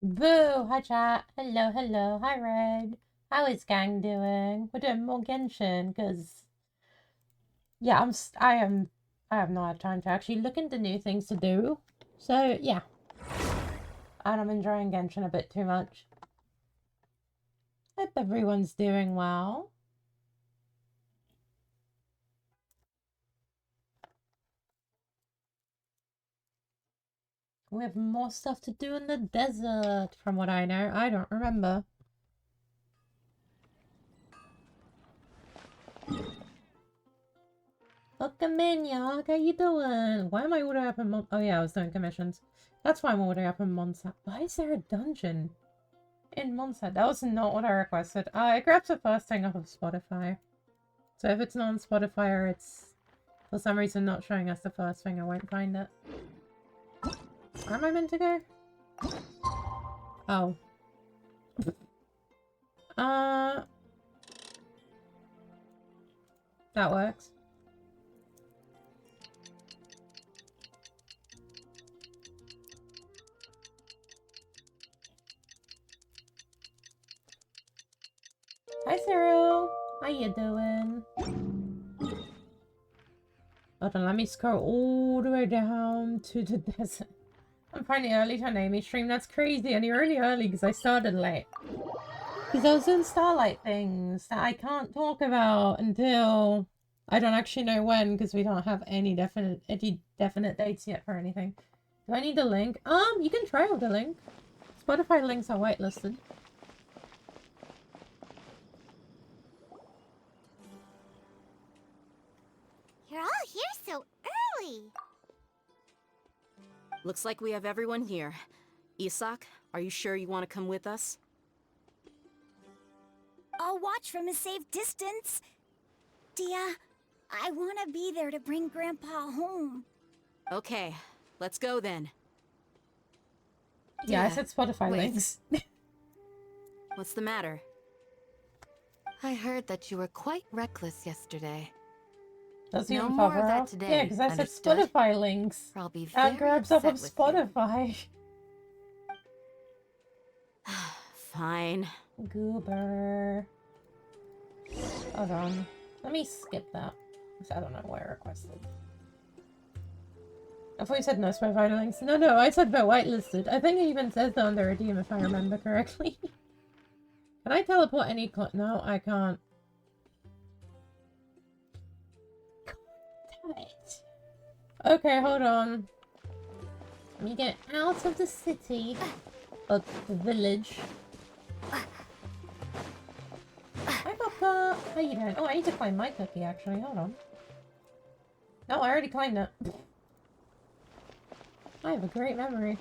Boo! Hi chat. Hello, hello. Hi Red. How is gang doing? We're doing more Genshin because yeah, I have not had time to actually look into new things to do. So yeah, and I'm enjoying Genshin a bit too much. Hope everyone's doing well. We have more stuff to do in the desert, from what I know. I don't remember. Welcome in, y'all. How you doing? Why am I ordering up in Oh yeah, I was doing commissions. That's why I'm ordering up in Monsa. Why is there a dungeon in Monsa? That was not what I requested. I grabbed the first thing off of Spotify. So if it's not on Spotify or it's for some reason not showing us the first thing, I won't find it. Where am I meant to go? Oh. That works. Hi, Cyril. How you doing? Hold on, let me scroll all the way down to the desert. I'm finally early to an Amy stream. That's crazy. And you're really early because I started late. Because I was doing Starlight things that I can't talk about until I don't actually know when because we don't have any definite dates yet for anything. Do I need a link? You can try out the link. Spotify links are whitelisted. You're all here so early. Looks like we have everyone here. Isak, are you sure you want to come with us? I'll watch from a safe distance. Dia, I want to be there to bring Grandpa home. Okay, let's go then. Yeah, I said Spotify links. What's the matter? I heard that you were quite reckless yesterday. Does No even more cover of that up? today, Yeah, because I said understood? Spotify links. Or I'll be That very grabs up on upset with you. Spotify. Fine. Goober. Hold on. Let me skip that. Because I don't know what I requested. I thought you said no Spotify links. No, I said they're whitelisted. I think it even says that on the redeem if I remember correctly. Can I teleport any No, I can't. Damn it. Okay, hold on. Let me get out of the city. Of the village. Hi, Papa. How you doing? Oh, I need to climb my cookie, actually. Hold on. No, I already climbed it. I have a great memory.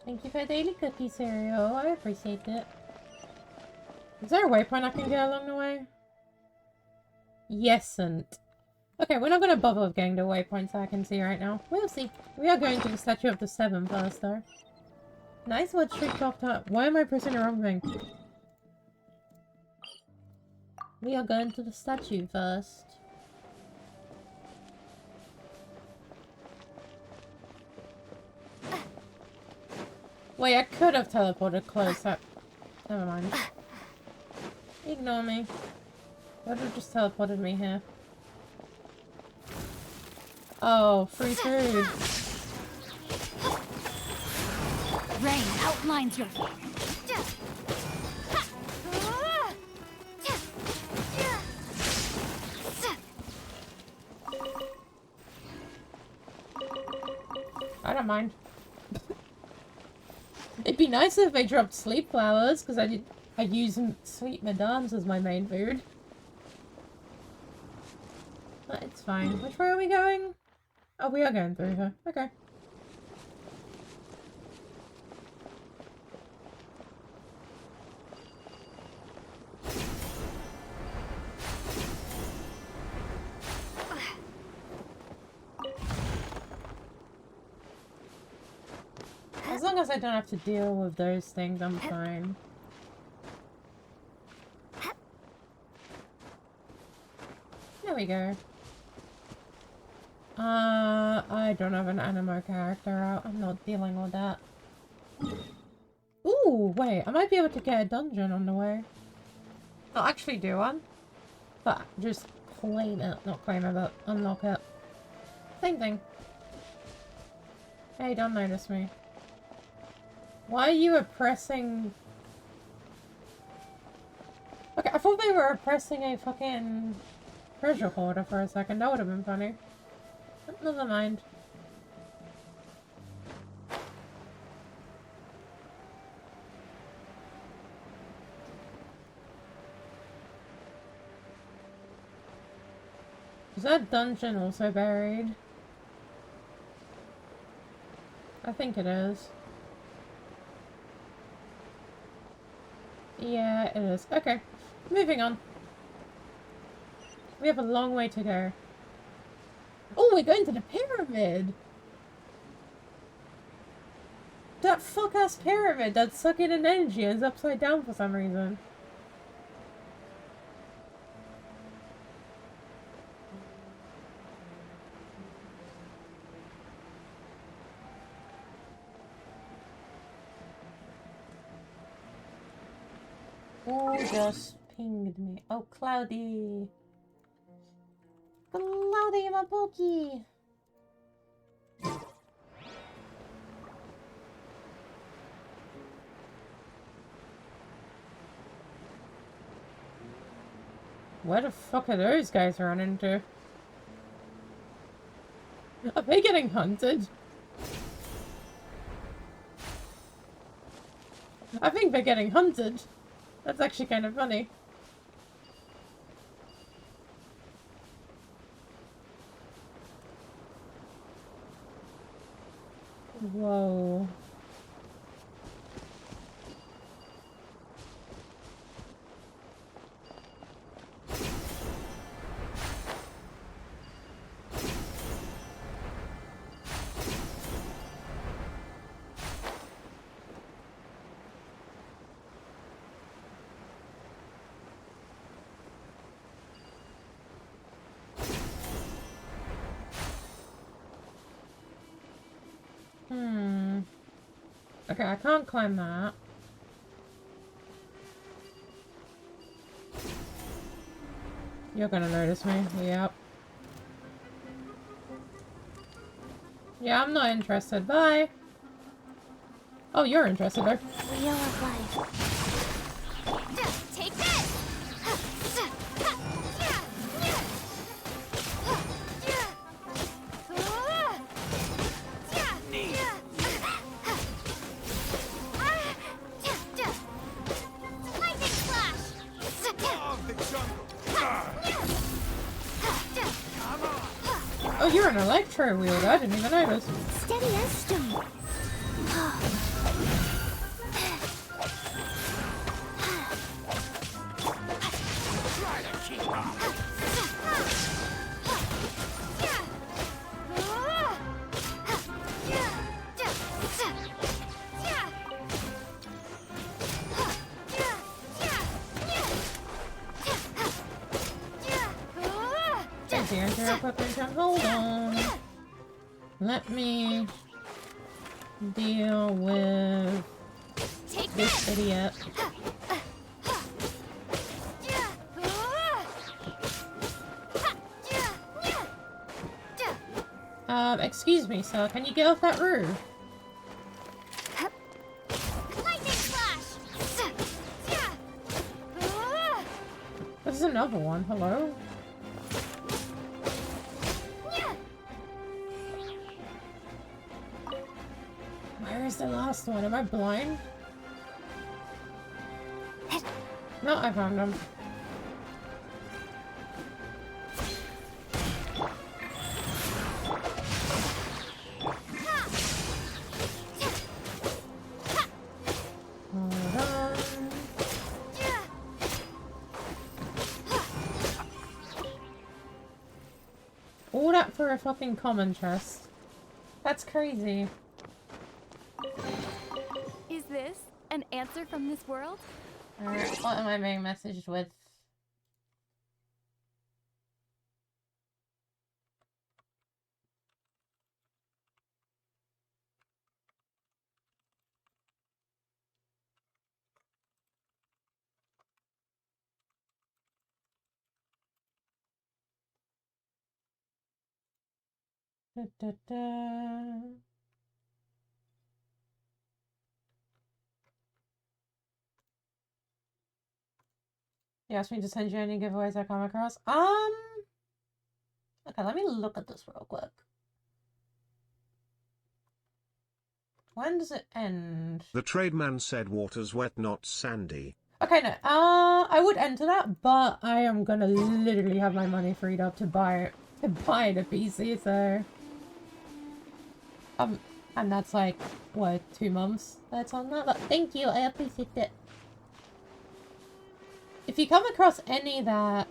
Thank you for the daily cookie cereal. I appreciate it. Is there a waypoint I can get along the way? Yesn't. Okay, we're not going to bother with getting the waypoints I can see right now. We'll see. We are going to the Statue of the Seven first, though. Nice word streak popped up. Why am I pressing the wrong thing? We are going to the statue first. Wait, I could have teleported closer. Never mind. Ignore me. Would have just teleported me here. Oh, free food. Rain outlines your... I don't mind. It'd be nice if they dropped sleep flowers, because I use sweet madams as my main food. But it's fine. Which way are we going? Oh, we are going through here. Okay. As long as I don't have to deal with those things, I'm fine. There we go. I don't have an animo character out. I'm not dealing with that. Ooh, wait. I might be able to get a dungeon on the way. Not actually do one. But just claim it. Not claim it, but unlock it. Same thing. Hey, don't notice me. Why are you oppressing... Okay, I thought they were oppressing a fucking treasure hoarder for a second. That would have been funny. But never mind. Is that dungeon also buried? I think it is. Yeah, it is. Okay. Moving on. We have a long way to go. Oh, we're going to the pyramid! That fuck-ass pyramid that's sucking in energy is upside down for some reason. Oh, just pinged me. Oh, Cloudy. Cloudy, my pokey. Where the fuck are those guys running to? Are they getting hunted? I think they're getting hunted. That's actually kind of funny. Whoa. Okay, I can't climb that. You're gonna notice me. Yep. Yeah, I'm not interested. Bye. Oh, you're interested, though. Wheel of life. Take this! Lightning flash! Oh, you're an electro wielder. I didn't even notice. Steady as stone. Hold on. Let me deal with this idiot. Excuse me, sir. Can you get off that roof? Lightning flash! This is another one. Hello? Where is the last one? Am I blind? No, I found him. All that for a fucking common chest. That's crazy. Is this an answer from this world? What am I being messaged with? Da, da, da. You asked me to send you any giveaways I come across. Okay, let me look at this real quick. When does it end? The tradesman said water's wet, not sandy. Okay, no. I would enter that, but I am gonna literally have my money freed up to buy the PC, so and that's like what, 2 months that's on that. But thank you, I appreciate it. If you come across any that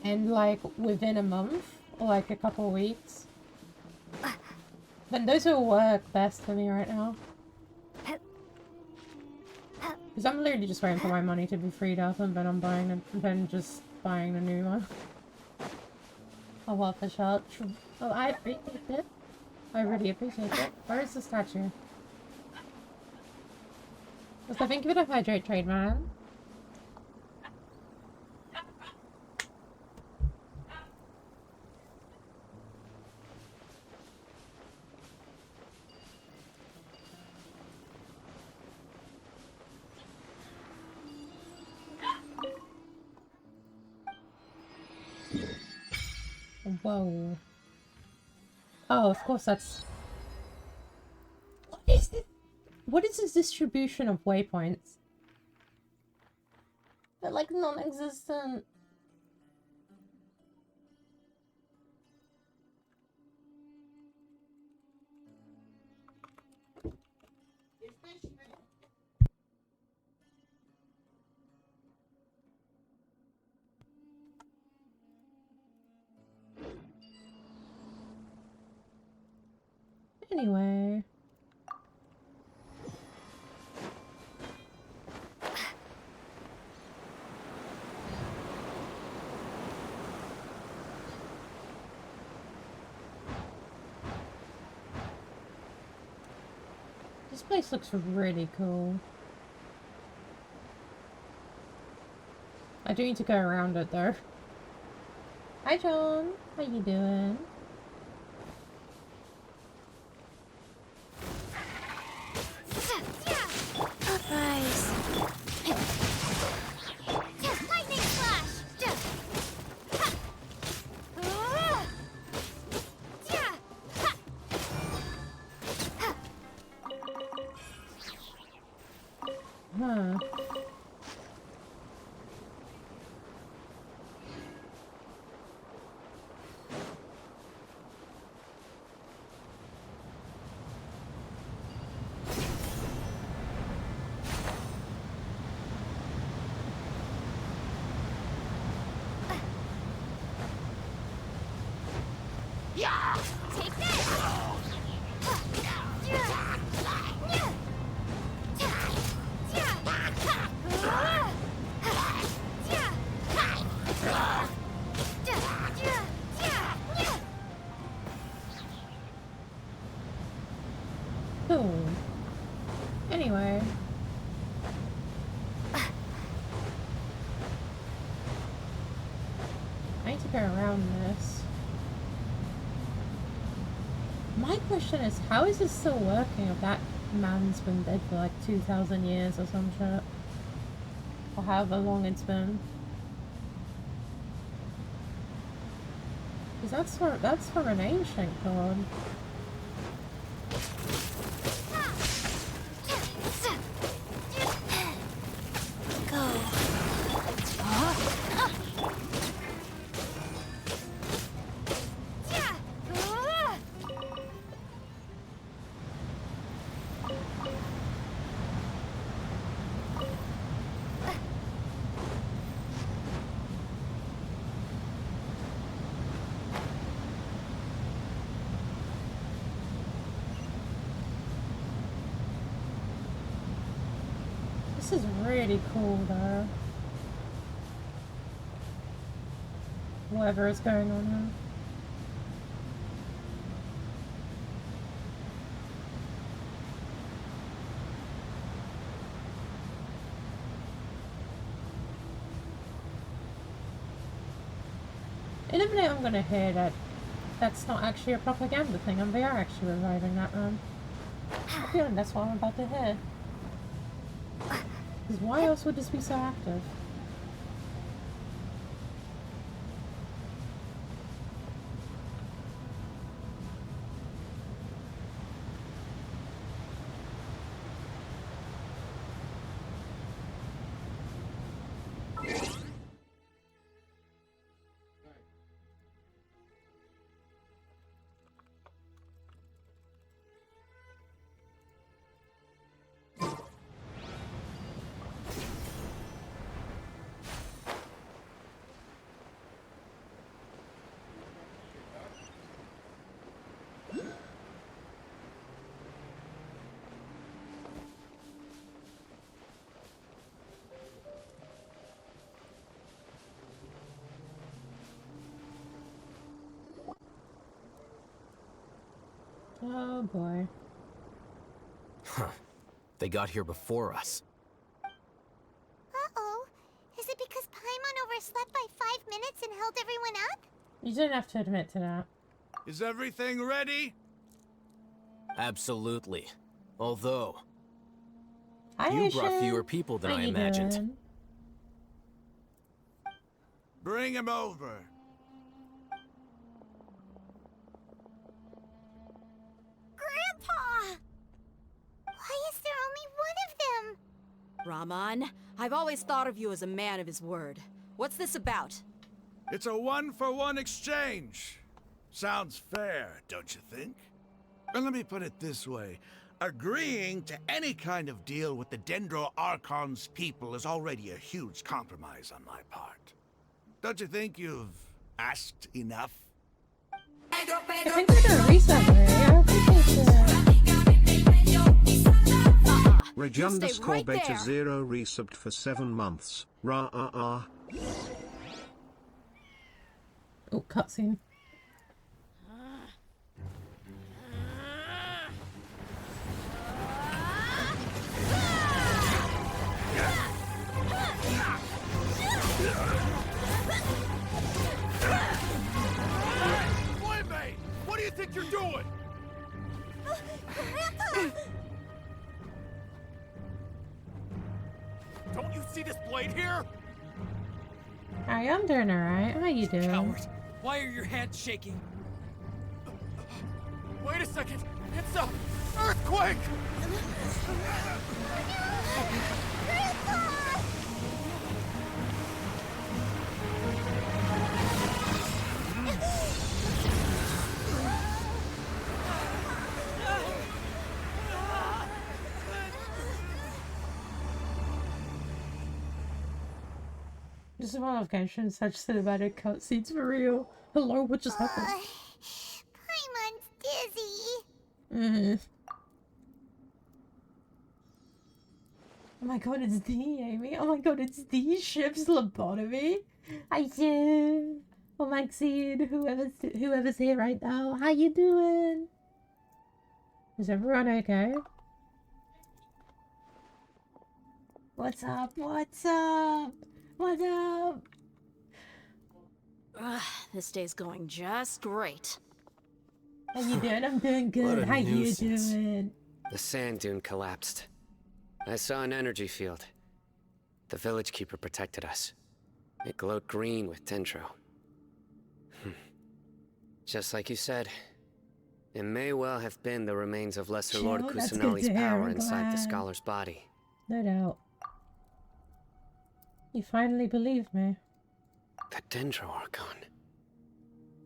end like within a month or like a couple of weeks, then those will work best for me right now. Because I'm literally just waiting for my money to be freed up and then I'm just buying a new one. Oh, what for shot? Oh, I appreciate it. I really appreciate it. Where is the statue? So thank you for the hydrate trade, man. Whoa. Oh, of course that's... What is this? What is this distribution of waypoints? They're like non-existent. Anyway. This place looks really cool. I do need to go around it though. Hi John, how you doing? Surprise! Lightning flash! Huh. Take this! Cool. Anyway. I need to go around this. My question is, how is this still working if that man's been dead for like 2,000 years or some shit? Or however long it's been. Because that's from an ancient god. This is really cool though. Whatever is going on here. In a minute I'm gonna hear that that's not actually a propaganda thing and they are actually reviving that room. I feel like that's what I'm about to hit. Because why else would this be so active? Oh boy. Huh. They got here before us. Uh-oh. Is it because Paimon overslept by 5 minutes and held everyone up? You didn't have to admit to that. Is everything ready? Absolutely. Although, Hi, you brought Aisha. fewer people than How I you imagined. doing? Bring him over. Grandpa! Why is there only one of them? Rahman, I've always thought of you as a man of his word. What's this about? It's a one-for-one exchange. Sounds fair, don't you think? And let me put it this way. Agreeing to any kind of deal with the Dendro Archon's people is already a huge compromise on my part. Don't you think you've asked enough? I think we're gonna reset her. Yeah, I think it's, Reg You stay underscore right beta there. 0 resubbed for 7 months. Oh, cutscene. Boy, what do you think you're doing? Grandpa! Don't you see this blade here? Hi, I'm doing alright. How you doing? Coward. Why are your hands shaking? Wait a second. It's a earthquake! Grandpa! This is one of Genshin such cinematic cutscenes for real. Hello, what just happened? Paimon's dizzy. Oh my god, it's the Amy. Oh my god, it's the ship's lobotomy. I do. Oh Maxine, whoever's here right now. How you doing? Is everyone okay? What's up? What's up? What's up? This day's going just great. How you doing? I'm doing What good. a How you nuisance. doing? The sand dune collapsed. I saw an energy field. The village keeper protected us. It glowed green with Dendro. Just like you said, it may well have been the remains of Lesser Lord Chill, that's good Kusanali's to hear, power I'm inside the glad. scholar's body. No doubt. You finally believe me. The Dendro Archon.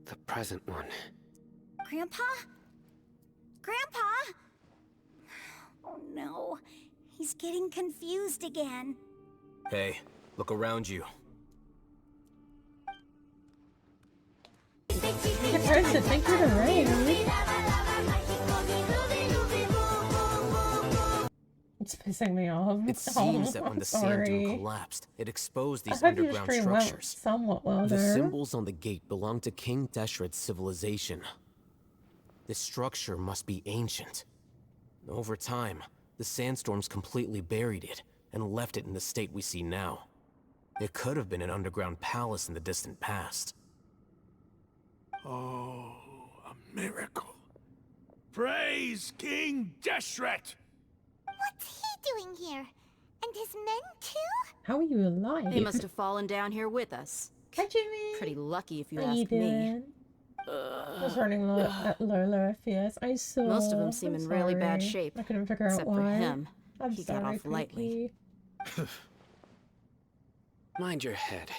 The present one. Grandpa? Grandpa? Oh no. He's getting confused again. Hey, look around you. Your person, thank you to Ray. It's pissing me off. It seems that when the sand dune Sorry. collapsed, it exposed I these hope your underground stream went structures. somewhat well The there. symbols on the gate belong to King Deshret's civilization. This structure must be ancient. Over time, the sandstorms completely buried it and left it in the state we see now. It could have been an underground palace in the distant past. Oh, miracle. Praise King Deshret! What's he doing here? And his men too? How are you alive? They must have fallen down here with us. Hi, Jimmy. Pretty lucky if you How you ask me. doing? I was running low at lower FPS. I saw. Most of them seem I'm in really bad sorry. shape. I couldn't figure out Except why. for him. I'm He sorry, got off lightly. Pinky. Mind your head.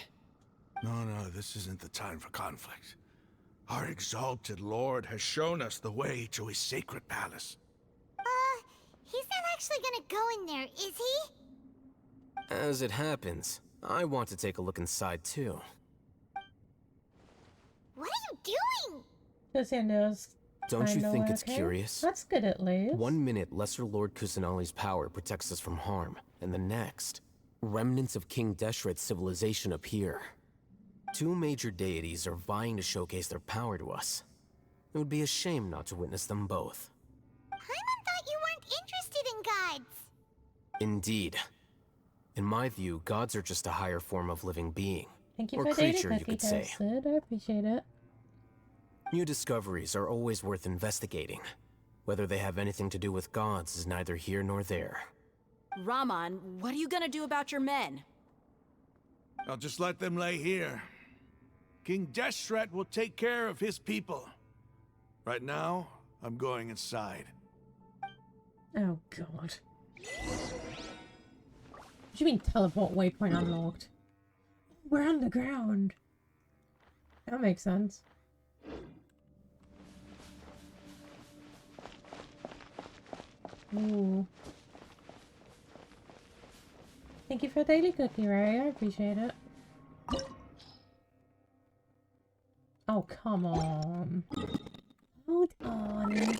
No, this isn't the time for conflict. Our exalted lord has shown us the way to his sacred palace. He's not actually gonna go in there, is he? As it happens, I want to take a look inside too. What are you doing? Just knows. Don't you think it's curious? That's good at least. 1 minute, Lesser Lord Kusanali's power protects us from harm, and the next, remnants of King Deshret's civilization appear. 2 major deities are vying to showcase their power to us. It would be a shame not to witness them both. Paimon thought you weren't interested in gods. Indeed. In my view, gods are just a higher form of living being. Thank you or for creature, dating you could say. Sid. I appreciate it. New discoveries are always worth investigating. Whether they have anything to do with gods is neither here nor there. Raman, what are you gonna do about your men? I'll just let them lay here. King Deshret will take care of his people. Right now, I'm going inside. Oh god. What do you mean teleport waypoint unlocked? We're underground. That makes sense. Ooh. Thank you for the daily cookie, Ray. I appreciate it. Oh, come on. Hold on.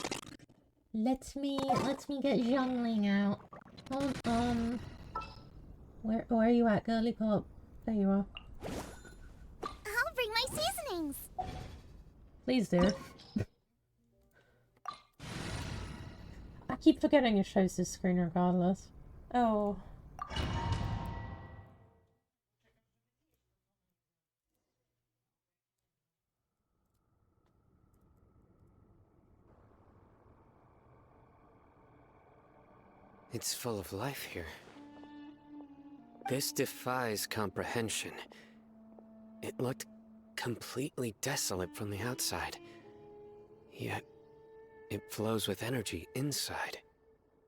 Let me get Zhongling out. Hold on. Where are you at, girly pop? There you are. I'll bring my seasonings. Please do. I keep forgetting it shows this screen regardless. Oh. It's full of life here. This defies comprehension. It looked completely desolate from the outside. Yet, it flows with energy inside.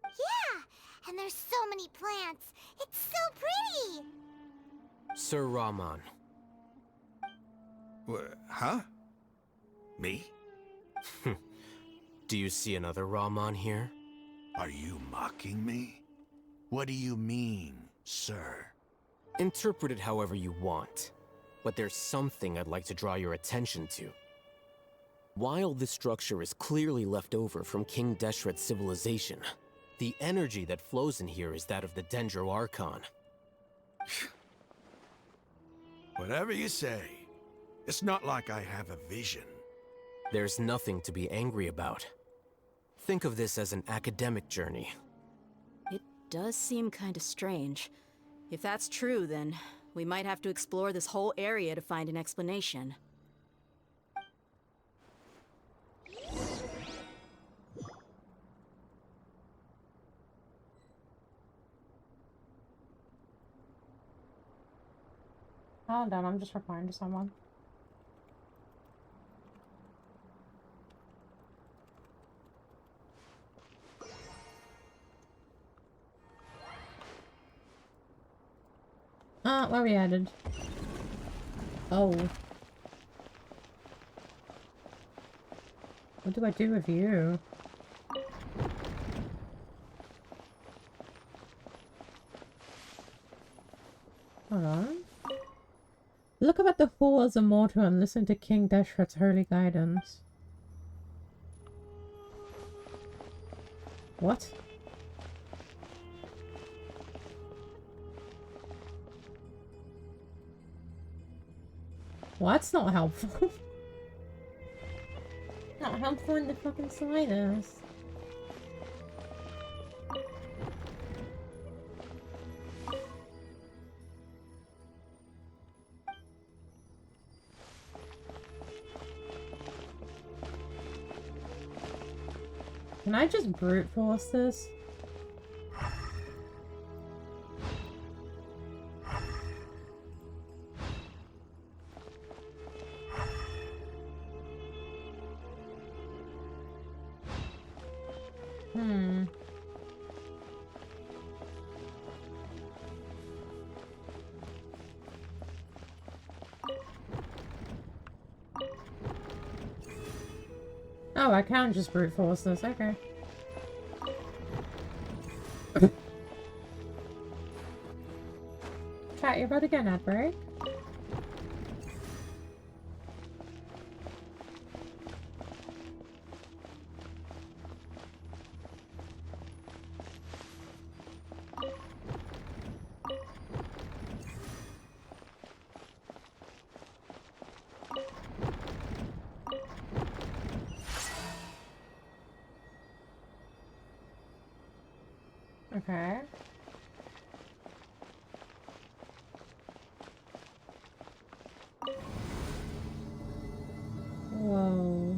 Yeah, and there's so many plants. It's so pretty. Sir Raman. Huh? Me? Do you see another Raman here? Are you mocking me? What do you mean, sir? Interpret it however you want. But there's something I'd like to draw your attention to. While this structure is clearly left over from King Deshret's civilization, the energy that flows in here is that of the Dendro Archon. Whatever you say. It's not like I have a vision. There's nothing to be angry about. Think of this as an academic journey. It does seem kinda strange. If that's true, then we might have to explore this whole area to find an explanation. Hold on, I'm just replying to someone. Where we headed? Oh. What do I do with you? Hold on. Look up at the halls of mortal and listen to King Deshret's holy guidance. What? Well, that's not helpful. Not helpful in the fucking slightest. Can I just brute force this? Oh, I can just brute force this, okay. Chat, you're about to get an ad break. Okay. Whoa.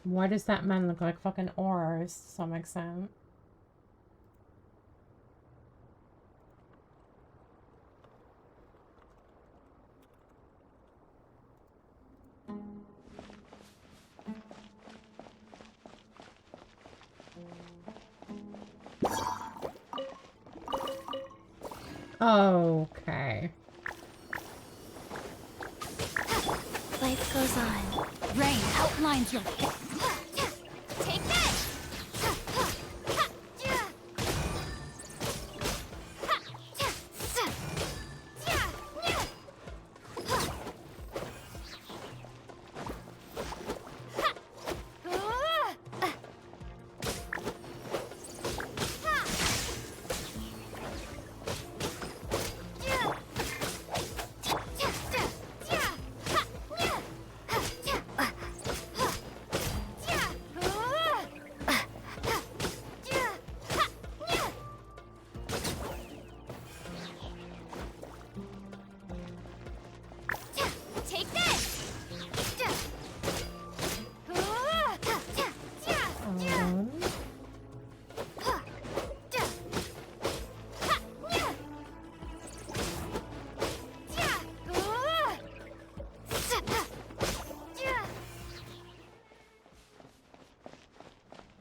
Why does that man look like fucking auras to some extent? Okay. Life goes on. Rain outlines your... Take this!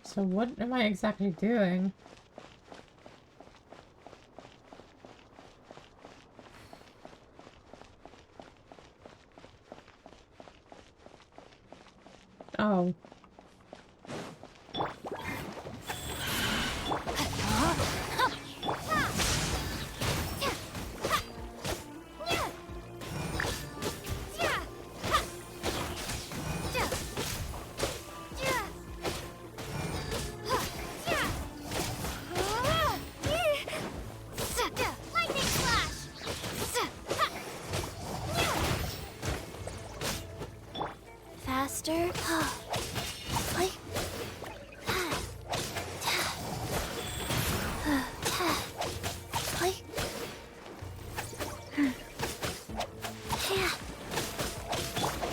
So what am I exactly doing? Oh. Faster.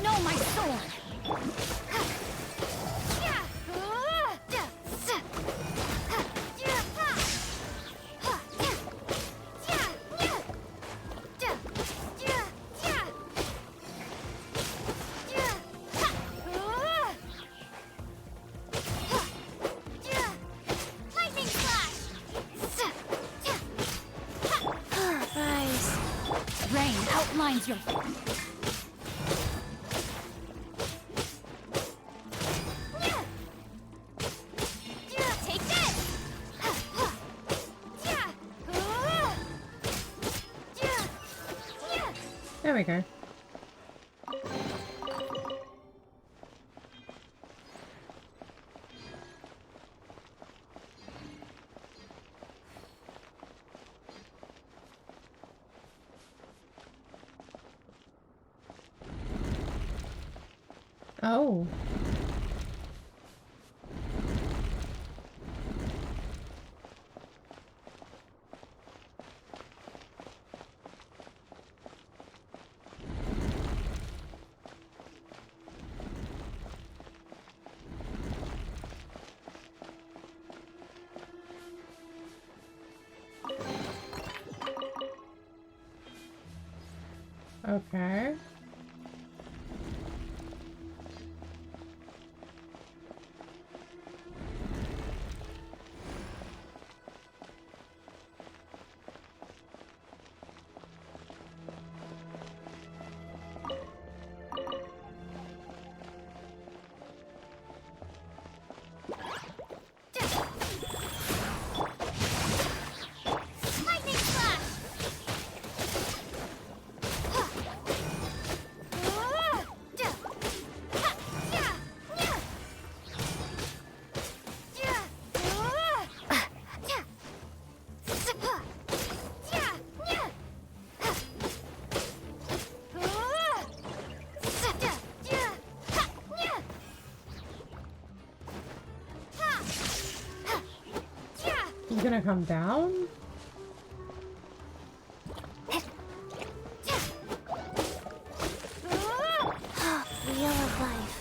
No, my sword. Rain outlines your... Take this! There we go. Oh. Okay. Lightning flash! He's gonna come down? Wheel of life.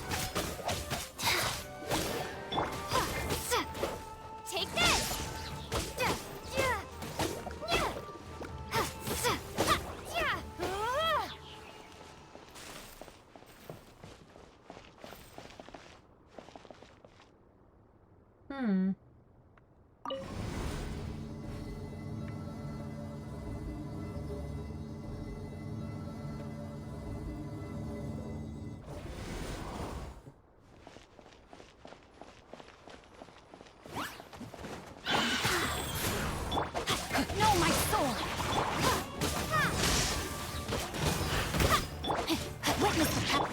Take this! Hmm. No, my soul! Witness the power.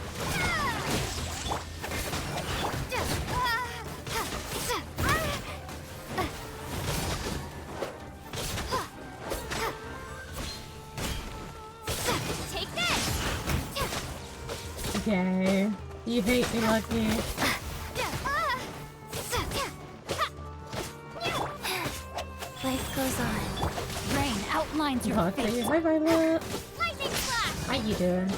Take this! Okay. You hate me, Lucky. Life goes on. Rain outlines your Lucky. face. Hi, Violet. Lightning flash! How you doing?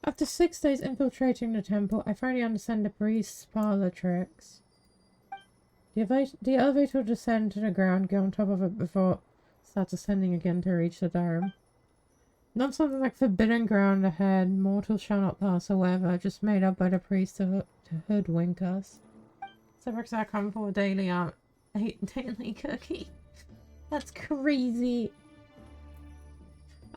After 6 days infiltrating the temple, I finally understand the priest's parlor tricks. The elevator will descend to the ground, go on top of it before it starts ascending again to reach the dome. Not something like forbidden ground ahead, mortals shall not pass or whatever, just made up by the priest to hoodwink us. So because I come for a daily daily cookie. That's crazy.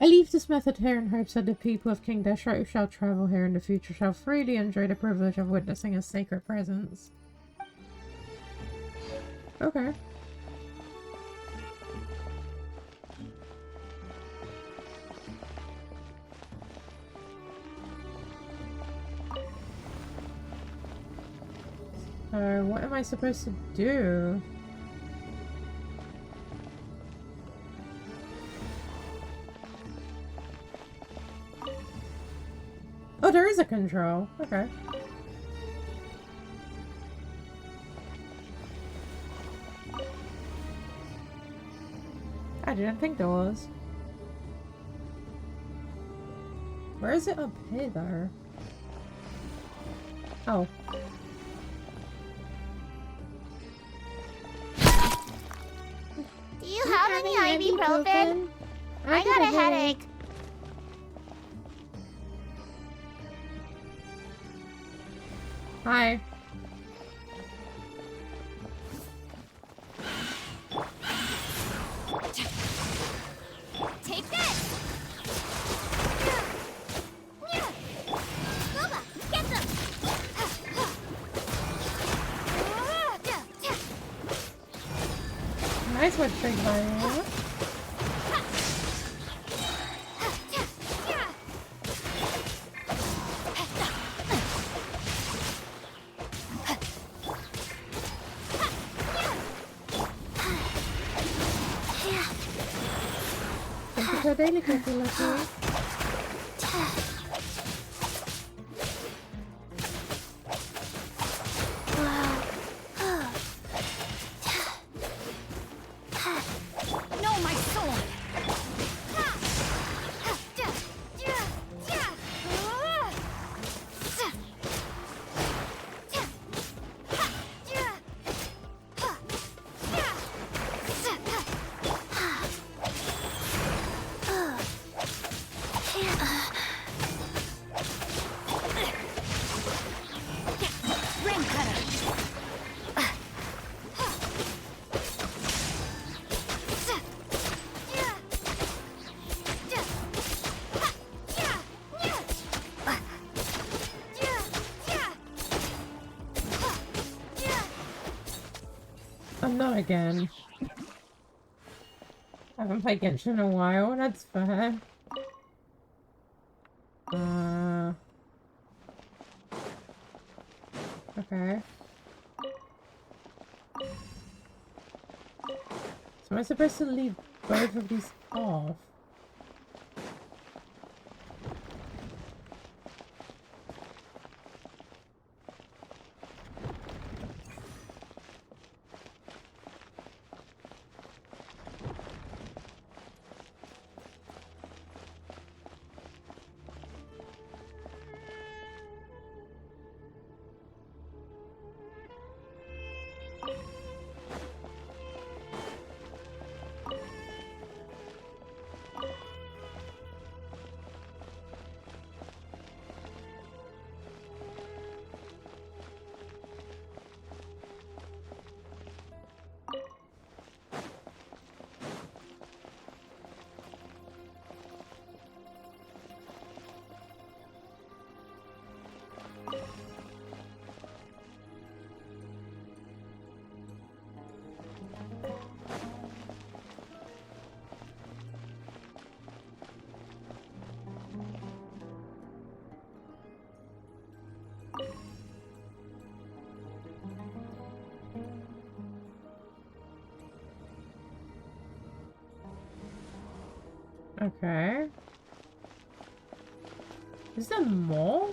I leave this method here in hopes that the people of King Deshret who shall travel here in the future shall freely enjoy the privilege of witnessing his sacred presence. Okay. So, what am I supposed to do? Oh, there is a control. Okay. I didn't think there was. Where is it up here, though? Oh. Do you have any ibuprofen? I got a headache. Hi. Take this! Loba, get them! Nice one, Big Mario. Thank you for daily cookie, Lucky. I'm not again. I haven't played Genshin in a while, that's fair. Okay. So am I supposed to leave both of these off? Okay. Is there more?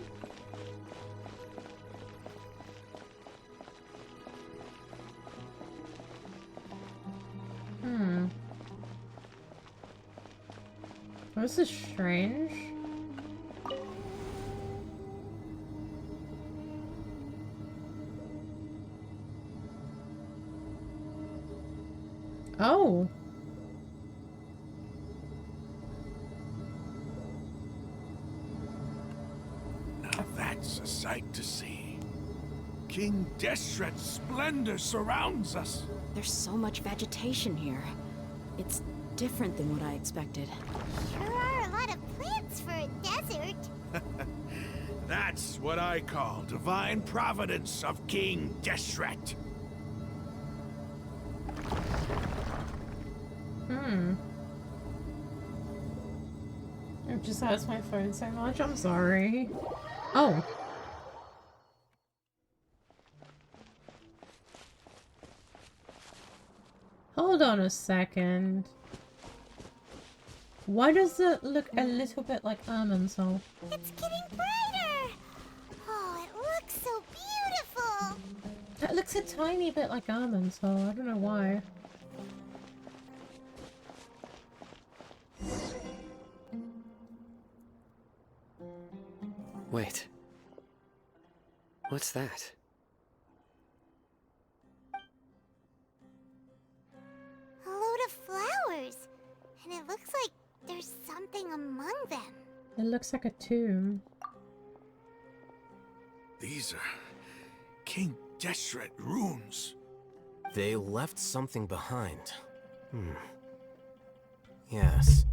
This is strange. Oh. Now that's a sight to see. King Deshret's splendor surrounds us. There's so much vegetation here. It's different than what I expected. Sure are a lot of plants for a desert. That's what I call divine providence of King Deshret. It just hurts my phone so much, I'm sorry. Oh. Hold on a second. Why does it look a little bit like Irminsul? It's getting brighter. Oh, it looks so beautiful. That looks a tiny bit like Irminsul. I don't know why. Wait. What's that? A load of flowers. And it looks like there's something among them. It looks like a tomb. These are King Deshret runes. They left something behind. Yes.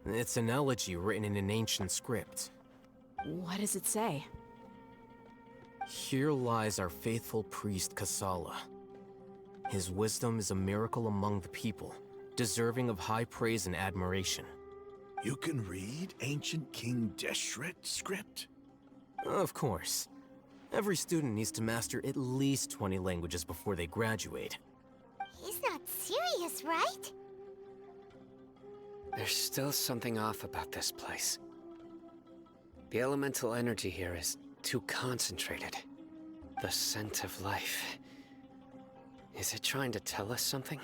It's an elegy written in an ancient script. What does it say? Here lies our faithful priest Kasala. His wisdom is a miracle among the people, deserving of high praise and admiration. You can read ancient King Deshret script? Of course. Every student needs to master at least 20 languages before they graduate. He's not serious, right? There's still something off about this place. The elemental energy here is too concentrated. The scent of life. Is it trying to tell us something?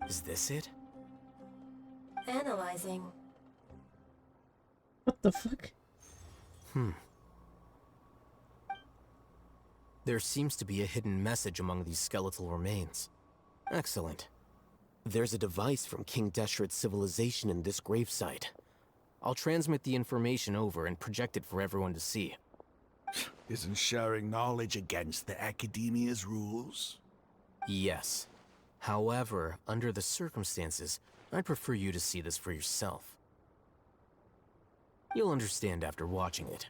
Is this it? Analyzing. What the fuck? There seems to be a hidden message among these skeletal remains. Excellent. There's a device from King Deshret's civilization in this gravesite. I'll transmit the information over and project it for everyone to see. Isn't sharing knowledge against the Academia's rules? Yes. However, under the circumstances, I'd prefer you to see this for yourself. You'll understand after watching it.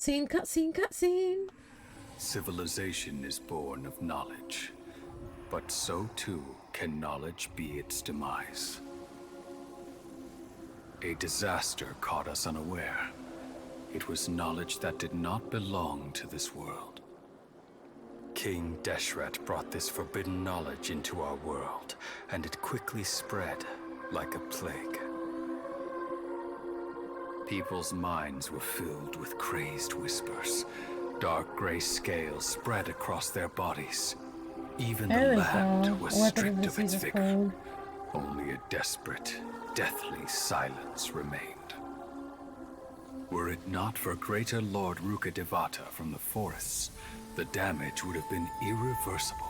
Scene, cutscene, cutscene. Civilization is born of knowledge, but so too can knowledge be its demise. A disaster caught us unaware. It was knowledge that did not belong to this world. King Deshret brought this forbidden knowledge into our world, and it quickly spread like a plague. People's minds were filled with crazed whispers. Dark gray scales spread across their bodies. Even the land was stripped of its vigor. Only a desperate, deathly silence remained. Were it not for greater Lord Rukkhadevata from the forests, the damage would have been irreversible.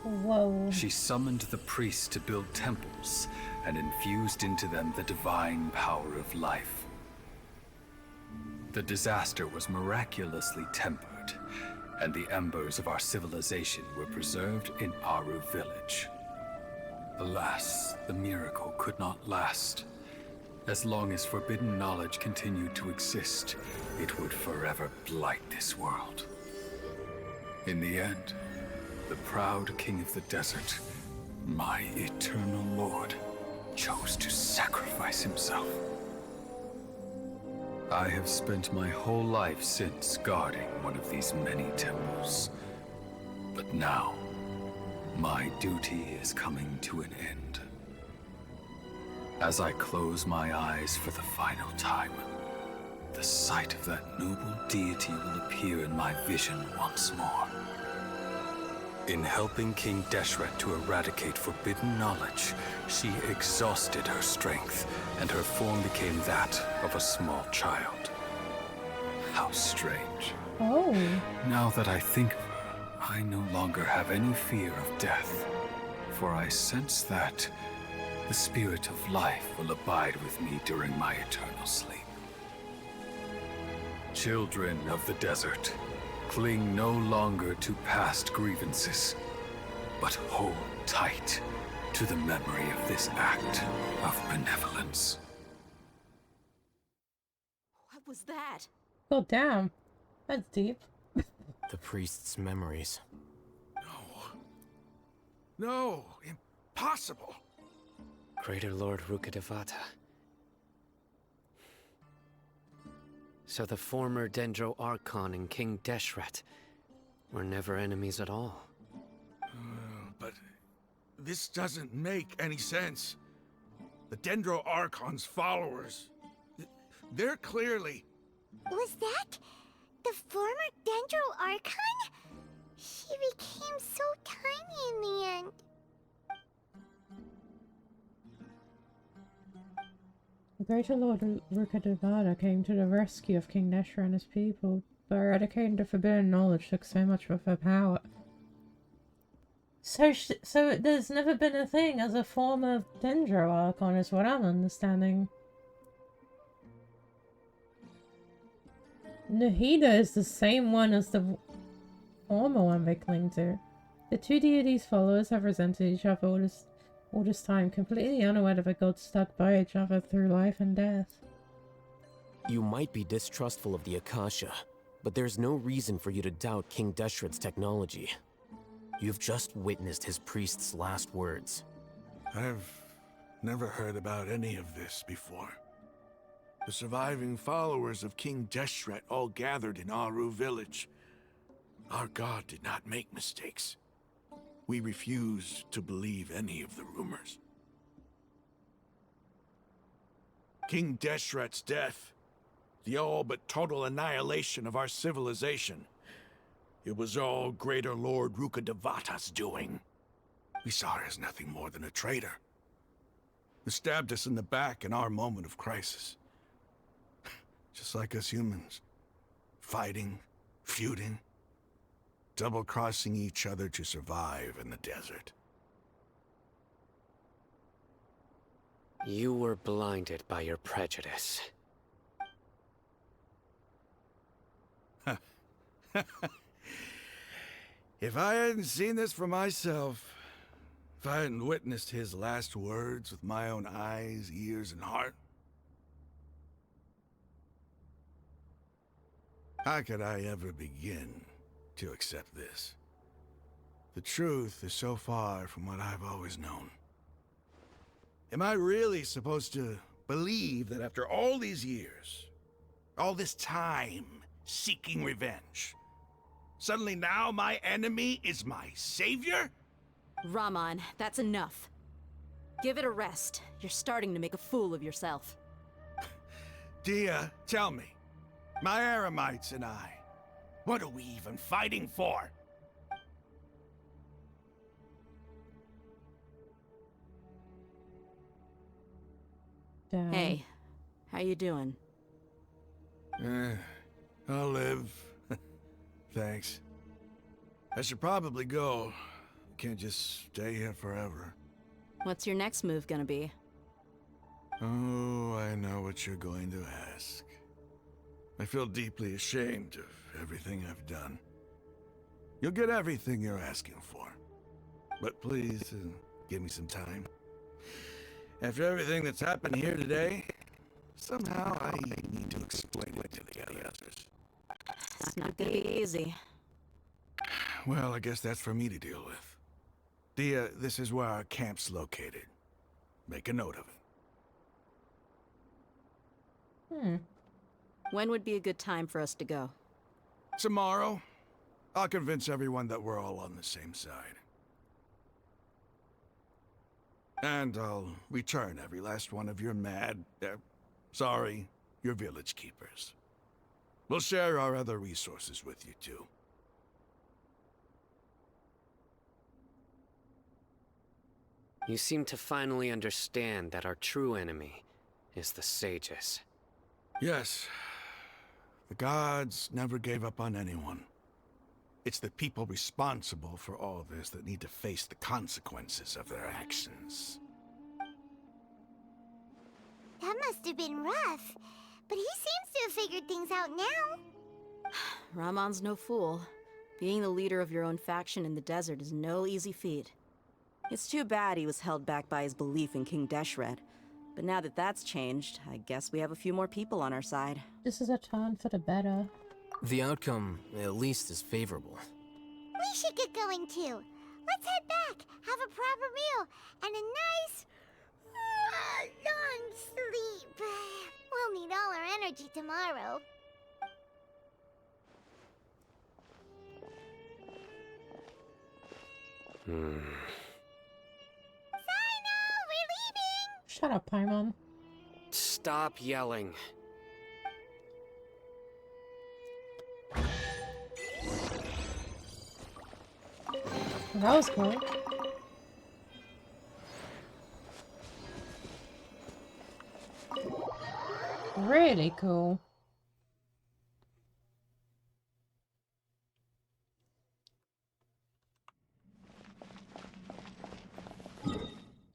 Whoa. She summoned the priests to build temples and infused into them the divine power of life. The disaster was miraculously tempered, and the embers of our civilization were preserved in Aru village. Alas, the miracle could not last. As long as forbidden knowledge continued to exist, it would forever blight this world. In the end, the proud king of the desert, my eternal lord, chose to sacrifice himself. I have spent my whole life since guarding one of these many temples. But now, my duty is coming to an end. As I close my eyes for the final time, the sight of that noble deity will appear in my vision once more. In helping King Deshret to eradicate forbidden knowledge, she exhausted her strength, and her form became that of a small child. How strange. Oh. Now that I think of her, I no longer have any fear of death, for I sense that the spirit of life will abide with me during my eternal sleep. Children of the desert, cling no longer to past grievances, but hold tight to the memory of this act of benevolence. What was that? God damn. That's deep. The priest's memories. No, impossible. Greater Lord Rukkhadevata. So the former Dendro Archon and King Deshret were never enemies at all. But this doesn't make any sense. The Dendro Archon's followers, they're clearly... Was that the former Dendro Archon? She became so tiny in the end. The greater Lord Rukkhadevata came to the rescue of King Deshret and his people, but eradicating the forbidden knowledge took so much of her power. So there's never been a thing as a former Dendro Archon, is what I'm understanding. Nahida is the same one as the former one they cling to. The two deities' followers have resented each other all this time, completely unaware that the gods stuck by each other through life and death. You might be distrustful of the Akasha, but there's no reason for you to doubt King Deshret's technology. You've just witnessed his priest's last words. I've never heard about any of this before. The surviving followers of King Deshret all gathered in Aru village. Our god did not make mistakes. We refused to believe any of the rumors. King Deshret's death, the all but total annihilation of our civilization, it was all Greater Lord Rukkhadevata's doing. We saw her as nothing more than a traitor, who stabbed us in the back in our moment of crisis. Just like us humans, fighting, feuding, double-crossing each other to survive in the desert. You were blinded by your prejudice. If I hadn't seen this for myself, if I hadn't witnessed his last words with my own eyes, ears, and heart, How could I ever begin to accept this? The truth is so far from what I've always known. Am I really supposed to believe that after all these years, all this time seeking revenge, suddenly now my enemy is my savior? Rahman, that's enough. Give it a rest. You're starting to make a fool of yourself. Dia, tell me, my Eremites and I, what are we even fighting for? Damn. Hey, how you doing? I'll live. Thanks. I should probably go. Can't just stay here forever. What's your next move gonna be? Oh, I know what you're going to ask. I feel deeply ashamed of everything I've done. You'll get everything you're asking for. But please, give me some time. After everything that's happened here today, somehow I need to explain it to the others. It's not gonna be easy. Well, I guess that's for me to deal with. Dia, this is where our camp's located. Make a note of it. When would be a good time for us to go? Tomorrow, I'll convince everyone that we're all on the same side. And I'll return every last one of your your village keepers. We'll share our other resources with you too. You seem to finally understand that our true enemy is the sages. Yes. The gods never gave up on anyone. It's the people responsible for all this that need to face the consequences of their actions. That must have been rough, but he seems to have figured things out now. Rahman's no fool. Being the leader of your own faction in the desert is no easy feat. It's too bad he was held back by his belief in King Deshret. But now that that's changed, I guess we have a few more people on our side. This is a turn for the better. The outcome, at least, is favorable. We should get going too. Let's head back, have a proper meal, and a nice, long sleep. We'll need all our energy tomorrow. Sino, we're leaving! Shut up, Paimon. Stop yelling. That was cool. Really cool.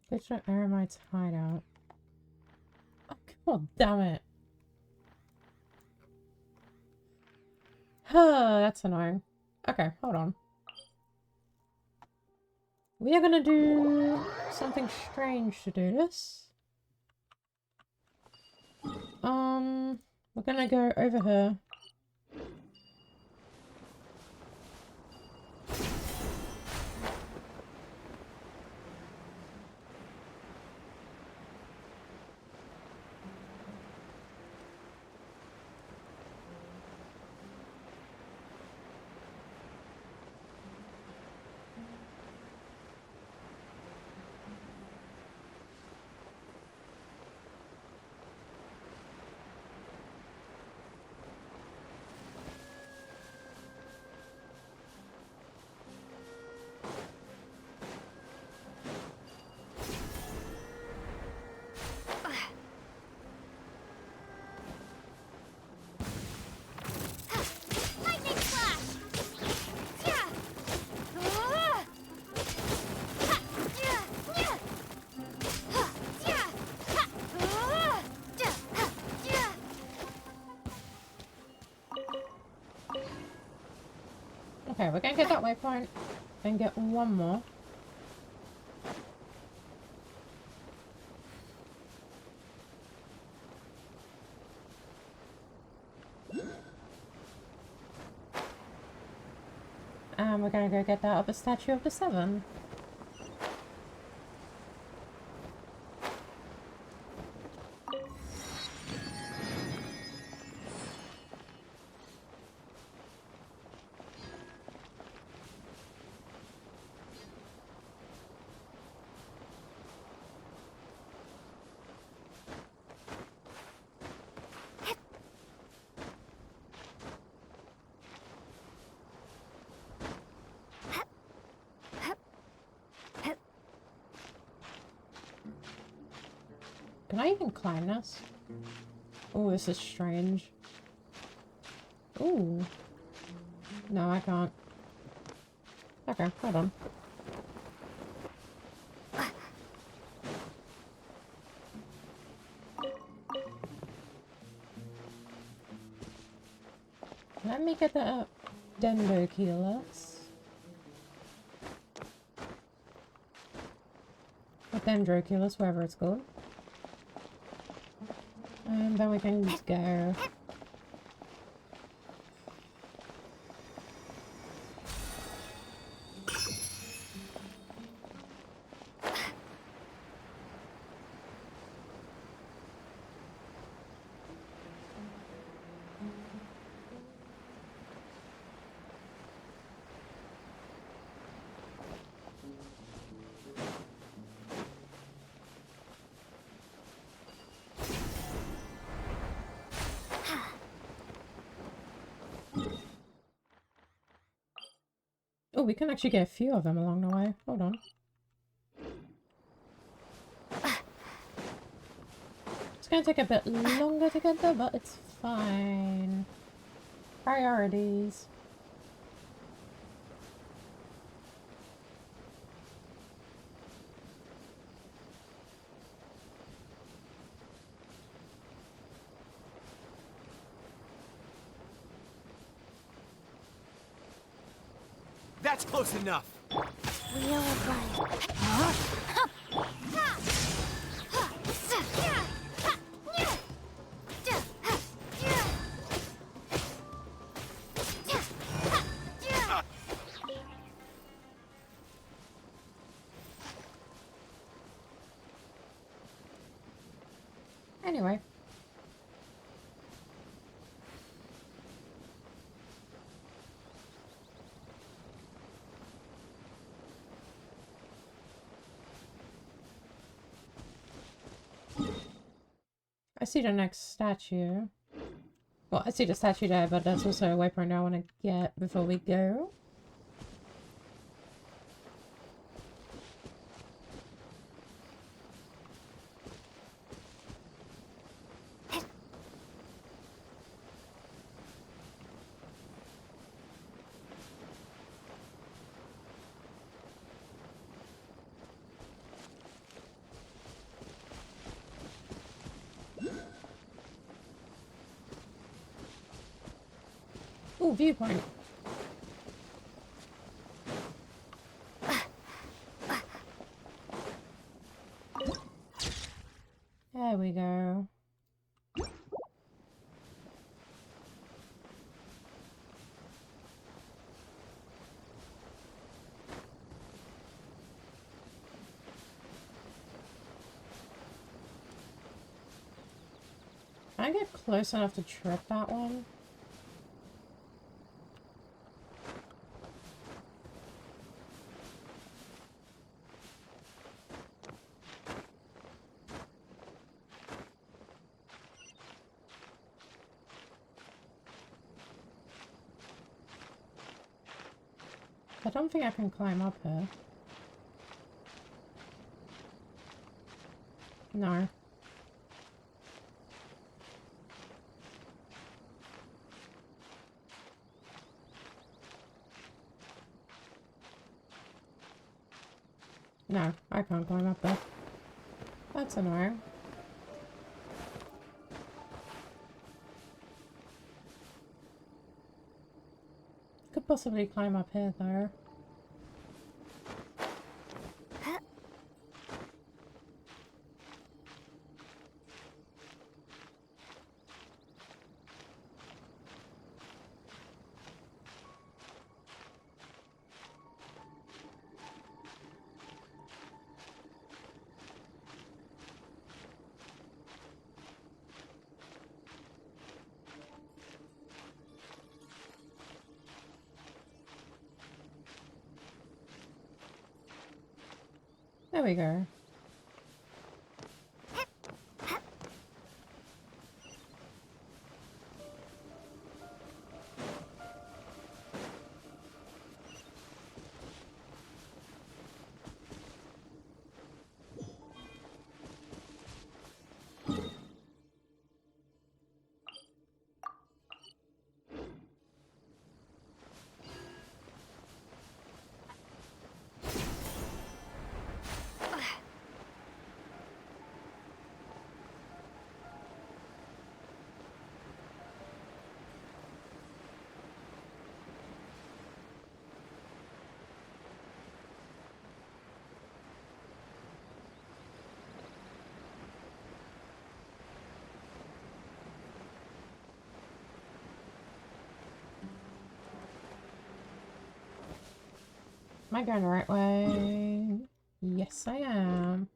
Picture Eremite's hideout. Oh, god damn it. Huh, that's annoying. Okay, hold on. We are gonna do something strange to do this. We're gonna go over here. Okay, we're gonna get that waypoint and get one more. And we're gonna go get that other statue of the Seven. Can I even climb this? Oh, this is strange. Ooh. No, I can't. Okay, hold on. Let me get the Dendroculus. Or Dendroculus, wherever it's called. And then we can go. Oh, we can actually get a few of them along the way. Hold on. It's gonna take a bit longer to get there, but it's fine. Priorities. That's close enough. Wheel of life. Anyway. I see the next statue. Well, I see the statue there, but that's also a waypoint I want to get before we go. Ooh, viewpoint. There we go. Can I get close enough to trip that one? I don't think I can climb up here. No. No, I can't climb up there. That's annoying. Could possibly climb up here though. There we go. Am I going the right way? Yes, I am.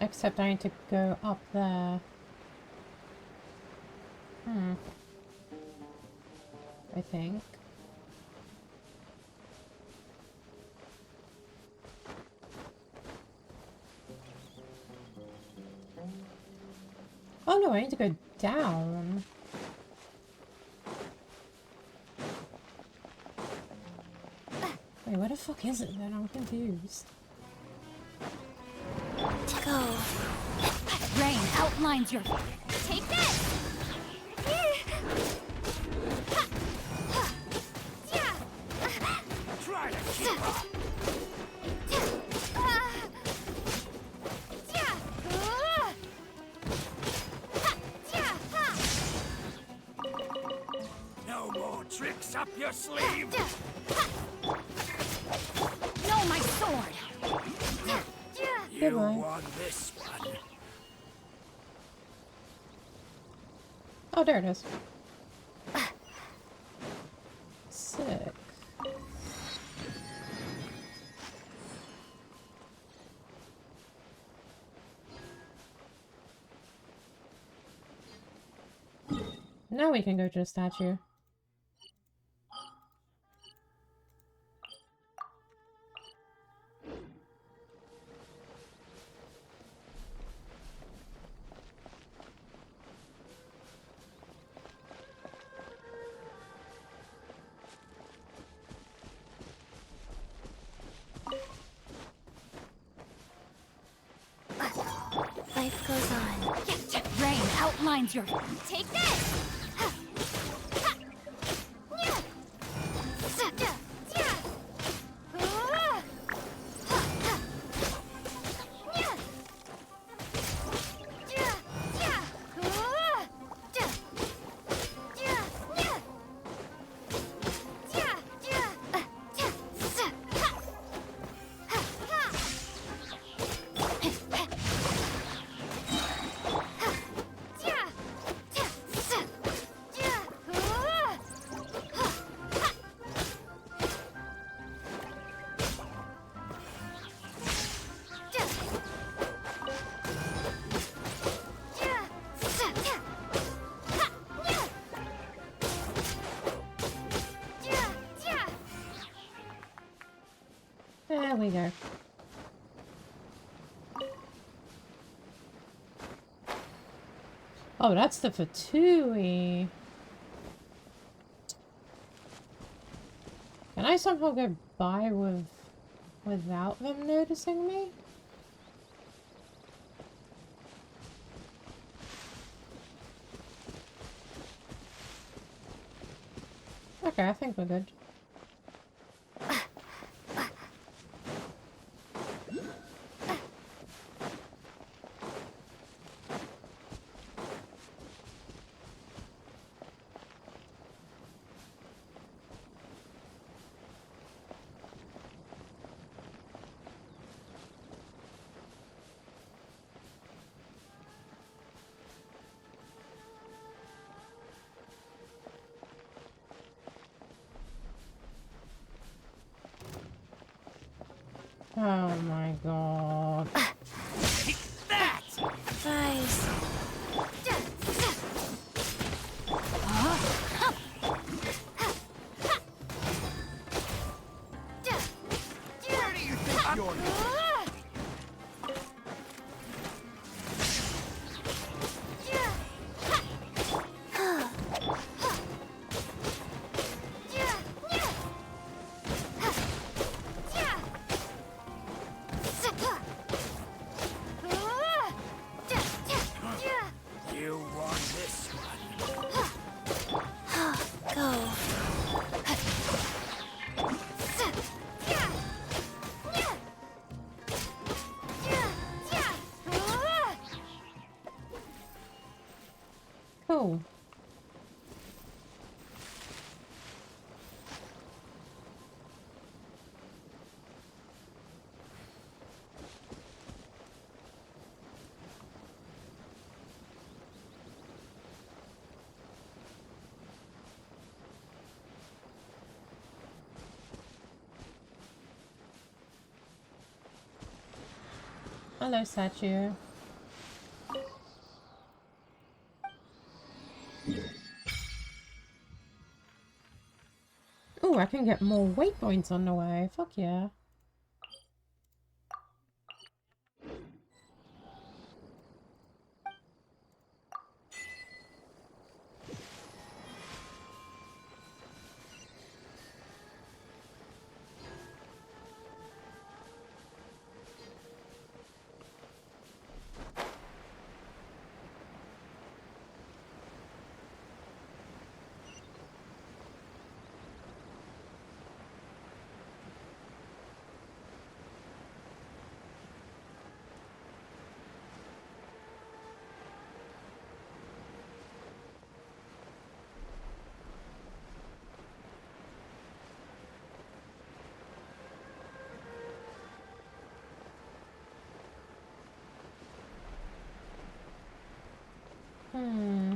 Except I need to go up there. I think. Oh no, I need to go down. Wait, where the fuck is it then? I'm confused. Go. Rain outlines your... Take this! Try to keep up. No more tricks up your sleeve. No, my sword! You Goodbye. won this one. Oh, there it is. Sick. Now we can go to the statue. Life goes on. Rain outlines your... Take this! There we go. Oh, that's the Fatui. Can I somehow get by without them noticing me? Okay, I think we're good. god. That! Guys. Where do you think you're going? You want this one? Go. Cool. Hello, statue. Oh, I can get more waypoints on the way. Fuck yeah. Hmm.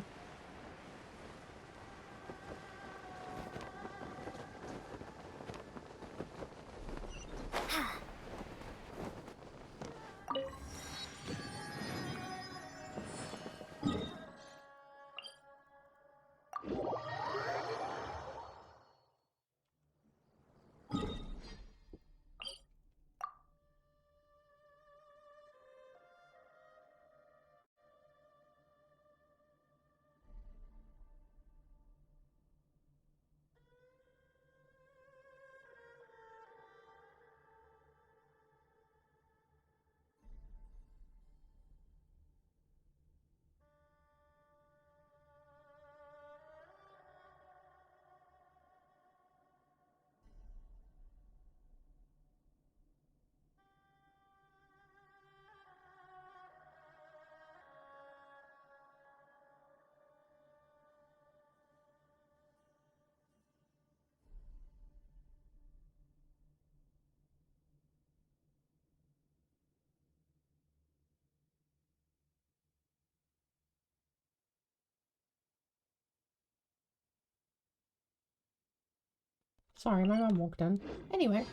Sorry, my mum walked in. Anyway.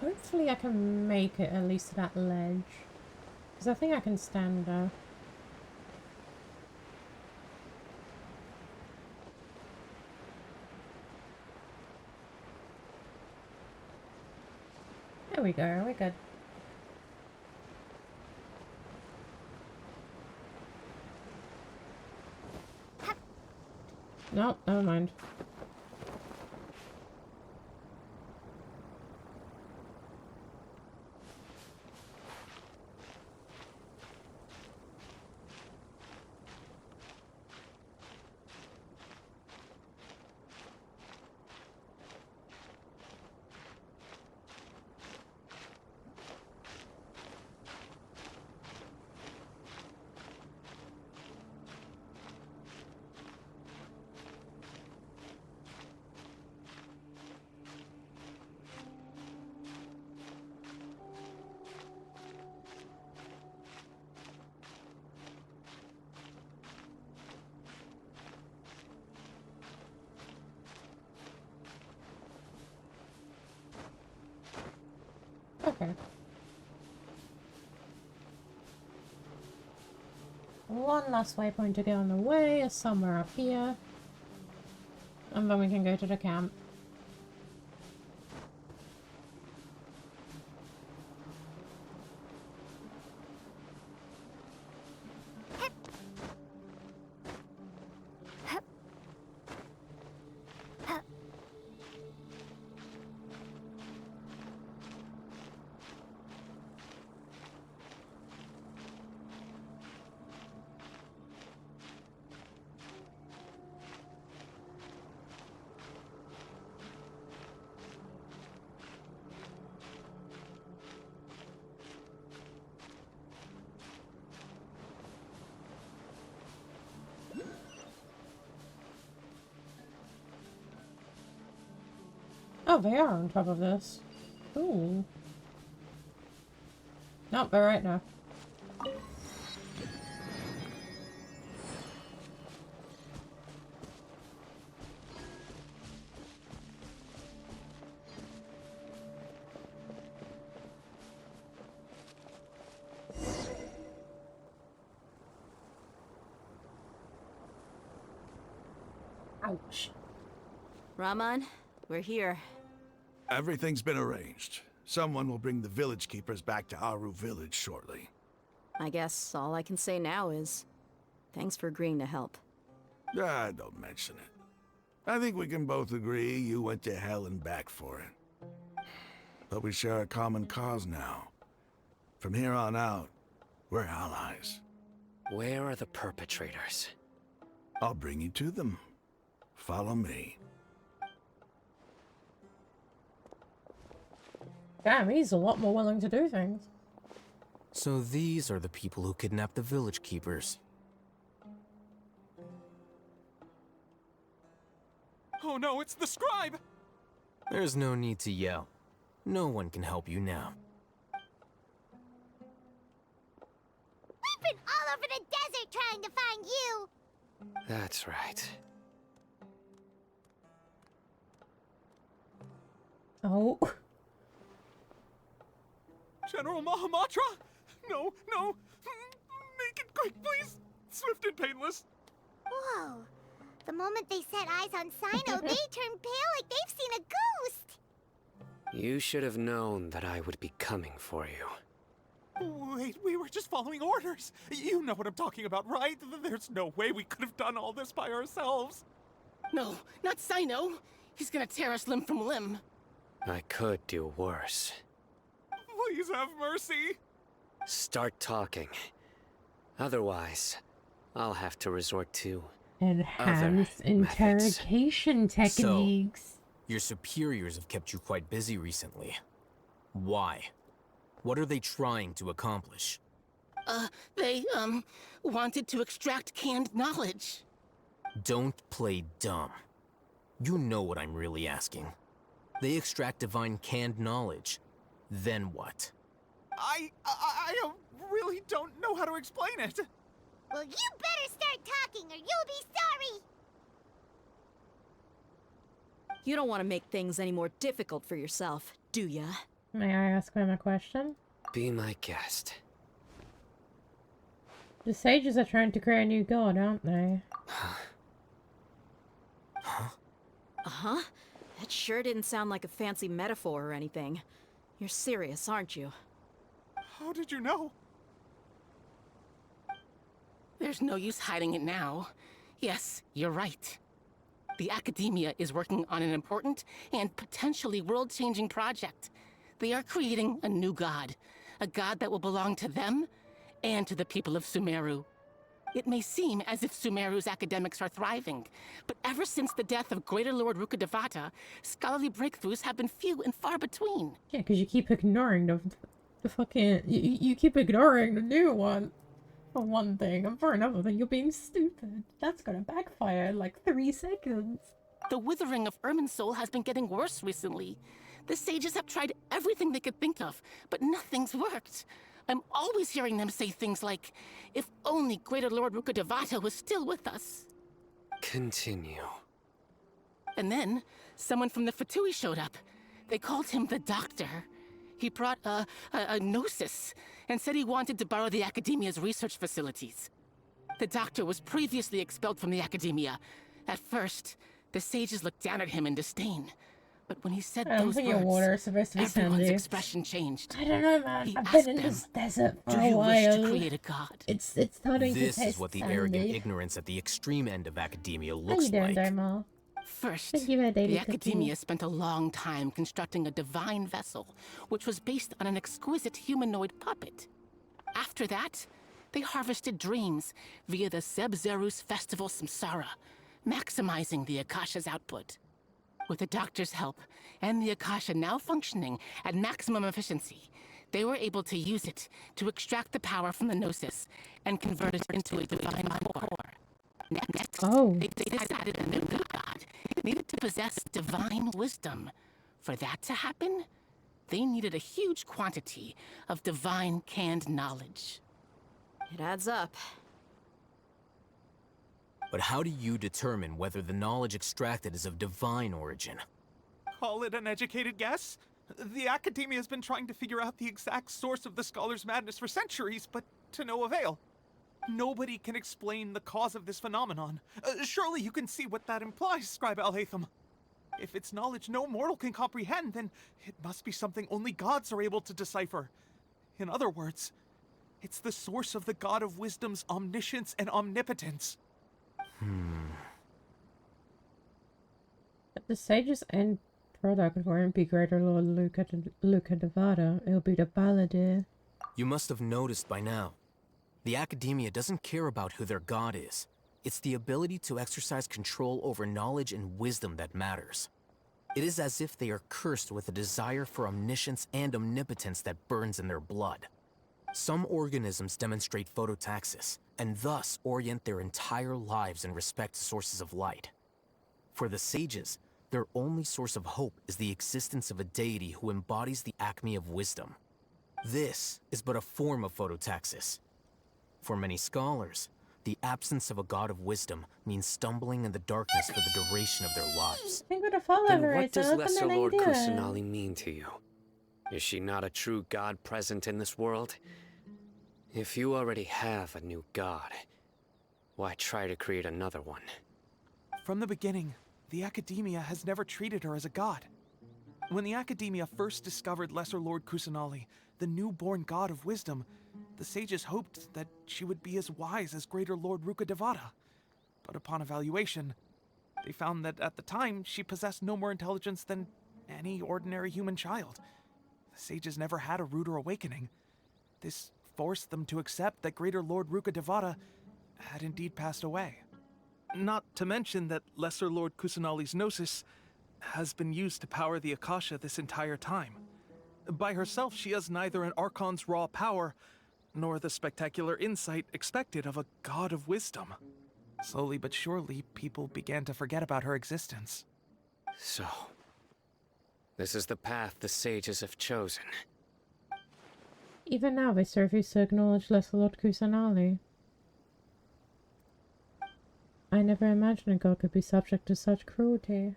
Hopefully I can make it at least to that ledge. Because I think I can stand there. There we go, we're good. No, never mind. Okay. One last waypoint to go on the way is somewhere up here. And then we can go to the camp. Oh, they are on top of this. Ooh. Nope, they're right now. Ouch. Raman, we're here. Everything's been arranged. Someone will bring the village keepers back to Aru village shortly. I guess all I can say now is thanks for agreeing to help. Don't mention it. I think we can both agree you went to hell and back for it. But we share a common cause now. From here on out, we're allies. Where are the perpetrators? I'll bring you to them. Follow me. Damn, he's a lot more willing to do things. So these are the people who kidnapped the village keepers. Oh no, it's the scribe! There's no need to yell. No one can help you now. We've been all over the desert trying to find you! That's right. Oh. General Mahamatra? No. Make it quick, please. Swift and painless. Whoa. The moment they set eyes on Sino, they turned pale like they've seen a ghost! You should have known that I would be coming for you. Wait, we were just following orders. You know what I'm talking about, right? There's no way we could have done all this by ourselves. No, not Sino. He's gonna tear us limb from limb. I could do worse. Please have mercy. Start talking. Otherwise, I'll have to resort to enhanced interrogation techniques. So, your superiors have kept you quite busy recently. Why? What are they trying to accomplish? They wanted to extract canned knowledge. Don't play dumb. You know what I'm really asking. They extract divine canned knowledge. Then what? I really don't know how to explain it. Well, you better start talking or you'll be sorry! You don't want to make things any more difficult for yourself, do ya? May I ask them a question? Be my guest. The sages are trying to create a new god, aren't they? Uh-huh. That sure didn't sound like a fancy metaphor or anything. You're serious, aren't you? How did you know? There's no use hiding it now. Yes, you're right. The Academia is working on an important and potentially world-changing project. They are creating a new god. A god that will belong to them and to the people of Sumeru. It may seem as if Sumeru's academics are thriving, but ever since the death of Greater Lord Rukkhadevata, scholarly breakthroughs have been few and far between. Yeah, because you keep ignoring the fucking... You keep ignoring the new one. For one thing, and for another thing, you're being stupid. That's gonna backfire in like 3 seconds. The withering of Irminsul has been getting worse recently. The sages have tried everything they could think of, but nothing's worked. I'm always hearing them say things like, if only Greater Lord Rukkhadevata was still with us. Continue. And then, someone from the Fatui showed up. They called him the Doctor. He brought a gnosis and said he wanted to borrow the Academia's research facilities. The doctor was previously expelled from the Academia. At first, the sages looked down at him in disdain. But when he said I don't those think your words, water is supposed to be everyone's sandy. expression changed. I don't know, man. He I've asked been in them, this desert for "Do a you wish to while. create a god?" It's starting to This taste is what the sandy. arrogant ignorance at the extreme end of academia How you looks doing, like. Dharma? First, Thank you, my daily the cookie. Academia spent a long time constructing a divine vessel, which was based on an exquisite humanoid puppet. After that, they harvested dreams via the Sebzerus Festival Samsara, maximizing the Akasha's output. With the Doctor's help, and the Akasha now functioning at maximum efficiency, they were able to use it to extract the power from the Gnosis and convert it into a divine core. Next, they decided a new god needed to possess divine wisdom. For that to happen, they needed a huge quantity of divine canned knowledge. It adds up. But how do you determine whether the knowledge extracted is of divine origin? Call it an educated guess? The Academia has been trying to figure out the exact source of the Scholar's madness for centuries, but to no avail. Nobody can explain the cause of this phenomenon. Surely you can see what that implies, Scribe Al-Haytham. If it's knowledge no mortal can comprehend, then it must be something only gods are able to decipher. In other words, it's the source of the God of Wisdom's omniscience and omnipotence. If the sage's end product won't be Greater Lord Luca Nevada, it'll be the Balladeer. You must have noticed by now. The Academia doesn't care about who their god is. It's the ability to exercise control over knowledge and wisdom that matters. It is as if they are cursed with a desire for omniscience and omnipotence that burns in their blood. Some organisms demonstrate phototaxis, and thus orient their entire lives in respect to sources of light. For the sages, their only source of hope is the existence of a deity who embodies the acme of wisdom. This is but a form of phototaxis. For many scholars, the absence of a god of wisdom means stumbling in the darkness for the duration of their lives. I think we're the follower, Then right? what does So Lesser open an Lord idea. Kusanali mean to you? Is she not a true god present in this world? If you already have a new god, why try to create another one? From the beginning, the Academia has never treated her as a god. When the Academia first discovered Lesser Lord Kusanali, the newborn god of wisdom, the sages hoped that she would be as wise as Greater Lord Rukkhadevata. But upon evaluation, they found that at the time she possessed no more intelligence than any ordinary human child. The sages never had a ruder awakening. This forced them to accept that Greater Lord Rukkhadevata had indeed passed away. Not to mention that Lesser Lord Kusanali's Gnosis has been used to power the Akasha this entire time. By herself, she has neither an Archon's raw power, nor the spectacular insight expected of a god of wisdom. Slowly but surely, people began to forget about her existence. So, this is the path the sages have chosen. Even now, they still refuse to acknowledge Lesser Lord Kusanali. I never imagined a god could be subject to such cruelty.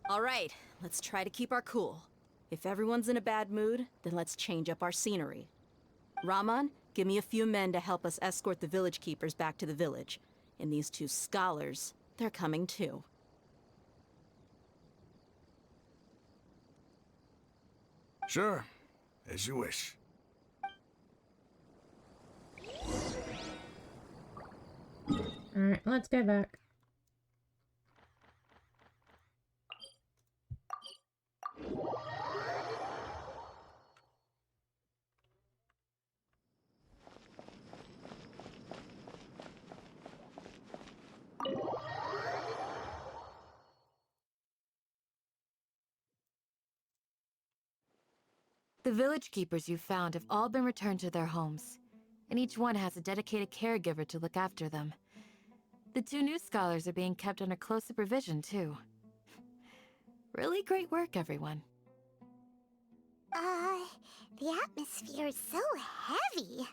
All right, let's try to keep our cool. If everyone's in a bad mood, then let's change up our scenery. Raman, give me a few men to help us escort the village keepers back to the village. And these two scholars, they're coming too. Sure, as you wish. Alright, let's go back. The village keepers you found have all been returned to their homes, and each one has a dedicated caregiver to look after them. The two new scholars are being kept under close supervision, too. Really great work, everyone. The atmosphere is so heavy.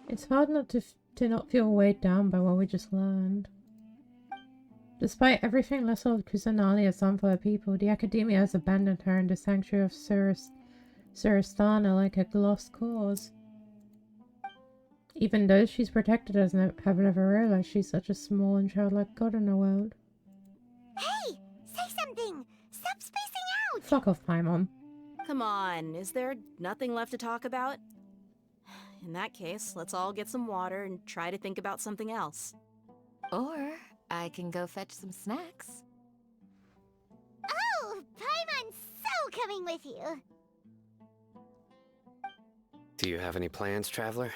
It's hard not to not feel weighed down by what we just learned. Despite everything Lesser Lord Kusanali has done for her people, the Academia has abandoned her in the sanctuary of Suristana like a lost cause. Even those she's protected have never realized she's such a small and childlike god in the world. Hey! Say something! Stop spacing out! Fuck off, Paimon. Come on, is there nothing left to talk about? In that case, let's all get some water and try to think about something else. Or I can go fetch some snacks. Oh! Paimon's so coming with you! Do you have any plans, Traveler?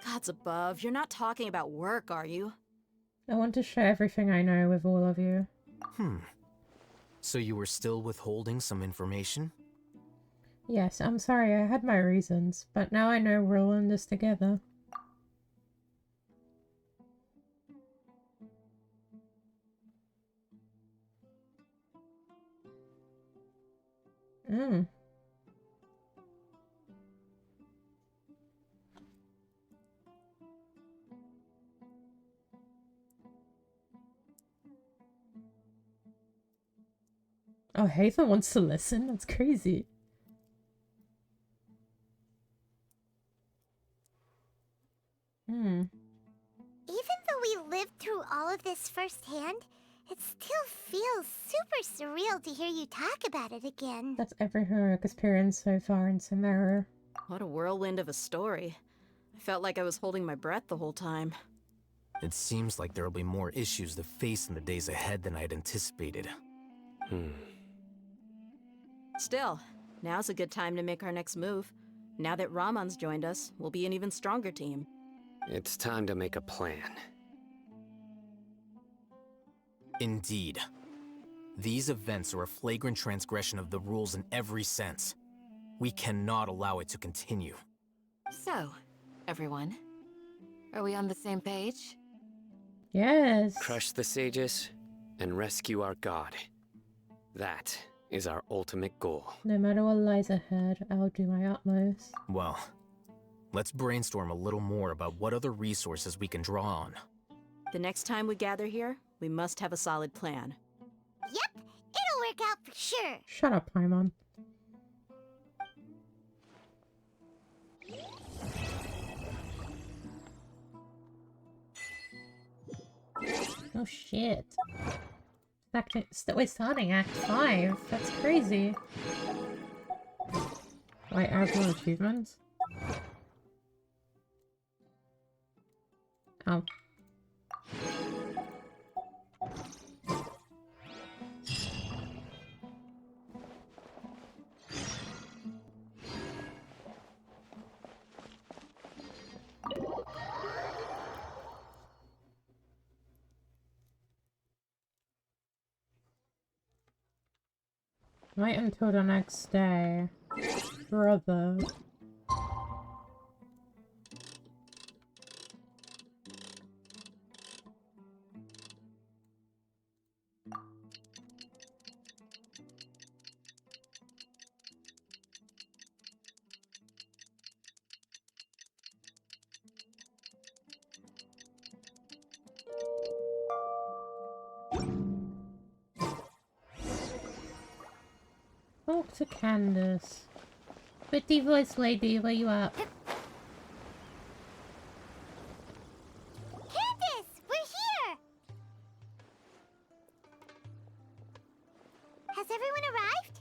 Gods above, you're not talking about work, are you? I want to share everything I know with all of you. So you were still withholding some information? Yes, I'm sorry, I had my reasons, but now I know we're all in this together. Oh, Hathor wants to listen? That's crazy. Even though we lived through all of this firsthand, it still feels super surreal to hear you talk about it again. That's every heroic experience so far in Samara. What a whirlwind of a story. I felt like I was holding my breath the whole time. It seems like there'll be more issues to face in the days ahead than I'd anticipated. Still, now's a good time to make our next move. Now that Ramon's joined us, we'll be an even stronger team. It's time to make a plan. Indeed. These events are a flagrant transgression of the rules in every sense. We cannot allow it to continue. So, everyone, are we on the same page? Yes. Crush the sages and rescue our god. That is our ultimate goal. No matter what lies ahead, I'll do my utmost. Well, let's brainstorm a little more about what other resources we can draw on. The next time we gather here, we must have a solid plan. Yep, it'll work out for sure. Shut up, Paimon. Oh shit. We're starting Act 5. That's crazy. Wait, I have more achievements? Oh. Wait until the next day. Brother. Talk to Candace. Pretty voice lady, where you at? Candace, we're here! Has everyone arrived?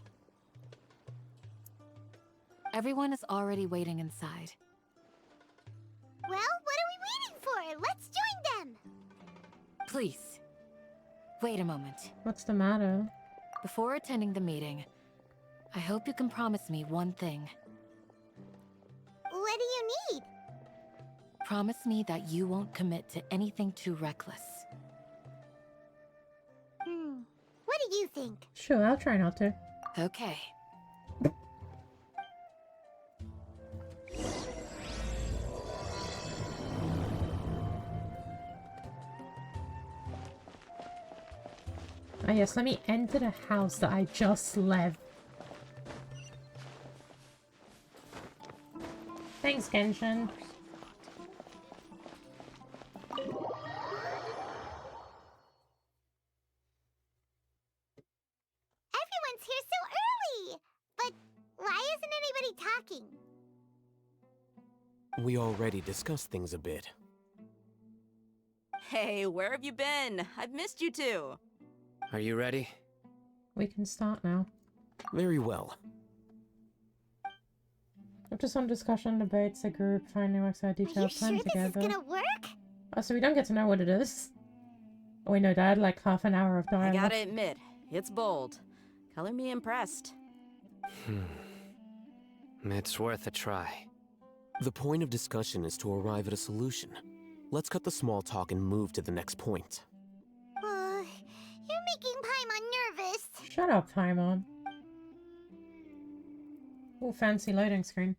Everyone is already waiting inside. Well, what are we waiting for? Let's join them! Please, wait a moment. What's the matter? Before attending the meeting, I hope you can promise me one thing. What do you need? Promise me that you won't commit to anything too reckless. What do you think? Sure, I'll try not to. Okay. Ah yes, let me enter the house that I just left. Thanks, Genshin. We already discussed things a bit. Hey, where have you been? I've missed you two. Are you ready? We can start now. Very well. After some discussion, debates, the group finally works out Are you detailed plan sure this together. is gonna work? Oh, so we don't get to know what it is. Oh, wait, no, Dad, like half an hour of I dialogue. gotta admit, it's bold. Color me impressed. It's worth a try. The point of discussion is to arrive at a solution. Let's cut the small talk and move to the next point. You're making Paimon nervous. Shut up, Paimon. Oh, fancy loading screen.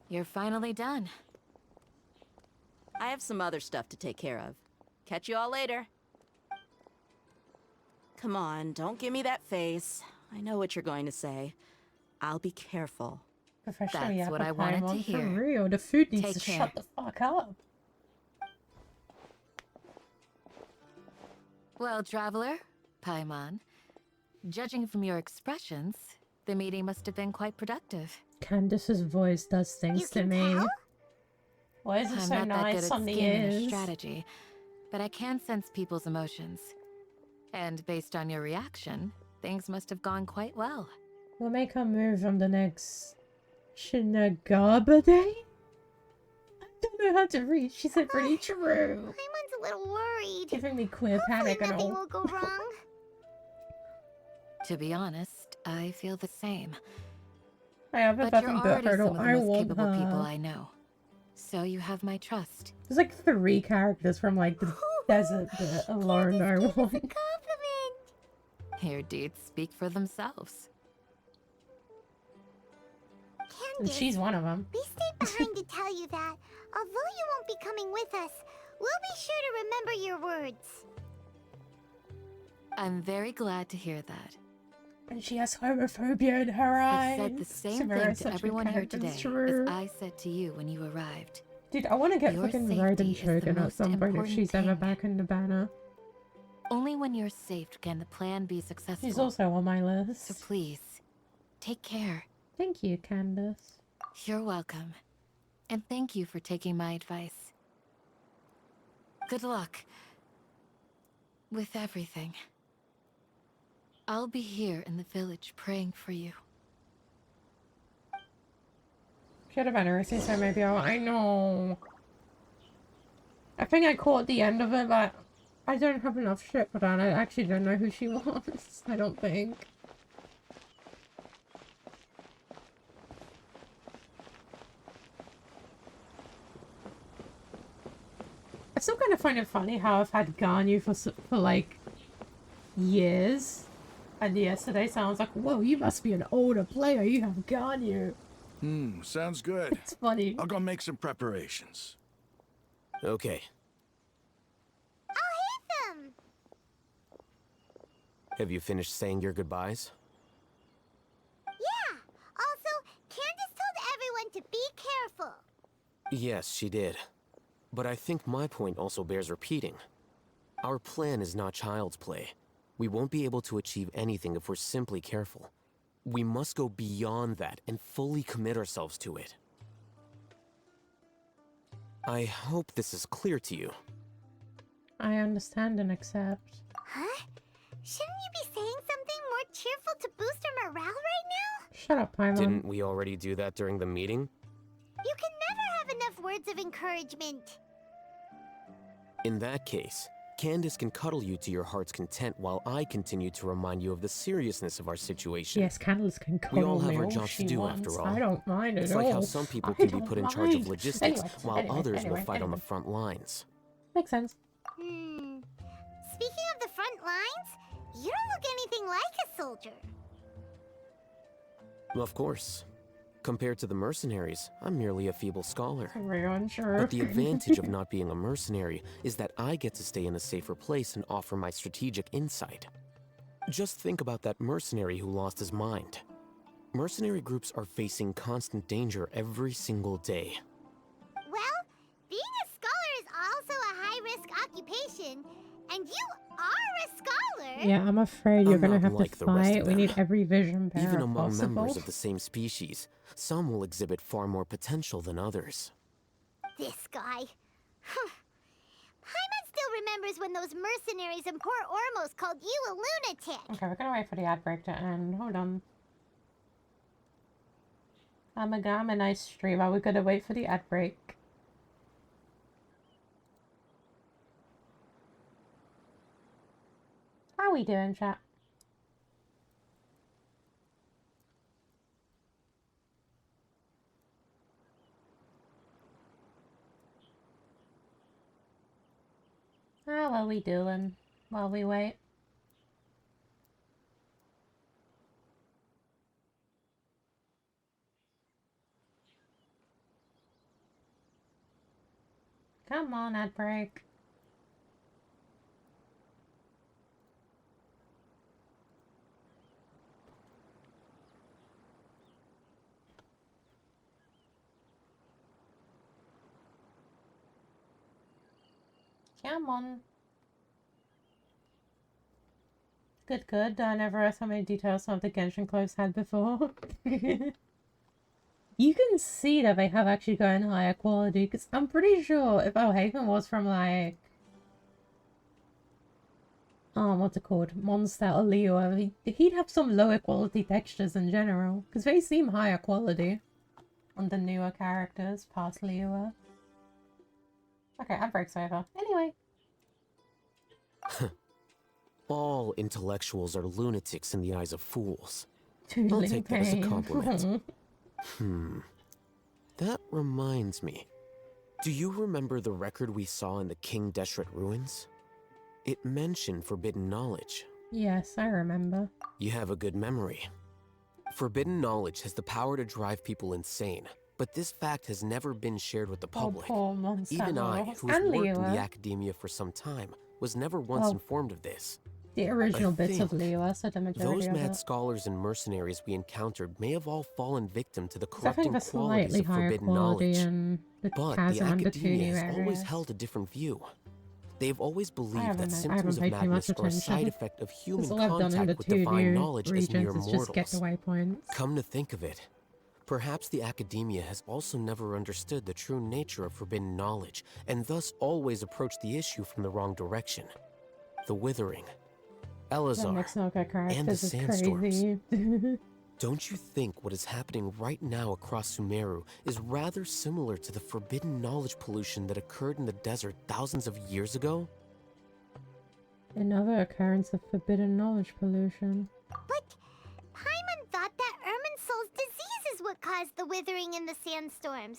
You're finally done. I have some other stuff to take care of. Catch you all later. Come on, don't give me that face. I know what you're going to say. I'll be careful. Professionally, That's what I wanted to Paimon, hear. For real, the food needs Take to care. shut the fuck up. Well, Traveler, Paimon, judging from your expressions, the meeting must have been quite productive. Candace's voice does things to me. tell? Why is it I'm so not that good nice at on the scheming or ears? strategy, but I can sense people's emotions. And based on your reaction, things must have gone quite well. We'll make her move on the next Shinagaba day? I don't know how to read. She said pretty true. Paimon's a little worried. Giving me queer Hopefully panic and nothing all. will go wrong. To be honest, I feel the same. I have a But you're fucking already hurdle. some of the I most want capable people her. I know. So you have my trust. There's like 3 characters from like the desert that alone I want. Compliment. Your deeds speak for themselves. And Candace, she's one of them. we stayed behind to tell you that, although you won't be coming with us, we'll be sure to remember your words. I'm very glad to hear that. And she has homophobia in her eyes. I've said the same Samara thing is to such a everyone here character, today it's true. as I said to you when you arrived. Dude, I want to get Your fucking safety Raiden is the Shogun at most some point if important she's ever thing. back in the banner. Only when you're safe can the plan be successful. She's also on my So list. please, take care. Thank you, Candace. You're welcome. And thank you for taking my advice. Good luck. With everything. I'll be here in the village praying for you. Should have been Ursi, so maybe I know. I think I caught the end of it, but I don't have enough shit for that. I actually don't know who she was. I don't think. I still kind of find it funny how I've had Ganyu for like years, and yesterday sounds like, whoa, you must be an older player. You have Ganyu. Sounds good. It's funny. I'll go make some preparations. Okay. I'll hit them. Have you finished saying your goodbyes? Yeah. Also, Candace told everyone to be careful. Yes, she did. But I think my point also bears repeating. Our plan is not child's play. We won't be able to achieve anything if we're simply careful. We must go beyond that and fully commit ourselves to it. I hope this is clear to you. I understand and accept. Huh? Shouldn't you be saying something more cheerful to boost our morale right now? Shut up, Paimon. Didn't we already do that during the meeting? You can never have enough words of encouragement. In that case, Candace can cuddle you to your heart's content while I continue to remind you of the seriousness of our situation. Yes, Candace can We cuddle all have me our all jobs to she do wants. after all. I don't mind It's at like all. how some people I can be don't put in charge of mind. logistics while Anyway, others will fight on the anyway. front lines. Makes sense. Speaking of the front lines, you don't look anything like a soldier. Of course. Compared to the mercenaries, I'm merely a feeble scholar. Very unsure. But the advantage of not being a mercenary is that I get to stay in a safer place and offer my strategic insight. Just think about that mercenary who lost his mind. Mercenary groups are facing constant danger every single day. Well, being a scholar is also a high-risk occupation, and you are a scholar. Yeah, I'm afraid you're I'm gonna not have to like the rest of fight. We them. need every vision bearer Even among possible. members of the same species, some will exhibit far more potential than others. This guy. Paimon still remembers when those mercenaries in Port Ormos called you a lunatic. Okay, we're gonna wait for the ad break to end. Hold on. I'm a nice streamer. We're gonna wait for the ad break. How we doing, chat? How are we doing while we wait? Come on, ad break. Come on. Good, good. I never asked how many details some of the Genshin clothes had before. You can see that they have actually gotten higher quality, because I'm pretty sure if Haven was from, like... Oh, what's it called? Monster or Leo, he'd have some lower quality textures in general, because they seem higher quality on the newer characters, past Leo. Okay, ad break's over. Anyway. All intellectuals are lunatics in the eyes of fools. I'll Tootling take that as a pain. compliment. That reminds me. Do you remember the record we saw in the King Deshret ruins? It mentioned forbidden knowledge. Yes, I remember. You have a good memory. Forbidden knowledge has the power to drive people insane, but this fact has never been shared with the public. Poor monster. Even I, who has worked in the academia for some time, was never once informed of this. The original bits of Leo, so the majority those of mad it. scholars and mercenaries we encountered may have all fallen victim to the I think corrupting the qualities slightly of higher forbidden quality knowledge. in the But the chasm under two academia new has always areas. held a different view. They've always believed haven't that symptoms of paid too much madness are a side attention. effect of human All I've done in the contact with two divine new knowledge as regions mere is just get the mortals. waypoints. Come to think of it, perhaps the academia has also never understood the true nature of forbidden knowledge, and thus always approached the issue from the wrong direction. The Withering, Elazar, and the Sandstorms. Don't you think what is happening right now across Sumeru is rather similar to the forbidden knowledge pollution that occurred in the desert thousands of years ago? Another occurrence of forbidden knowledge pollution. But Paimon thought that Irminsul's disease is what caused the withering in the sandstorms.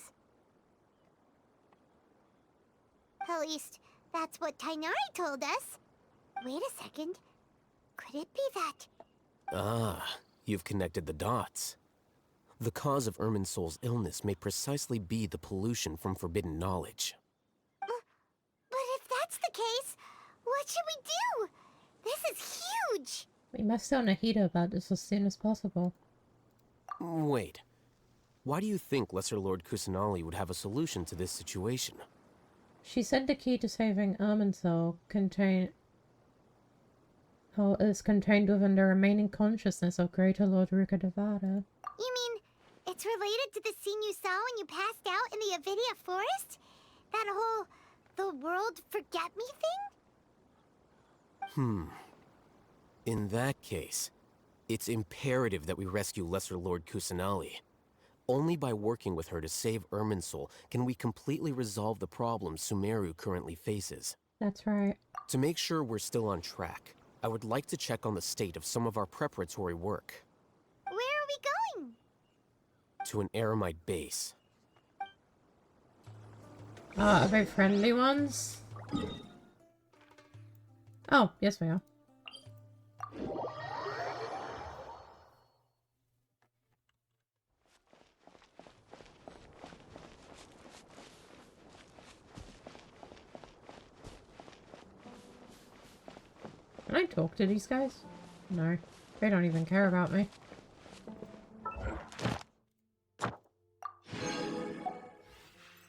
At least, that's what Tainari told us. Wait a second. Could it be that... Ah, you've connected the dots. The cause of Irminsul's illness may precisely be the pollution from forbidden knowledge. But if that's the case, what should we do? This is huge! We must tell Nahida about this as soon as possible. Wait. Why do you think Lesser Lord Kusanali would have a solution to this situation? She said the key to saving Irminsul is contained within the remaining consciousness of Greater Lord Rukkhadevata. You mean, it's related to the scene you saw when you passed out in the Avidia forest? That whole... the world forget me thing? In that case, it's imperative that we rescue Lesser Lord Kusanali. Only by working with her to save Irminsul can we completely resolve the problems Sumeru currently faces. That's right. To make sure we're still on track, I would like to check on the state of some of our preparatory work. Where are we going? To an Eremite base. Are they friendly ones? Oh, yes we are. Can I talk to these guys? No. They don't even care about me.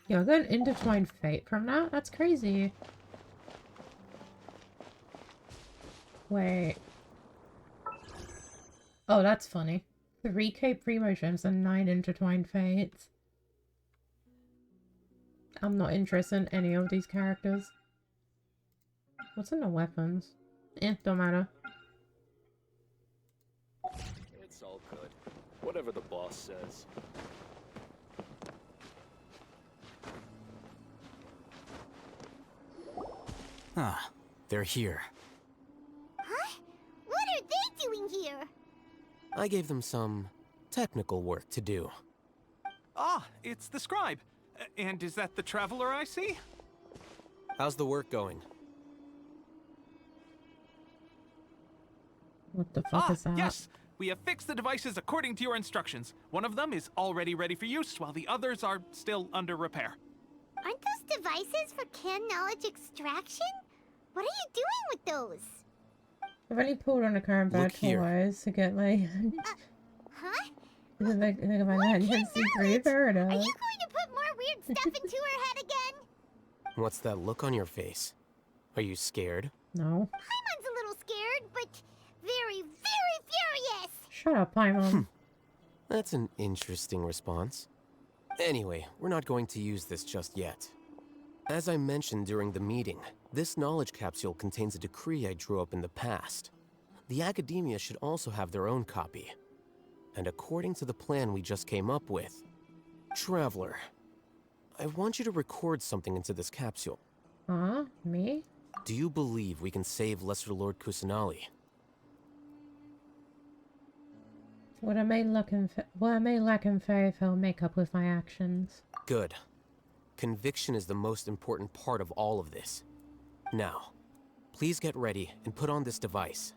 Yo, I got an intertwined fate from that? That's crazy. Wait. Oh, that's funny. 3K Primo Gems and 9 intertwined fates. I'm not interested in any of these characters. What's in the weapons? Don't matter. It's all good. Whatever the boss says. Ah, they're here. Huh? What are they doing here? I gave them some technical work to do. Ah, it's the scribe. And is that the traveler I see? How's the work going? What the fuck is that? Yes! We have fixed the devices according to your instructions. One of them is already ready for use, while the others are still under repair. Aren't those devices for can knowledge extraction? What are you doing with those? I've only pulled on a current badge twice to get my... Huh? Is it like my emergency breather or no? Are you going to put more weird stuff into her head again? What's that look on your face? Are you scared? No. Paimon's a little scared, but very, very furious! Shut up, Paimon. That's an interesting response. Anyway, we're not going to use this just yet. As I mentioned during the meeting, this knowledge capsule contains a decree I drew up in the past. The Academia should also have their own copy. And according to the plan we just came up with, Traveler, I want you to record something into this capsule. Huh? Me? Do you believe we can save Lesser Lord Kusanali? What I may lack in faith, I'll make up with my actions. Good. Conviction is the most important part of all of this. Now, please get ready and put on this device.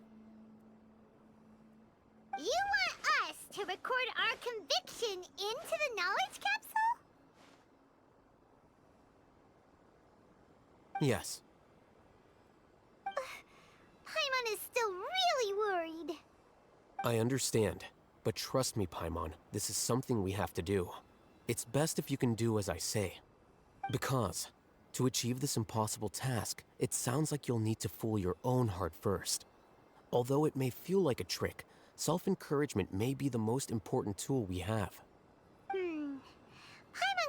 You want us to record our conviction into the knowledge capsule? Yes. Paimon is still really worried. I understand, but trust me, Paimon, this is something we have to do. It's best if you can do as I say. Because, to achieve this impossible task, it sounds like you'll need to fool your own heart first. Although it may feel like a trick, self-encouragement may be the most important tool we have. Paimon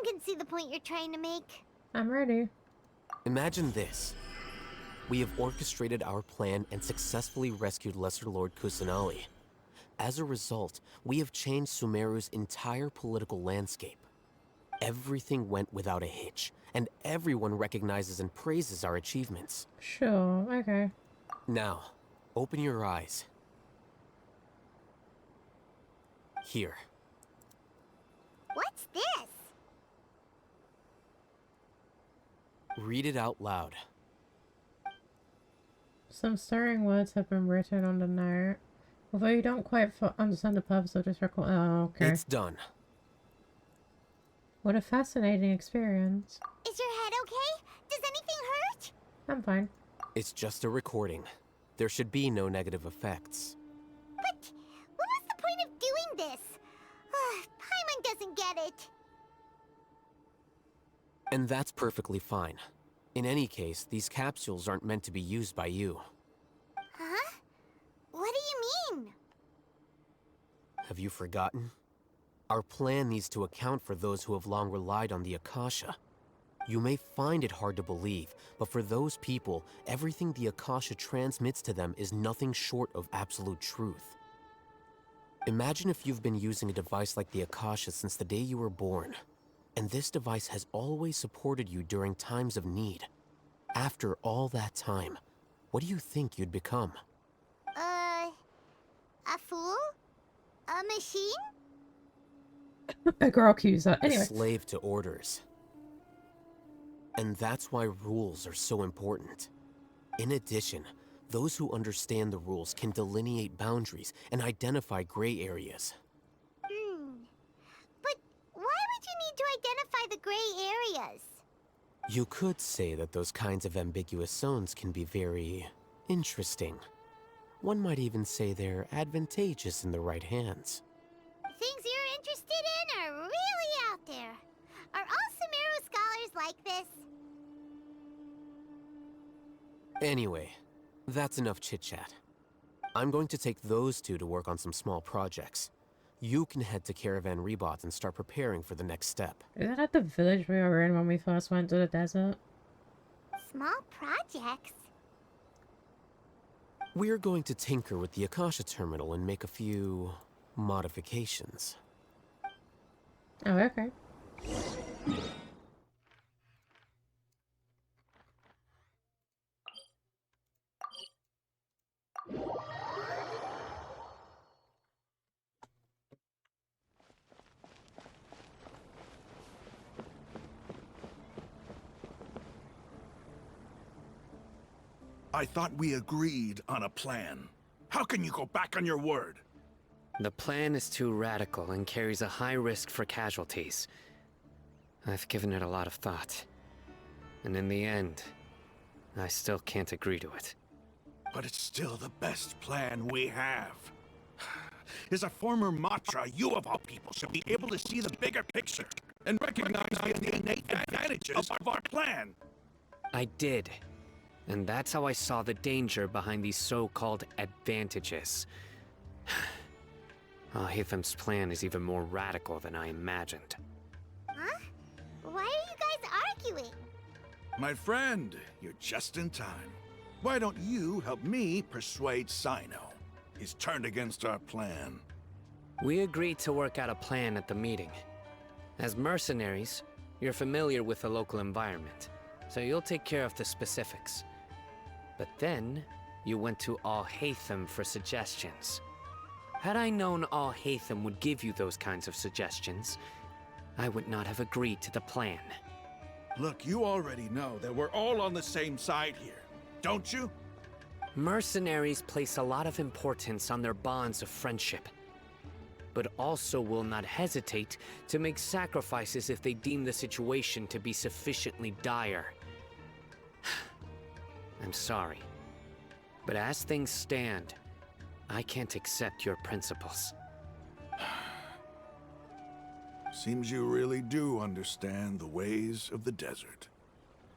can see the point you're trying to make. I'm ready. Imagine this. We have orchestrated our plan and successfully rescued Lesser Lord Kusanali. As a result, we have changed Sumeru's entire political landscape. Everything went without a hitch, and everyone recognizes and praises our achievements. Sure, okay. Now, open your eyes. Here. What's this? Read it out loud. Some stirring words have been written on the note. Although you don't quite understand the purpose of this record. Oh, okay. It's done. What a fascinating experience. Is your head okay? Does anything hurt? I'm fine. It's just a recording. There should be no negative effects. But what was the point of doing this? Paimon doesn't get it. And that's perfectly fine. In any case, these capsules aren't meant to be used by you. Huh? What do you mean? Have you forgotten? Our plan needs to account for those who have long relied on the Akasha. You may find it hard to believe, but for those people, everything the Akasha transmits to them is nothing short of absolute truth. Imagine if you've been using a device like the Akasha since the day you were born, and this device has always supported you during times of need. After all that time, what do you think you'd become? A fool? A machine? A girl accuser. Anyway. A slave to orders. And that's why rules are so important. In addition, those who understand the rules can delineate boundaries and identify gray areas. But why would you need to identify the gray areas? You could say that those kinds of ambiguous zones can be very interesting. One might even say they're advantageous in the right hands. Things you're interested in are really out there. Are all Sumeru scholars like this? Anyway, that's enough chit-chat. I'm going to take those two to work on some small projects. You can head to Caravan Rebot and start preparing for the next step. Is that at the village we were in when we first went to the desert? Small projects? We're going to tinker with the Akasha terminal and make a few modifications. Oh, okay. I thought we agreed on a plan. How can you go back on your word? The plan is too radical and carries a high risk for casualties. I've given it a lot of thought. And in the end, I still can't agree to it. But it's still the best plan we have. As a former Matra, you of all people should be able to see the bigger picture and recognize the innate advantages of our plan. I did. And that's how I saw the danger behind these so-called advantages. Hatham's plan is even more radical than I imagined. Huh? Why are you guys arguing? My friend, you're just in time. Why don't you help me persuade Sino? He's turned against our plan. We agreed to work out a plan at the meeting. As mercenaries, you're familiar with the local environment, so you'll take care of the specifics. But then, you went to Al-Hatham for suggestions. Had I known Al-Hatham would give you those kinds of suggestions, I would not have agreed to the plan. Look, you already know that we're all on the same side here, don't you? Mercenaries place a lot of importance on their bonds of friendship, but also will not hesitate to make sacrifices if they deem the situation to be sufficiently dire. I'm sorry, but as things stand, I can't accept your principles. Seems you really do understand the ways of the desert.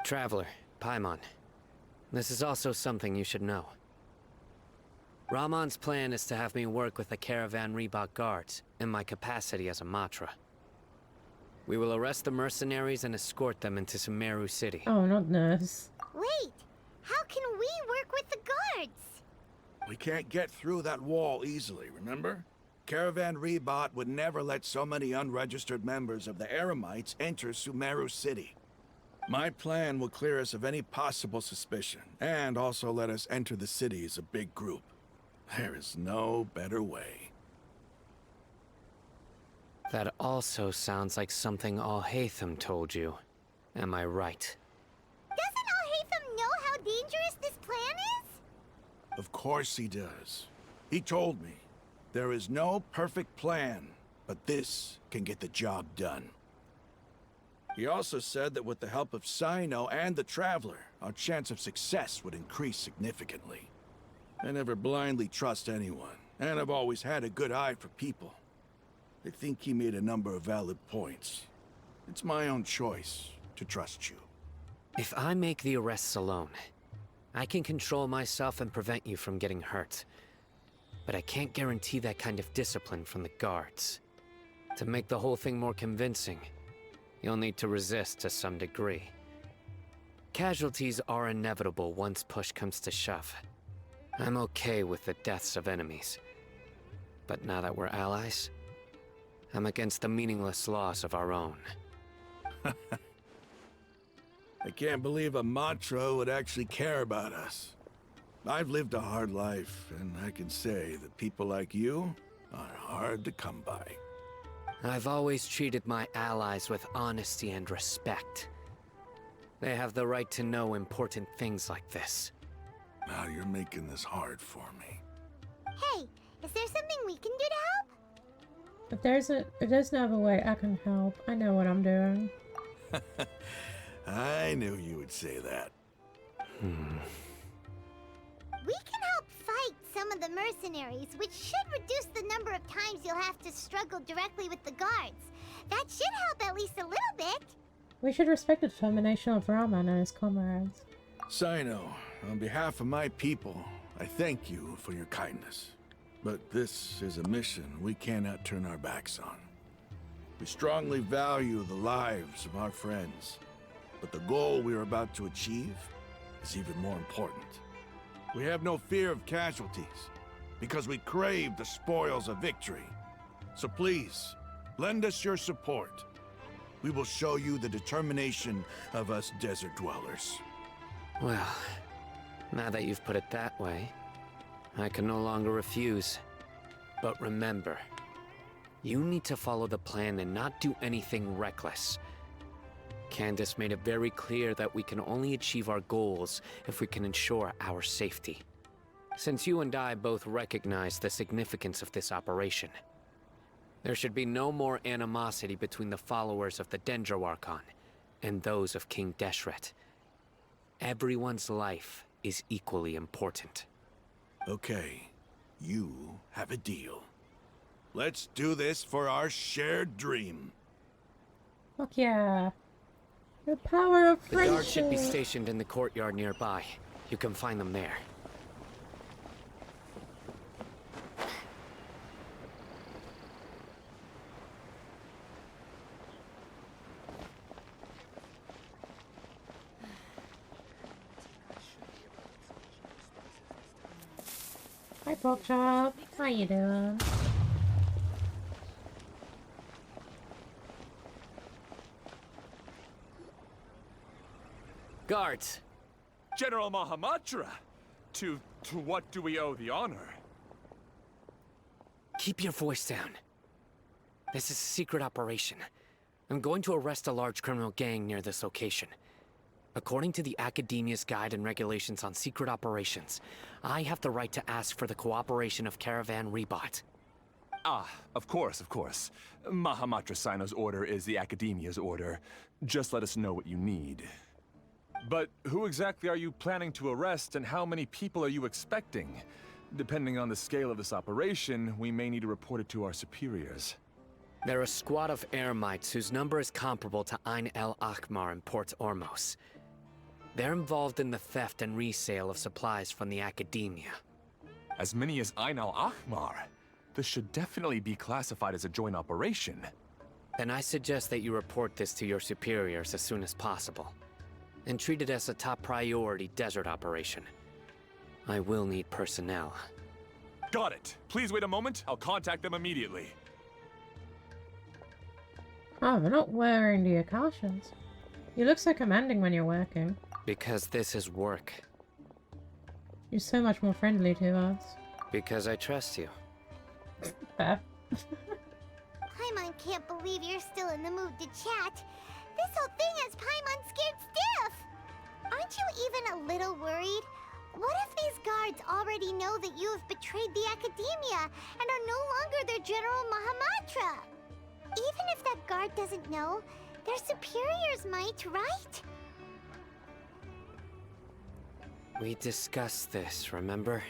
Traveler, Paimon, this is also something you should know. Ramon's plan is to have me work with the Caravan Rebot guards in my capacity as a Matra. We will arrest the mercenaries and escort them into Sumeru City. Oh, not nurse. Wait, how can we work with the guards? We can't get through that wall easily, remember? Caravan Rebot would never let so many unregistered members of the Eremites enter Sumeru City. My plan will clear us of any possible suspicion, and also let us enter the city as a big group. There is no better way. That also sounds like something Al-Hatham told you. Am I right? Doesn't Al-Hatham know how dangerous this plan is? Of course he does. He told me, there is no perfect plan, but this can get the job done. He also said that with the help of Sino and the Traveler, our chance of success would increase significantly. I never blindly trust anyone, and I've always had a good eye for people. I think he made a number of valid points. It's my own choice to trust you. If I make the arrests alone, I can control myself and prevent you from getting hurt. But I can't guarantee that kind of discipline from the guards. To make the whole thing more convincing, you'll need to resist to some degree. Casualties are inevitable once push comes to shove. I'm okay with the deaths of enemies. But now that we're allies, I'm against the meaningless loss of our own. I can't believe a Matra would actually care about us. I've lived a hard life, and I can say that people like you are hard to come by. I've always treated my allies with honesty and respect. They have the right to know important things like this. Now you're making this hard for me. Hey, is there something we can do to help? If there's no other way I can help. I know what I'm doing. I knew you would say that. We can help fight some of the mercenaries, which should reduce the number of times you'll have to struggle directly with the guards. That should help at least a little bit. We should respect the determination of Rahman and his comrades. Sino, on behalf of my people, I thank you for your kindness. But this is a mission we cannot turn our backs on. We strongly value the lives of our friends, but the goal we are about to achieve is even more important. We have no fear of casualties, because we crave the spoils of victory. So please, lend us your support. We will show you the determination of us desert dwellers. Well, now that you've put it that way, I can no longer refuse. But remember, you need to follow the plan and not do anything reckless. Candace made it very clear that we can only achieve our goals if we can ensure our safety. Since you and I both recognize the significance of this operation, there should be no more animosity between the followers of the Dendro Archon and those of King Deshret. Everyone's life is equally important. Okay, you have a deal. Let's do this for our shared dream. Fuck yeah. The power of The friendship. guards should be stationed in the courtyard nearby. You can find them there. Hi, Porkchop. How you doing? Guards! General Mahamatra! To what do we owe the honor? Keep your voice down. This is a secret operation. I'm going to arrest a large criminal gang near this location. According to the Academia's Guide and Regulations on Secret Operations, I have the right to ask for the cooperation of Caravan Rebot. Ah, of course, of course. Mahamatra Sino's order is the Academia's order. Just let us know what you need. But who exactly are you planning to arrest, and how many people are you expecting? Depending on the scale of this operation, we may need to report it to our superiors. They're a squad of Eremites whose number is comparable to Ain el Akhmar in Port Ormos. They're involved in the theft and resale of supplies from the Academia. As many as Ain el Akhmar? This should definitely be classified as a joint operation. Then I suggest that you report this to your superiors as soon as possible, and treat it as a top priority desert operation. I will need personnel. Got it. Please wait a moment. I'll contact them immediately. Oh, we're not wearing the Akashas. You look so commanding when you're working. Because this is work. You're so much more friendly to us. Because I trust you. Fair. Paimon can't believe you're still in the mood to chat. This whole thing has Paimon scared stiff. Aren't you even a little worried? What if these guards already know that you have betrayed the Academia and are no longer their General Mahamatra? Even if that guard doesn't know, their superiors might, right? We discussed this, remember?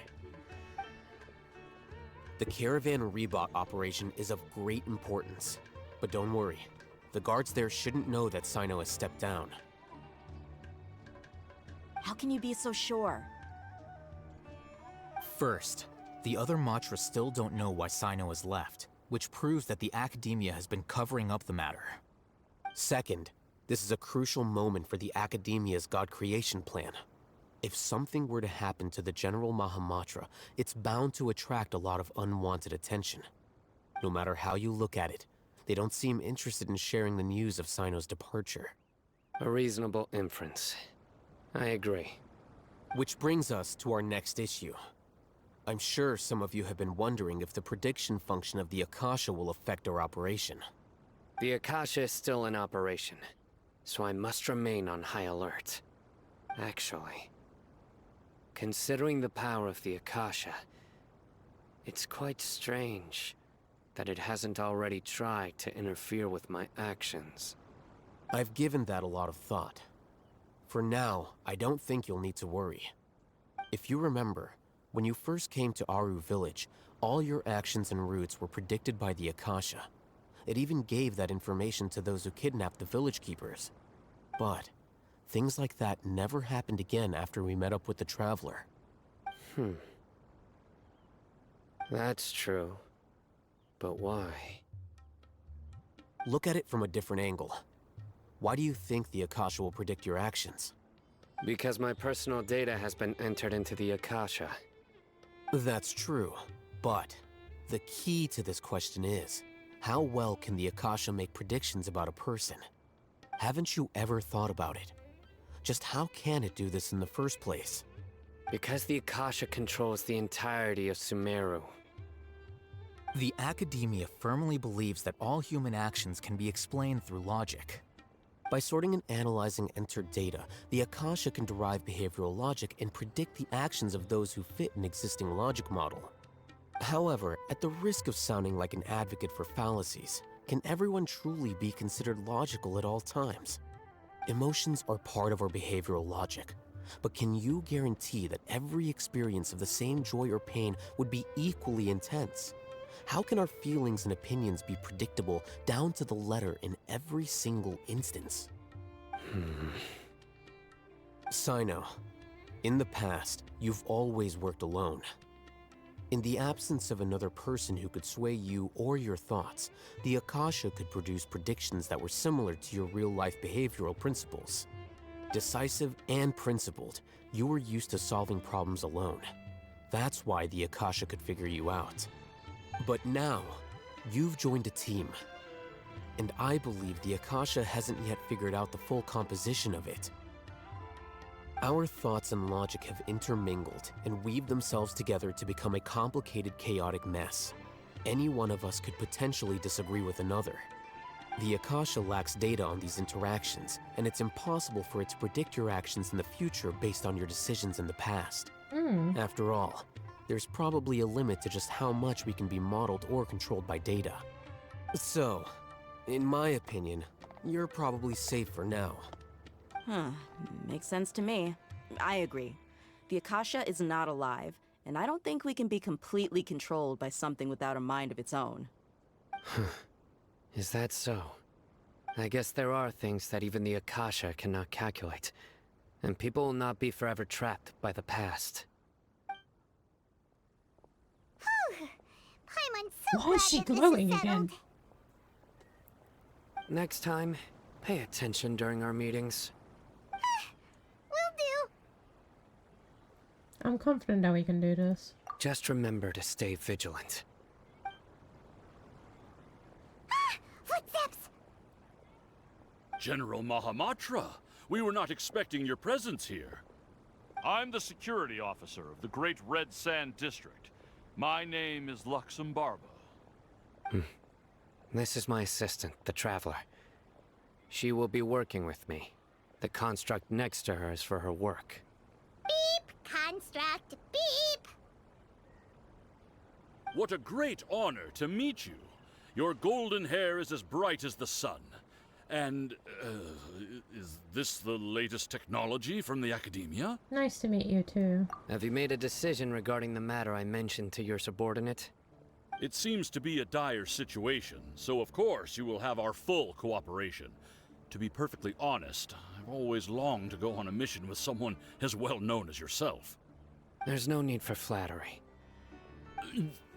The Caravan Rebot operation is of great importance. But don't worry, the guards there shouldn't know that Sino has stepped down. How can you be so sure? First, the other Matra still don't know why Sino has left, which proves that the Academia has been covering up the matter. Second, this is a crucial moment for the Academia's God creation plan. If something were to happen to the General Mahamatra, it's bound to attract a lot of unwanted attention. No matter how you look at it, they don't seem interested in sharing the news of Sino's departure. A reasonable inference. I agree. Which brings us to our next issue. I'm sure some of you have been wondering if the prediction function of the Akasha will affect our operation. The Akasha is still in operation, so I must remain on high alert. Actually, considering the power of the Akasha, it's quite strange that it hasn't already tried to interfere with my actions. I've given that a lot of thought. For now, I don't think you'll need to worry. If you remember, when you first came to Aru Village, all your actions and routes were predicted by the Akasha. It even gave that information to those who kidnapped the village keepers. But things like that never happened again after we met up with the Traveler. That's true. But why? Look at it from a different angle. Why do you think the Akasha will predict your actions? Because my personal data has been entered into the Akasha. That's true, but the key to this question is, how well can the Akasha make predictions about a person? Haven't you ever thought about it? Just how can it do this in the first place? Because the Akasha controls the entirety of Sumeru. The Academia firmly believes that all human actions can be explained through logic. By sorting and analyzing entered data, the Akasha can derive behavioral logic and predict the actions of those who fit an existing logic model. However, at the risk of sounding like an advocate for fallacies, can everyone truly be considered logical at all times? Emotions are part of our behavioral logic, but can you guarantee that every experience of the same joy or pain would be equally intense? How can our feelings and opinions be predictable down to the letter in every single instance? Sino, in the past, you've always worked alone. In the absence of another person who could sway you or your thoughts, the Akasha could produce predictions that were similar to your real-life behavioral principles. Decisive and principled, you were used to solving problems alone. That's why the Akasha could figure you out. But now, you've joined a team. And I believe the Akasha hasn't yet figured out the full composition of it. Our thoughts and logic have intermingled and weaved themselves together to become a complicated, chaotic mess. Any one of us could potentially disagree with another. The Akasha lacks data on these interactions, and it's impossible for it to predict your actions in the future based on your decisions in the past. After all, there's probably a limit to just how much we can be modeled or controlled by data. So, in my opinion, you're probably safe for now. Makes sense to me. I agree. The Akasha is not alive, and I don't think we can be completely controlled by something without a mind of its own. Is that so? I guess there are things that even the Akasha cannot calculate, and people will not be forever trapped by the past. Paimon's so Why glad is she that this glowing is settled. again? Next time, pay attention during our meetings. Will do. I'm confident that we can do this. Just remember to stay vigilant. Footsteps! General Mahamatra, we were not expecting your presence here. I'm the security officer of the Great Red Sand District. My name is Luxembarba. This is my assistant, the Traveler. She will be working with me. The construct next to her is for her work. Beep! Construct, beep! What a great honor to meet you. Your golden hair is as bright as the sun. And, is this the latest technology from the Academia? Nice to meet you too. Have you made a decision regarding the matter I mentioned to your subordinate? It seems to be a dire situation, so of course you will have our full cooperation. To be perfectly honest, I've always longed to go on a mission with someone as well known as yourself. There's no need for flattery.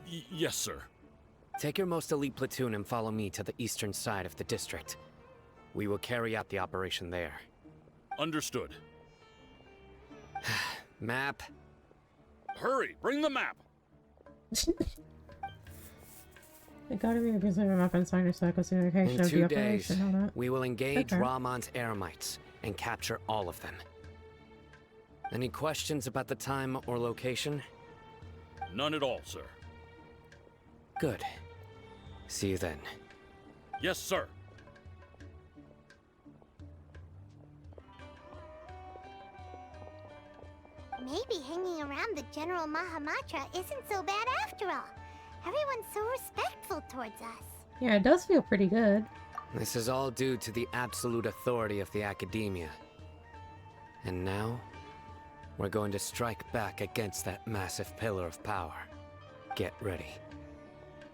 Yes, sir. Take your most elite platoon and follow me to the eastern side of the district. We will carry out the operation there. Understood. Map. Hurry, bring the map! They gotta be a preserve map and sign circles the location In of the 2 days, operation. All that. we will engage Okay. Ramon's Eremites and capture all of them. Any questions about the time or location? None at all, sir. Good. See you then. Yes, sir. Maybe hanging around the General Mahamatra isn't so bad after all. Everyone's so respectful towards us. Yeah, it does feel pretty good. This is all due to the absolute authority of the Academia. And now, we're going to strike back against that massive pillar of power. Get ready.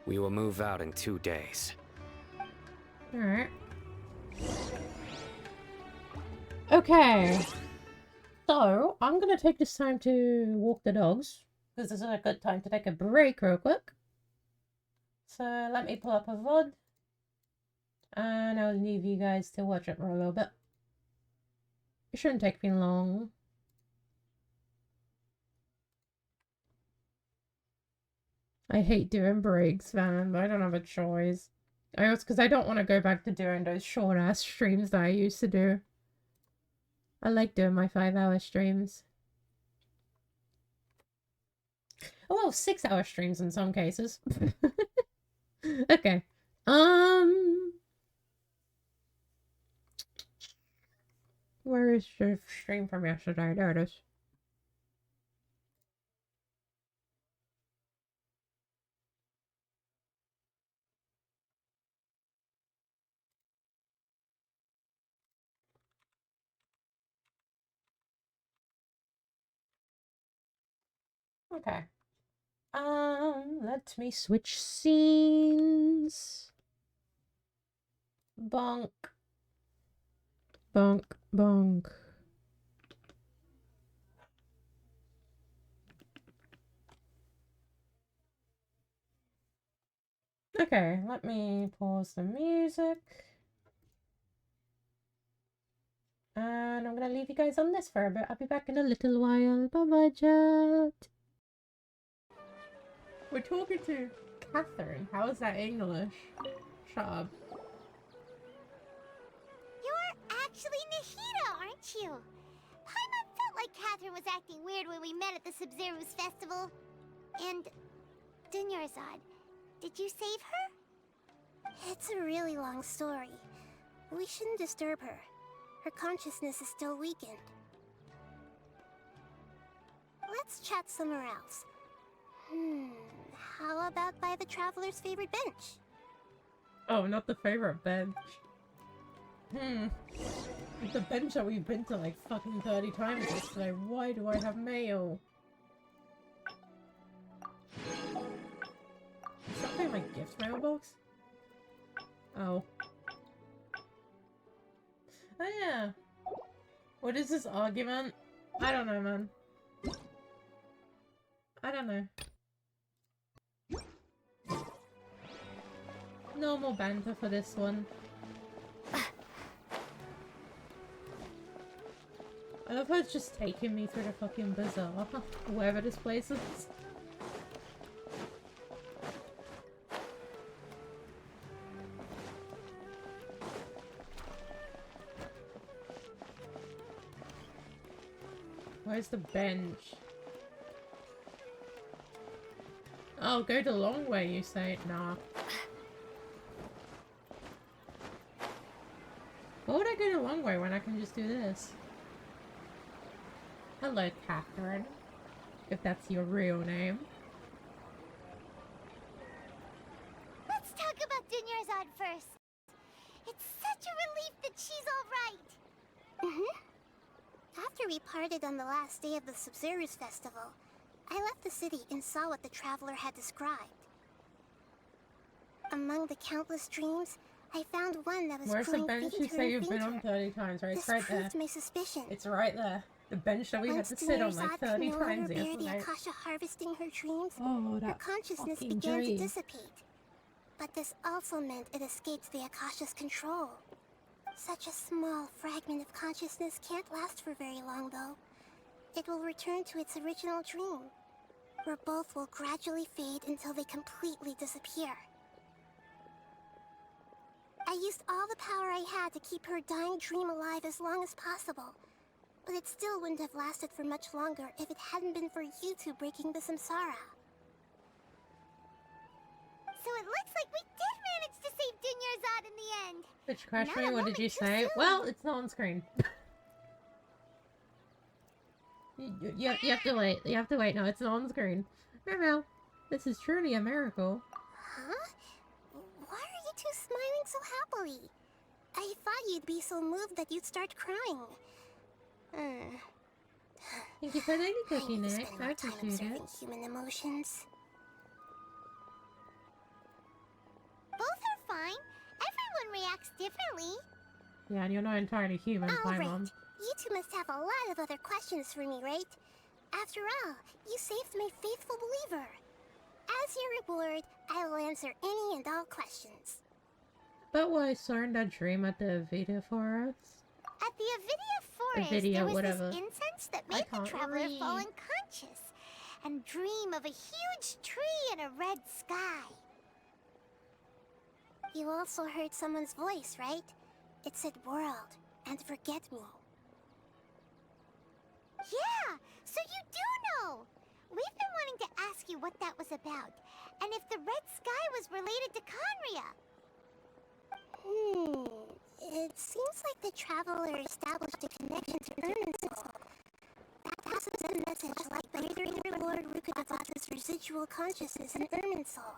We will move out in 2 days. Alright. Okay. So, I'm gonna take this time to walk the dogs. Because this is a good time to take a break real quick. So let me pull up a VOD. And I'll leave you guys to watch it for a little bit. It shouldn't take me long. I hate doing breaks, man, but I don't have a choice. Because I don't want to go back to doing those short ass streams that I used to do. I like doing my 5-hour streams. Oh, well, 6-hour streams in some cases. Okay. Where is the stream from yesterday? There it is. Okay. Let me switch scenes. Bonk. Bonk, bonk. Okay, let me pause the music. And I'm gonna leave you guys on this for a bit. I'll be back in a little while. Bye-bye, chat. We're talking to Catherine. How is that English? Shut up. You're actually Nahida, aren't you? Paimon felt like Catherine was acting weird when we met at the Sub-Zero's festival. And Dunyarzad, did you save her? It's a really long story. We shouldn't disturb her. Her consciousness is still weakened. Let's chat somewhere else. How about by the Traveler's favorite bench? Oh, not the favorite bench. The bench that we've been to like fucking 30 times yesterday. Why do I have mail? Is something in my gift mailbox? Oh. Oh yeah. What is this argument? I don't know, man. I don't know. Normal banter for this one. I love how it's just taking me through the fucking bazaar, wherever this place is. Where's the bench? Oh, go the long way, you say? Nah. Why would I go the long way when I can just do this? Hello, Catherine. If that's your real name. Let's talk about Dunyarzad first. It's such a relief that she's alright. After we parted on the last day of the Sub-Zero's festival, I left the city and saw what the Traveler had described. Among the countless dreams, I found one that was Where's the bench you say you've been on 30 times? Right, it's right there. My suspicion. It's right there. The bench that we had to sit on like 30 times yesterday. The Akasha harvesting her dreams, oh, her consciousness began to dissipate. But this also meant it escaped the Akasha's control. Such a small fragment of consciousness can't last for very long, though. It will return to its original dream, where both will gradually fade until they completely disappear. I used all the power I had to keep her dying dream alive as long as possible, but it still wouldn't have lasted for much longer if it hadn't been for you two breaking the samsara. So it looks like we did manage to save Dunyarzad in the end! Bitch, crash me, what did you say? Well, it's not on screen. you have to wait. You have to wait. No, it's not on screen. Meow. This is truly a miracle. Huh? Why are you two smiling so happily? I thought you'd be so moved that you'd start crying. Thank you for the cookie, Nick. I appreciate it. Human emotions. Both are fine. Everyone reacts differently. Yeah, and you're not entirely human, Paimon. You two must have a lot of other questions for me, right? After all, you saved my faithful believer. As your reward, I will answer any and all questions. But what I saw in that dream at the Avidia Forest? At the Avidia Forest, Avidia, there was whatever. this incense that made the traveler fall unconscious and dream of a huge tree and a red sky. You also heard someone's voice, right? It said world and forget me. Yeah, so you do know! We've been wanting to ask you what that was about, and if the red sky was related to Conria. It seems like the traveler established a connection to Irminsul. That passes a message like the greater Lord Rukadevata's residual consciousness in Irminsul.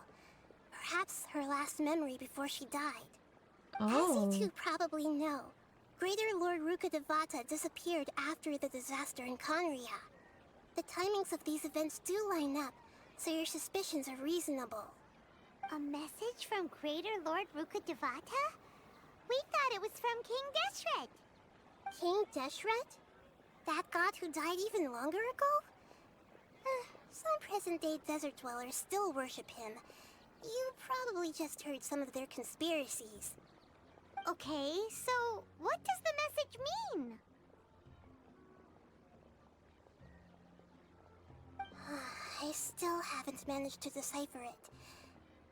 Perhaps her last memory before she died. Oh. As you two probably know, Greater Lord Rukadevata disappeared after the disaster in Conria. The timings of these events do line up, so your suspicions are reasonable. A message from Greater Lord Rukadevata? We thought it was from King Deshret. King Deshret? That god who died even longer ago? Some present-day desert dwellers still worship him. You probably just heard some of their conspiracies. Okay, so what does the message mean? I still haven't managed to decipher it.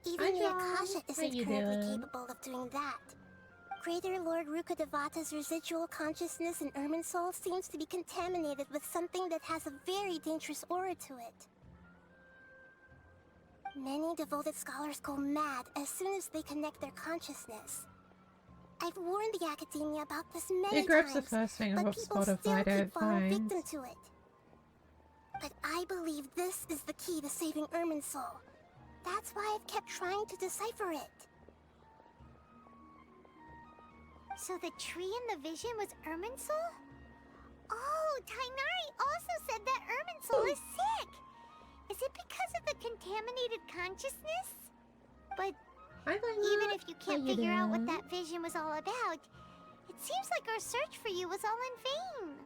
Even the Akasha isn't currently capable of doing that. Greater Lord Rukadevata's residual consciousness in Irminsul seems to be contaminated with something that has a very dangerous aura to it. Many devoted scholars go mad as soon as they connect their consciousness. I've warned the Academia about this many It grabs times, the first thing I but hope people Spotify still don't keep falling find. victim to it. But I believe this is the key to saving Irminsul. That's why I've kept trying to decipher it. So the tree in the vision was Irminsul? Oh, Tainari also said that Irminsul is sick! Is it because of the contaminated consciousness? But even if you can't figure out what that vision was all about, it seems like our search for you was all in vain.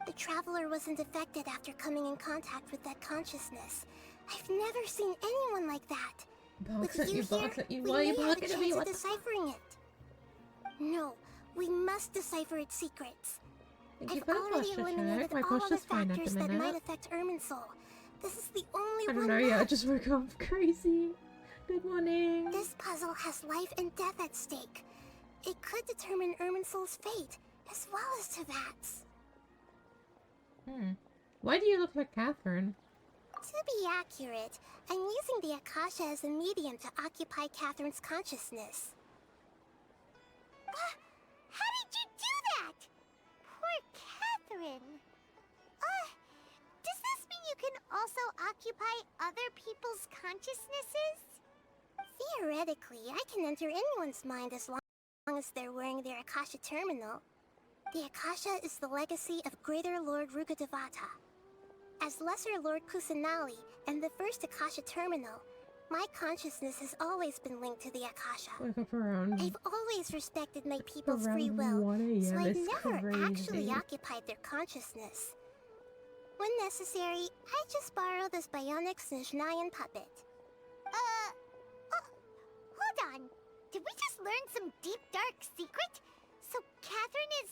The traveler wasn't affected after coming in contact with that consciousness. I've never seen anyone like that. Box at you, box at you. We Why are you may have a barking at me? chance What of the deciphering it. No, we must decipher its secrets. Thank you I've for the already posture eliminated check. My all of the posture's fine at factors the that might minute. affect Irminsul. This is the only I one don't know yet, I left. just woke up crazy. Good morning. This puzzle has life and death at stake. It could determine Irminsul's fate, as well as Tevat's. Why do you look like Catherine? To be accurate, I'm using the Akasha as a medium to occupy Catherine's consciousness. How did you do that? Poor Catherine. Does this mean you can also occupy other people's consciousnesses? Theoretically, I can enter anyone's mind as long as they're wearing their Akasha terminal. The Akasha is the legacy of Greater Lord Rukadevata. As Lesser Lord Kusanali and the first Akasha terminal, my consciousness has always been linked to the Akasha. Wake up around. I've always respected my people's around free will, 1 so a.m. I've is never actually crazy. occupied their consciousness. When necessary, I just borrow this bionic Snezhnayan puppet. Hold on. Did we just learn some deep, dark secret? So Catherine is...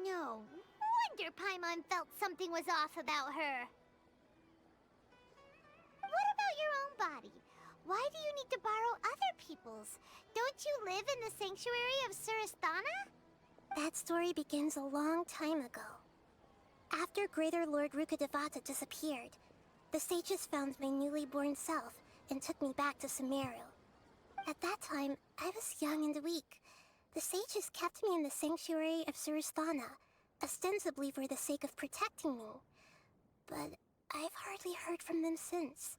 No wonder Paimon felt something was off about her. What about your own body? Why do you need to borrow other people's? Don't you live in the sanctuary of Surasthana? That story begins a long time ago. After Greater Lord Rukadevata disappeared, the sages found my newly born self and took me back to Sumeru. At that time, I was young and weak. The sages kept me in the sanctuary of Surasthana, ostensibly for the sake of protecting me. But I've hardly heard from them since.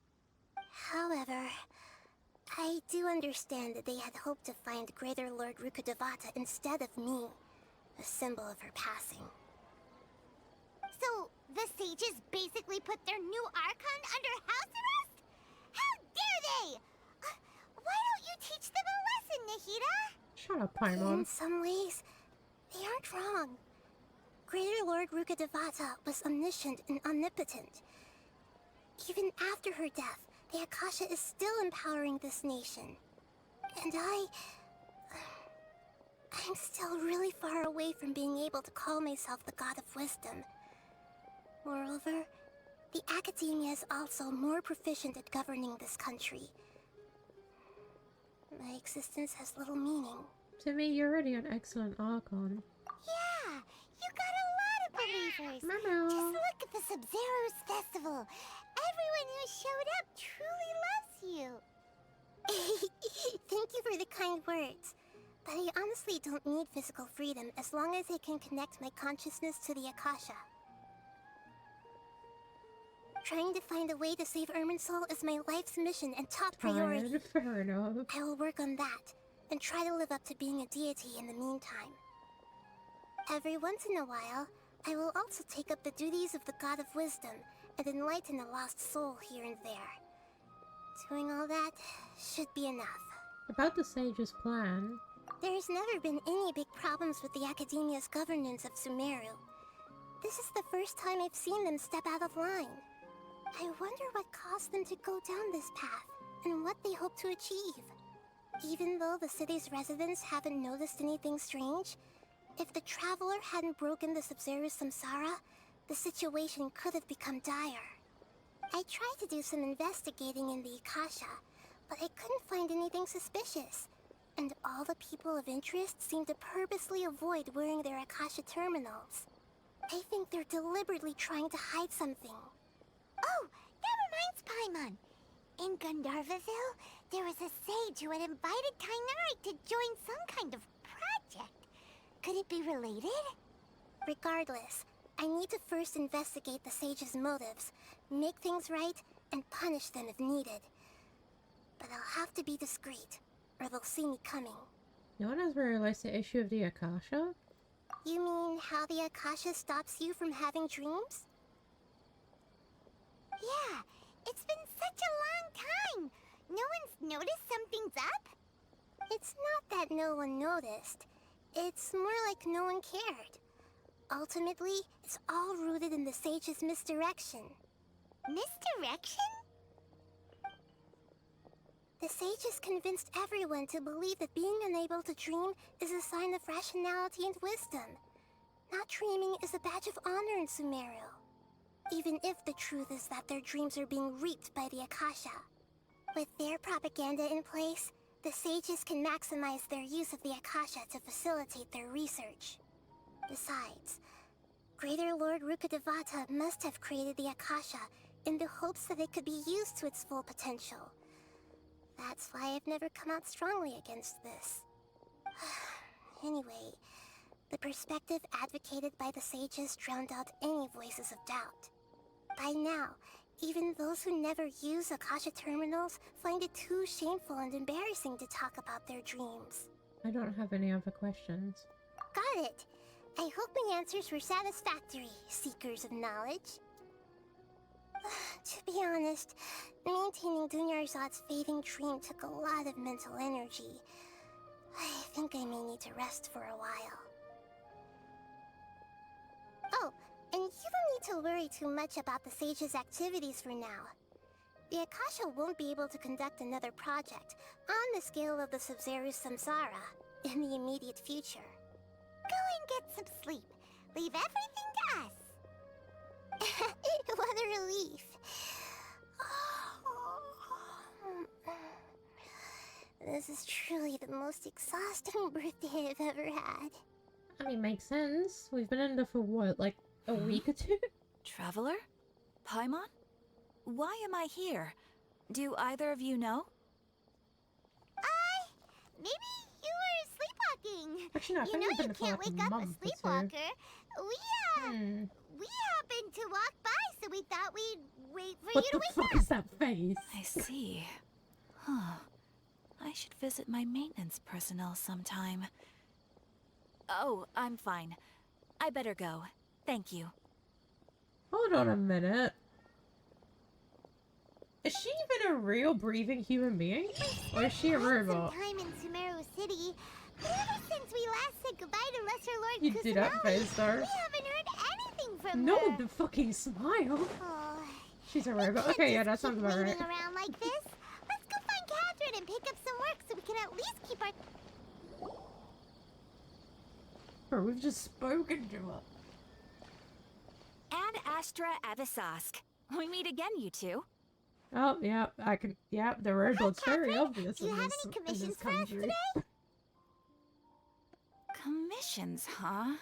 However, I do understand that they had hoped to find Greater Lord Rukadevata instead of me, a symbol of her passing. So, the sages basically put their new Archon under house arrest? How dare they! Why don't you teach them a lesson, Nahida? Shut up, Paimon. In some ways, they aren't wrong. Greater Lord Rukkhadevata was omniscient and omnipotent. Even after her death, the Akasha is still empowering this nation. And I'm still really far away from being able to call myself the God of Wisdom. Moreover, the Academia is also more proficient at governing this country. My existence has little meaning. To me, you're already an excellent Archon. Yeah, you got a lot of believers. Mama. Just look at the Sub-Zero's festival. Everyone who showed up truly loves you. Thank you for the kind words. But I honestly don't need physical freedom as long as I can connect my consciousness to the Akasha. Trying to find a way to save Irminsul is my life's mission and top priority. Fair enough. I will work on that, and try to live up to being a deity in the meantime. Every once in a while, I will also take up the duties of the God of Wisdom and enlighten a lost soul here and there. Doing all that should be enough. About the Sage's plan. There's never been any big problems with the Academia's governance of Sumeru. This is the first time I've seen them step out of line. I wonder what caused them to go down this path, and what they hope to achieve. Even though the city's residents haven't noticed anything strange, if the Traveler hadn't broken the Sub-Zero's samsara, the situation could have become dire. I tried to do some investigating in the Akasha, but I couldn't find anything suspicious. And all the people of interest seem to purposely avoid wearing their Akasha terminals. I think they're deliberately trying to hide something. Oh, that reminds Paimon. In Gandharvaville, there was a sage who had invited Kainari to join some kind of project. Could it be related? Regardless, I need to first investigate the sage's motives, make things right, and punish them if needed. But I'll have to be discreet, or they'll see me coming. No one has realized the issue of the Akasha? You mean how the Akasha stops you from having dreams? Yeah, it's been such a long time. No one's noticed something's up? It's not that no one noticed. It's more like no one cared. Ultimately, it's all rooted in the sage's misdirection. Misdirection? The sage has convinced everyone to believe that being unable to dream is a sign of rationality and wisdom. Not dreaming is a badge of honor in Sumeru. Even if the truth is that their dreams are being reaped by the Akasha. With their propaganda in place, the sages can maximize their use of the Akasha to facilitate their research. Besides, Greater Lord Rukkhadevata must have created the Akasha in the hopes that it could be used to its full potential. That's why I've never come out strongly against this. Anyway, the perspective advocated by the sages drowned out any voices of doubt. By now, even those who never use Akasha terminals find it too shameful and embarrassing to talk about their dreams. I don't have any other questions. Got it! I hope my answers were satisfactory, seekers of knowledge. To be honest, maintaining Dunyarzad's fading dream took a lot of mental energy. I think I may need to rest for a while. Oh, and you don't need to worry too much about the sage's activities for now. The Akasha won't be able to conduct another project on the scale of the Sub-Zero's samsara in the immediate future. Go and get some sleep. Leave everything to us. What a relief. This is truly the most exhausting birthday I've ever had. I mean, makes sense. We've been in there for what, like a week or two? Traveler? Paimon? Why am I here? Do either of you know? Maybe you were sleepwalking. Actually, no, you know you can't wake up a sleepwalker. We happened to walk by, so we thought we'd wait for you to wake up. What the fuck is that face? I see. Huh. I should visit my maintenance personnel sometime. Oh, I'm fine. I better go. Thank you. Hold on a minute. Is she even a real breathing human being? Or is she a robot? Some time in Sumeru City. Ever since we last said goodbye to Lesser Lord You do that Kusanagi, face, Dar. we haven't heard anything from No, her. the fucking smile. Oh, She's a robot. Okay, yeah, that sounds about right. waiting around like this. Let's go find Catherine and pick up some work so we can at least keep our... Bro, we've just spoken to her. And Astra Avisask. We meet again, you two. Oh, yeah, I can. Yeah, the robot's very obvious Do you in have this, any in commissions this for us country. today? Commissions, huh?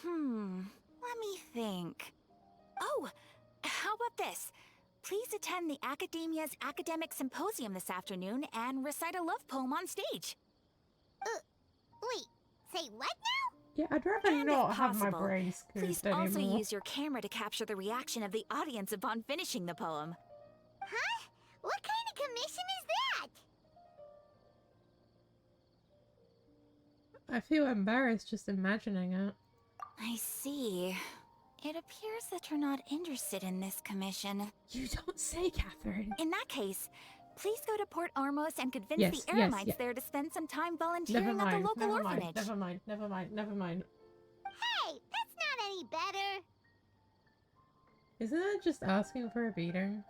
Let me think. Oh, how about this? Please attend the Academia's Academic Symposium this afternoon and recite a love poem on stage. Wait, say what now? Yeah, I'd rather And not if have my possible, brain please scooped also anymore. use your camera to capture the reaction of the audience upon finishing the poem. Huh? What kind of commission is that? I feel embarrassed just imagining it. I see. It appears that you're not interested in this commission. You don't say, Catherine. In that case, please go to Port Armos and convince Yes, the yes, Eremites yeah. there to spend some time Never volunteering at the mind, local never orphanage. mind, never mind, never mind, never mind. Hey, that's not any better. Isn't that just asking for a beating?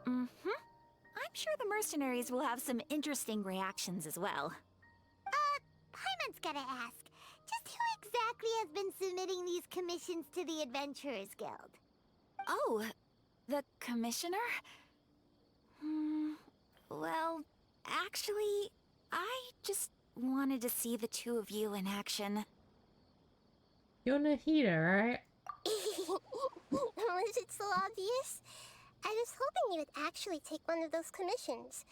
Mm-hmm. I'm sure the mercenaries will have some interesting reactions as well. Paimon's gotta ask. Just who exactly has been submitting these commissions to the Adventurers Guild? Oh, the commissioner? Well, actually, I just wanted to see the two of you in action. You're Nahida, right? Was it so obvious? I was hoping you would actually take one of those commissions.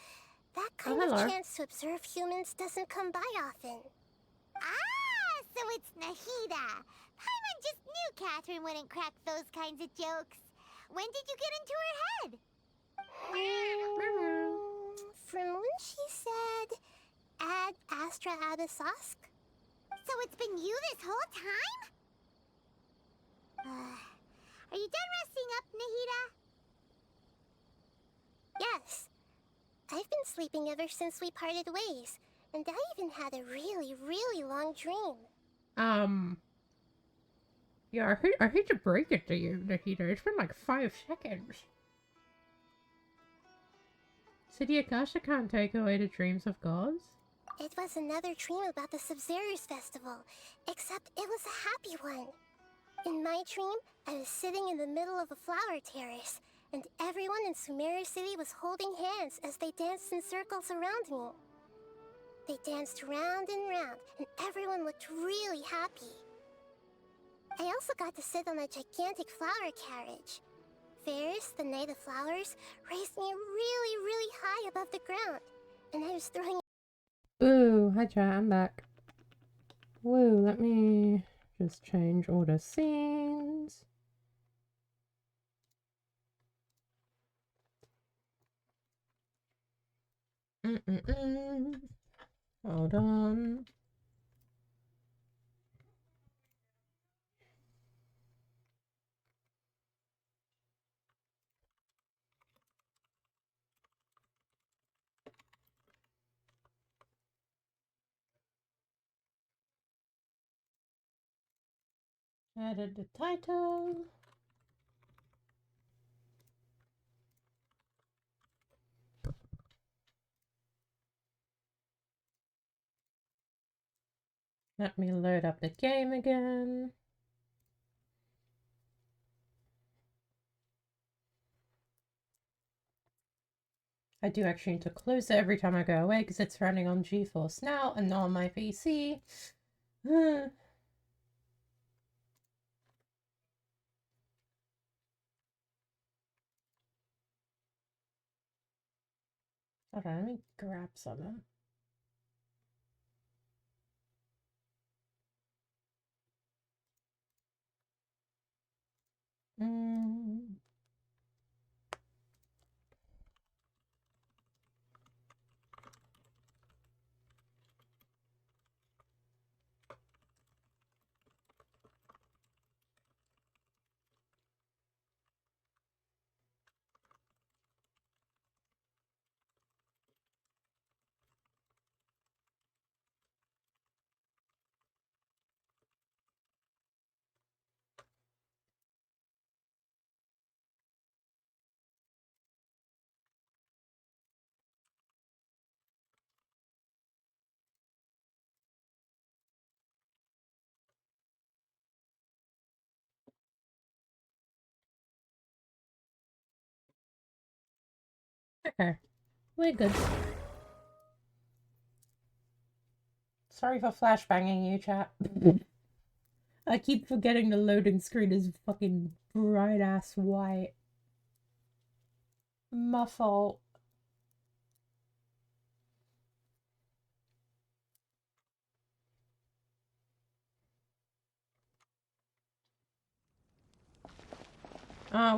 That kind of hello. chance to observe humans doesn't come by often. Ah, so it's Nahida. Paimon just knew Catherine wouldn't crack those kinds of jokes. When did you get into her head? From when she said, Ad Astra Abisask? So it's been you this whole time? Are you done resting up, Nahida? Yes. I've been sleeping ever since we parted ways, and I even had a really, really long dream. Yeah, I hate to break it to you, Nahida. It's been like 5 seconds. So the Akasha can't take away the dreams of gods? It was another dream about the Sub-Zerus festival, except it was a happy one. In my dream, I was sitting in the middle of a flower terrace, and everyone in Sumeru City was holding hands as they danced in circles around me. They danced round and round, and everyone looked really happy. I also got to sit on a gigantic flower carriage. Ferris, the Knight of Flowers, raised me really, really high above the ground, and I was throwing... Ooh, hi chat, I'm back. Woo, let me just change all the scenes. Hold on. Added the title. Let me load up the game again. I do actually need to close it every time I go away because it's running on GeForce now and not on my PC. Hold on, let me grab something. Okay. We're good. Sorry for flashbanging you, chat. I keep forgetting the loading screen is fucking bright ass white. My fault.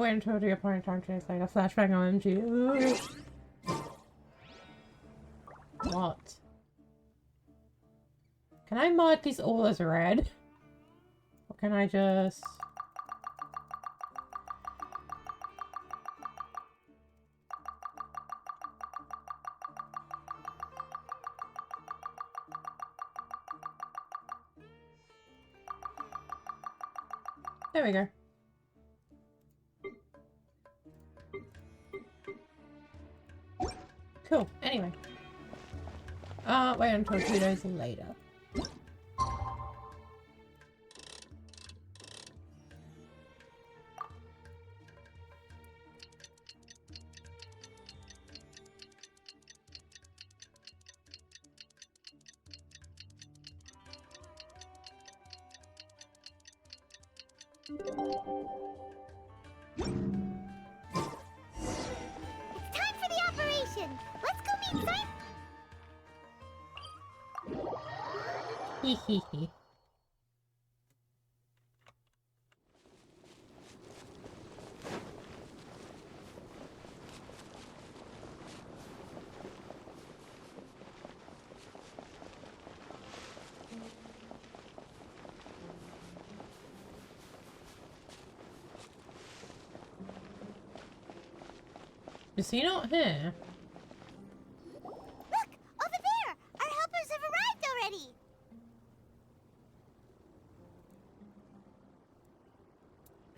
Wait until the appointed time to like a flashbang OMG. What? Can I mark these all as red? Or can I just... There we go. Cool. Anyway. Wait until 2 days later. It's time for the operation! Let's go meet Simon! Hee hee hee. Is he not here? Look! Over there! Our helpers have arrived already!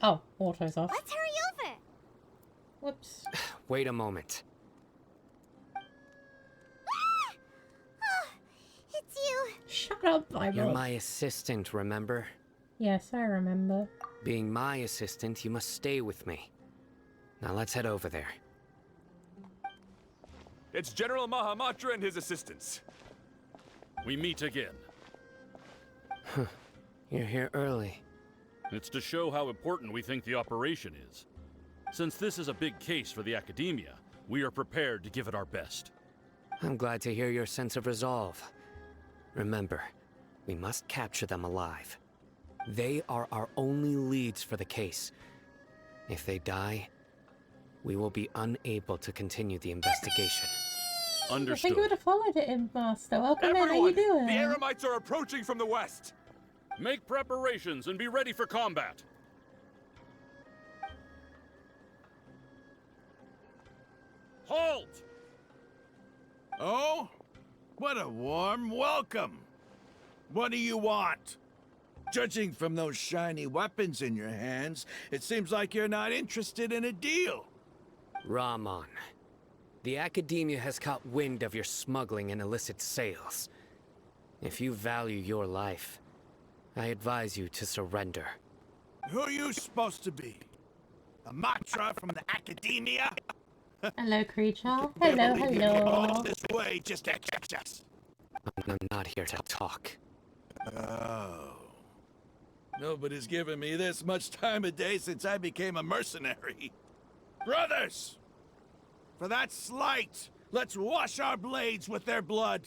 Oh, auto's off. Let's hurry over! Whoops. Wait a moment. Ah! Oh, it's you! Shut up, Bible. You're my assistant, remember? Yes, I remember. Being my assistant, you must stay with me. Now let's head over there. It's General Mahamatra and his assistants. We meet again. You're here early. It's to show how important we think the operation is. Since this is a big case for the Academia, we are prepared to give it our best. I'm glad to hear your sense of resolve. Remember, we must capture them alive. They are our only leads for the case. If they die, we will be unable to continue the investigation. Understood. I think you would have followed it in, Master. Welcome Everyone, in, how you doing? The Eremites are approaching from the west! Make preparations and be ready for combat. Halt! Oh? What a warm welcome! What do you want? Judging from those shiny weapons in your hands, it seems like you're not interested in a deal. Rahman, the Academia has caught wind of your smuggling and illicit sales. If you value your life, I advise you to surrender. Who are you supposed to be? A Matra from the Academia? Hello, creature. Hello, Can't believe you came all hello. this way just to catch us. I'm not here to talk. Oh. Nobody's given me this much time of day since I became a mercenary. Brothers! For that slight, let's wash our blades with their blood.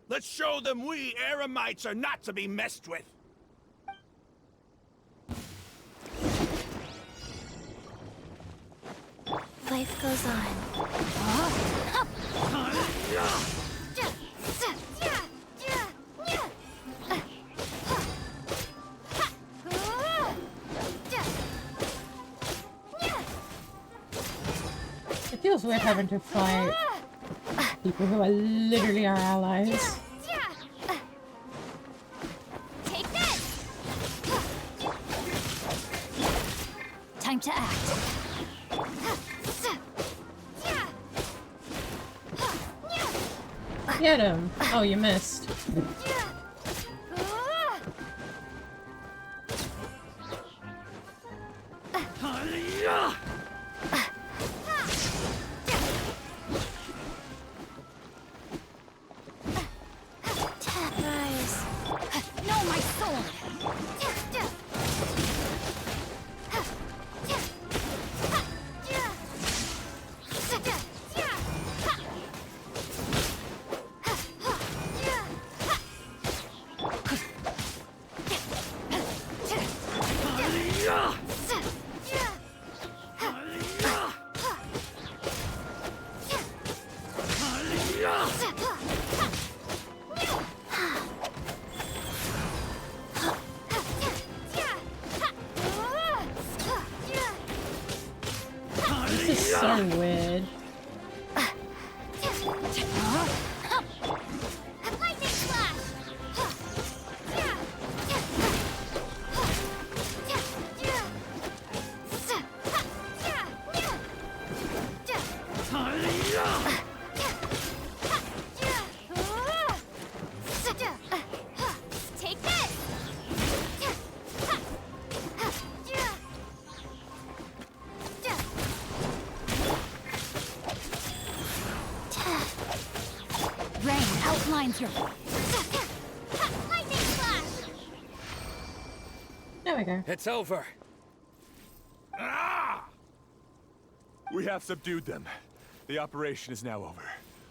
Let's show them we Eremites are not to be messed with. Life goes on. It feels weird having to fight people who are literally our allies. Take this! Time to act. Get him! Oh, you missed. undermines your... Lightning flash! There we go. It's over. Ah! We have subdued them. The operation is now over.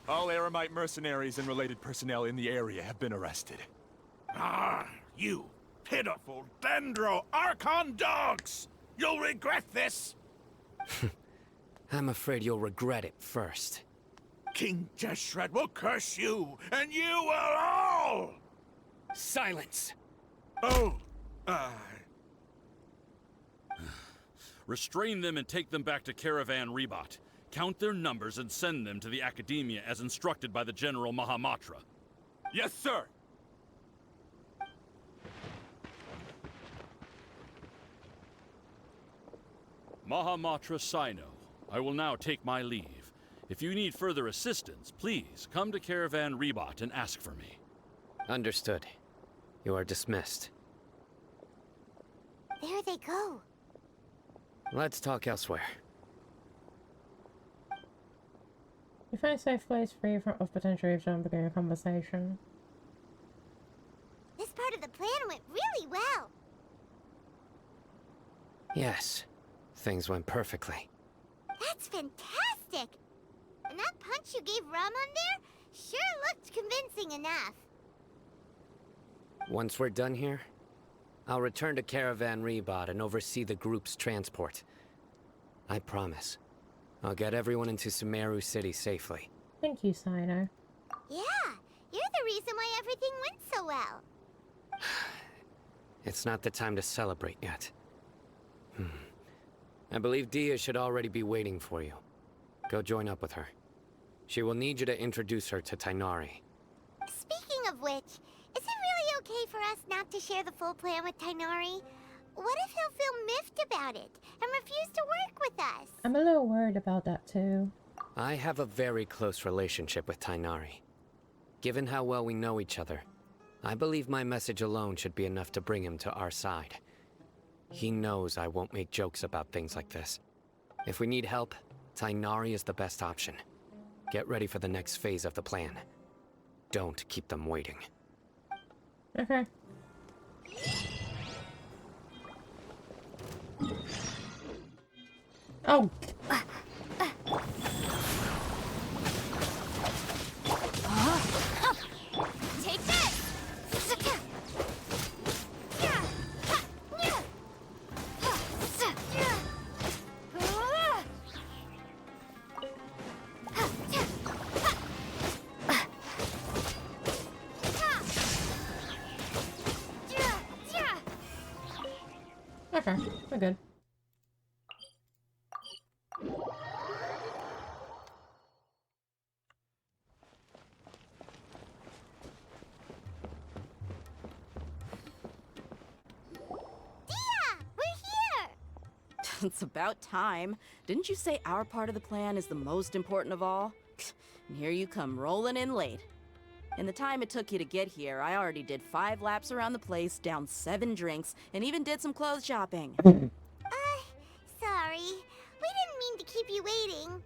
All Aramite mercenaries and related personnel in the area have been arrested. Ah, you pitiful Dendro Archon dogs! You'll regret this! I'm afraid you'll regret it first. King Deshret will curse you, and you will all! Silence! Oh, Restrain them and take them back to Caravan Rebot. Count their numbers and send them to the Academia as instructed by the General Mahamatra. Yes, sir! Mahamatra Sino, I will now take my leave. If you need further assistance, please come to Caravan Rebot and ask for me. Understood. You are dismissed. There they go. Let's talk elsewhere. You find a safe place free of potential eavesdropping, begin a conversation. This part of the plan went really well. Yes. Things went perfectly. That's fantastic! And that punch you gave Ramon there sure looked convincing enough. Once we're done here, I'll return to Caravan Rebot and oversee the group's transport. I promise. I'll get everyone into Sumeru City safely. Thank you, Sino. Yeah, you're the reason why everything went so well. It's not the time to celebrate yet. I believe Dia should already be waiting for you. Go join up with her. She will need you to introduce her to Tainari. Speaking of which, is it really okay for us not to share the full plan with Tainari? What if he'll feel miffed about it and refuse to work with us? I'm a little worried about that too. I have a very close relationship with Tainari. Given how well we know each other, I believe my message alone should be enough to bring him to our side. He knows I won't make jokes about things like this. If we need help, Tainari is the best option. Get ready for the next phase of the plan. Don't keep them waiting. Okay. Oh. Take this! Okay, we're good. It's about time. Didn't you say our part of the plan is the most important of all? And here you come rolling in late. In the time it took you to get here, I already did 5 laps around the place, downed 7 drinks, and even did some clothes shopping. Sorry. We didn't mean to keep you waiting.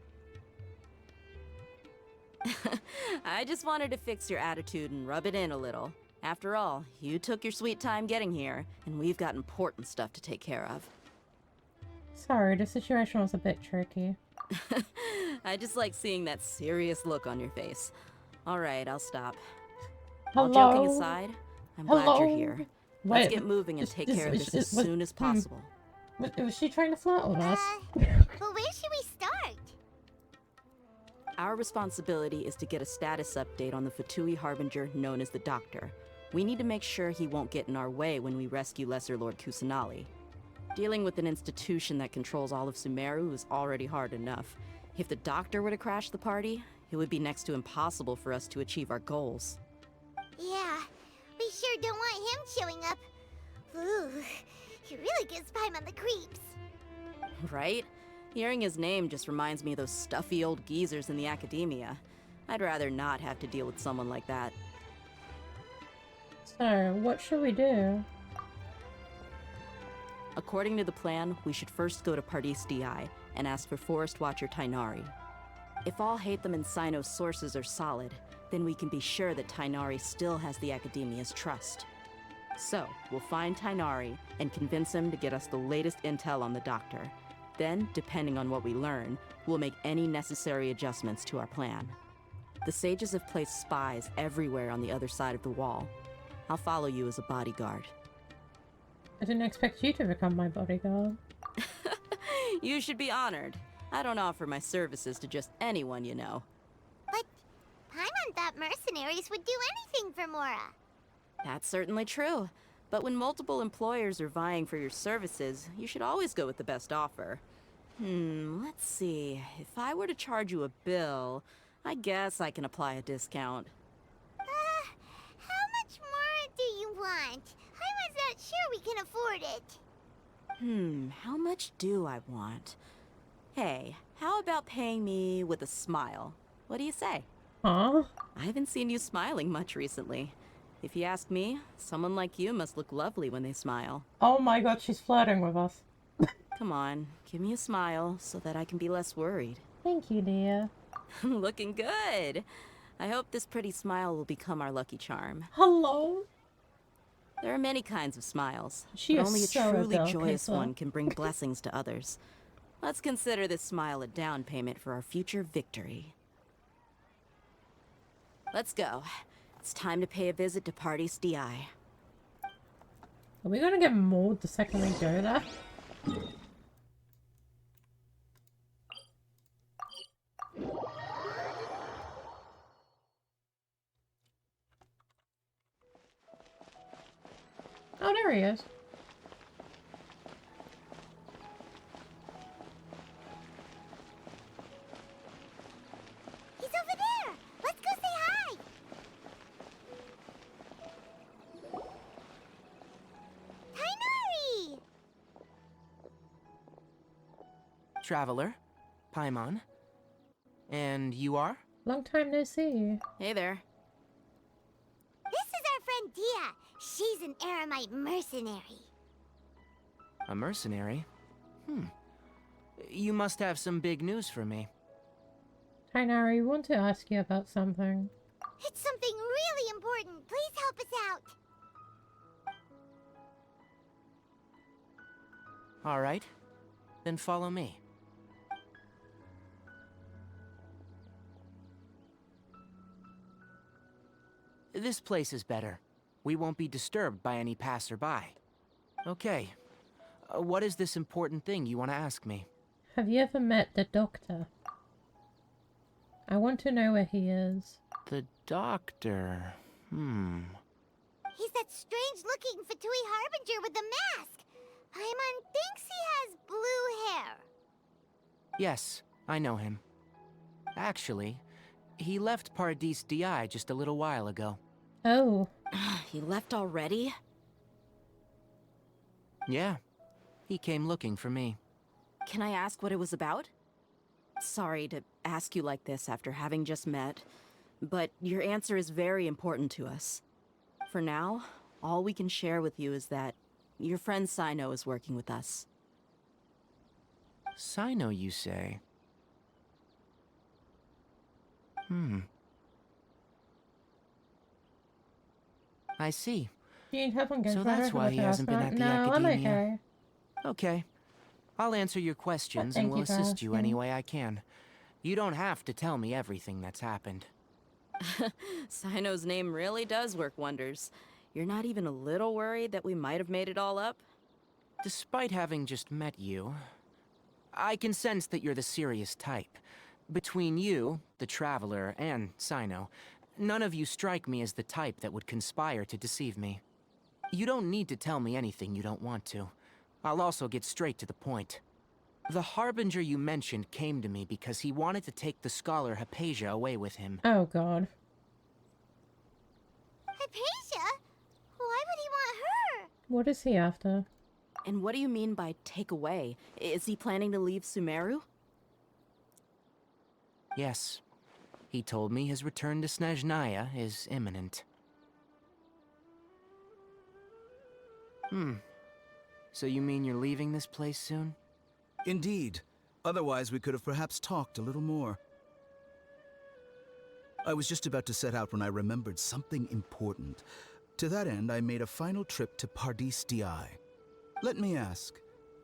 I just wanted to fix your attitude and rub it in a little. After all, you took your sweet time getting here, and we've got important stuff to take care of. Sorry, the situation was a bit tricky. I just like seeing that serious look on your face. Alright, I'll stop. Hello? All joking aside, I'm glad you're here. Let's Wait, get moving and take care of this as soon as possible. Was she trying to flirt with us? But where should we start? Our responsibility is to get a status update on the Fatui Harbinger known as the Doctor. We need to make sure he won't get in our way when we rescue Lesser Lord Kusanali. Dealing with an institution that controls all of Sumeru is already hard enough. If the Doctor were to crash the party, it would be next to impossible for us to achieve our goals. Yeah, we sure don't want him showing up. Ooh, he really gives Paimon the creeps. Right? Hearing his name just reminds me of those stuffy old geezers in the Academia. I'd rather not have to deal with someone like that. So, what should we do? According to the plan, we should first go to Pardis DI and ask for Forest Watcher Tainari. If all Hatham and Sino's sources are solid, then we can be sure that Tainari still has the Academia's trust. So, we'll find Tainari and convince him to get us the latest intel on the Doctor. Then, depending on what we learn, we'll make any necessary adjustments to our plan. The sages have placed spies everywhere on the other side of the wall. I'll follow you as a bodyguard. I didn't expect you to become my bodyguard. You should be honored. I don't offer my services to just anyone, you know. But Paimon thought mercenaries would do anything for Mora. That's certainly true. But when multiple employers are vying for your services, you should always go with the best offer. Let's see. If I were to charge you a bill, I guess I can apply a discount. How much more do you want? Paimon's not sure we can afford it. How much do I want? Hey, how about paying me with a smile? What do you say? Huh? I haven't seen you smiling much recently. If you ask me, someone like you must look lovely when they smile. Oh my god, she's flirting with us. Come on, give me a smile so that I can be less worried. Thank you, dear. Looking good. I hope this pretty smile will become our lucky charm. Hello? There are many kinds of smiles, She but is only a so truly adult, joyous Kissa. one can bring blessings to others. Let's consider this smile a down payment for our future victory. Let's go. It's time to pay a visit to Party's DI. Are we gonna get mauled the second we go there? Oh, there he is. He's over there. Let's go say hi. Tainari! Traveler, Paimon. And you are? Long time no see. Hey there. This is our friend Dia. She's an Aramite mercenary. A mercenary? You must have some big news for me. Tainari, I want to ask you about something. It's something really important. Please help us out. All right. Then follow me. This place is better. We won't be disturbed by any passerby. Okay. What is this important thing you want to ask me? Have you ever met the Doctor? I want to know where he is. The Doctor. He's that strange-looking Fatui Harbinger with the mask. Paimon thinks he has blue hair. Yes, I know him. Actually, he left Paradis DI just a little while ago. Oh. He left already? Yeah. He came looking for me. Can I ask what it was about? Sorry to ask you like this after having just met, but your answer is very important to us. For now, all we can share with you is that your friend Sino is working with us. Sino, you say? I see. You need help on So Genshin? that's why he hasn't been at the No, Academia. I'm okay. Okay. I'll answer your questions Thank and will you for assist you any asking. way I can. You don't have to tell me everything that's happened. Sino's name really does work wonders. You're not even a little worried that we might have made it all up? Despite having just met you, I can sense that you're the serious type. Between you, the Traveler, and Sino, none of you strike me as the type that would conspire to deceive me. You don't need to tell me anything you don't want to. I'll also get straight to the point. The Harbinger you mentioned came to me because he wanted to take the scholar Hypatia away with him. Oh god. Hypatia? Why would he want her? What is he after? And what do you mean by take away? Is he planning to leave Sumeru? Yes. He told me his return to Snezhnaya is imminent. So you mean you're leaving this place soon? Indeed. Otherwise, we could have perhaps talked a little more. I was just about to set out when I remembered something important. To that end, I made a final trip to Pardis Di. Let me ask,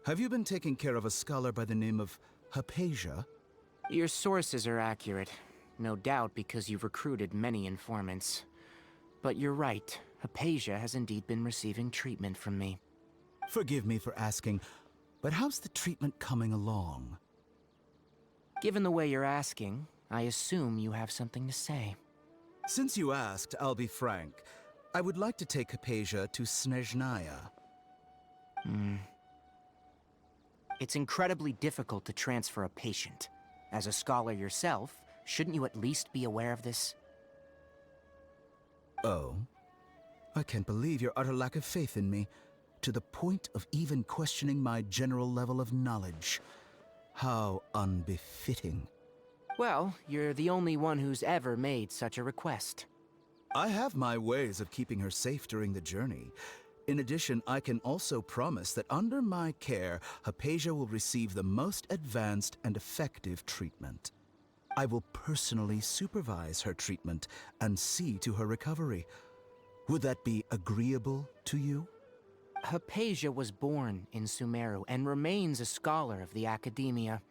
have you been taking care of a scholar by the name of Hypatia? Your sources are accurate. No doubt because you've recruited many informants. But you're right, Hypatia has indeed been receiving treatment from me. Forgive me for asking, but how's the treatment coming along? Given the way you're asking, I assume you have something to say. Since you asked, I'll be frank. I would like to take Hypatia to Snezhnaya. It's incredibly difficult to transfer a patient. As a scholar yourself, shouldn't you at least be aware of this? Oh? I can't believe your utter lack of faith in me, to the point of even questioning my general level of knowledge. How unbefitting. Well, you're the only one who's ever made such a request. I have my ways of keeping her safe during the journey. In addition, I can also promise that under my care, Hypatia will receive the most advanced and effective treatment. I will personally supervise her treatment and see to her recovery. Would that be agreeable to you? Hypatia was born in Sumeru and remains a scholar of the Academia.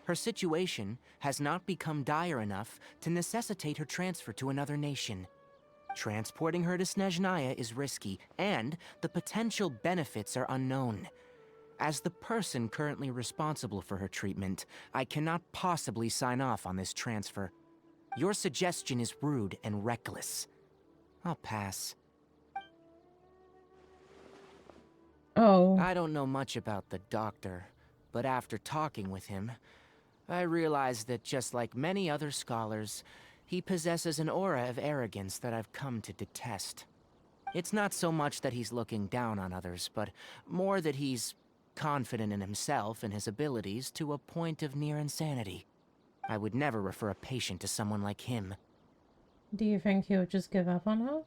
Her situation has not become dire enough to necessitate her transfer to another nation. Transporting her to Snezhnaya is risky, and the potential benefits are unknown. As the person currently responsible for her treatment, I cannot possibly sign off on this transfer. Your suggestion is rude and reckless. I'll pass. Oh. I don't know much about the doctor, but after talking with him, I realized that just like many other scholars, he possesses an aura of arrogance that I've come to detest. It's not so much that he's looking down on others, but more that he's confident in himself and his abilities to a point of near insanity. I would never refer a patient to someone like him. Do you think he would just give up on her?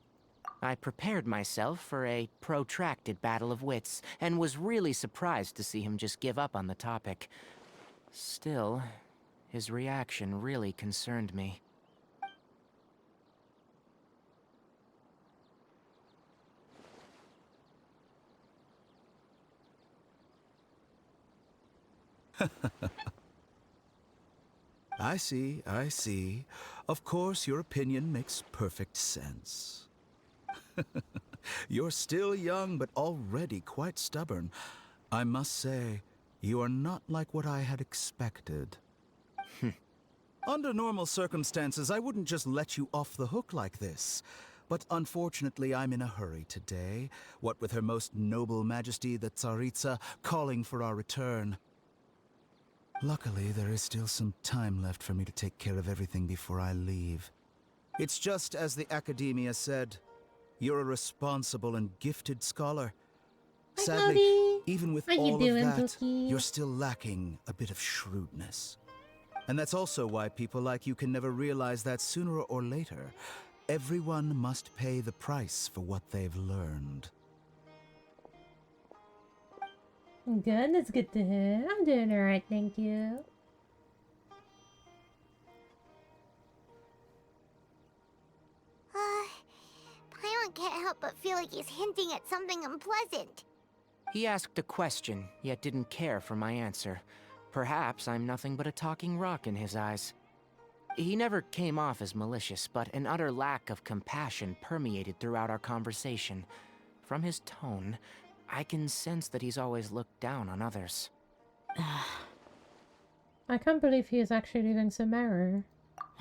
I prepared myself for a protracted battle of wits, and was really surprised to see him just give up on the topic. Still, his reaction really concerned me. I see, I see. Of course, your opinion makes perfect sense. You're still young, but already quite stubborn. I must say, you are not like what I had expected. Under normal circumstances, I wouldn't just let you off the hook like this. But unfortunately, I'm in a hurry today, what with Her Most Noble Majesty the Tsaritsa calling for our return. Luckily, there is still some time left for me to take care of everything before I leave. It's just as the Academia said, you're a responsible and gifted scholar. Sadly, even with all of that, you're still lacking a bit of shrewdness. And that's also why people like you can never realize that sooner or later, everyone must pay the price for what they've learned. Good, that's good to hear. I'm doing alright, thank you. Paimon can't help but feel like he's hinting at something unpleasant. He asked a question, yet didn't care for my answer. Perhaps I'm nothing but a talking rock in his eyes. He never came off as malicious, but an utter lack of compassion permeated throughout our conversation. From his tone, I can sense that he's always looked down on others. I can't believe he is actually leaving Sumeru.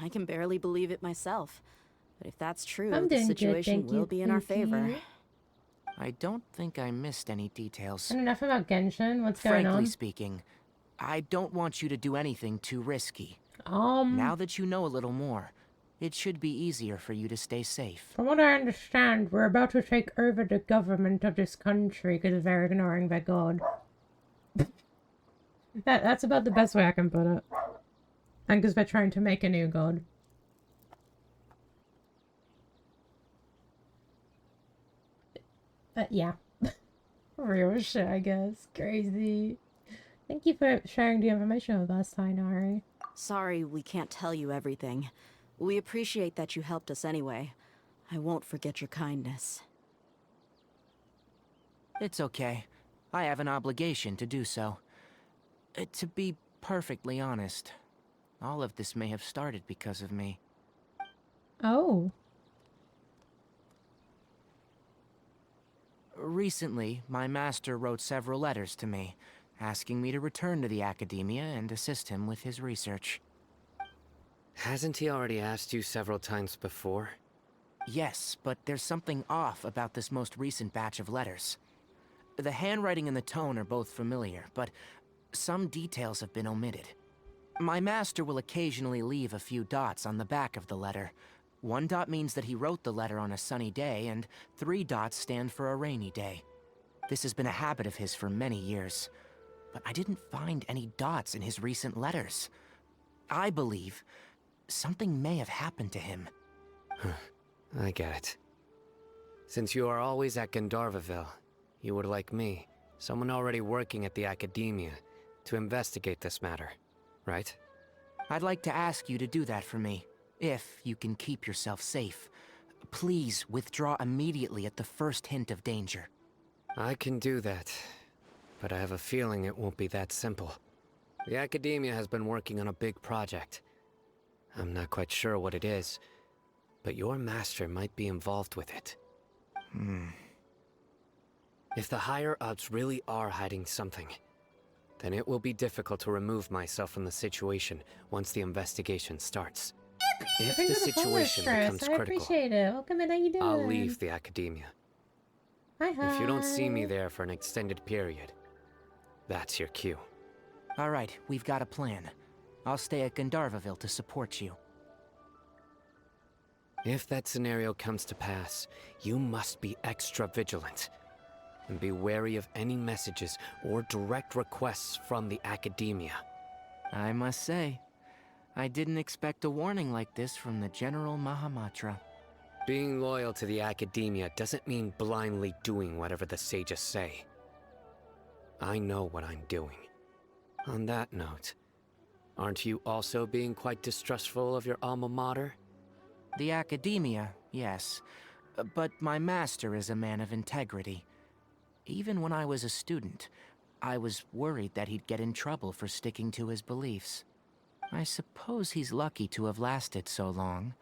I can barely believe it myself. But if that's true, I'm the doing good, situation thank will you, be in our favor. Poofy. I don't think I missed any details. And enough about Genshin, what's going on? Frankly speaking, I don't want you to do anything too risky. Um, Now that you know a little more, it should be easier for you to stay safe. From what I understand, we're about to take over the government of this country because they're ignoring their god. That's about the best way I can put it. And because they're trying to make a new god. But yeah. Real shit, I guess. Crazy. Thank you for sharing the information with us, Tainari. Sorry we can't tell you everything. We appreciate that you helped us anyway. I won't forget your kindness. It's okay. I have an obligation to do so. To be perfectly honest, all of this may have started because of me. Oh. Recently, my master wrote several letters to me, asking me to return to the Academia and assist him with his research. Hasn't he already asked you several times before? Yes, but there's something off about this most recent batch of letters. The handwriting and the tone are both familiar, but some details have been omitted. My master will occasionally leave a few dots on the back of the letter. 1 dot means that he wrote the letter on a sunny day, and 3 dots stand for a rainy day. This has been a habit of his for many years, but I didn't find any dots in his recent letters. I believe something may have happened to him. I get it. Since you are always at Gandharvaville, you would like me, someone already working at the Academia, to investigate this matter, right? I'd like to ask you to do that for me, if you can keep yourself safe. Please withdraw immediately at the first hint of danger. I can do that, but I have a feeling it won't be that simple. The Academia has been working on a big project. I'm not quite sure what it is, but your master might be involved with it. If the higher-ups really are hiding something, then it will be difficult to remove myself from the situation once the investigation starts. If the situation becomes I critical, appreciate it. Welcome in, how you doing? I'll leave the Academia. Hi, hi. If you don't see me there for an extended period, that's your cue. All right, we've got a plan. I'll stay at Gandharvaville to support you. If that scenario comes to pass, you must be extra vigilant. And be wary of any messages or direct requests from the Academia. I must say, I didn't expect a warning like this from the General Mahamatra. Being loyal to the Academia doesn't mean blindly doing whatever the sages say. I know what I'm doing. On that note, aren't you also being quite distrustful of your alma mater? The Academia, yes. But my master is a man of integrity. Even when I was a student, I was worried that he'd get in trouble for sticking to his beliefs. I suppose he's lucky to have lasted so long,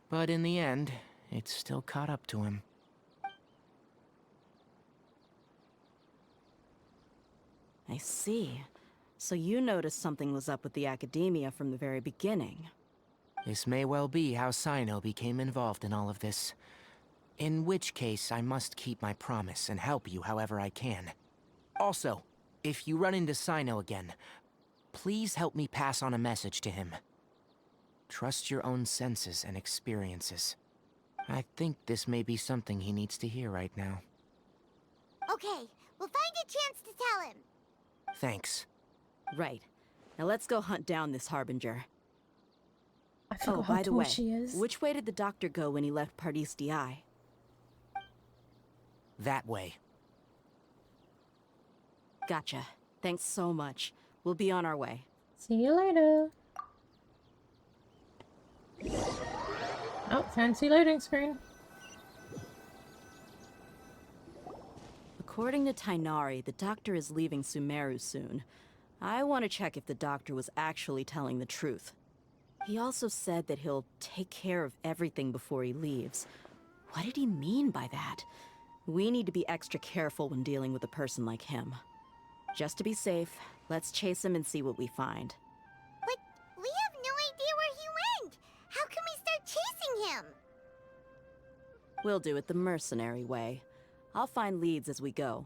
but in the end, it's still caught up to him. I see. So you noticed something was up with the Academia from the very beginning. This may well be how Sino became involved in all of this. In which case, I must keep my promise and help you however I can. Also, if you run into Sino again, please help me pass on a message to him. Trust your own senses and experiences. I think this may be something he needs to hear right now. Okay, we'll find a chance to tell him. Thanks. Right. Now let's go hunt down this Harbinger. I forgot Oh, how by the tall way, she is. which way did the doctor go when he left Pardis DI? That way. Gotcha. Thanks so much. We'll be on our way. See you later. Oh, fancy loading screen. According to Tainari, the doctor is leaving Sumeru soon. I want to check if the doctor was actually telling the truth. He also said that he'll take care of everything before he leaves. What did he mean by that? We need to be extra careful when dealing with a person like him. Just to be safe, let's chase him and see what we find. But we have no idea where he went! How can we start chasing him? We'll do it the mercenary way. I'll find leads as we go.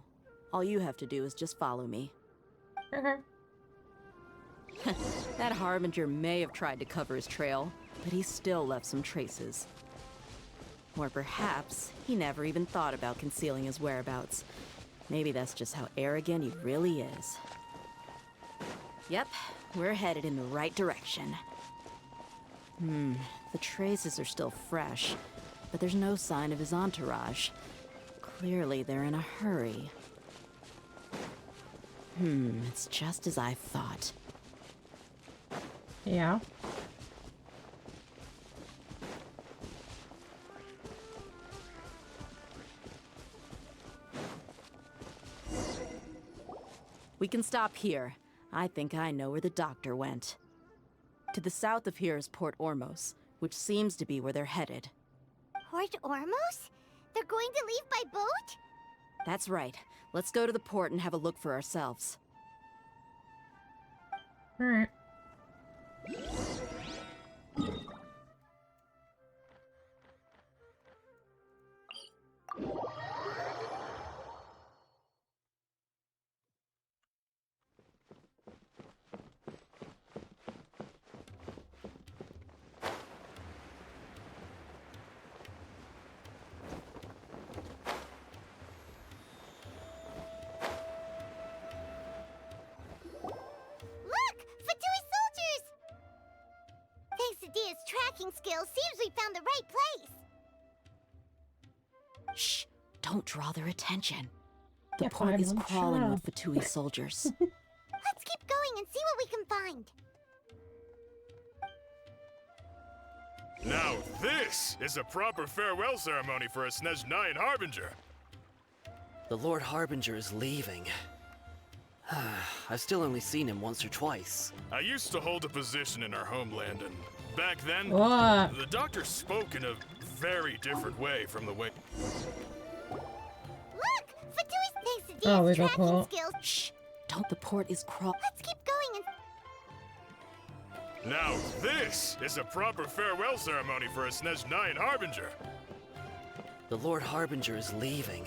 All you have to do is just follow me. That Harbinger may have tried to cover his trail, but he still left some traces. Or perhaps he never even thought about concealing his whereabouts. Maybe that's just how arrogant he really is. Yep, we're headed in the right direction. The traces are still fresh, but there's no sign of his entourage. Clearly they're in a hurry. It's just as I thought. Yeah. We can stop here. I think I know where the doctor went. To the south of here is Port Ormos, which seems to be where they're headed. Port Ormos? They're going to leave by boat? That's right. Let's go to the port and have a look for ourselves. Alright. Look! Fatui soldiers! Thanks to Dia's tracking skills, seems we found the right place. Shh! Don't draw their attention. The Yeah, port is Paimon, shut crawling up. with Fatui soldiers. Let's keep going and see what we can find. Now this is a proper farewell ceremony for a Snezhnayan Harbinger. The Lord Harbinger is leaving. I've still only seen him once or twice. I used to hold a position in our homeland, and back then, What? the doctor spoke in a very different way from the way... Look! Fatui's thanks to Oh, we Dia's got tracking caught. skills. Shh! Don't, the port is crawl. Let's keep going and... Now this is a proper farewell ceremony for a Snezhnayan Harbinger. The Lord Harbinger is leaving.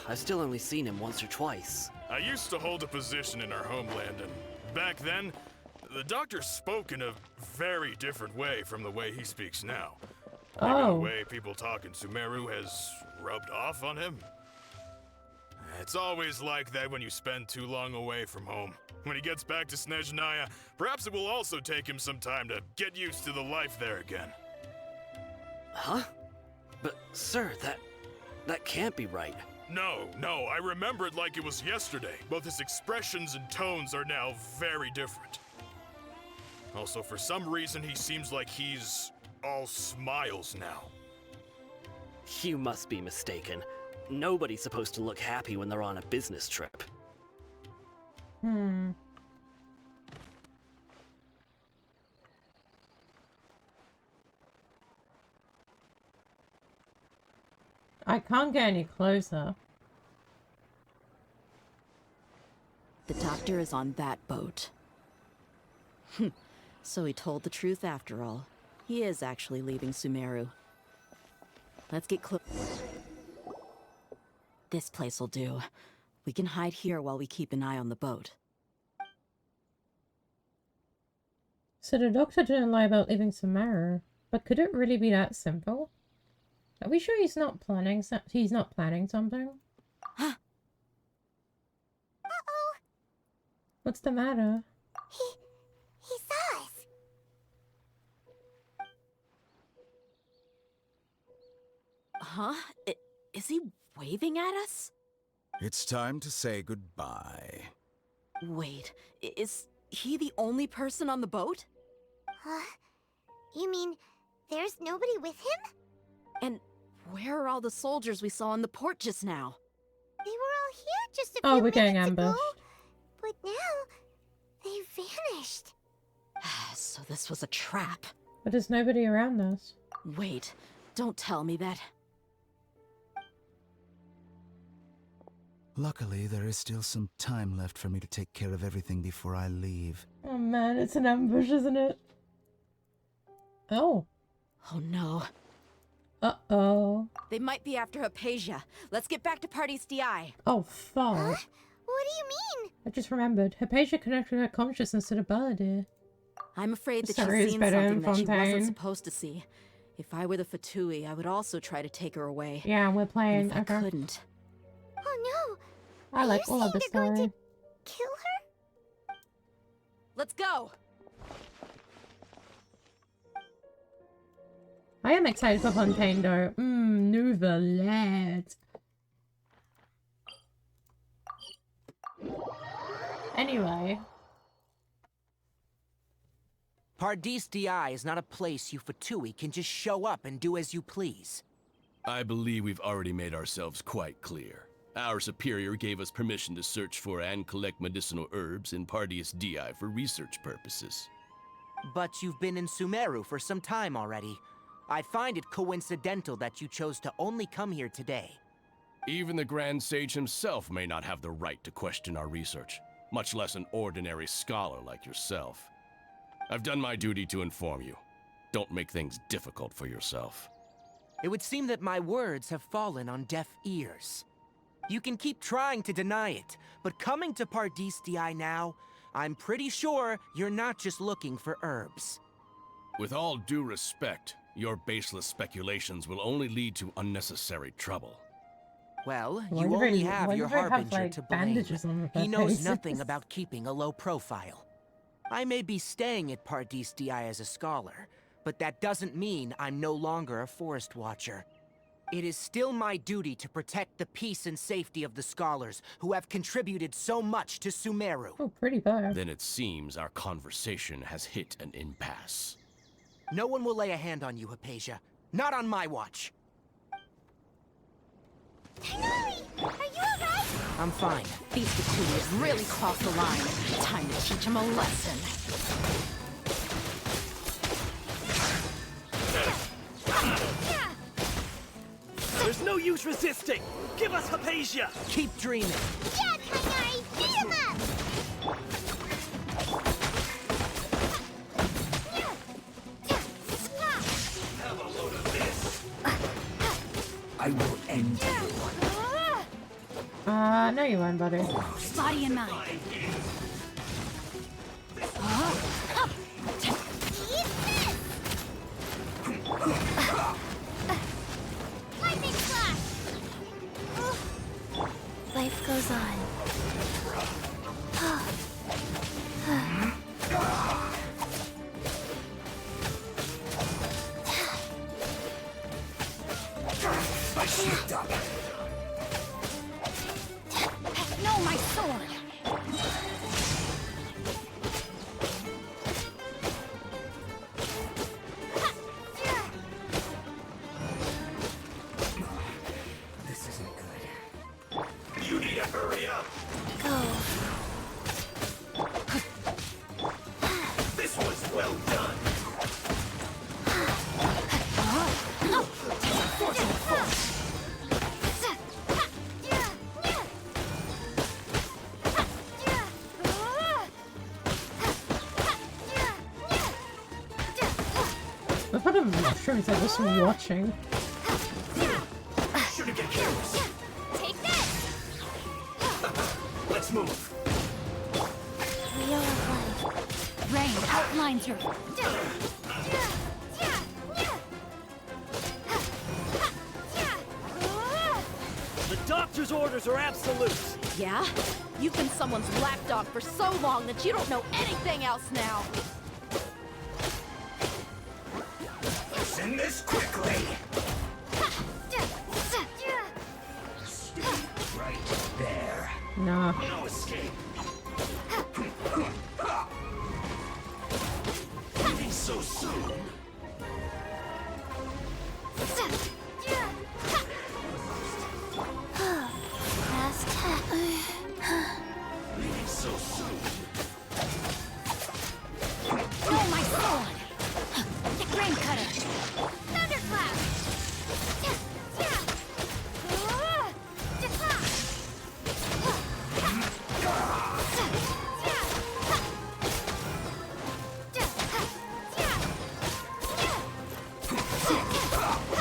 I've still only seen him once or twice. I used to hold a position in our homeland, and back then, the doctor spoke in a very different way from the way he speaks now. Maybe Oh. the way people talk in Sumeru has rubbed off on him. It's always like that when you spend too long away from home. When he gets back to Snezhnaya, perhaps it will also take him some time to get used to the life there again. Huh? But, sir, that can't be right. No, I remember it like it was yesterday. Both his expressions and tones are now very different. Also, for some reason, he seems like he's all smiles now. You must be mistaken. Nobody's supposed to look happy when they're on a business trip. I can't get any closer. The doctor is on that boat. So he told the truth after all. He is actually leaving Sumeru. Let's get close. This place will do. We can hide here while we keep an eye on the boat. So the doctor didn't lie about leaving Sumeru, but could it really be that simple? Are we sure he's not planning something? Uh-oh. What's the matter? He saw us. Huh? Is he waving at us? It's time to say goodbye. Wait, is he the only person on the boat? You mean there's nobody with him? And where are all the soldiers we saw in the port just now? They were all here just a few Oh, we're minutes getting ago, ambushed. but now they vanished. So this was a trap. But there's nobody around us. Wait, don't tell me that. Luckily, there is still some time left for me to take care of everything before I leave. Oh man, it's an ambush, isn't it? Oh. Oh no. Uh-oh. They might be after Hypatia. Let's get back to Party's DI. Oh, fuck. What do you mean? I just remembered. Hypatia connected her consciousness to the Baladir. I'm afraid that Sorry, she's it's seen better something in that she wasn't Fontaine. supposed to see. If I were the Fatui, I would also try to take her away. Yeah, we're playing. And if I Okay. couldn't. Oh no! I like all of the They're going story. to kill her? Let's go! I am excited for Fontaine though. Nouvellette. Anyway. Pardis DI is not a place you Fatui can just show up and do as you please. I believe we've already made ourselves quite clear. Our superior gave us permission to search for and collect medicinal herbs in Pardeus Di for research purposes. But you've been in Sumeru for some time already. I find it coincidental that you chose to only come here today. Even the Grand Sage himself may not have the right to question our research, much less an ordinary scholar like yourself. I've done my duty to inform you. Don't make things difficult for yourself. It would seem that my words have fallen on deaf ears. You can keep trying to deny it, but coming to Pardeus Di now, I'm pretty sure you're not just looking for herbs. With all due respect, your baseless speculations will only lead to unnecessary trouble. Well, you only have your Harbinger to blame. He knows nothing about keeping a low profile. I may be staying at Pardeus Di as a scholar, but that doesn't mean I'm no longer a forest watcher. It is still my duty to protect the peace and safety of the scholars who have contributed so much to Sumeru. Oh, pretty bad. Then it seems our conversation has hit an impasse. No one will lay a hand on you, Hypatia. Not on my watch. Are you alright? I'm fine. These Fatui really crossed the line. Time to teach them a lesson. There's no use resisting! Give us Hypatia! Keep dreaming! Yeah, Kainari! Beat him up! Have a load of this! I will end you. No you won't, buddy. Body and mind. Lightning flash! Life goes on. I slipped up. No, my sword. This isn't good. You need to hurry up. Go. This was well done. I've had a mushrooms I'm just watching. Shouldn't get careless. Take this! Let's move. Wheel of life. Rain outlines your... The doctor's orders are absolute! Yeah? You've been someone's lapdog for so long that you don't know anything else now! Send this quickly. Stay right there. No. No escape. Leaving so soon. Last tech. Leaving so soon. No, my sword! The grain cutter! Thunderclap!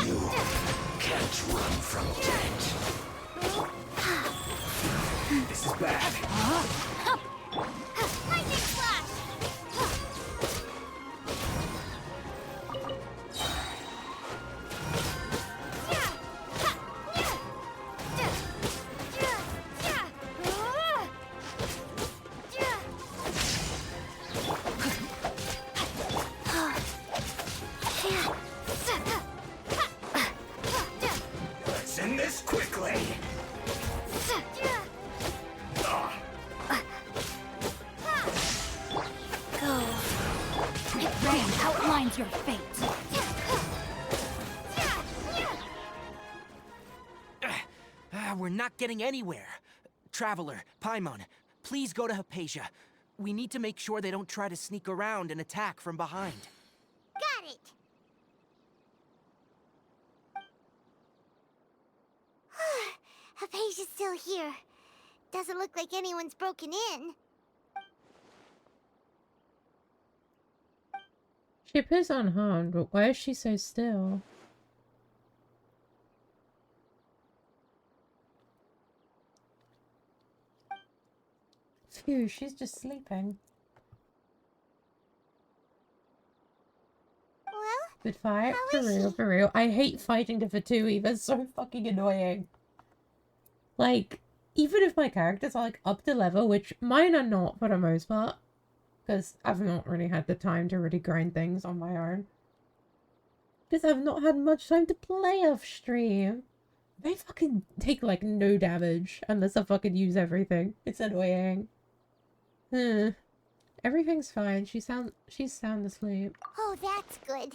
You can't run from death. This is bad. Lightning flash! Let's end this quickly. Go. Rain outlines your fate. we're not getting anywhere. Traveler, Paimon, please go to Hypatia. We need to make sure they don't try to sneak around and attack from behind. Got it! Hypatia's still here. Doesn't look like anyone's broken in. She appears unharmed, but why is she so still? Phew, she's just sleeping. Well, good fight. how For is real, she? for real. I hate fighting the Fatui. That's so fucking annoying. Like, even if my characters are like up to level, which mine are not for the most part, because I've not really had the time to really grind things on my own. Because I've not had much time to play off stream. They fucking take like no damage unless I fucking use everything. It's annoying. Everything's fine. She's sound asleep. Oh, that's good.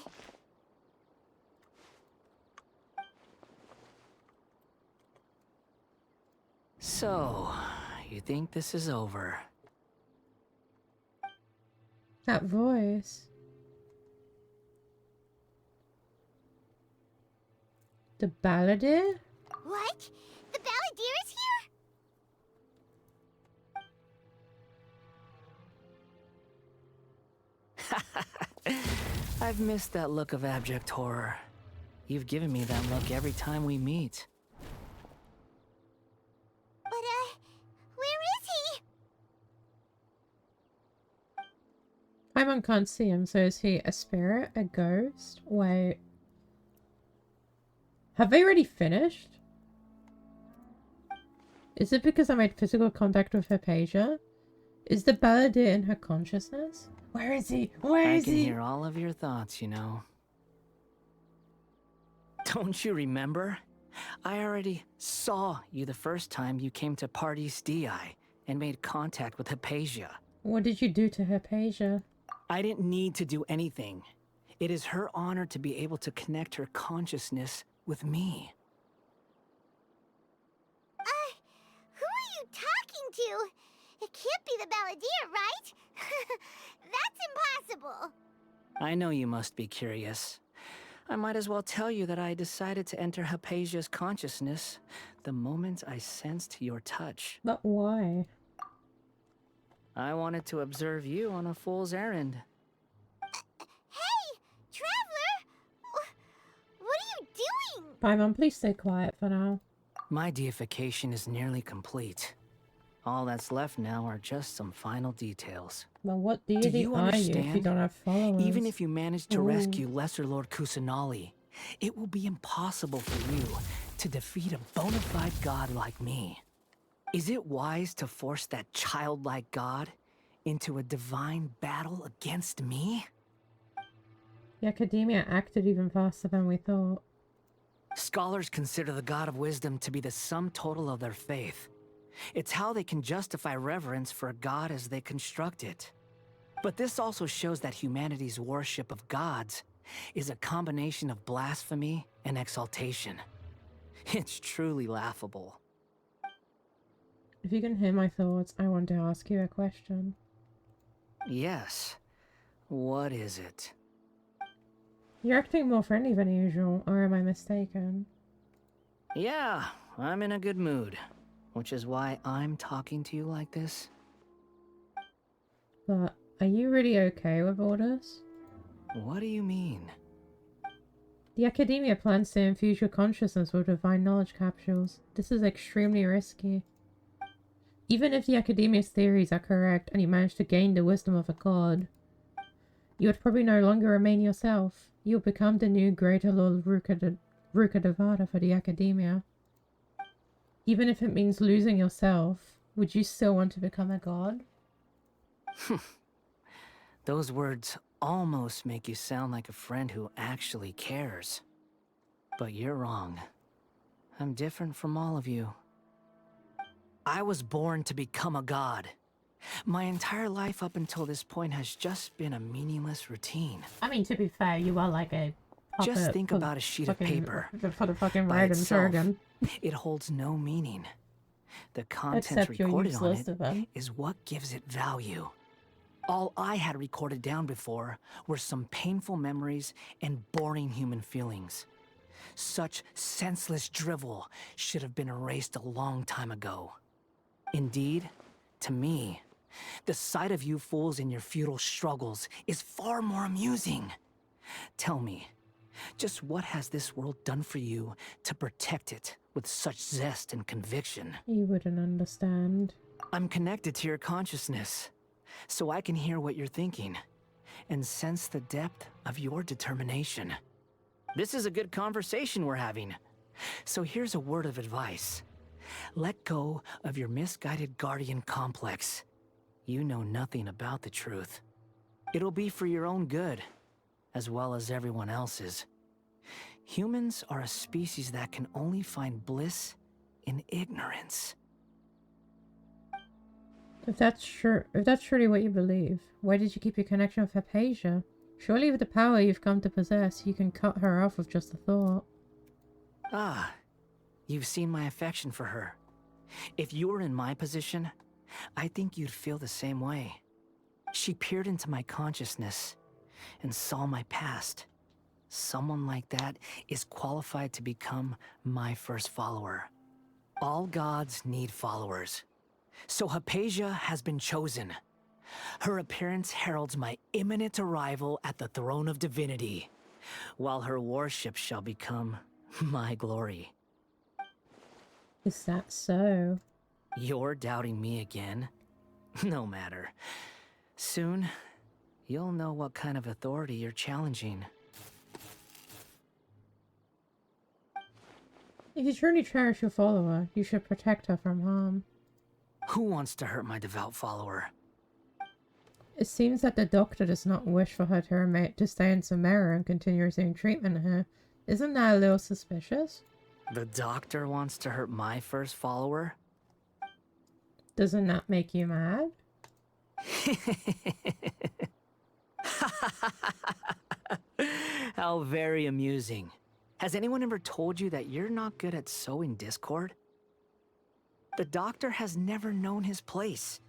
So, you think this is over? That voice. The Balladeer? What? The Balladeer is here? I've missed that look of abject horror. You've given me that look every time we meet. But, where is he? Paimon can't see him, so is he a spirit? A ghost? Wait. Have they already finished? Is it because I made physical contact with Hypatia? Is the Balladeer in her consciousness? Where is he? Where is he? I can hear all of your thoughts, you know. Don't you remember? I already saw you the first time you came to Parties DI and made contact with Hypatia. What did you do to Hypatia? I didn't need to do anything. It is her honor to be able to connect her consciousness with me. Who are you talking to? It can't be the Balladeer, right? That's impossible. I know you must be curious. I might as well tell you that I decided to enter Hypatia's consciousness the moment I sensed your touch. But why? I wanted to observe you on a fool's errand. Hey, Traveler! What are you doing? Paimon, please stay quiet for now. My deification is nearly complete. All that's left now are just some final details. Well, what Do deity you are you if you understand? don't have followers? Even if you manage to Ooh. rescue Lesser Lord Kusanali, it will be impossible for you to defeat a bona fide god like me. Is it wise to force that childlike god into a divine battle against me? The Academia acted even faster than we thought. Scholars consider the God of Wisdom to be the sum total of their faith. It's how they can justify reverence for a god as they construct it. But this also shows that humanity's worship of gods is a combination of blasphemy and exaltation. It's truly laughable. If you can hear my thoughts, I want to ask you a question. Yes. What is it? You're acting more friendly than usual, or am I mistaken? Yeah, I'm in a good mood. Which is why I'm talking to you like this. But are you really okay with all this? What do you mean? The Academia plans to infuse your consciousness with divine knowledge capsules. This is extremely risky. Even if the Academia's theories are correct and you manage to gain the wisdom of a god, you would probably no longer remain yourself. You'll become the new Greater Lord Rukkhadevata for the Academia. Even if it means losing yourself, would you still want to become a god? Those words almost make you sound like a friend who actually cares. But you're wrong. I'm different from all of you. I was born to become a god. My entire life up until this point has just been a meaningless routine. I mean, to be fair, you are like a puppet Just think for about a sheet of fucking- paper. For the fucking by Raiden itself. Shogun. It holds no meaning. The content Except you're recorded on useless to them. it is what gives it value. All I had recorded down before were some painful memories and boring human feelings. Such senseless drivel should have been erased a long time ago. Indeed, to me, the sight of you fools in your futile struggles is far more amusing. Tell me, just what has this world done for you to protect it with such zest and conviction? You wouldn't understand. I'm connected to your consciousness, so I can hear what you're thinking and sense the depth of your determination. This is a good conversation we're having. So here's a word of advice. Let go of your misguided guardian complex. You know nothing about the truth. It'll be for your own good, as well as everyone else's. Humans are a species that can only find bliss in ignorance. If that's truly what you believe, why did you keep your connection with Hypatia? Surely with the power you've come to possess, you can cut her off with just a thought. Ah, you've seen my affection for her. If you were in my position, I think you'd feel the same way. She peered into my consciousness and saw my past. Someone like that is qualified to become my first follower. All gods need followers. So Hypatia has been chosen. Her appearance heralds my imminent arrival at the throne of divinity, while her worship shall become my glory. Is that so? You're doubting me again? No matter. Soon, you'll know what kind of authority you're challenging. If you truly cherish your follower, you should protect her from harm. Who wants to hurt my devout follower? It seems that the doctor does not wish for her to stay in Sumeru and continue receiving treatment here. Isn't that a little suspicious? The doctor wants to hurt my first follower? Doesn't that make you mad? How very amusing. Has anyone ever told you that you're not good at sowing discord? The doctor has never known his place.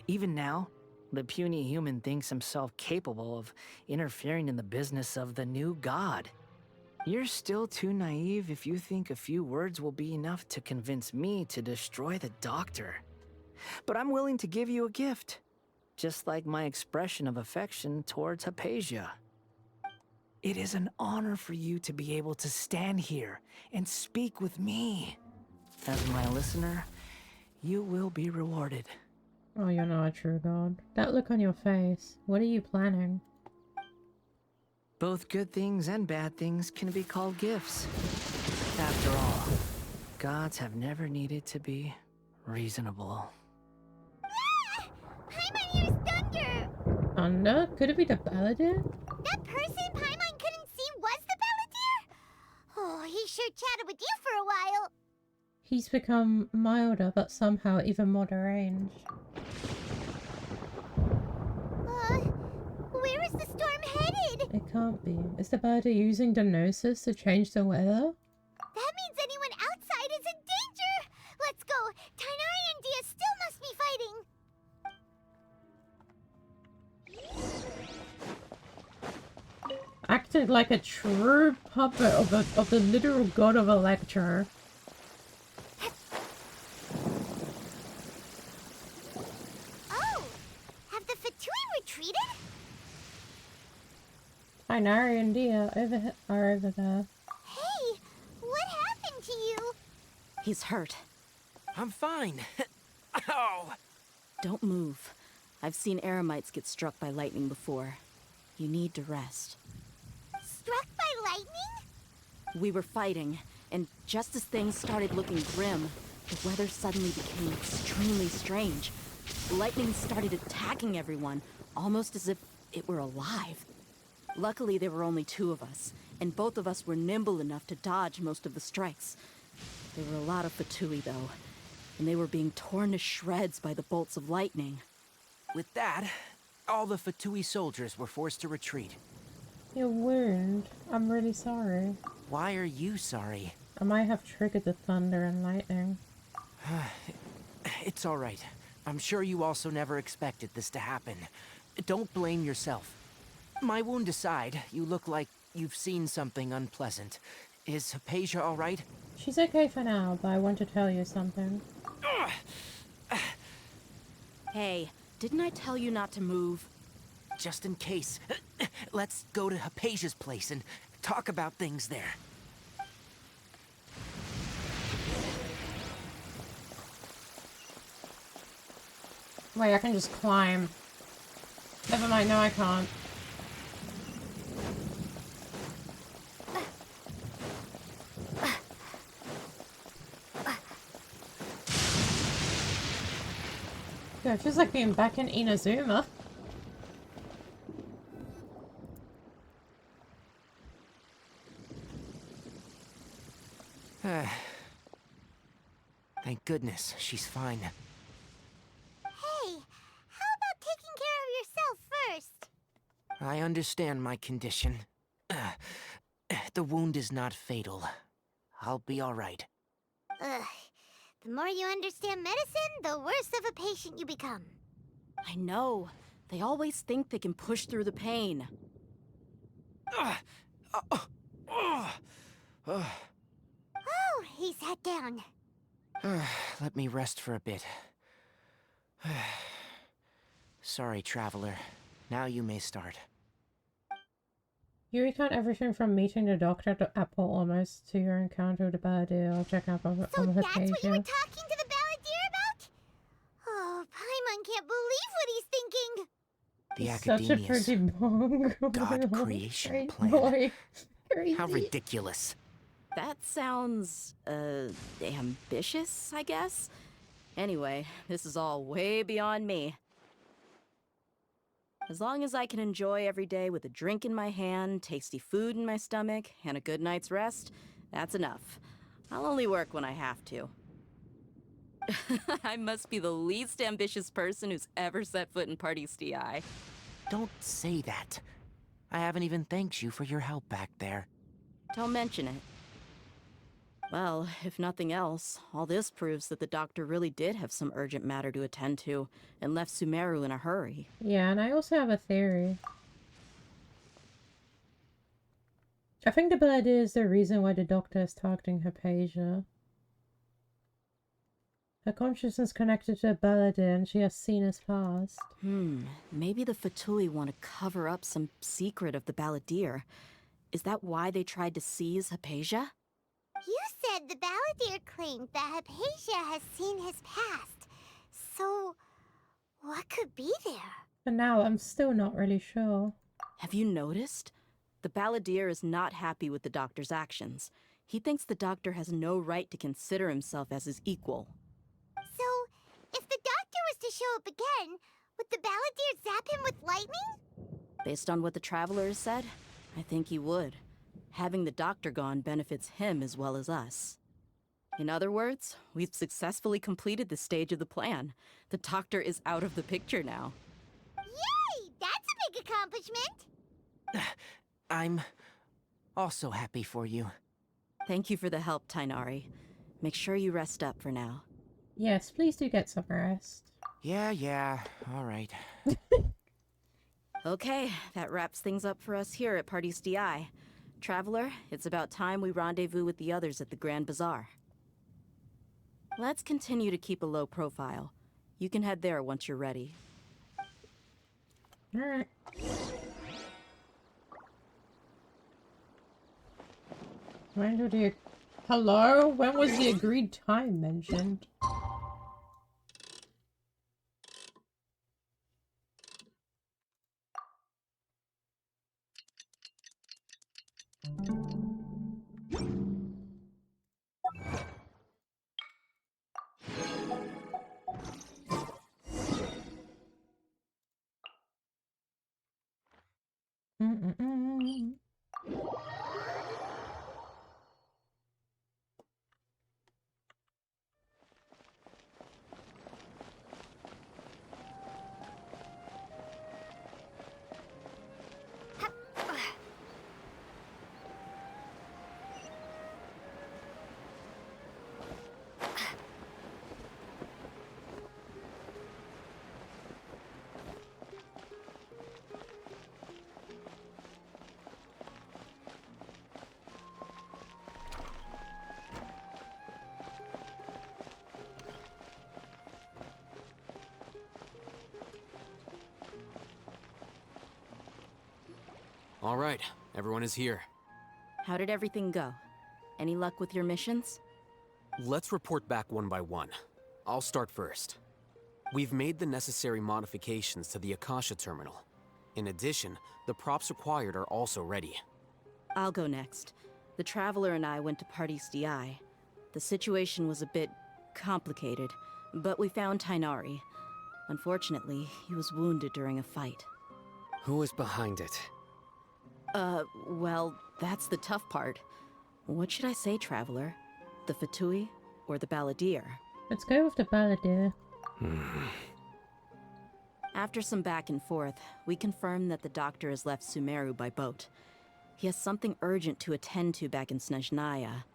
Even now, the puny human thinks himself capable of interfering in the business of the new god. You're still too naive if you think a few words will be enough to convince me to destroy the doctor. But I'm willing to give you a gift, just like my expression of affection towards Hypatia. It is an honor for you to be able to stand here and speak with me. As my listener, you will be rewarded. Oh, you're not a true god. That look on your face. What are you planning? Both good things and bad things can be called gifts. After all, gods have never needed to be reasonable. Paimon hears thunder! Thunder? Could it be the Balladeer? That person Paimon couldn't see was the Balladeer? Oh, he sure chatted with you for a while. He's become milder, but somehow even more deranged. Where is the storm headed? It can't be. Is the Balladeer using the Gnosis to change the weather? That means anyone outside is in danger! Let's go! Tainari and Dia still must be fighting! Acted like a true puppet of the literal god of a lecture. Oh! Have the Fatui retreated? Tainari and Dia are over there. Hey! What happened to you? He's hurt. I'm fine. Ow! Don't move. I've seen eremites get struck by lightning before. You need to rest. Struck by lightning? We were fighting, and just as things started looking grim, the weather suddenly became extremely strange. Lightning started attacking everyone, almost as if it were alive. Luckily, there were only two of us, and both of us were nimble enough to dodge most of the strikes. There were a lot of Fatui, though, and they were being torn to shreds by the bolts of lightning. With that, all the Fatui soldiers were forced to retreat. Your wound. I'm really sorry. Why are you sorry? I might have triggered the thunder and lightning. It's all right. I'm sure you also never expected this to happen. Don't blame yourself. My wound aside, you look like you've seen something unpleasant. Is Hypatia all right? She's okay for now, but I want to tell you something. Hey, didn't I tell you not to move? Just in case. Let's go to Hypatia's place and talk about things there. Wait, I can just climb. Never mind, no I can't. Yeah, it feels like being back in Inazuma. Thank goodness, she's fine. Hey, how about taking care of yourself first? I understand my condition. The wound is not fatal. I'll be all right. Ugh. The more you understand medicine, the worse of a patient you become. I know. They always think they can push through the pain. Oh, he sat down. Let me rest for a bit. Sorry, Traveler. Now you may start. You recount everything from meeting the doctor at Port Almost to your encounter with the Balladeer. I'll check out on So her that's page. what you were talking to the Balladeer about? Oh, Paimon can't believe what he's thinking. The He's such a pretty bong. God creation Great plan. boy. Crazy. How ridiculous. That sounds, ambitious, I guess? Anyway, this is all way beyond me. As long as I can enjoy every day with a drink in my hand, tasty food in my stomach, and a good night's rest, that's enough. I'll only work when I have to. I must be the least ambitious person who's ever set foot in Party's DI. Don't say that. I haven't even thanked you for your help back there. Don't mention it. Well, if nothing else, all this proves that the doctor really did have some urgent matter to attend to, and left Sumeru in a hurry. Yeah, and I also have a theory. I think the Balladeer is the reason why the doctor is targeting Hypatia. Her consciousness connected to the Balladeer and she has seen his past. Maybe the Fatui want to cover up some secret of the Balladeer. Is that why they tried to seize Hypatia? You said the Balladeer claimed that Hypatia has seen his past. So, what could be there? For now, I'm still not really sure. Have you noticed? The Balladeer is not happy with the doctor's actions. He thinks the doctor has no right to consider himself as his equal. So, if the doctor was to show up again, would the Balladeer zap him with lightning? Based on what the Traveler has said, I think he would. Having the doctor gone benefits him as well as us. In other words, we've successfully completed this stage of the plan. The doctor is out of the picture now. Yay! That's a big accomplishment! I'm also happy for you. Thank you for the help, Tainari. Make sure you rest up for now. Yes, please do get some rest. Yeah, all right. Okay, that wraps things up for us here at Party's DI. Traveler, it's about time we rendezvous with the others at the Grand Bazaar. Let's continue to keep a low profile. You can head there once you're ready. Alright. When did the... Hello? When was the agreed time mentioned? All right, everyone is here. How did everything go? Any luck with your missions? Let's report back one by one. I'll start first. We've made the necessary modifications to the Akasha terminal. In addition, the props required are also ready. I'll go next. The Traveler and I went to Party's DI. The situation was a bit complicated, but we found Tainari. Unfortunately, he was wounded during a fight. Who was behind it? Well, that's the tough part. What should I say, Traveler? The Fatui or the Balladeer? Let's go with the Balladeer. After some back and forth, we confirmed that the doctor has left Sumeru by boat. He has something urgent to attend to back in Snezhnaya.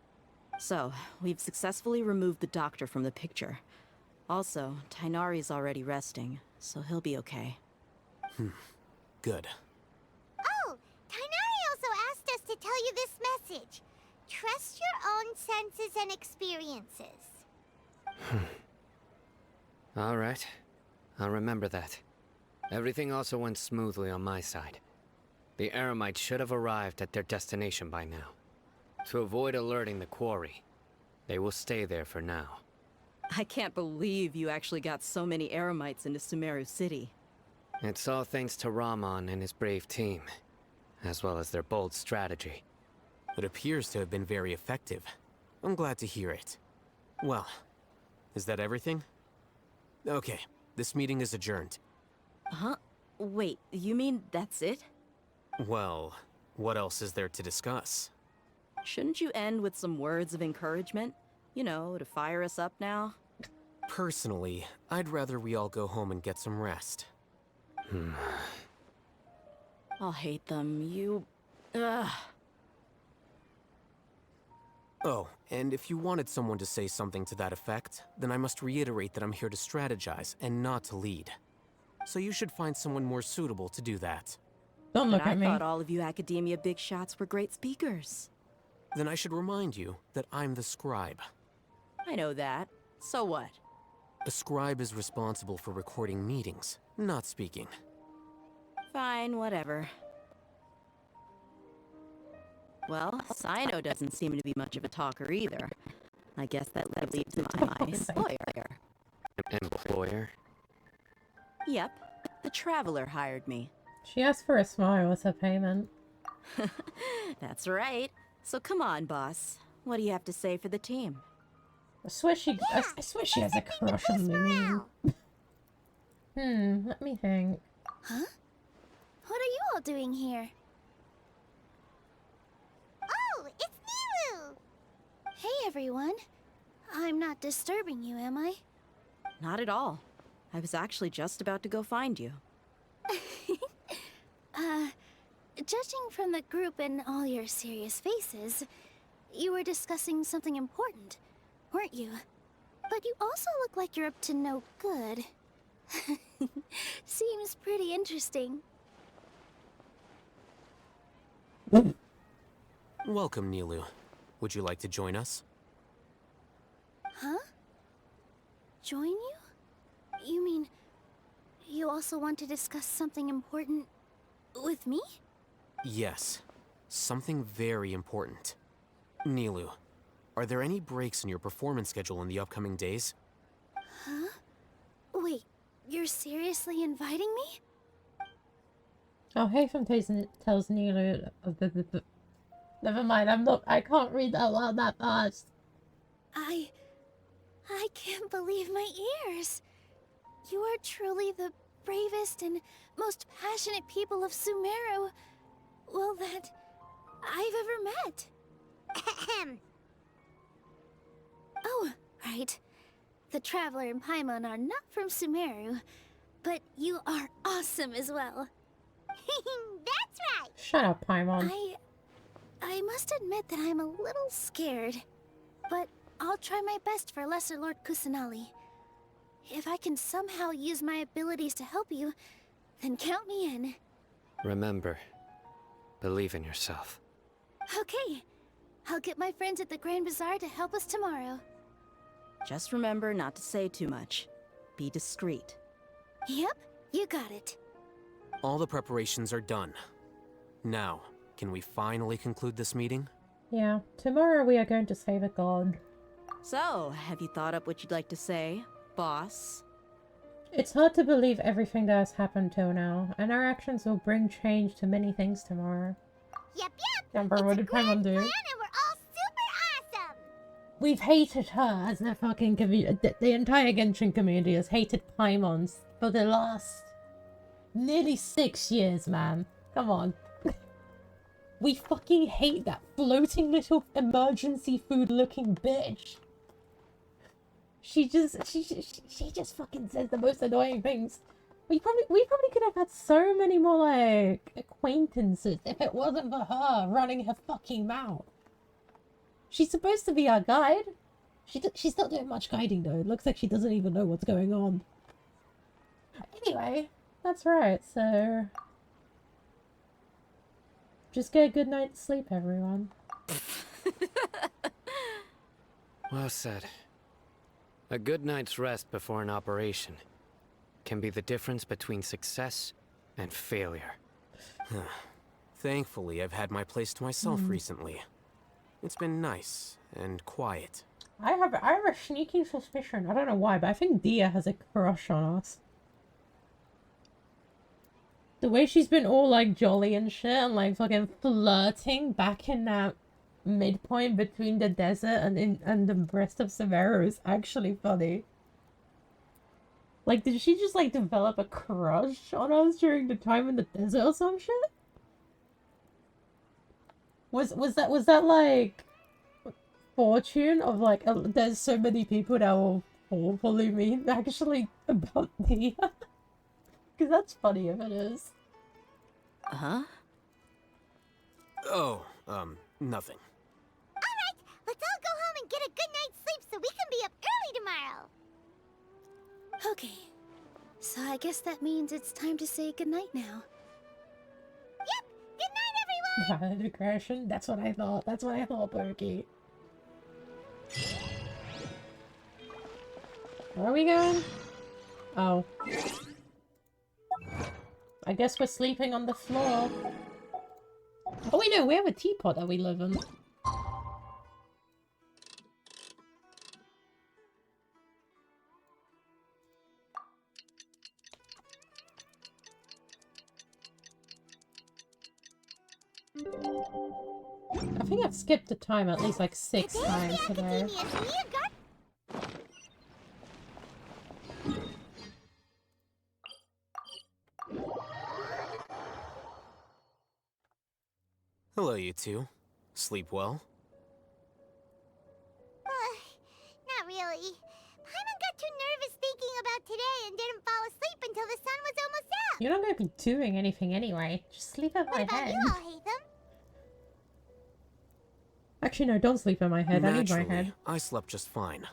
So, we've successfully removed the doctor from the picture. Also, Tainari's already resting, so he'll be okay. Good. Oh, Tainari also asked us to tell you this message. Trust your own senses and experiences. All right. I'll remember that. Everything also went smoothly on my side. The Eremites should have arrived at their destination by now. To avoid alerting the quarry, they will stay there for now. I can't believe you actually got so many Eremites into Sumeru City. It's all thanks to Rahman and his brave team, as well as their bold strategy. It appears to have been very effective. I'm glad to hear it. Well, is that everything? Okay, this meeting is adjourned. Huh? Wait, you mean that's it? Well, what else is there to discuss? Shouldn't you end with some words of encouragement? You know, to fire us up now? Personally, I'd rather we all go home and get some rest. I'll hate them. Ugh. Oh, and if you wanted someone to say something to that effect, then I must reiterate that I'm here to strategize and not to lead. So you should find someone more suitable to do that. Don't look at me. I thought all of you Academia big shots were great speakers. Then I should remind you that I'm the scribe. I know that. So what? A scribe is responsible for recording meetings, not speaking. Fine, whatever. Well, Sino doesn't seem to be much of a talker either. I guess that leads to my employer. Employer? Yep, the Traveler hired me. She asked for a smile as her payment. That's right. So come on, boss. What do you have to say for the team? I swear she has a crush on Lumi. Let me think. Huh? What are you all doing here? Oh, it's Nilu! Hey, everyone. I'm not disturbing you, am I? Not at all. I was actually just about to go find you. Judging from the group and all your serious faces, you were discussing something important, weren't you? But you also look like you're up to no good. Seems pretty interesting. Welcome, Nilu. Would you like to join us? Huh? Join you? You mean, you also want to discuss something important with me? Yes. Something very important. Nilu, are there any breaks in your performance schedule in the upcoming days? Huh? Wait, you're seriously inviting me? Oh, Haytham tells Nilu Never mind, I can't read that loud that fast. I can't believe my ears. You are truly the bravest and most passionate people of Sumeru, well, that I've ever met. Ahem. Oh, right. The Traveler and Paimon are not from Sumeru, but you are awesome as well. That's right. Shut up, Paimon. I must admit that I'm a little scared, but I'll try my best for Lesser Lord Kusanali. If I can somehow use my abilities to help you, then count me in. Remember, believe in yourself. Okay, I'll get my friends at the Grand Bazaar to help us tomorrow. Just remember not to say too much. Be discreet. Yep, you got it. All the preparations are done. Now, can we finally conclude this meeting? Yeah, tomorrow we are going to save a god. So, have you thought up what you'd like to say, boss? It's hard to believe everything that has happened till now, and our actions will bring change to many things tomorrow. Yep. Remember, what did Paimon do? And we're all super awesome. We've hated her as the fucking community. The entire Genshin community has hated Paimon for the last nearly 6 years, man. Come on. We fucking hate that floating little emergency food looking bitch. She just fucking says the most annoying things. We probably could have had so many more, like, acquaintances if it wasn't for her running her fucking mouth. She's supposed to be our guide. She's not doing much guiding, though. It looks like she doesn't even know what's going on. Anyway, that's right, so... just get a good night's sleep, everyone. Well said. A good night's rest before an operation can be the difference between success and failure. Thankfully, I've had my place to myself recently. It's been nice and quiet. I have a sneaking suspicion. I don't know why, but I think Dia has a crush on us. The way she's been all like jolly and shit and like fucking flirting back in that midpoint between the desert and the rest of Severo is actually funny. Like, did she just like develop a crush on us during the time in the desert or some shit? Was that like fortune of like there's so many people that will fall for me actually about me? Because that's funny if it is. Huh? Oh, nothing. Alright, let's all go home and get a good night's sleep so we can be up early tomorrow. Okay, so I guess that means it's time to say goodnight now. Yep, good night, everyone! Valid aggression? That's what I thought. That's what I thought, Pokey. Where are we going? Oh. I guess we're sleeping on the floor. Oh wait, no, we have a teapot that we live in. I think I've skipped the time at least like 6 times today. Hello, you two. Sleep well? Not really. Paimon got too nervous thinking about today and didn't fall asleep until the sun was almost up. You're not going to be doing anything anyway. Just sleep at my head. You all hate them. Actually, no, don't sleep in my head. I need my head. I slept just fine.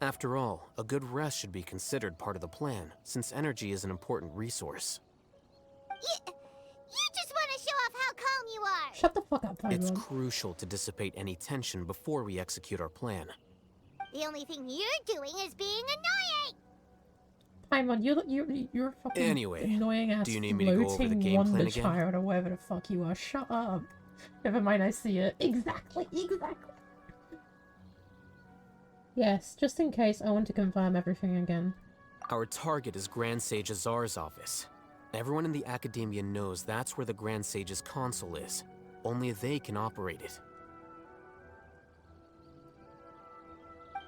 After all, a good rest should be considered part of the plan, since energy is an important resource. You just want to show off how calm you are. Shut the fuck up, Paimon. It's crucial to dissipate any tension before we execute our plan. The only thing you're doing is being annoying. Paimon, you're fucking annoying ass do you need me to go over the game plan again? Child or whatever the fuck you are. Shut up. Never mind, I see it. Exactly. Yes, just in case, I want to confirm everything again. Our target is Grand Sage Azar's office. Everyone in the Academia knows that's where the Grand Sage's console is. Only they can operate it.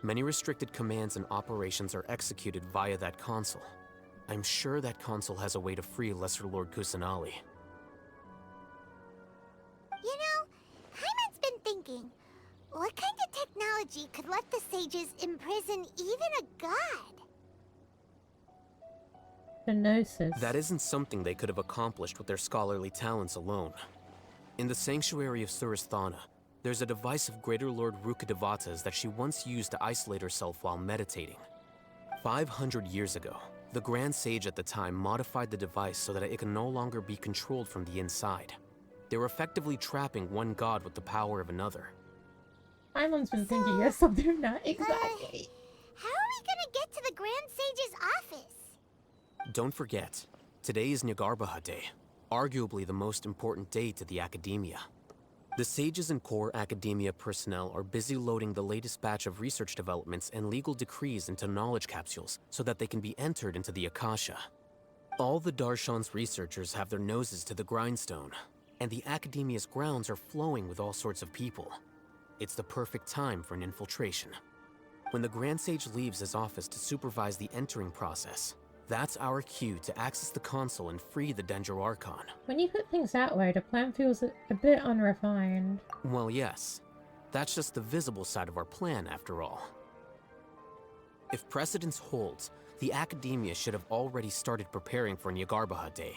Many restricted commands and operations are executed via that console. I'm sure that console has a way to free Lesser Lord Kusanali. You know, Paimon's been thinking, what kind of technology could let the sages imprison even a god? The Gnosis. That isn't something they could have accomplished with their scholarly talents alone. In the Sanctuary of Suristhana, there's a device of Greater Lord Rukkhadevata's that she once used to isolate herself while meditating. 500 years ago, the Grand Sage at the time modified the device so that it can no longer be controlled from the inside. They were effectively trapping one god with the power of another. Paimon's been thinking, yes, I'm doing that. Exactly. How are we gonna get to the Grand Sage's office? Don't forget, today is Nyagarbaha Day. arguably the most important day to the Academia. The sages and core Academia personnel are busy loading the latest batch of research developments and legal decrees into knowledge capsules so that they can be entered into the Akasha. All the Darshan's researchers have their noses to the grindstone, and the Academia's grounds are flowing with all sorts of people. It's the perfect time for an infiltration. When the Grand Sage leaves his office to supervise the entering process, that's our cue to access the console and free the Dendro Archon. When you put things that way, the plan feels a bit unrefined. Well, yes. That's just the visible side of our plan, after all. If precedence holds, the Academia should have already started preparing for Nyagarbha Day.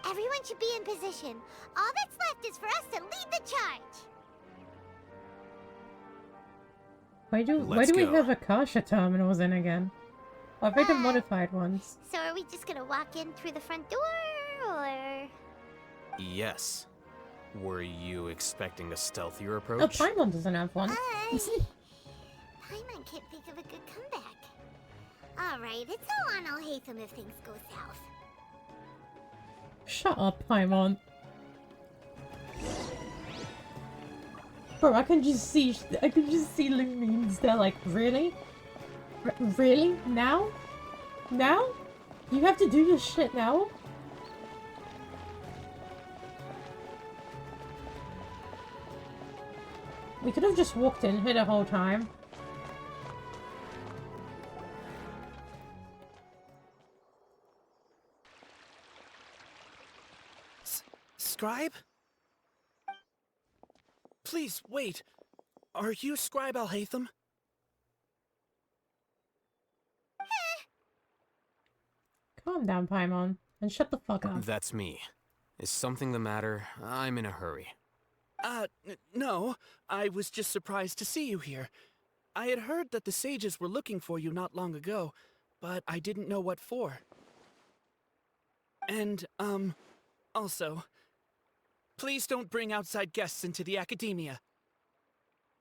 Everyone should be in position. All that's left is for us to lead the charge. Why do we have Akasha terminals in again? Or have they the modified ones? So are we just gonna walk in through the front door, or...? Yes. Were you expecting a stealthier Oh, approach? Paimon doesn't have one. Paimon can't think of a good comeback. Alright, it's all on Alhaitham if things go south. Shut up, Paimon. Bro, I can just see Lumines. They're like, really? Really? Now? Now? You have to do this shit now? We could have just walked in here the whole time. Scribe? Please, wait. Are you Scribe Alhaitham? Calm down, Paimon, and shut the fuck up. That's me. Is something the matter? I'm in a hurry. No. I was just surprised to see you here. I had heard that the sages were looking for you not long ago, but I didn't know what for. And, also, please don't bring outside guests into the Academia.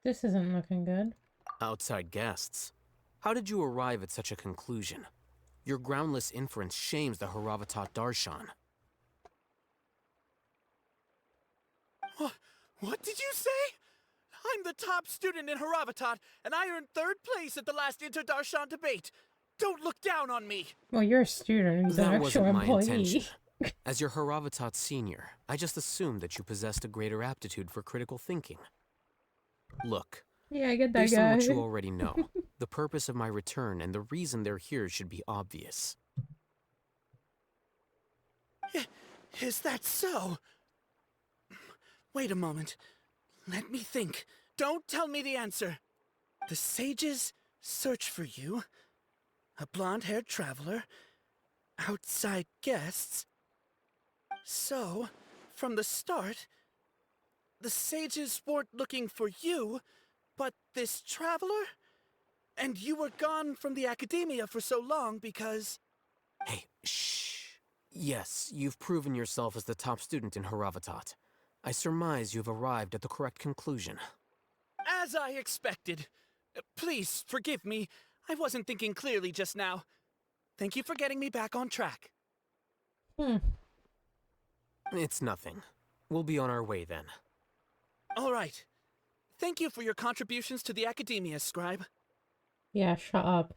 This isn't looking good. Outside guests? How did you arrive at such a conclusion? Your groundless inference shames the Haravatat Darshan. What did you say? I'm the top student in Haravatat, and I earned 3rd place at the last Inter-Darshan debate. Don't look down on me! Well, you're a student, he's an That actual wasn't my employee. intention. As your Haravatat senior, I just assumed that you possessed a greater aptitude for critical thinking. Look, Yeah, I get that based guy. on what you already know, the purpose of my return and the reason they're here should be obvious. Is that so? Wait a moment. Let me think. Don't tell me the answer. The sages search for you. A blonde-haired traveler. Outside guests. So, from the start, the sages weren't looking for you, but this traveler? And you were gone from the Academia for so long because... Hey, shh. Yes, you've proven yourself as the top student in Haravatat. I surmise you've arrived at the correct conclusion. As I expected. Please, forgive me. I wasn't thinking clearly just now. Thank you for getting me back on track. It's nothing. We'll be on our way then. All right. Thank you for your contributions to the Academia, Scribe. Yeah, shut up.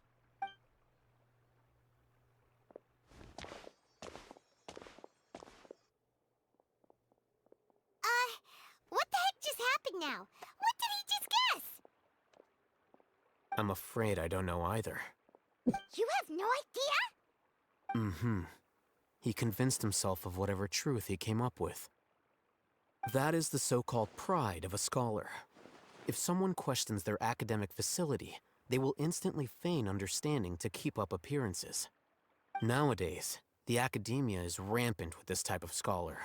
What the heck just happened now? What did he just guess? I'm afraid I don't know either. You have no idea? Mm-hmm. He convinced himself of whatever truth he came up with. That is the so-called pride of a scholar. If someone questions their academic facility, they will instantly feign understanding to keep up appearances. Nowadays, the Academia is rampant with this type of scholar.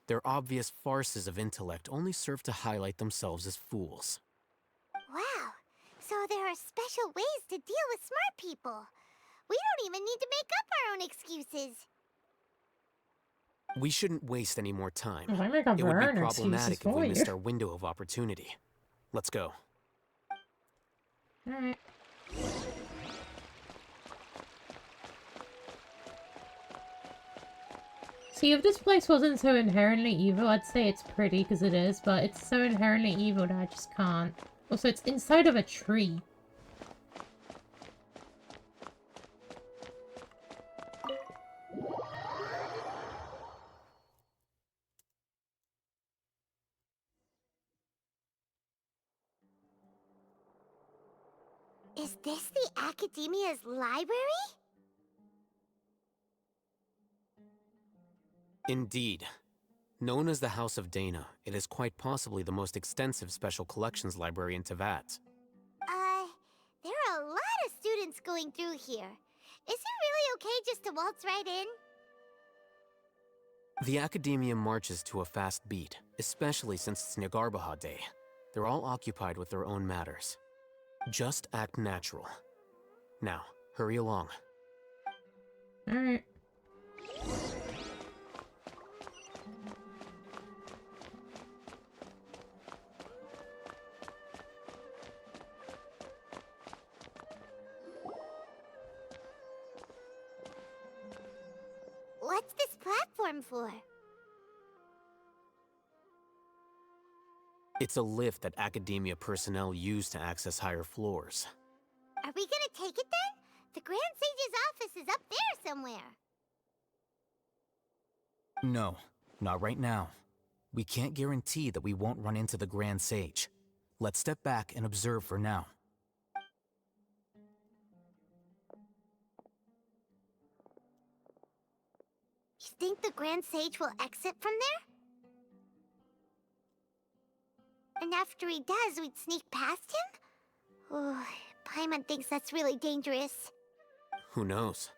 Their obvious farces of intellect only serve to highlight themselves as fools. Wow, so there are special ways to deal with smart people. We don't even need to make up our own excuses. We shouldn't waste any more time. If I make up It would our be own excuses problematic if for we you. missed our window of opportunity. Let's go. Alright. See, if this place wasn't so inherently evil, I'd say it's pretty, because it is, but it's so inherently evil that I just can't. Also, it's inside of a tree. Is this the Academia's library? Indeed. Known as the House of Dana, it is quite possibly the most extensive special collections library in Teyvat. There are a lot of students going through here. Is it really okay just to waltz right in? The Academia marches to a fast beat, especially since it's Nagarbaha Day. They're all occupied with their own matters. Just act natural. Now, hurry along. Alright. What's this platform for? It's a lift that Academia personnel use to access higher floors. Are we gonna take it then? The Grand Sage's office is up there somewhere. No, not right now. We can't guarantee that we won't run into the Grand Sage. Let's step back and observe for now. You think the Grand Sage will exit from there? And after he does, we'd sneak past him? Oh, Paimon thinks that's really dangerous. Who knows?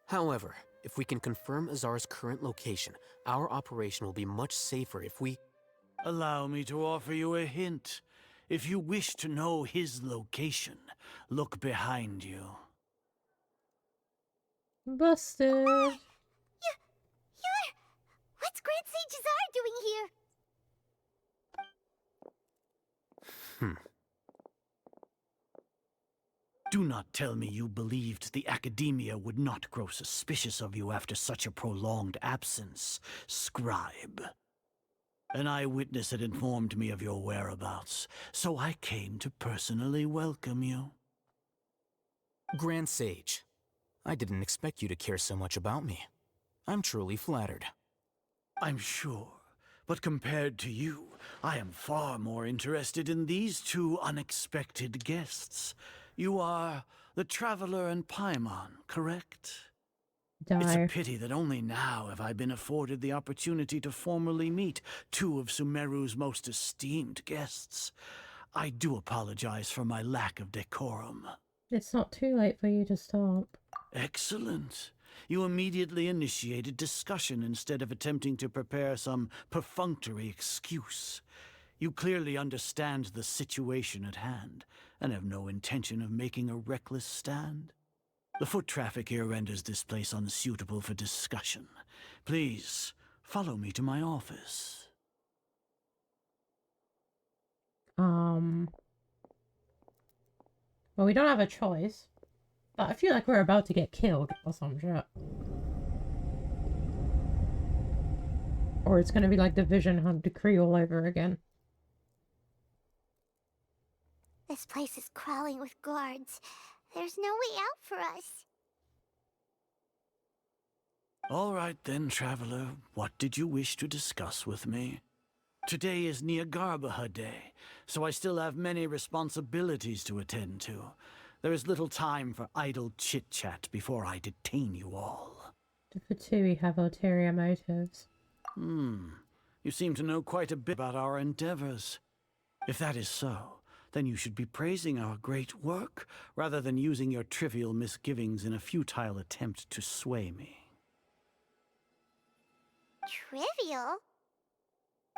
However, if we can confirm Azar's current location, our operation will be much safer if we... Allow me to offer you a hint. If you wish to know his location, look behind you. Busted. You're... What's Grand Sage Azar doing here? Do not tell me you believed the Academia would not grow suspicious of you after such a prolonged absence, scribe. An eyewitness had informed me of your whereabouts, so I came to personally welcome you. Grand Sage, I didn't expect you to care so much about me. I'm truly flattered. I'm sure, but compared to you, I am far more interested in these two unexpected guests. You are the Traveler and Paimon, correct? It's a pity that only now have I been afforded the opportunity to formally meet two of Sumeru's most esteemed guests. I do apologize for my lack of decorum. It's not too late for you to stop. Excellent. You immediately initiated discussion instead of attempting to prepare some perfunctory excuse. You clearly understand the situation at hand, and have no intention of making a reckless stand. The foot traffic here renders this place unsuitable for discussion. Please, follow me to my office. Well, we don't have a choice. But I feel like we're about to get killed or some shit. Or it's gonna be like the Vision Hunt decree all over again. This place is crawling with guards. There's no way out for us. All right then, Traveler. What did you wish to discuss with me? Today is Nagarbaha Day, so I still have many responsibilities to attend to. There is little time for idle chit-chat before I detain you all. The Fatui have ulterior motives. You seem to know quite a bit about our endeavors. If that is so, then you should be praising our great work, rather than using your trivial misgivings in a futile attempt to sway me. Trivial?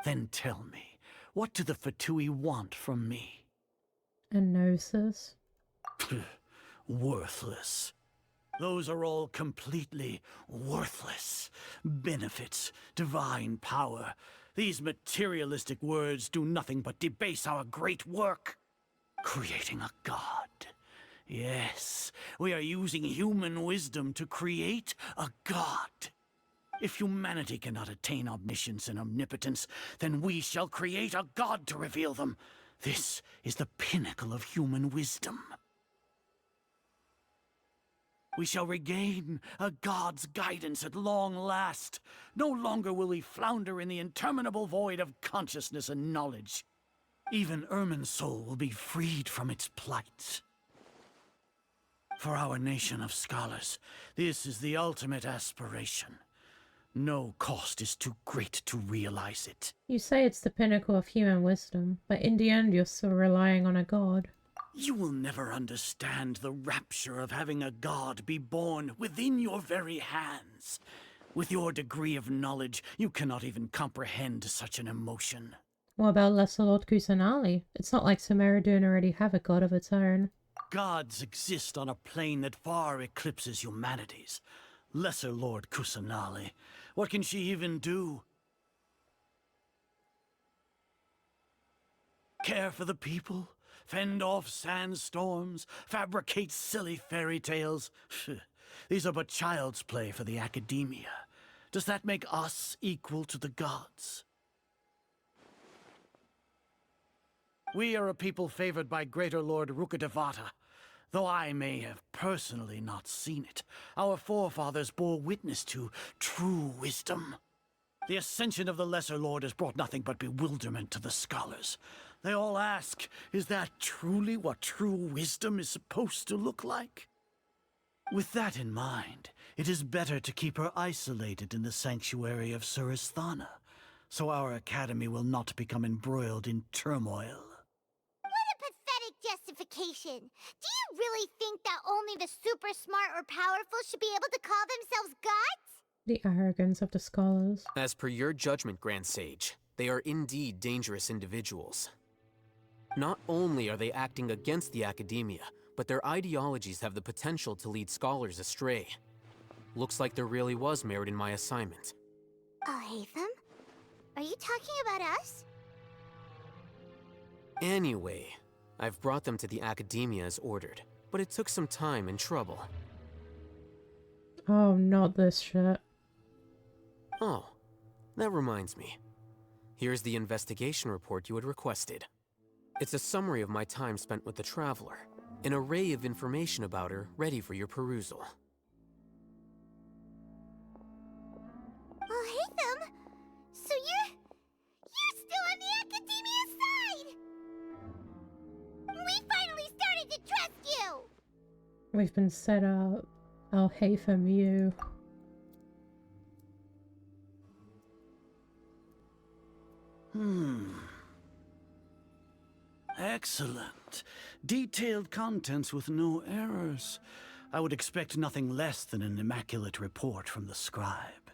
Then tell me, what do the Fatui want from me? A gnosis. Worthless. Those are all completely worthless. Benefits, divine power. These materialistic words do nothing but debase our great work. Creating a god. Yes, we are using human wisdom to create a god. If humanity cannot attain omniscience and omnipotence, then we shall create a god to reveal them. This is the pinnacle of human wisdom. We shall regain a god's guidance at long last. No longer will we flounder in the interminable void of consciousness and knowledge. Even Ermin's soul will be freed from its plight. For our nation of scholars, this is the ultimate aspiration. No cost is too great to realize it. You say it's the pinnacle of human wisdom, but in the end you're still relying on a god. You will never understand the rapture of having a god be born within your very hands. With your degree of knowledge, you cannot even comprehend such an emotion. What about Lesser Lord Kusanali? It's not like Sumeru already have a god of its own. Gods exist on a plane that far eclipses humanity's. Lesser Lord Kusanali, what can she even do? Care for the people? Fend off sandstorms? Fabricate silly fairy tales? These are but child's play for the academia. Does that make us equal to the gods? We are a people favored by Greater Lord Rukkhadevata. Though I may have personally not seen it, our forefathers bore witness to true wisdom. The ascension of the Lesser Lord has brought nothing but bewilderment to the scholars. They all ask, is that truly what true wisdom is supposed to look like? With that in mind, it is better to keep her isolated in the sanctuary of Surasthana, so our academy will not become embroiled in turmoil. Justification. Do you really think that only the super smart or powerful should be able to call themselves gods? The arrogance of the scholars. As per your judgment, Grand Sage, they are indeed dangerous individuals. Not only are they acting against the academia, but their ideologies have the potential to lead scholars astray. Looks like there really was merit in my assignment. Hatham? Are you talking about us? Anyway, I've brought them to the academia as ordered, but it took some time and trouble. Oh, not this shit. Oh, that reminds me. Here's the investigation report you had requested. It's a summary of my time spent with the Traveler, an array of information about her ready for your perusal. Hatham? So you're still on the academia side! We finally started to trust you! We've been set up. I'll Hatham you. Excellent. Detailed contents with no errors. I would expect nothing less than an immaculate report from the scribe.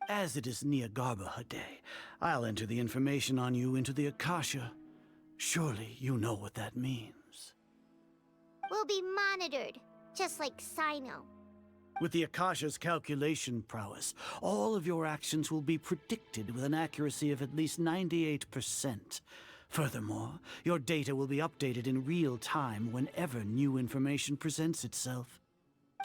As it is Niagarbha Day, I'll enter the information on you into the Akasha. Surely you know what that means. We'll be monitored, just like Sino. With the Akasha's calculation prowess, all of your actions will be predicted with an accuracy of at least 98%. Furthermore, your data will be updated in real time whenever new information presents itself.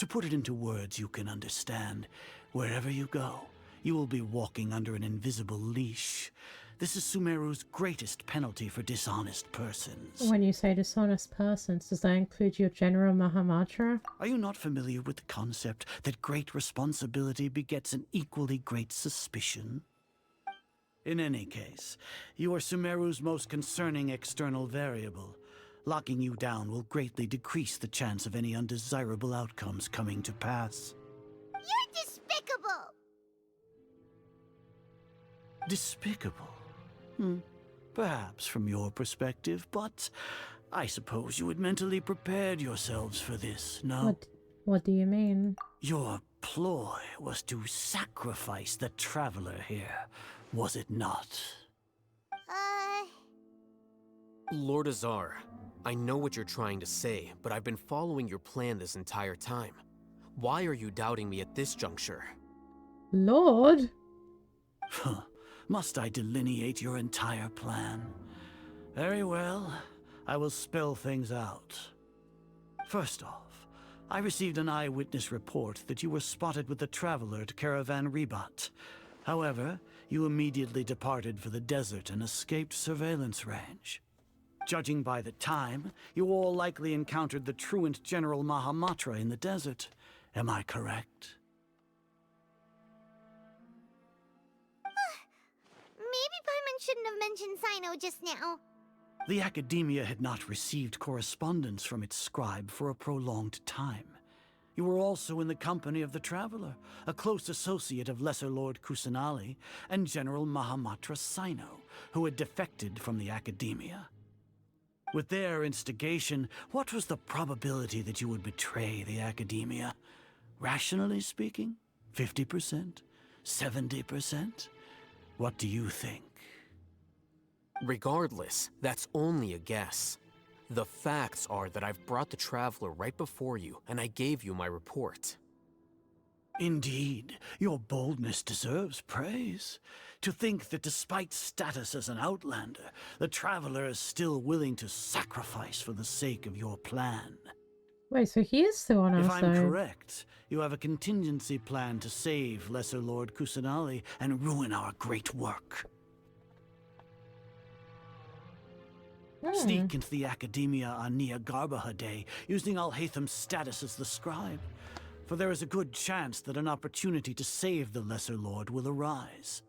To put it into words you can understand, wherever you go, you will be walking under an invisible leash. This is Sumeru's greatest penalty for dishonest persons. When you say dishonest persons, does that include your General Mahamatra? Are you not familiar with the concept that great responsibility begets an equally great suspicion? In any case, you are Sumeru's most concerning external variable. Locking you down will greatly decrease the chance of any undesirable outcomes coming to pass. You're despicable! Despicable? Perhaps from your perspective, but I suppose you had mentally prepared yourselves for this, no? What do you mean? Your ploy was to sacrifice the Traveler here, was it not? Lord Azar, I know what you're trying to say, but I've been following your plan this entire time. Why are you doubting me at this juncture? Lord? Must I delineate your entire plan? Very well, I will spell things out. First off, I received an eyewitness report that you were spotted with the traveler at Caravan Rebat. However, you immediately departed for the desert and escaped surveillance range. Judging by the time, you all likely encountered the truant General Mahamatra in the desert. Am I correct? Maybe Paimon shouldn't have mentioned Sino just now. The Academia had not received correspondence from its scribe for a prolonged time. You were also in the company of the Traveler, a close associate of Lesser Lord Kusanali and General Mahamatra Sino, who had defected from the Academia. With their instigation, what was the probability that you would betray the Academia? Rationally speaking, 50%? 70%? What do you think? Regardless, that's only a guess. The facts are that I've brought the Traveler right before you, and I gave you my report. Indeed, your boldness deserves praise. To think that despite status as an outlander, the Traveler is still willing to sacrifice for the sake of your plan. Wait, so he is still on our If side. I'm correct, you have a contingency plan to save Lesser Lord Kusanali and ruin our great work. Sneak into the Academia on Nia Garbaha Day, using Alhaitham's status as the scribe. For there is a good chance that an opportunity to save the Lesser Lord will arise.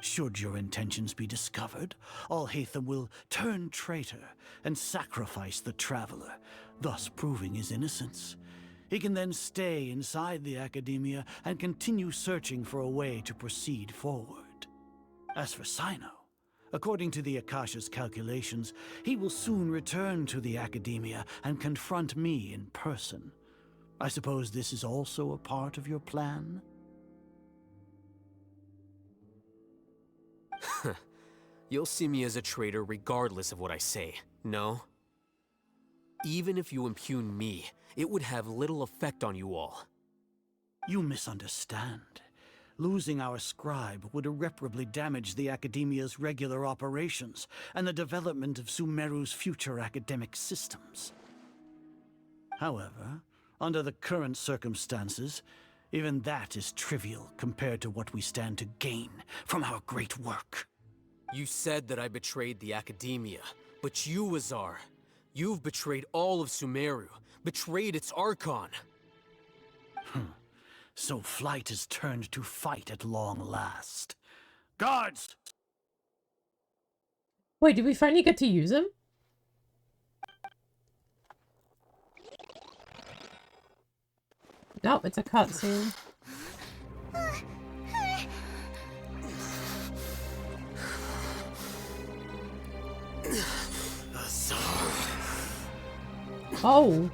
Should your intentions be discovered, Alhaitham will turn traitor and sacrifice the Traveler, thus proving his innocence. He can then stay inside the Academia and continue searching for a way to proceed forward. As for Sino, according to the Akasha's calculations, he will soon return to the Academia and confront me in person. I suppose this is also a part of your plan? You'll see me as a traitor regardless of what I say, no? Even if you impugn me, it would have little effect on you all. You misunderstand. Losing our scribe would irreparably damage the Academia's regular operations and the development of Sumeru's future academic systems. However, under the current circumstances, even that is trivial compared to what we stand to gain from our great work. You said that I betrayed the Academia, but you, Azar, you've betrayed all of Sumeru, betrayed its Archon. So flight has turned to fight at long last. Guards! Wait, did we finally get to use him? Nope, it's a cutscene. Oh.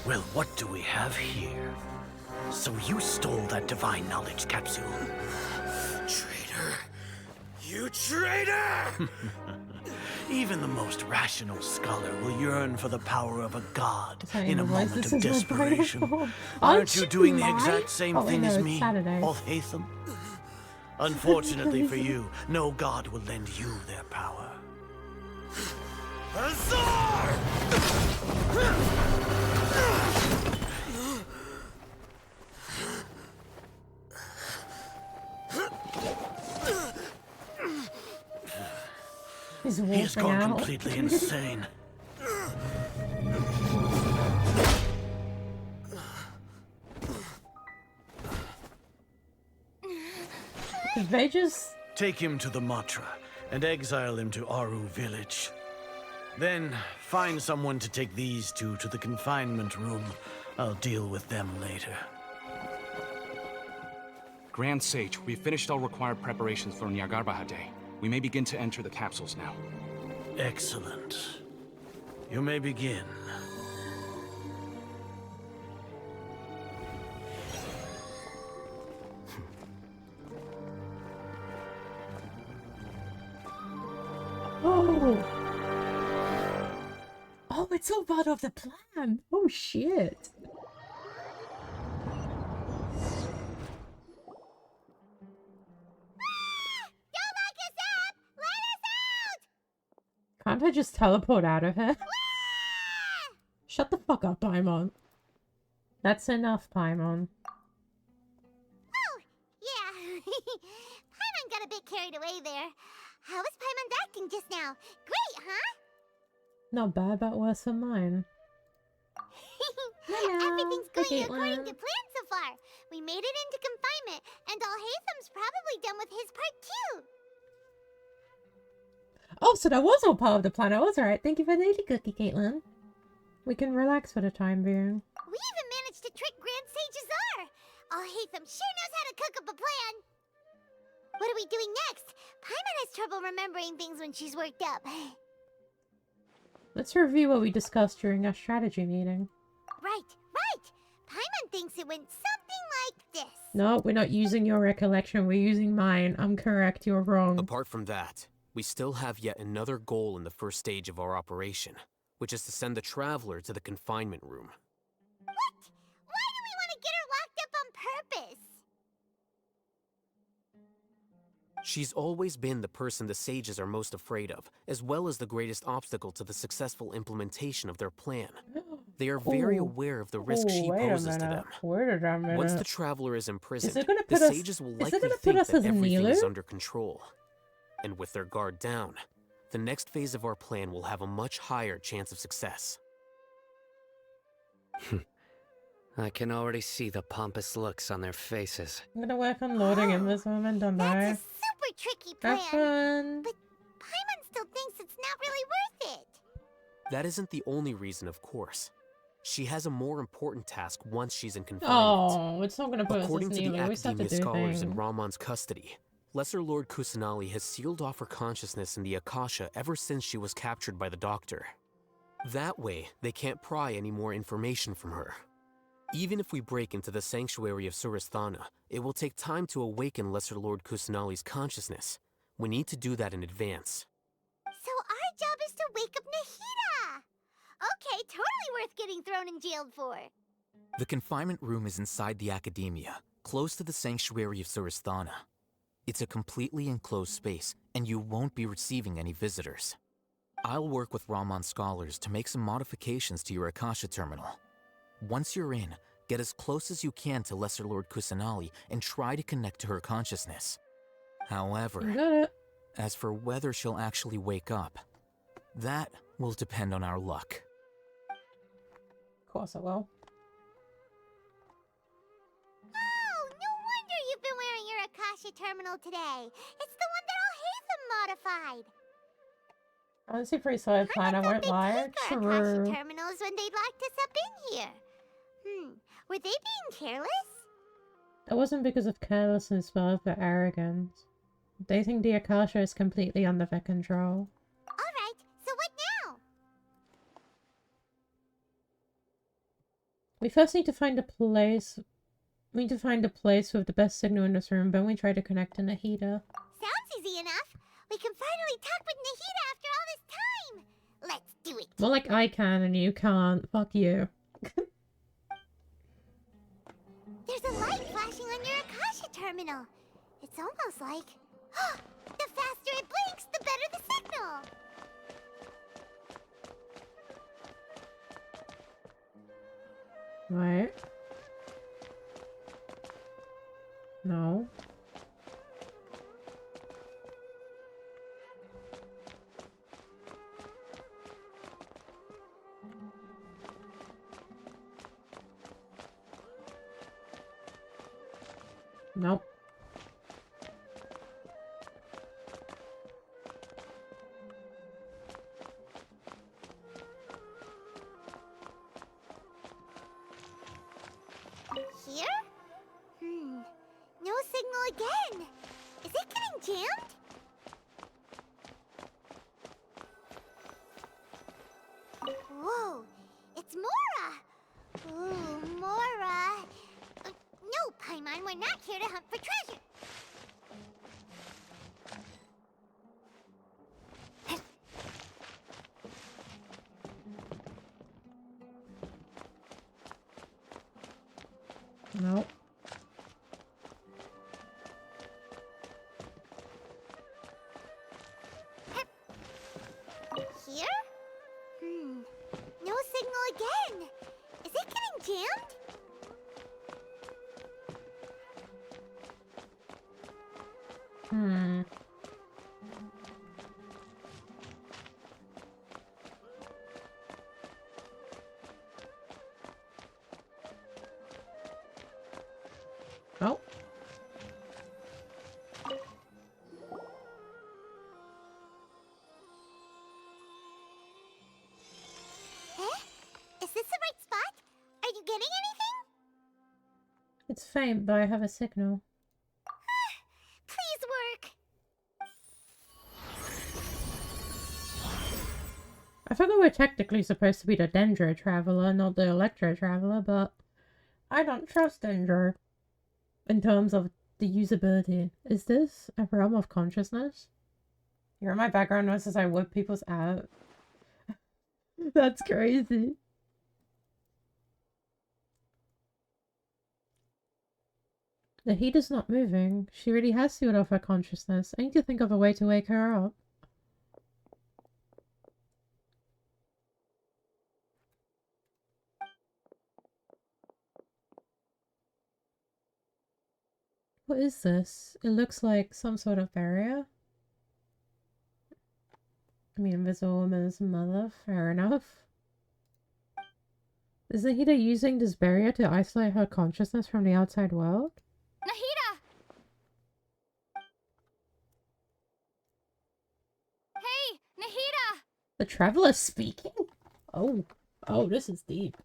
Well, what do we have here? So you stole that divine knowledge capsule. Traitor! You traitor! Even the most rational scholar will yearn for the power of a god Sorry, in a the voice, moment this of is my desperation. brightest Aren't you doing the exact live? same Oh, wait, thing no, as it's me, Saturday. Alhaitham? Unfortunately for you, no god will lend you their power. Azar! He's He has walking gone out. completely insane. Did they just... Take him to the Matra and exile him to Aru village. Then find someone to take these two to the confinement room. I'll deal with them later. Grand Sage, we've finished all required preparations for Nyargarbaha Day. We may begin to enter the capsules now. Excellent. You may begin. Oh! Oh, it's all part of the plan! Oh, shit! Can't I just teleport out of here? Shut the fuck up, Paimon. That's enough, Paimon. Oh, yeah. Paimon got a bit carried away there. How was Paimon's acting just now? Great, huh? Not bad, but worse than mine. Everything's going Hey, according to Caitlin. plan so far. We made it into confinement, and Alhaitham's probably done with his part too. Oh, so that was all part of the plan. I was alright. Thank you for the lady cookie, Caitlin. We can relax for the time being. We even managed to trick Grand Sage Azar. Alhaitham sure knows how to cook up a plan. What are we doing next? Paimon has trouble remembering things when she's worked up. Let's review what we discussed during our strategy meeting. Right, right. Paimon thinks it went something like this. No, we're not using your recollection. We're using mine. I'm correct. You're wrong. Apart from that, we still have yet another goal in the first stage of our operation, which is to send the Traveler to the confinement room. What? Why do we want to get her locked up on purpose? She's always been the person the sages are most afraid of, as well as the greatest obstacle to the successful implementation of their plan. They are very aware of the risk she poses to them. Wait a minute. Once the Traveler is imprisoned, it gonna the put us- sages will is it likely gonna put think us that as everything Nilu? is under control. And with their guard down, the next phase of our plan will have a much higher chance of success. I can already see the pompous looks on their faces. I'm gonna work on loading in this moment, don't I? Super tricky plan. Have fun. But Paimon still thinks it's not really worth it. That isn't the only reason, of course. She has a more important task once she's in confinement. Oh, it's not gonna put According us to as the Nilu. We still have to Academia do scholars in things. Ramon's custody, Lesser Lord Kusanali has sealed off her consciousness in the Akasha ever since she was captured by the Doctor. That way, they can't pry any more information from her. Even if we break into the sanctuary of Suristhana, it will take time to awaken Lesser Lord Kusanali's consciousness. We need to do that in advance. So our job is to wake up Nahida. Okay, totally worth getting thrown and jailed for. The confinement room is inside the Academia, close to the sanctuary of Suristhana. It's a completely enclosed space, and you won't be receiving any visitors. I'll work with Ramon scholars to make some modifications to your Akasha terminal. Once you're in, get as close as you can to Lesser Lord Kusanali and try to connect to her consciousness. However, as for whether she'll actually wake up, that will depend on our luck. Of course I will. Oh, no wonder you've been wearing your Akasha terminal today. It's the one that Alhaitham modified. Honestly, pretty solid plan. I won't lie. Our True. Akasha terminals when they locked us up in here. Were they being careless? That wasn't because of carelessness, but for arrogance. They think the Akasha is completely under their control. Alright, so what now? We first need to find a place. We need to find a place with the best signal in this room, then we try to connect to Nahida. Sounds easy enough. We can finally talk with Nahida after all this time. Let's do it. More like I can and you can't. Fuck you. There's a light flashing on your Akasha terminal. It's almost like... the faster it blinks, the better the signal. Right. No. Nope. Here? No signal again. Is it getting jammed? Whoa, it's Mora. Ooh, Mora. No, Paimon, we're not here to hunt for treasure. Nope. jammed? Hmm. Oh. Is this the right spot? Are you getting anything? It's faint, but I have a signal. Please work. I forgot we're technically supposed to be the Dendro Traveler, not the Electro Traveler, but I don't trust Dendro in terms of the usability. Is this a realm of consciousness? You're in my background noise as I whip people's out. That's crazy. The heat is not moving. She really has sealed off her consciousness. I need to think of a way to wake her up. What is this? It looks like some sort of barrier. I mean, Invisible Woman's mother, fair enough. Is Nahida using this barrier to isolate her consciousness from the outside world? Nahida! Hey, Nahida! The Traveler speaking? Oh. Oh, this is deep.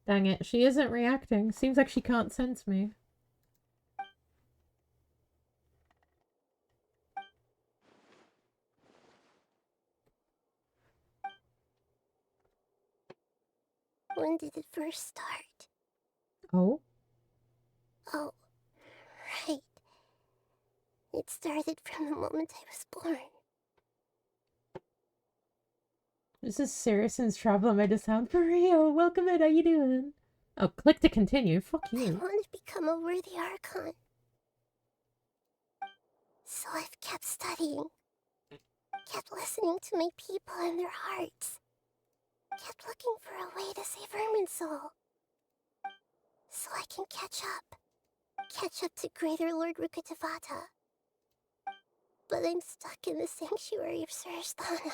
Dang it, she isn't reacting. Seems like she can't sense me. When did it first start? Oh? Oh, right. It started from the moment I was born. This is serious since Traveler made a sound for real. Welcome in, how you doing? Oh, click to continue. Fuck I you. want to become a worthy Archon. So I've kept studying. Kept listening to my people and their hearts. Kept looking for a way to save Irminsul. So I can catch up. Catch up to Greater Lord Rukkhadevata. But I'm stuck in the sanctuary of Surasthana.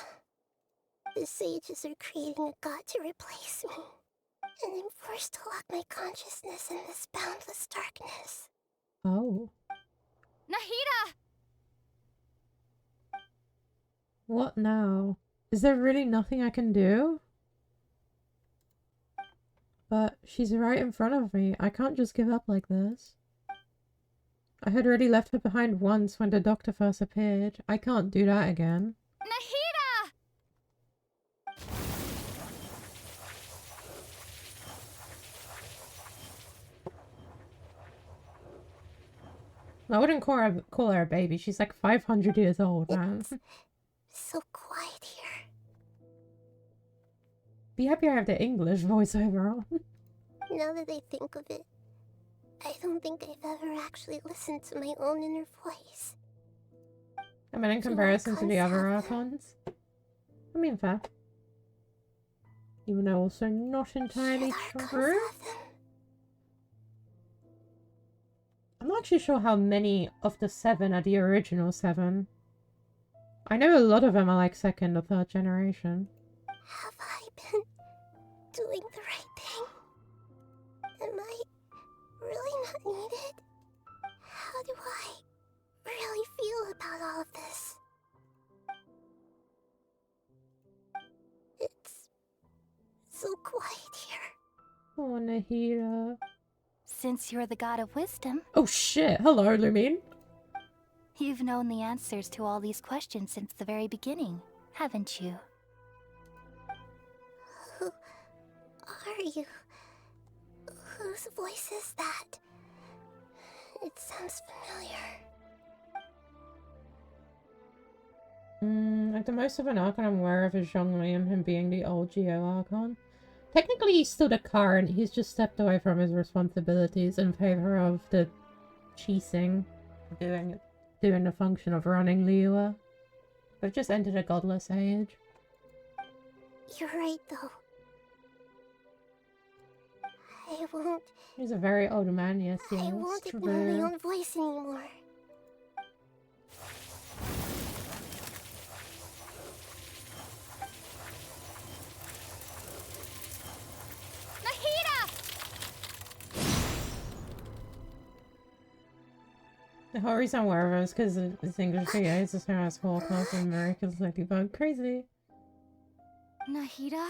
The sages are creating a god to replace me. And I'm forced to lock my consciousness in this boundless darkness. Oh. Nahida! What now? Is there really nothing I can do? But she's right in front of me. I can't just give up like this. I had already left her behind once when the doctor first appeared. I can't do that again. Nahida! I wouldn't call her a baby. She's like 500 years old, man. So quiet here. Be happy I have the English voiceover on. Now that I think of it, I don't think I've ever actually listened to my own inner voice. I mean, in comparison to the other Archons. I mean, fair. Even though also not entirely true. I'm not actually sure how many of the 7 are the original 7. I know a lot of them are like 2nd or 3rd generation. Have I been doing the right thing? Am I really not needed? How do I really feel about all of this? It's so quiet here. Oh, Nahida. Since you're the god of wisdom, Oh shit, hello Lumine. you've known the answers to all these questions since the very beginning, haven't you? Who are you? Whose voice is that? It sounds familiar. Like the most of an Archon I'm aware of is Zhongli and him being the old Geo Archon. Technically he's still the current, he's just stepped away from his responsibilities in favor of the Qixing, doing the function of running Liyue. They've just entered a godless age. You're right, though. I won't. He's a very old man, yes, yes. I won't ignore my own voice anymore. The whole reason I'm aware of it is because it's English video. It's just how I school class in America. It's like people crazy. Nahida?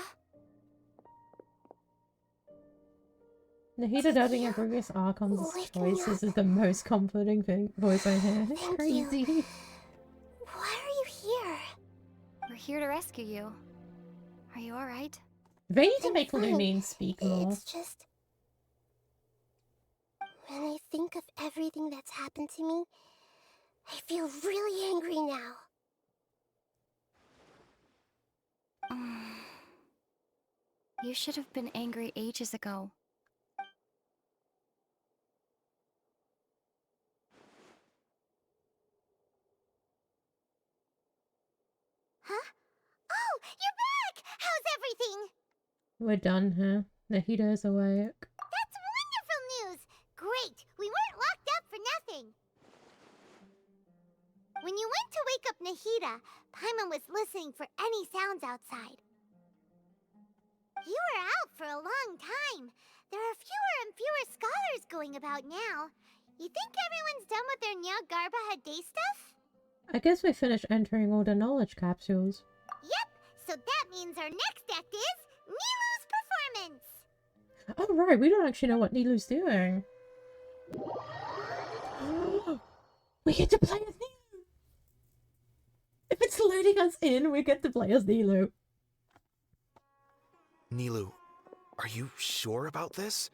Nahida dubbing a previous Archon's choices is the most comforting voice I hear. It's Thank crazy. you. Why are you here? We're here to rescue you. Are you alright? They need to I'm make fine. Lunine speak more. It's just... when I think of everything that's happened to me, I feel really angry now. You should have been angry ages ago. Huh? Oh, you're back! How's everything? We're done here. Nahida is awake. That's wonderful news! Great! We weren't locked up for nothing! When you went to wake up Nahida, Paimon was listening for any sounds outside. You were out for a long time. There are fewer and fewer scholars going about now. You think everyone's done with their Nyargarba day stuff? I guess we finished entering all the knowledge capsules. Yep, so that means our next act is Nilu's performance! Oh right, we don't actually know what Nilu's doing. We get to play as Nilu! If it's loading us in, we get to play as Nilu. Nilu, are you sure about this?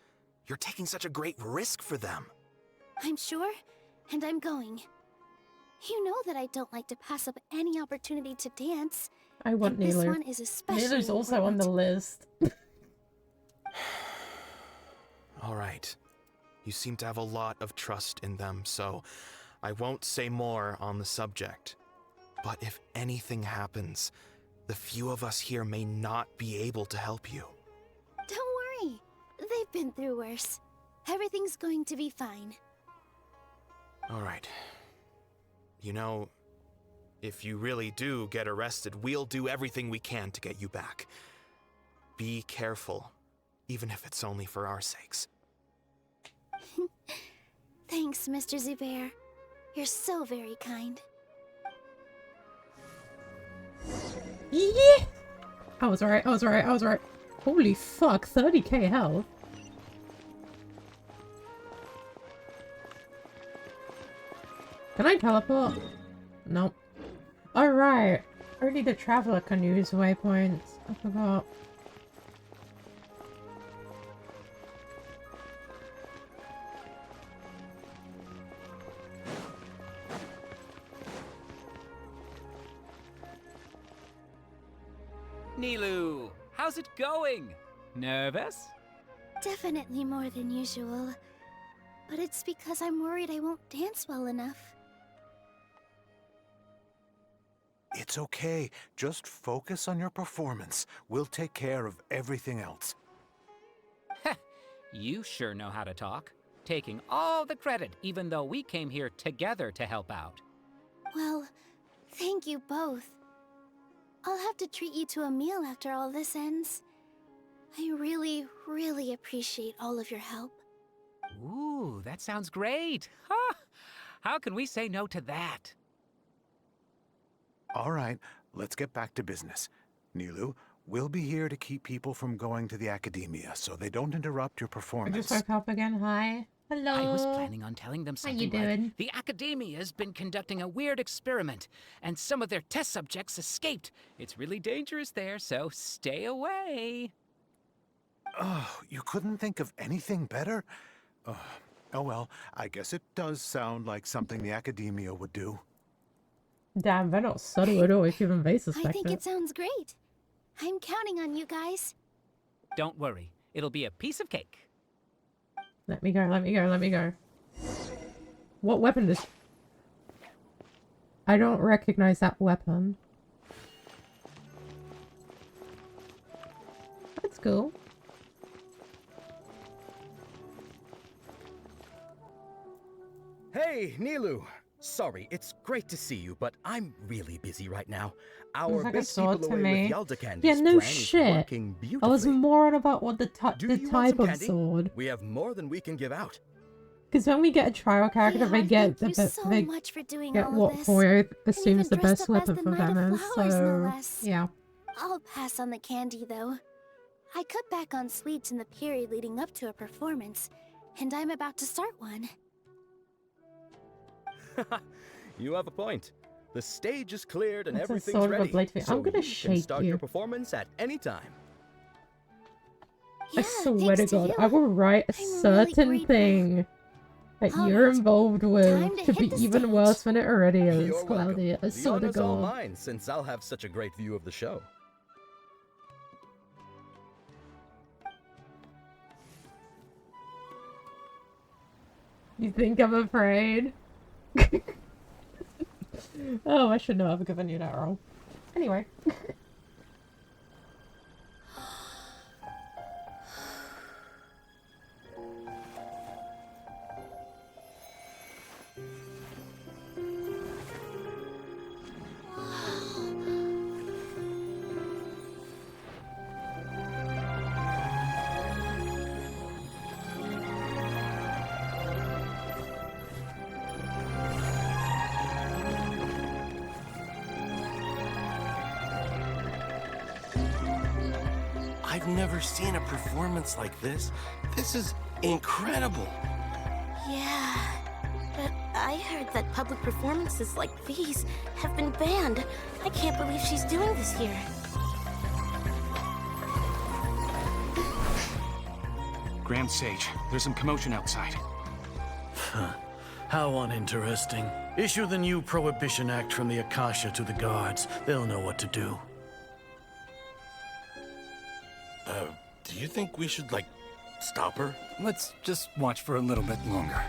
You're taking such a great risk for them. I'm sure, and I'm going. You know that I don't like to pass up any opportunity to dance. I want and Nilu. This one is especially Nilu's also on the list. All right. You seem to have a lot of trust in them, so I won't say more on the subject. But if anything happens, the few of us here may not be able to help you. Don't worry. They've been through worse. Everything's going to be fine. All right. You know, if you really do get arrested, we'll do everything we can to get you back. Be careful, even if it's only for our sakes. Thanks, Mr. Zubair. You're so very kind. Yeah! I was right, I was right, I was right. Holy fuck, 30k health. Can I teleport? Nope. Alright. Only the traveler can use waypoints. I forgot. Nilu, how's it going? Nervous? Definitely more than usual. But it's because I'm worried I won't dance well enough. It's okay. Just focus on your performance. We'll take care of everything else. You sure know how to talk. Taking all the credit, even though we came here together to help out. Well, thank you both. I'll have to treat you to a meal after all this ends. I really, really appreciate all of your help. Ooh, that sounds great. Ha! How can we say no to that? All right, let's get back to business. Nilu, we'll be here to keep people from going to the academia so they don't interrupt your I performance. just woke up again. Hi. Hello. I was planning on telling them something How you doing? like, the Academia's been conducting a weird experiment, and some of their test subjects escaped. It's really dangerous there, so stay away. Oh, you couldn't think of anything better? Oh well, I guess it does sound like something the Academia would do. Damn, they're not subtle at all. If even they suspect I think it sounds great. I'm counting on you guys. Don't worry, it'll be a piece of cake. Let me go, let me go, let me go. What weapon is... I don't recognize that weapon. That's cool. Hey, Nilu. Sorry, it's great to see you, but I'm really busy right now. Our Like a base sword people to away me. with Yalda Candy's Yeah, no plan is shit. working I was beautifully. more on about what the Do the you want type some of candy? sword. We have more than we can give out. Because when we get a trial character, they get Thank you so much for doing get all what of this. Foy assumes the dressed best up as weapon the for Knight of them is. Flowers, no So less. yeah. I'll pass on the candy, though. I cut back on sweets in the period leading up to a performance, and I'm about to start one. You have a point. The stage is cleared and That's a everything's sword with a ready. blade to it. So I'm gonna you shake can start you. your performance at any time. I swear to God, I will write a certain thing that you're involved with to be even worse than it already is, You're welcome. Claudia. I The swear to honor's all God. mine, since I'll have such a great view of the show. You think I'm afraid? Oh, I should know. I've given you that wrong. Anyway. I've never seen a performance like this. This is incredible. Yeah, but I heard that public performances like these have been banned. I can't believe she's doing this here. Grand Sage, there's some commotion outside. How uninteresting. Issue the new Prohibition Act from the Akasha to the guards. They'll know what to do. Do you think we should, like, stop her? Let's just watch for a little bit longer.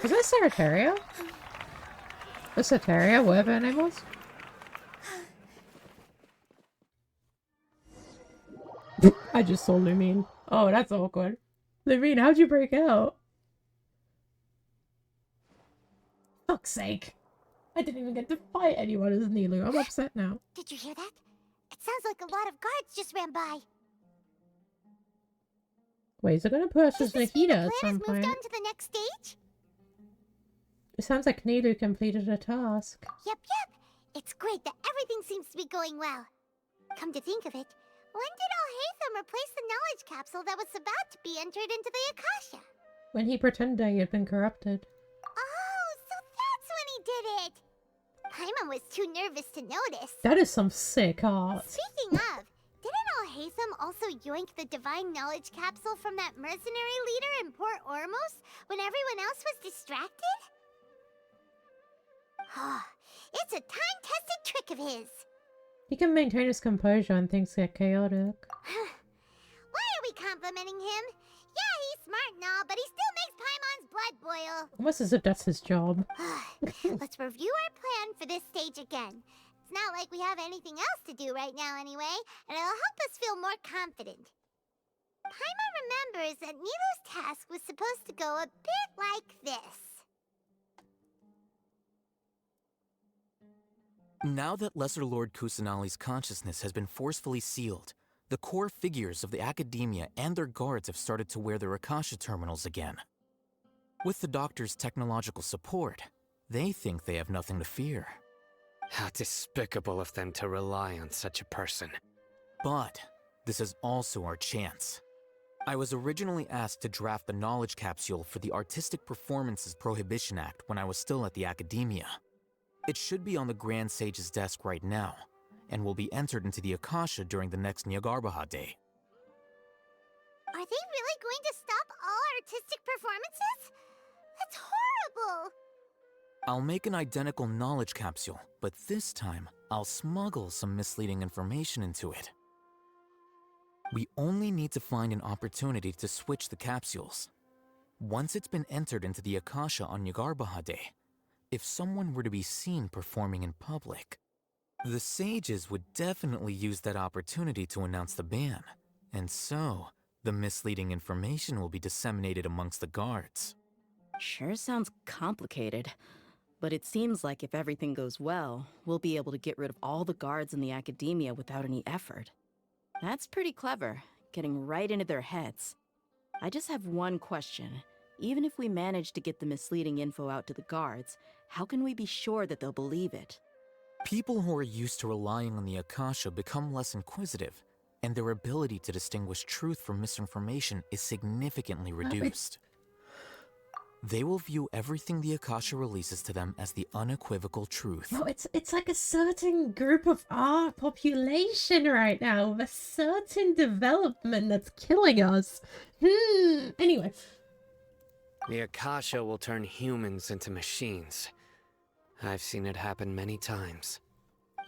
Was that Sarataria? Was Sarataria whatever her name was? I just saw Lumine. Oh, that's awkward. Lumine, how'd you break out? Fuck's sake. I didn't even get to fight anyone as Nilu. I'm upset now. Did you hear that? It sounds like a lot of guards just ran by. Wait, is it gonna put us as Nahida at some Moved point? on to the next stage? It sounds like Nilu completed a task. Yep. It's great that everything seems to be going well. Come to think of it, when did Alhaitham replace the knowledge capsule that was about to be entered into the Akasha? When he pretended he had been corrupted. Oh, so that's when he did it! Paimon was too nervous to notice. That is some sick art. Speaking of, didn't Alhaitham also yoink the divine knowledge capsule from that mercenary leader in Port Ormos when everyone else was distracted? It's a time-tested trick of his. He can maintain his composure when things get chaotic. Why are we complimenting him? Yeah, he's smart and all, but he still makes Paimon's blood boil. Almost as if that's his job. Let's review our plan for this stage again. It's not like we have anything else to do right now anyway, and it'll help us feel more confident. Paimon remembers that Nilu's task was supposed to go a bit like this. Now that Lesser Lord Kusanali's consciousness has been forcefully sealed, the core figures of the academia and their guards have started to wear their Akasha terminals again. With the Doctor's technological support, they think they have nothing to fear. How despicable of them to rely on such a person. But this is also our chance. I was originally asked to draft the knowledge capsule for the Artistic Performances Prohibition Act when I was still at the academia. It should be on the Grand Sage's desk right now, and will be entered into the Akasha during the next Nyagarbha Day. Are they really going to stop all artistic performances? That's horrible! I'll make an identical knowledge capsule, but this time, I'll smuggle some misleading information into it. We only need to find an opportunity to switch the capsules. Once it's been entered into the Akasha on Yagarbaha Day, if someone were to be seen performing in public, the sages would definitely use that opportunity to announce the ban, and so the misleading information will be disseminated amongst the guards. Sure sounds complicated, but it seems like if everything goes well, we'll be able to get rid of all the guards in the academia without any effort. That's pretty clever, getting right into their heads. I just have one question. Even if we manage to get the misleading info out to the guards, how can we be sure that they'll believe it? People who are used to relying on the Akasha become less inquisitive, and their ability to distinguish truth from misinformation is significantly reduced. They will view everything the Akasha releases to them as the unequivocal truth. No, it's like a certain group of our population right now with a certain development that's killing us. Anyway. The Akasha will turn humans into machines. I've seen it happen many times.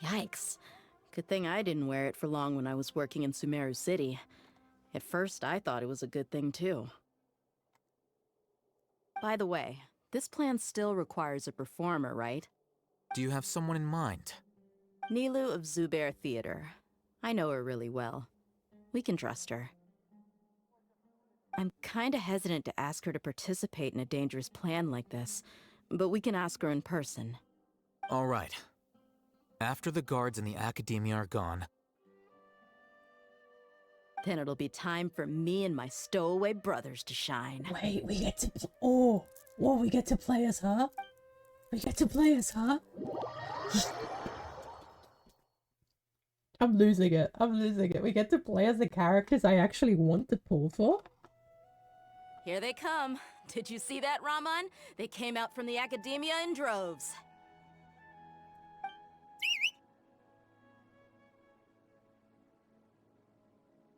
Yikes. Good thing I didn't wear it for long when I was working in Sumeru City. At first, I thought it was a good thing too. By the way, this plan still requires a performer, right? Do you have someone in mind? Nilu of Zubair Theater. I know her really well. We can trust her. I'm kinda hesitant to ask her to participate in a dangerous plan like this, but we can ask her in person. All right. After the guards in the academia are gone, then it'll be time for me and my stowaway brothers to shine. Wait, we get to... we get to play as her? We get to play as her? I'm losing it. We get to play as the characters I actually want to pull for? Here they come. Did you see that, Raman? They came out from the academia in droves.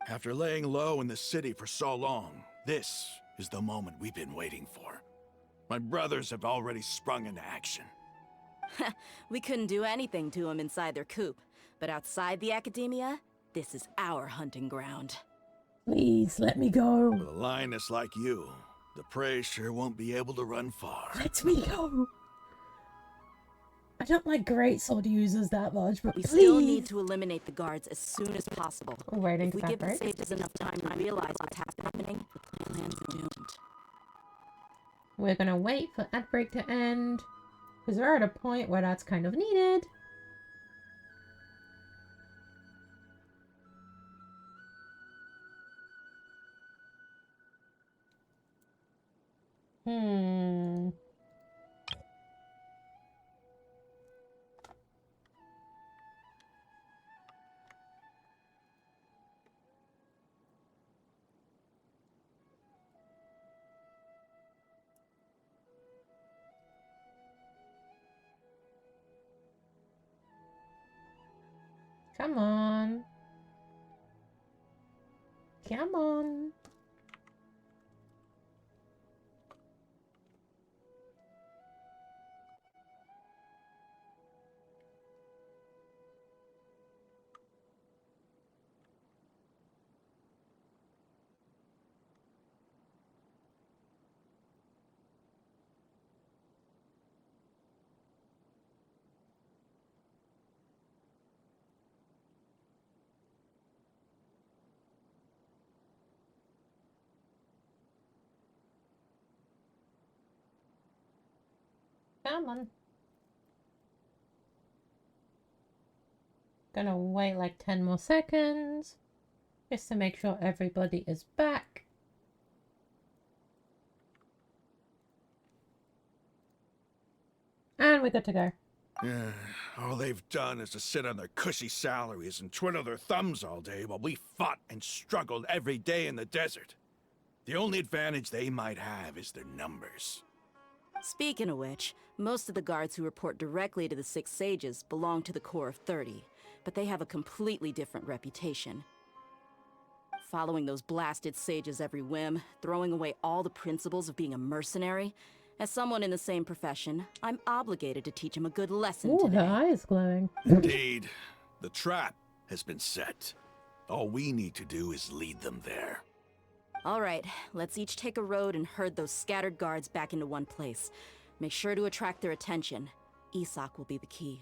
After laying low in the city for so long, this is the moment we've been waiting for. My brothers have already sprung into action. We couldn't do anything to them inside their coop, but outside the academia, this is our hunting ground. Please, let me go. With a lioness like you, the prey sure won't be able to run far. Let me go. I don't like greatsword users that much, but we please. Still need to eliminate the guards as soon as possible. We're waiting if we for give that the sages enough time to realize what's happening, the plan's doomed. We're gonna wait for that break to end, because we're at a point where that's kind of needed. Come on. Come on. Come on. Gonna wait like 10 more seconds just to make sure everybody is back. And we're good to go. Yeah, all they've done is to sit on their cushy salaries and twiddle their thumbs all day while we fought and struggled every day in the desert. The only advantage they might have is their numbers. Speaking of which, most of the guards who report directly to the Six Sages belong to the Corps of 30, but they have a completely different reputation. following those blasted sages every whim, throwing away all the principles of being a mercenary. As someone in the same profession, I'm obligated to teach him a good lesson Ooh, today. her eye is glowing. Indeed. The trap has been set. All we need to do is lead them there. All right, let's each take a road and herd those scattered guards back into one place. Make sure to attract their attention. Isak will be the key.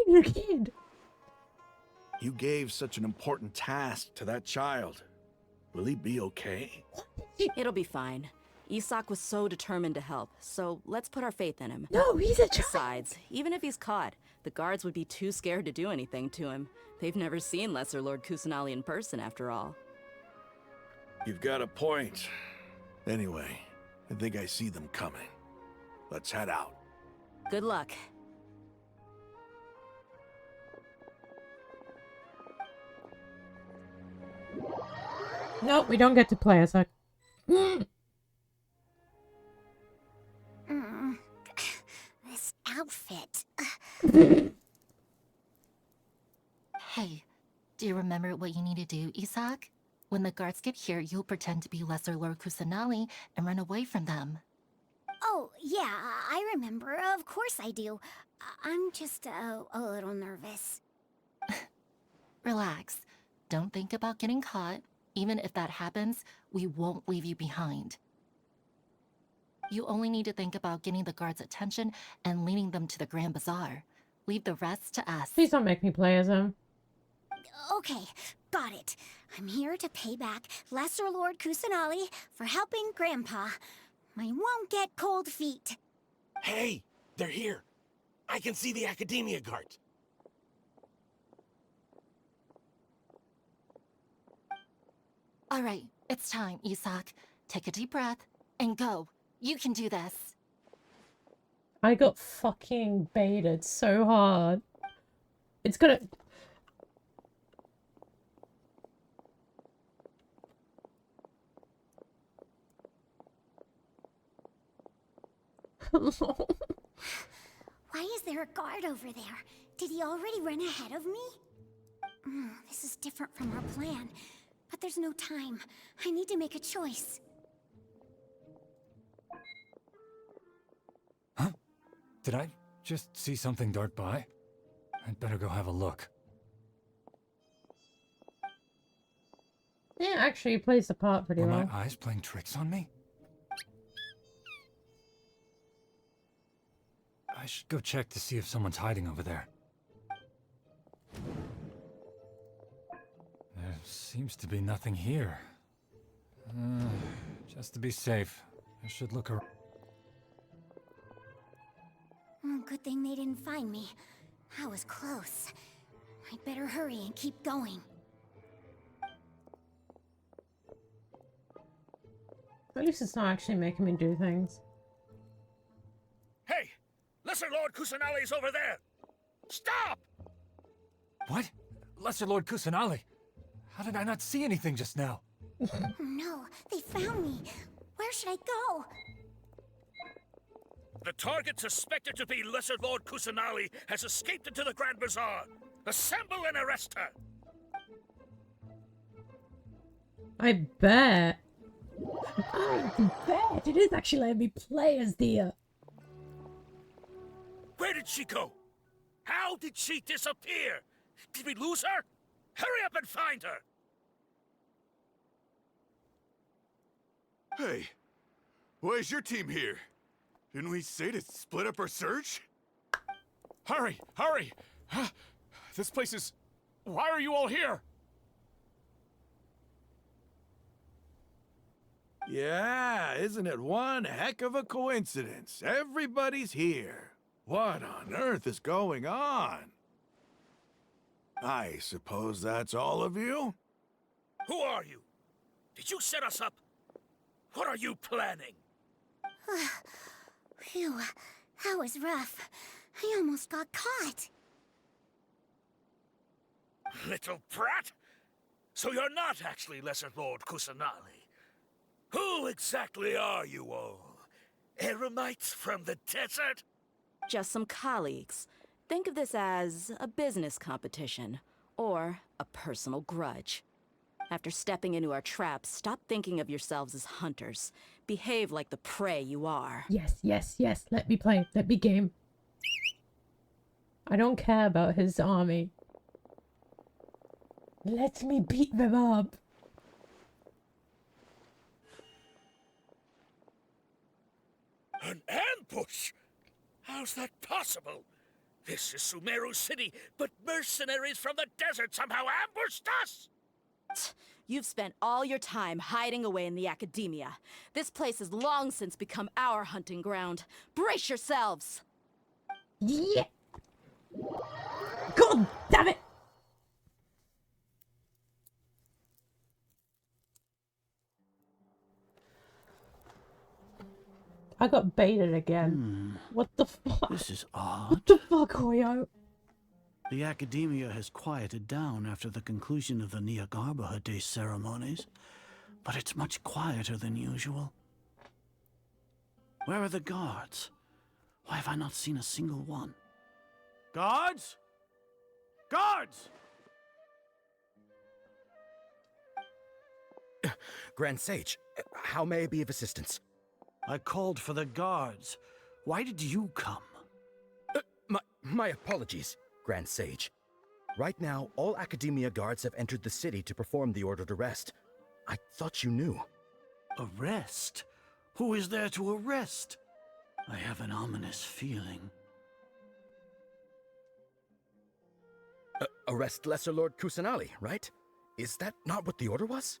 Your kid. You gave such an important task to that child. Will he be okay? It'll be fine. Isak was so determined to help, so let's put our faith in him. No, he's a child. Besides, even if he's caught, the guards would be too scared to do anything to him. They've never seen Lesser Lord Kusanali in person, after all. You've got a point. Anyway, I think I see them coming. Let's head out. Good luck. Nope, we don't get to play as a... This outfit. Hey, do you remember what you need to do, Isak? When the guards get here, you'll pretend to be Lesser Lord Kusanali and run away from them. Oh, yeah, I remember. Of course I do. I'm just a little nervous. Relax. Don't think about getting caught. Even if that happens, we won't leave you behind. You only need to think about getting the guards' attention and leading them to the Grand Bazaar. Leave the rest to us. Please don't make me play as him. Okay, got it. I'm here to pay back Lesser Lord Kusanali for helping Grandpa. I won't get cold feet. Hey, they're here. I can see the Academia guards. All right, it's time, Isak. Take a deep breath and go. You can do this. I got fucking baited so hard. It's gonna... Why is there a guard over there? Did he already run ahead of me? This is different from our plan. But there's no time. I need to make a choice. Huh? Did I just see something dart by? I'd better go have a look. Yeah, actually, he plays the part pretty Were well. my eyes playing tricks on me? I should go check to see if someone's hiding over there. There seems to be nothing here. Just to be safe, I should look around. Good thing they didn't find me. I was close. I'd better hurry and keep going. At least it's not actually making me do things. Hey! Lesser Lord Kusanali's over there! Stop! What? Lesser Lord Kusanali? How did I not see anything just now? No, they found me. Where should I go? The target suspected to be Lesser Lord Kusanali has escaped into the Grand Bazaar. Assemble and arrest her! I bet. I bet. It is actually letting me play as the... Where did she go? How did she disappear? Did we lose her? Hurry up and find her! Hey, why is your team here? Didn't we say to split up our search? Hurry! Hurry! This place is... Why are you all here? Yeah, isn't it one heck of a coincidence? Everybody's here. What on earth is going on? I suppose that's all of you? Who are you? Did you set us up? What are you planning? Phew, that was rough. I almost got caught. Little brat? So you're not actually Lesser Lord Kusanali. Who exactly are you all? Eremites from the desert? Just some colleagues. Think of this as a business competition, or a personal grudge. After stepping into our traps, stop thinking of yourselves as hunters. Behave like the prey you are. Yes, yes, yes. Let me play. Let me game. I don't care about his army. Let me beat them up. An ambush? How's that possible? This is Sumeru City, but mercenaries from the desert somehow ambushed us! You've spent all your time hiding away in the academia. This place has long since become our hunting ground. Brace yourselves! Yeah! God damn it! I got baited again. What the fuck? This is odd. What the fuck, Hoyo? The academia has quieted down after the conclusion of the Nyagarbha Day ceremonies, but it's much quieter than usual. Where are the guards? Why have I not seen a single one? Guards? Guards! Grand Sage, how may I be of assistance? I called for the guards. Why did you come? My apologies, Grand Sage. Right now, all Academia guards have entered the city to perform the order to rest. I thought you knew. Arrest? Who is there to arrest? I have an ominous feeling. Arrest Lesser Lord Kusanali, right? Is that not what the order was?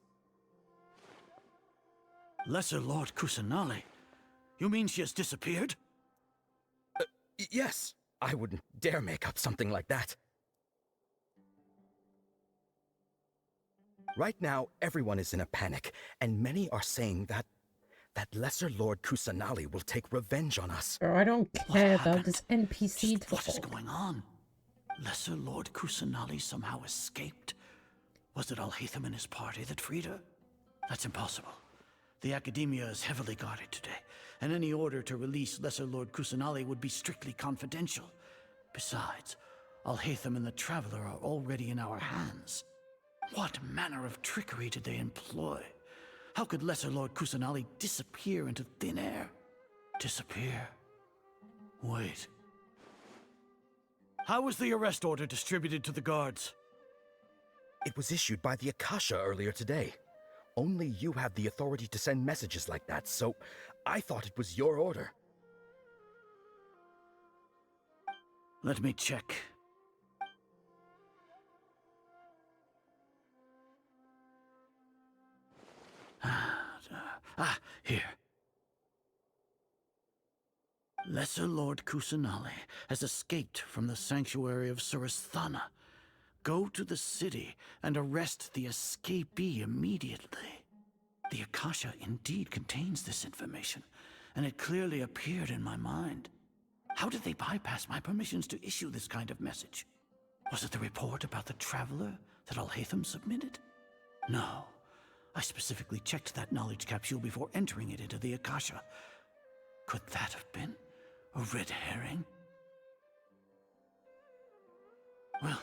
Lesser Lord Kusanali? You mean she has disappeared? Yes. I wouldn't dare make up something like that. Right now, everyone is in a panic, and many are saying that Lesser Lord Kusanali will take revenge on us. Bro, I don't care about this NPC talk. What is going on? Lesser Lord Kusanali somehow escaped? Was it Alhaitham and his party that freed her? That's impossible. The Academia is heavily guarded today, and any order to release Lesser Lord Kusanali would be strictly confidential. Besides, Alhaitham and the Traveler are already in our hands. What manner of trickery did they employ? How could Lesser Lord Kusanali disappear into thin air? Disappear? Wait. How was the arrest order distributed to the guards? It was issued by the Akasha earlier today. Only you have the authority to send messages like that, so I thought it was your order. Let me check. Here. Lesser Lord Kusanali has escaped from the sanctuary of Surasthana. Go to the city and arrest the escapee immediately. The Akasha indeed contains this information, and it clearly appeared in my mind. How did they bypass my permissions to issue this kind of message? Was it the report about the Traveler that Alhaitham submitted? No. I specifically checked that knowledge capsule before entering it into the Akasha. Could that have been a red herring? Well,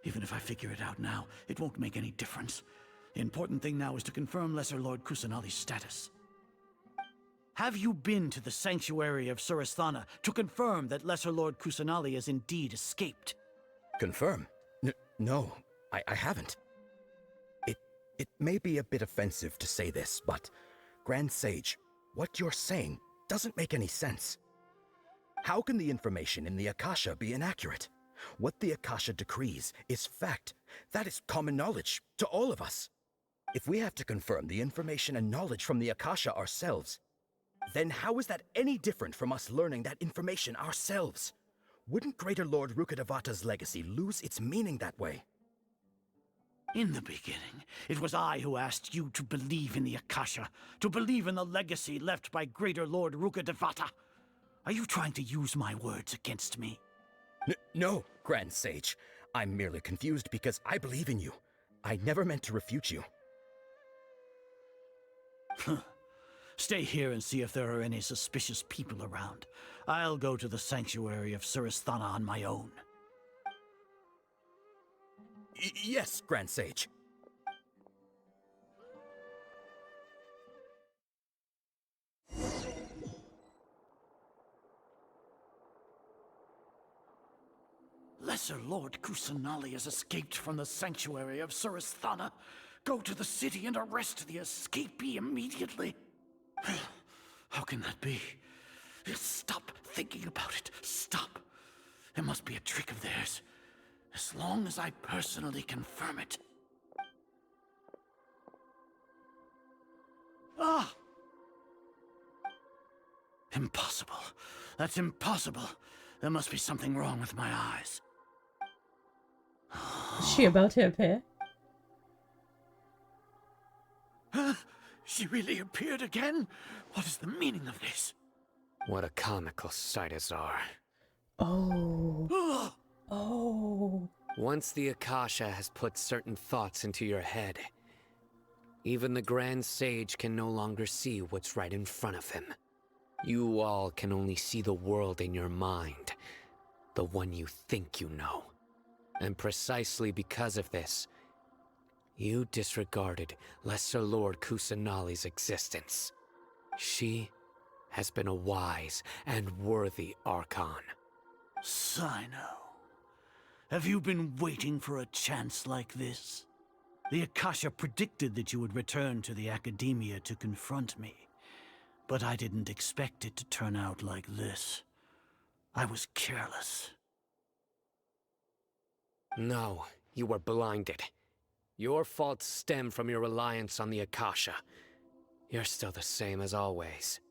even if I figure it out now, it won't make any difference. The important thing now is to confirm Lesser Lord Kusanali's status. Have you been to the sanctuary of Surasthana to confirm that Lesser Lord Kusanali has indeed escaped? Confirm? No, I haven't. It may be a bit offensive to say this, but Grand Sage, what you're saying doesn't make any sense. How can the information in the Akasha be inaccurate? What the Akasha decrees is fact. That is common knowledge to all of us. If we have to confirm the information and knowledge from the Akasha ourselves, then how is that any different from us learning that information ourselves? Wouldn't Greater Lord Rukkhadevata's legacy lose its meaning that way? In the beginning, it was I who asked you to believe in the Akasha, to believe in the legacy left by Greater Lord Rukkhadevata. Are you trying to use my words against me? No, Grand Sage. I'm merely confused because I believe in you. I never meant to refute you. Stay here and see if there are any suspicious people around. I'll go to the sanctuary of Surasthana on my own. Yes, Grand Sage. Lesser Lord Kusanali has escaped from the sanctuary of Suristhana. Go to the city and arrest the escapee immediately. How can that be? Stop thinking about it. Stop. It must be a trick of theirs. As long as I personally confirm it. Ah! Impossible. That's impossible. There must be something wrong with my eyes. Is she about to appear? She really appeared again? What is the meaning of this? What a comical sight, Azar. Oh. Oh. Once the Akasha has put certain thoughts into your head, even the Grand Sage can no longer see what's right in front of him. You all can only see the world in your mind, the one you think you know. And precisely because of this, you disregarded Lesser Lord Kusanali's existence. She has been a wise and worthy Archon. Sino, have you been waiting for a chance like this? The Akasha predicted that you would return to the Academia to confront me, but I didn't expect it to turn out like this. I was careless. No, you were blinded. Your faults stem from your reliance on the Akasha. You're still the same as always.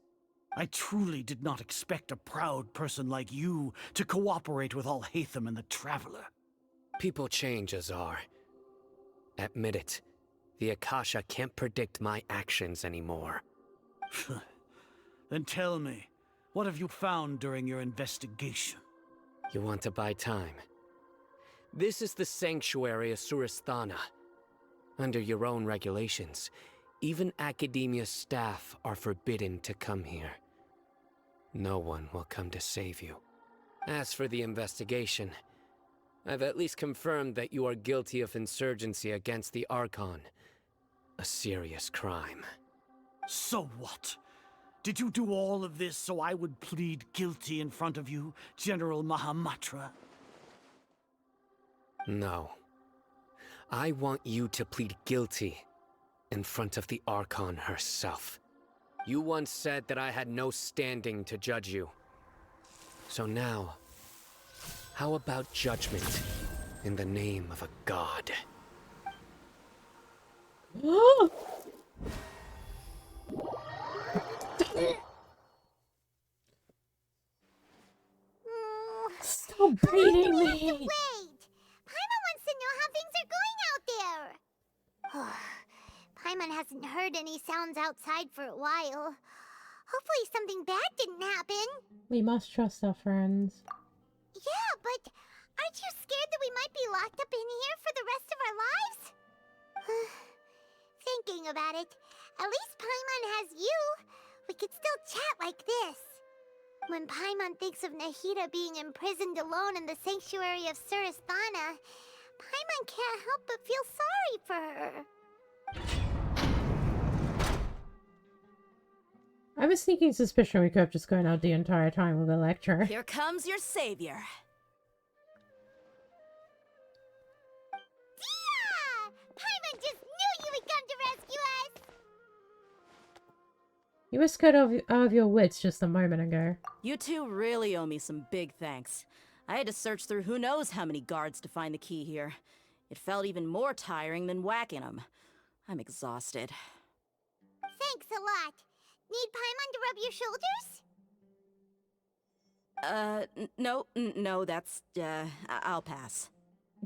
I truly did not expect a proud person like you to cooperate with Alhaitham and the Traveler. People change, Azar. Admit it. The Akasha can't predict my actions anymore. Then tell me, what have you found during your investigation? You want to buy time? This is the sanctuary of Suristhana. Under your own regulations, even Academia staff are forbidden to come here. No one will come to save you. As for the investigation, I've at least confirmed that you are guilty of insurgency against the Archon. A serious crime. So what? Did you do all of this so I would plead guilty in front of you, General Mahamatra? No. I want you to plead guilty in front of the Archon herself. You once said that I had no standing to judge you. So now, how about judgment in the name of a god? Stop beating me! Wait! Paimon wants to know how things are going out there! Paimon hasn't heard any sounds outside for a while. Hopefully something bad didn't happen. We must trust our friends. Yeah, but aren't you scared that we might be locked up in here for the rest of our lives? Thinking about it, at least Paimon has you. We could still chat like this. When Paimon thinks of Nahida being imprisoned alone in the sanctuary of Suristhana, Paimon can't help but feel sorry for her. I have a sneaking suspicion we could have just gone out the entire time with the lecture. Here comes your savior. Dia! Paimon just knew you would come to rescue us! You were scared out of your wits just a moment ago. You two really owe me some big thanks. I had to search through who knows how many guards to find the key here. It felt even more tiring than whacking them. I'm exhausted. Thanks a lot. Need Paimon to rub your shoulders? No, that's, I'll pass.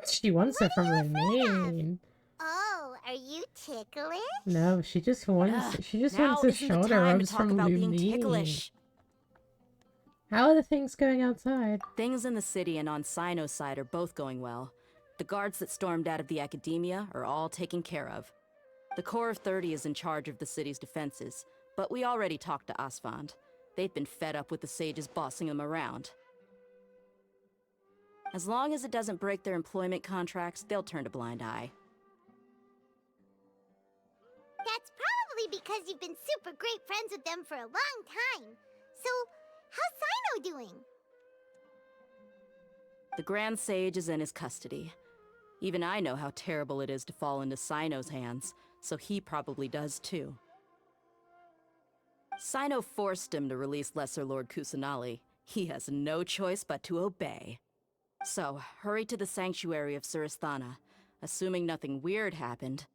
She wants it from Lyneen. Oh, are you ticklish? No, she just wants a Now isn't the shoulder time to rubs talk from about being Lyneen. ticklish. How are the things going outside? Things in the city and on Sino's side are both going well. The guards that stormed out of the Academia are all taken care of. The Corps of 30 is in charge of the city's defenses, but we already talked to Asfand. They've been fed up with the sages bossing them around. As long as it doesn't break their employment contracts, they'll turn a blind eye. That's probably because you've been super great friends with them for a long time. So, how's Sino doing? The Grand Sage is in his custody. Even I know how terrible it is to fall into Sino's hands, so he probably does too. Sino forced him to release Lesser Lord Kusanali. He has no choice but to obey. So, hurry to the sanctuary of Surasthana. Assuming nothing weird happened,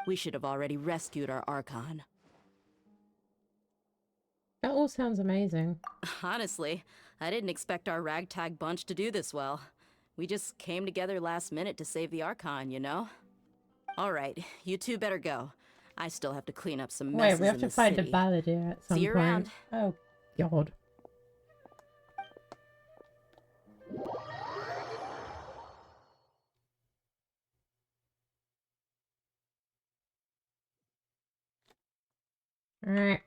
we should have already rescued our Archon. That all sounds amazing. Honestly, I didn't expect our ragtag bunch to do this well. We just came together last minute to save the Archon, you know? Alright, you two better go. I still have to clean up some messes Wait, we have in to the find city. a balladeer at some See you point. around. Oh, God. Alright,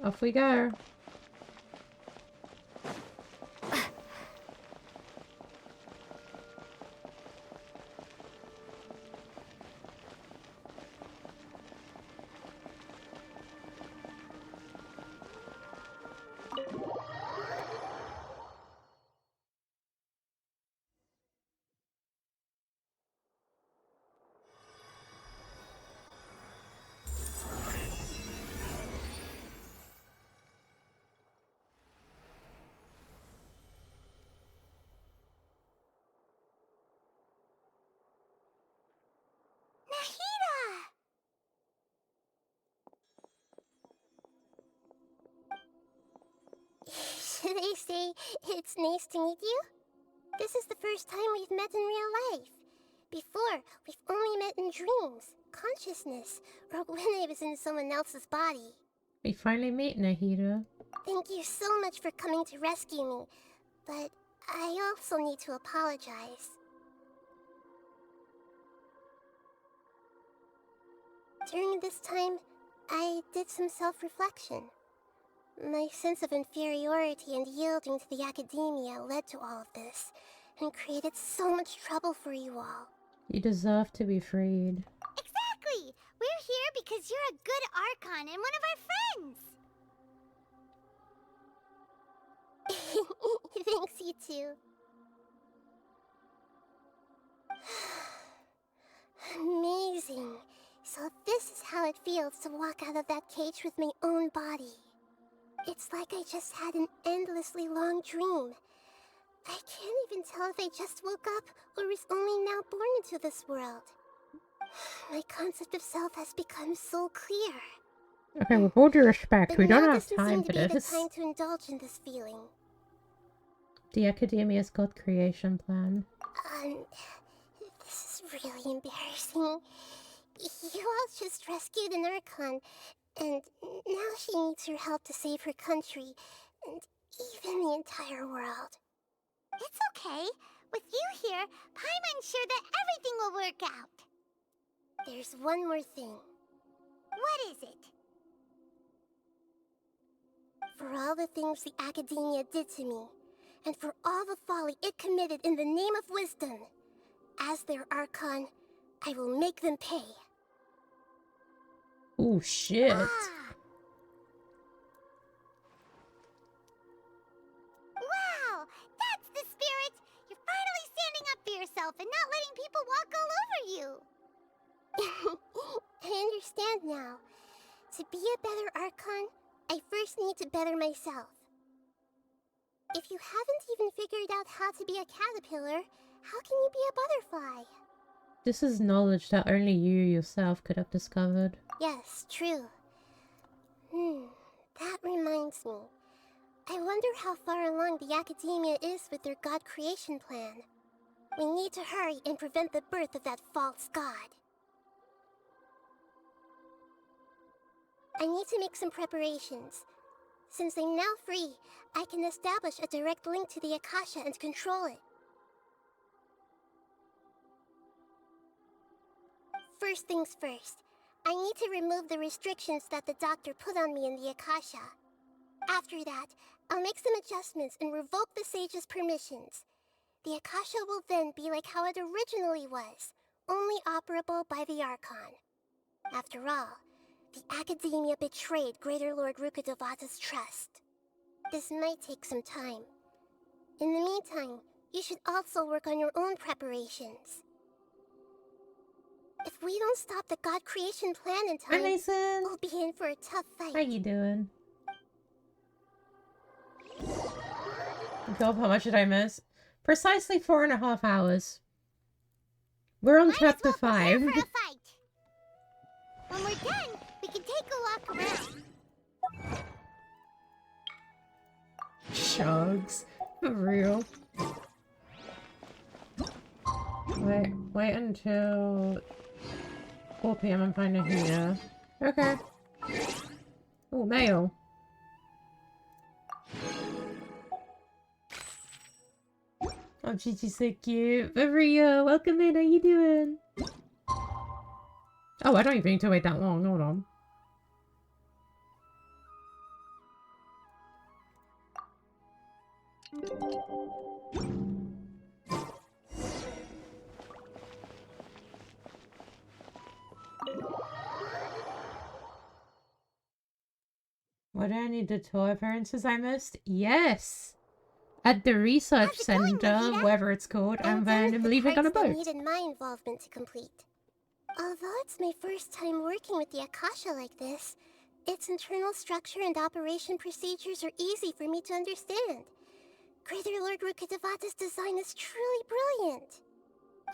off we go. Should I say it's nice to meet you? This is the first time we've met in real life. Before, we've only met in dreams, consciousness, or when I was in someone else's body. We finally meet, Nahida. Thank you so much for coming to rescue me, but I also need to apologize. During this time, I did some self-reflection. My sense of inferiority and yielding to the academia led to all of this, and created so much trouble for you all. You deserve to be freed. Exactly! We're here because you're a good Archon and one of our friends! Thanks, you too. Amazing. So this is how it feels to walk out of that cage with my own body. It's like I just had an endlessly long dream. I can't even tell if I just woke up or was only now born into this world. My concept of self has become so clear. Okay, with all due respect, But we don't now have doesn't time seem for to be the this. time to indulge in this feeling. The Academia's God creation plan. This is really embarrassing. You all just rescued an Archon, and now she needs your help to save her country, and even the entire world. It's okay. With you here, Paimon's sure that everything will work out. There's one more thing. What is it? For all the things the Academia did to me, and for all the folly it committed in the name of wisdom, as their Archon, I will make them pay. Oh shit. Wow! That's the spirit! You're finally standing up for yourself and not letting people walk all over you! I understand now. To be a better Archon, I first need to better myself. If you haven't even figured out how to be a caterpillar, how can you be a butterfly? This is knowledge that only you yourself could have discovered. Yes, true. That reminds me. I wonder how far along the Academia is with their god creation plan. We need to hurry and prevent the birth of that false god. I need to make some preparations. Since I'm now free, I can establish a direct link to the Akasha and control it. First things first, I need to remove the restrictions that the doctor put on me in the Akasha. After that, I'll make some adjustments and revoke the sage's permissions. The Akasha will then be like how it originally was, only operable by the Archon. After all, the Academia betrayed Greater Lord Rukkhadevata's trust. This might take some time. In the meantime, you should also work on your own preparations. If we don't stop the God creation plan in time, we'll be in for a tough fight. How you doing? God, how much did I miss? Precisely 4.5 hours. We're on chapter 5. For a fight. When we're done, we can take a walk around. Shugs. For real. Wait until 4 PM and find a heater. Okay. Oh, mail. Oh, Gigi's so cute. For real. Welcome in. How you doing? Oh, I don't even need to wait that long. Hold on. What do I need the tour appearances I missed? Yes! At the research center, whatever it's called, and then I'm leaving on a boat. Needed my involvement to complete. Although it's my first time working with the Akasha like this, its internal structure and operation procedures are easy for me to understand. Greater Lord Rukkhadevata's design is truly brilliant.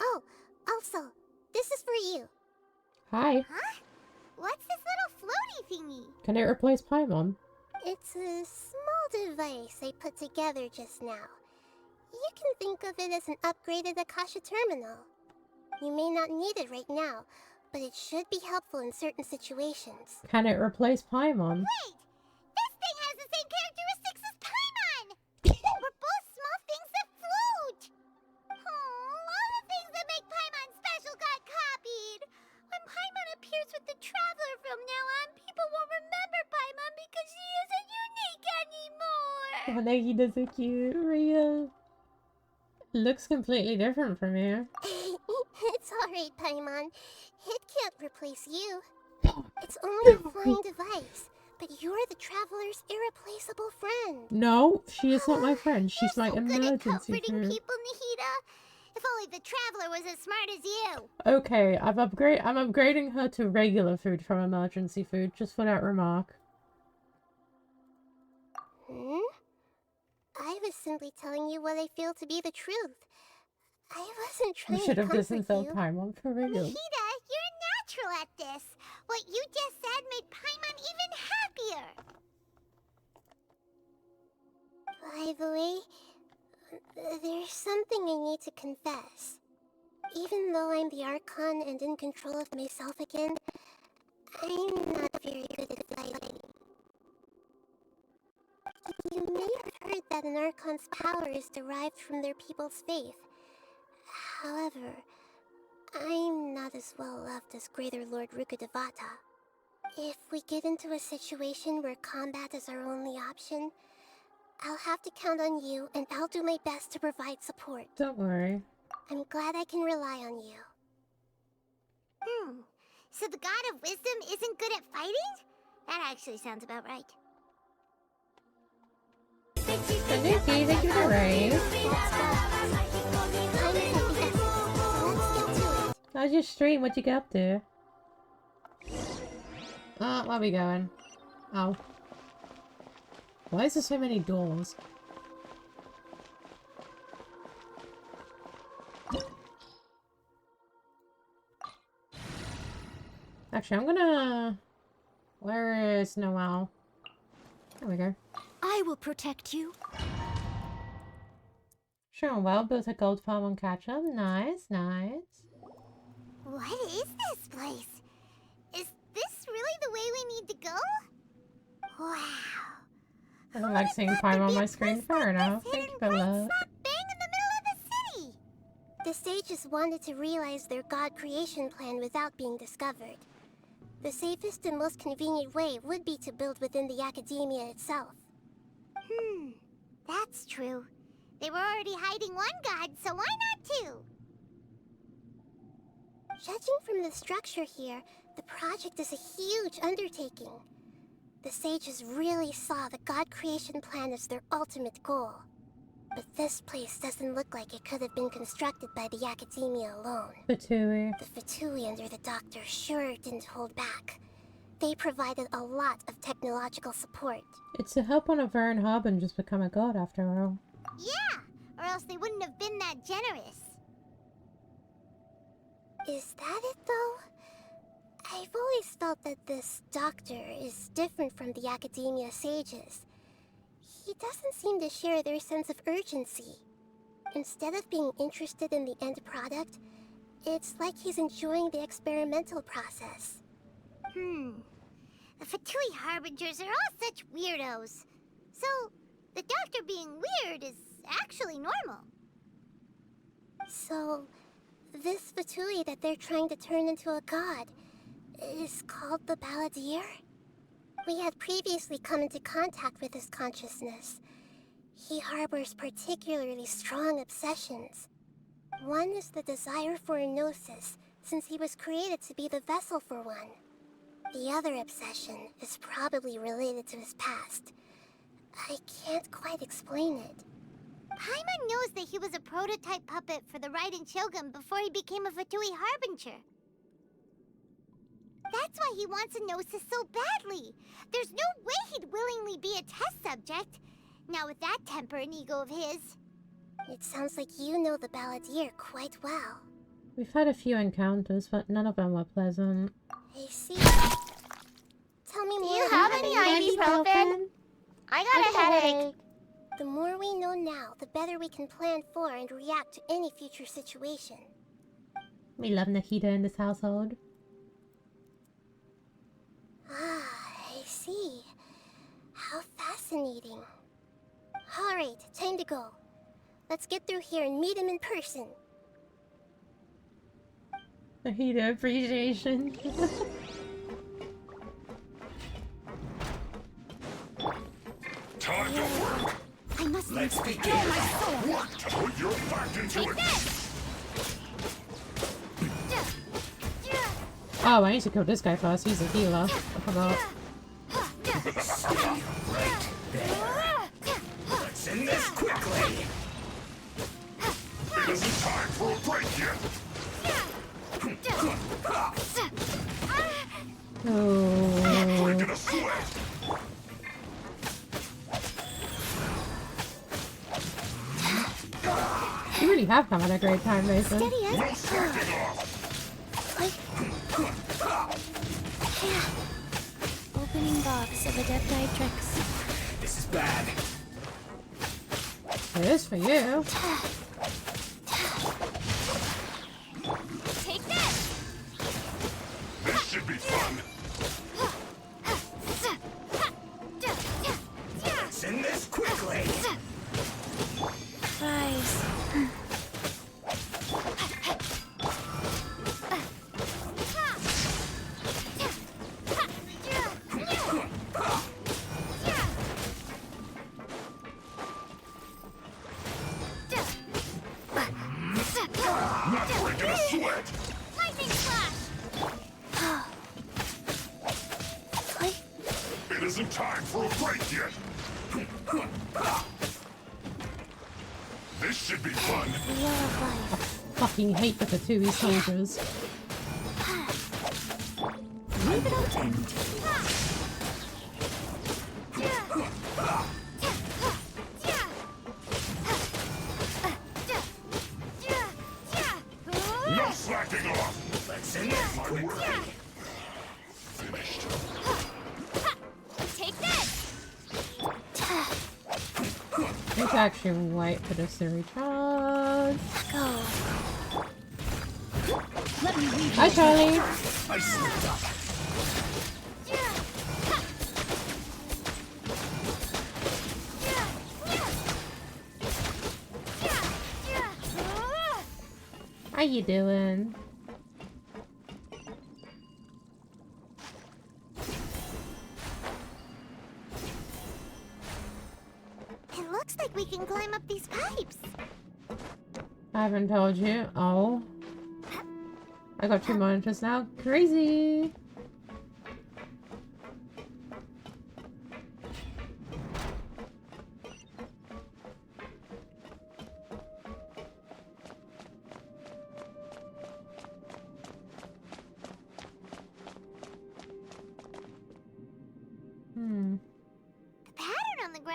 Oh, also, this is for you. Hi. Huh? What's this little floaty thingy? Can it replace Paimon? It's a small device I put together just now. You can think of it as an upgraded Akasha terminal. You may not need it right now, but it should be helpful in certain situations. Can it replace Paimon? Wait! This thing has the same characteristics as Paimon! We're both small things that float! Oh, all the things that make Paimon special got copied! When Paimon appears with the Traveler from now on, people won't remember Paimon because she isn't unique anymore! Oh, Nagina's so cute. Ria. Looks completely different from you. It's alright, Paimon. It can't replace you. It's only a flying device, but you're the Traveler's irreplaceable friend. No, she is not my friend. She's my emergency Comforting food. people, Nahida. If only the Traveler was as smart as you. Okay, I'm upgrading her to regular food from emergency food, just for that remark. Hmm? I was simply telling you what I feel to be the truth. I wasn't You trying should to have comfort disinstilled you. Paimon for real. Nahida, you're a natural at this. What you just said made Paimon even happier. By the way, there's something I need to confess. Even though I'm the Archon and in control of myself again, I'm not very good at fighting. You may have heard that an Archon's power is derived from their people's faith. However, I'm not as well loved as Greater Lord Rukkhadevata. If we get into a situation where combat is our only option, I'll have to count on you, and I'll do my best to provide support. Don't worry. I'm glad I can rely on you. So the God of Wisdom isn't good at fighting? That actually sounds about right. Tanuki, thank you for the raise. How's your stream? What'd you get up to? Where are we going? Oh. Why is there so many doors? Actually, I'm gonna... Where is Noelle? There we go. I will protect you. Sure, well, built a gold farm on catch-up. Nice, nice. What is this place? Is this really the way we need to go? Wow. I don't like seeing Prime on my screen. Fair enough. Thank you for that. Bang in the middle of the city! The sages wanted to realize their god creation plan without being discovered. The safest and most convenient way would be to build within the academia itself. That's true. They were already hiding one god, so why not two? Judging from the structure here, the project is a huge undertaking. The sages really saw the god creation plan as their ultimate goal. But this place doesn't look like it could have been constructed by the Academia alone. Fatui. The Fatui under the Doctor sure didn't hold back. They provided a lot of technological support. It's to help one of Vern Harbingers become a god after all. Yeah! Or else they wouldn't have been that generous. Is that it, though? I've always felt that this Doctor is different from the Academia sages. He doesn't seem to share their sense of urgency. Instead of being interested in the end product, it's like he's enjoying the experimental process. The Fatui Harbingers are all such weirdos. So, the Doctor being weird is actually normal. So, this Fatui that they're trying to turn into a god is called the Balladeer? We had previously come into contact with his consciousness. He harbors particularly strong obsessions. One is the desire for a gnosis, since he was created to be the vessel for one. The other obsession is probably related to his past. I can't quite explain it. Paimon knows that he was a prototype puppet for the Raiden Shogun before he became a Fatui Harbinger. That's why he wants a gnosis so badly. There's no way he'd willingly be a test subject. Not with that temper and ego of his. It sounds like you know the Balladeer quite well. We've had a few encounters, but none of them were pleasant. I see. Tell me more. Do you have any ibuprofen? I got a headache. The more we know now, the better we can plan for and react to any future situation. We love Nikita in this household. I see. How fascinating. Alright, time to go. Let's get through here and meet him in person. Nikita appreciation. Time to work! I must Let's begin! Work to put your back into it! Oh, I need to kill this guy first. He's a healer. I forgot. Stop right there! Let's end this quickly! It isn't time for a break yet! Oh. Breaking a sweat! You really have come at a great time, Mason. Steady as... No slacking off! Opening box of Adepti tricks. This is bad. It is for you. Take this! This should be fun. Let's end this quickly. Fries. Not breaking a sweat. Lightning flash! It isn't time for a break yet. This should be fun. Wheel of life. Fucking hate the Fatui soldiers. Leave it open. No slacking off. Let's end this quickly. Finished. Take this! Let's actually wait for this to recharge. Go. Let me read Hi, Charlie. I slipped up. How you doing? It looks like we can climb up these pipes. I haven't told you. Oh. I got 2 monitors now. Crazy.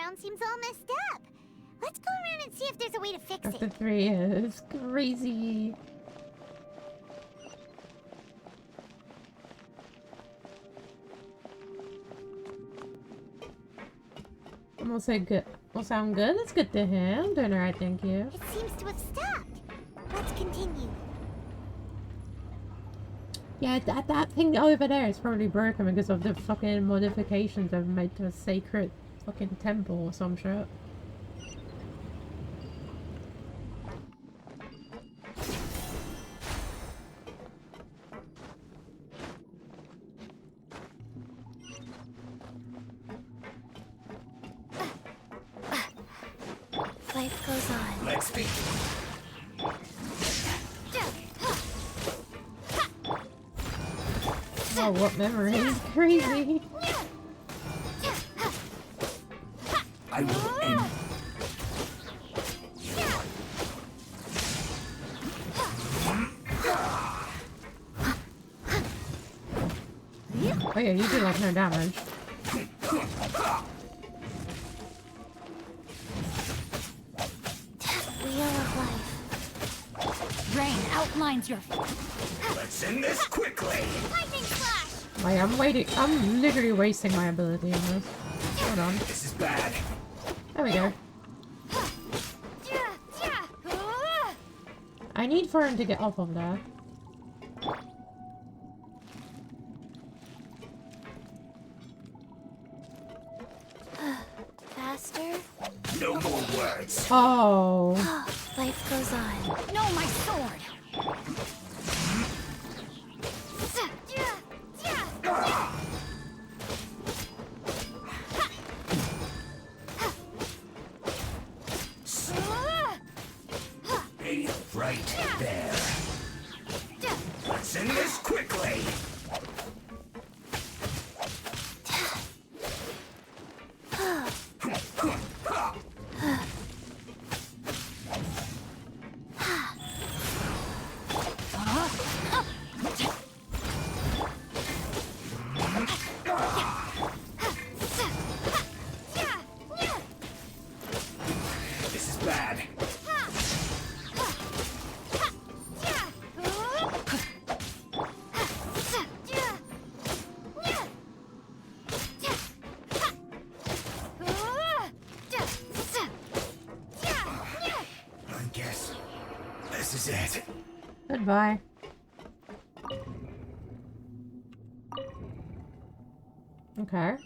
around seems all messed up. Let's go around and see if there's a way to fix After it. 3 years. Crazy. Will say good. Will sound good. That's good to hear. I'm doing alright, thank you. It seems to have stopped. Let's continue. Yeah, that thing over there is probably broken because of the fucking modifications they've made to a sacred fucking temple or some shit. Life goes on. Let's be. Oh, what memories? Crazy. I will end. Oh yeah, you do like no damage. Wheel of life. Rain outlines your. Let's end this quickly. Lightning flash! Wait, I'm waiting. I'm literally wasting my ability in this. Hold on. This is bad. There we go. I need for him to get off of there. Faster. No more words. Oh. Life goes on. No, my sword. Be right there. Let's end this quickly. This is bad. I guess this is it. Goodbye. Okay.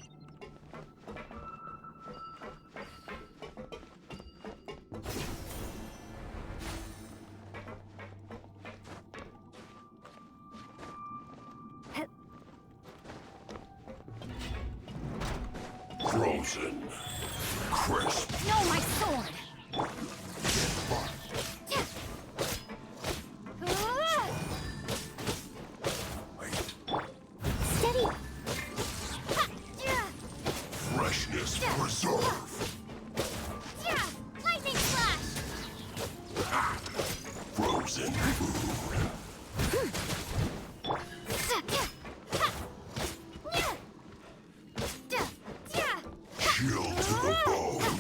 Frozen. Crisp. No, my sword. Steady. Freshness preserve. Lightning flash! Frozen food. Chill to the bone.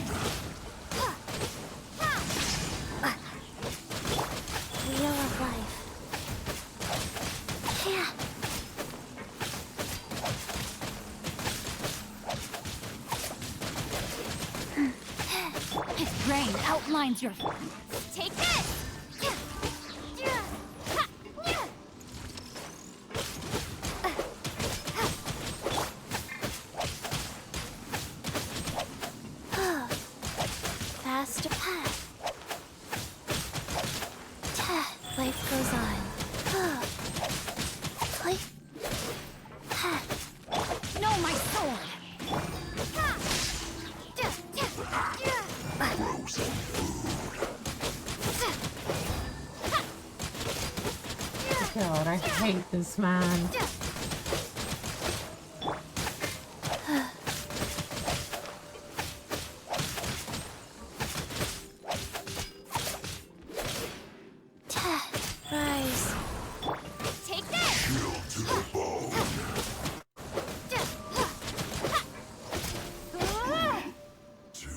Wheel of life. Yeah. Rain outlines your. Take this! Faster path. Life goes on. Life. No, my sword. Frozen food. God, I hate this man. Rise. Take this! Chill to the bone. To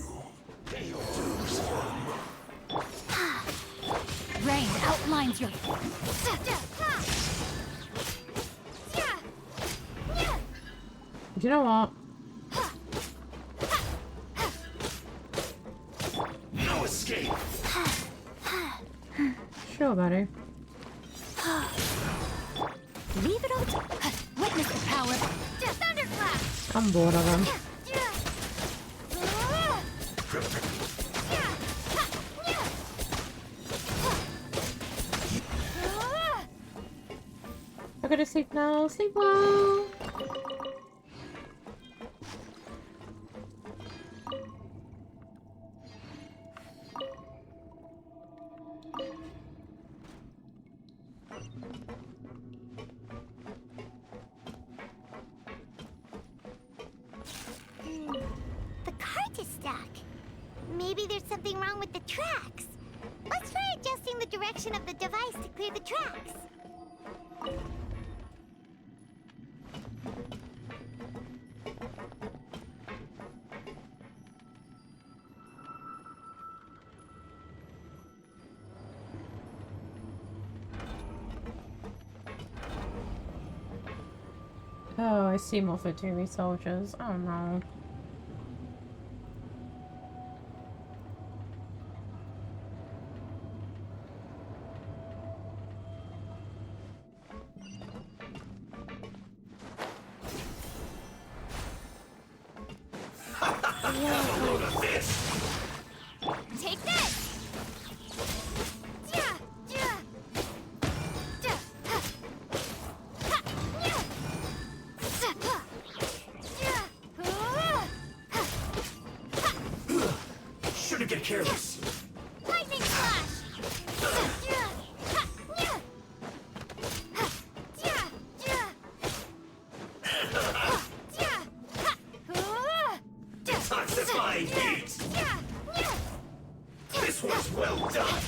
your... Do you know what? No escape. Sure, buddy. Leave it all to... Witness the power. Thunderclap! I'm bored of them. I gotta sleep now. Sleep well. The cart is stuck. Maybe there's something wrong with the tracks. Let's try adjusting the direction of the device to clear the tracks. Oh, I see more Fatui soldiers. Oh no. Take this! Shouldn't get careless. Lightning flash! Detoxifying heat. This was well done.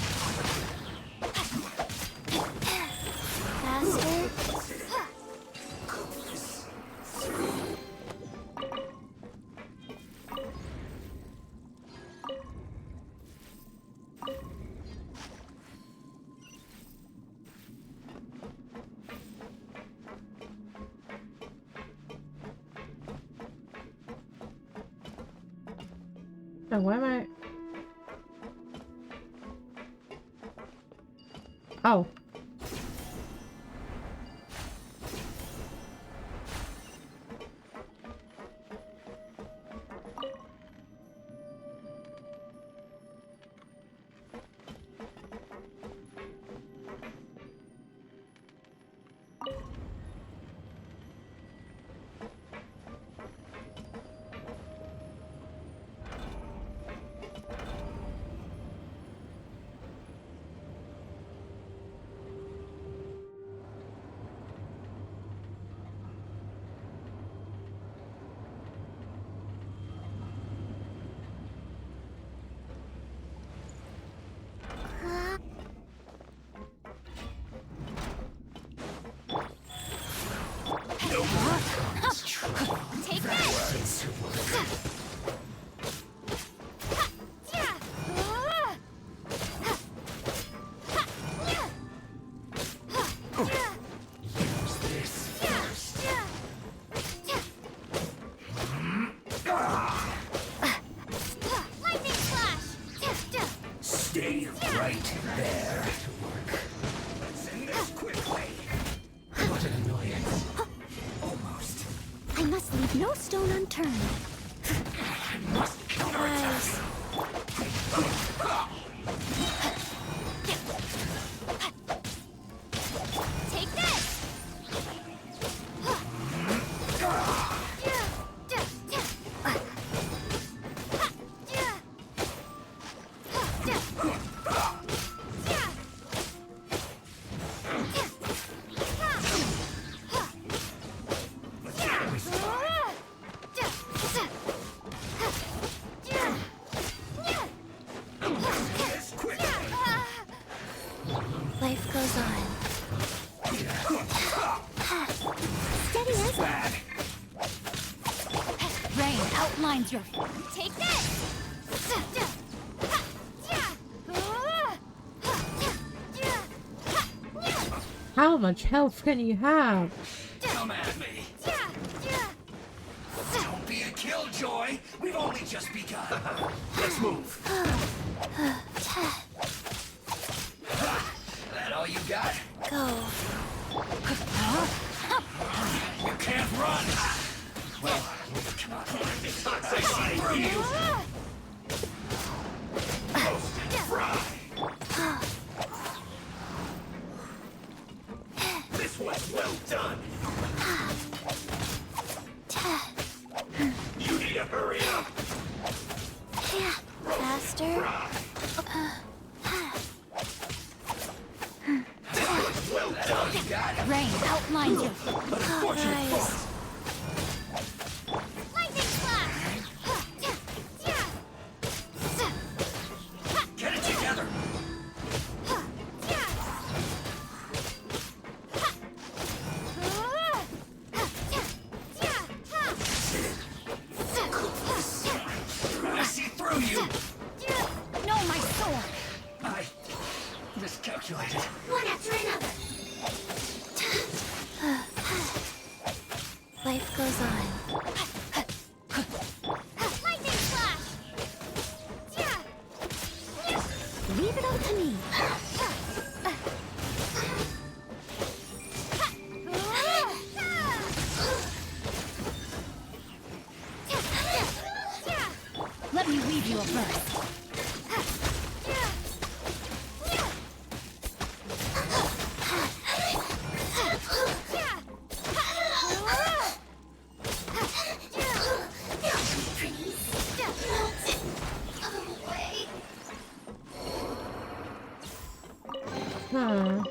Faster. Oh, where am I? Oh. Take this! Use this first. Lightning flash! Stay right there. Let's end this quickly. What an annoyance. Almost. I must leave no stone unturned. I must counterattack. Take this! Life goes on. Steady as Bad. rain outlines your... Take this! How much health can you have? Come at me. Don't be a killjoy. We've only just begun. Let's move. That all you got? Go. You can't run. Well, come on. I see through you. Fry. This was well done. You need to hurry up. Faster. Well done. You got it. Rain outlines you. Unfortunate fault. Lightning flash! Get it together. I see through you. No, my sword. I miscalculated. One after another. Life goes on. Lightning flash! Leave it up to me. Let me weave you a verse. Huh.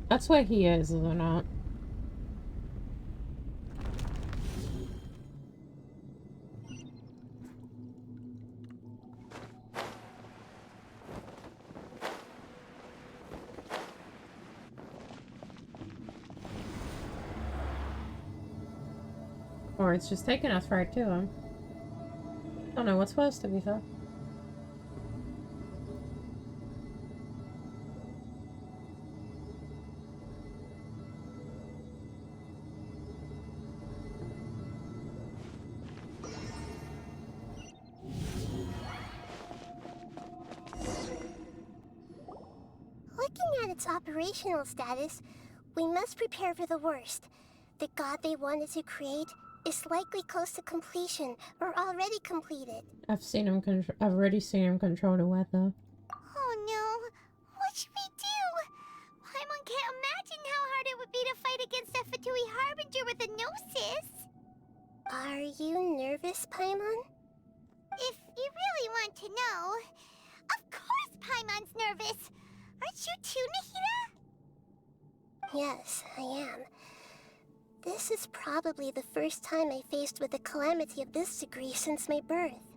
That's where he is it not? Or it's just taking us right to him. Don't know what's supposed to be though. Looking at its operational status, we must prepare for the worst. The god they wanted to create is likely close to completion or already completed. I've already seen him control the weather. Oh no! What should we do? Paimon can't imagine how hard it would be to fight against the Fatui Harbinger with a Gnosis! Are you nervous, Paimon? If you really want to know... Of course Paimon's nervous! Aren't you too, Nahida? Yes, I am. This is probably the first time I faced with a calamity of this degree since my birth.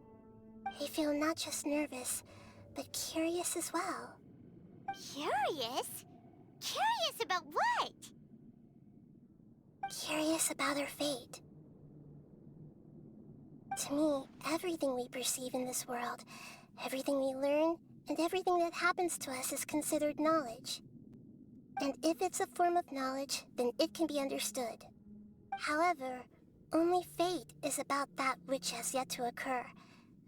I feel not just nervous, but curious as well. Curious? Curious about what? Curious about our fate. To me, everything we perceive in this world, everything we learn, and everything that happens to us is considered knowledge. And if it's a form of knowledge, then it can be understood. However, only fate is about that which has yet to occur,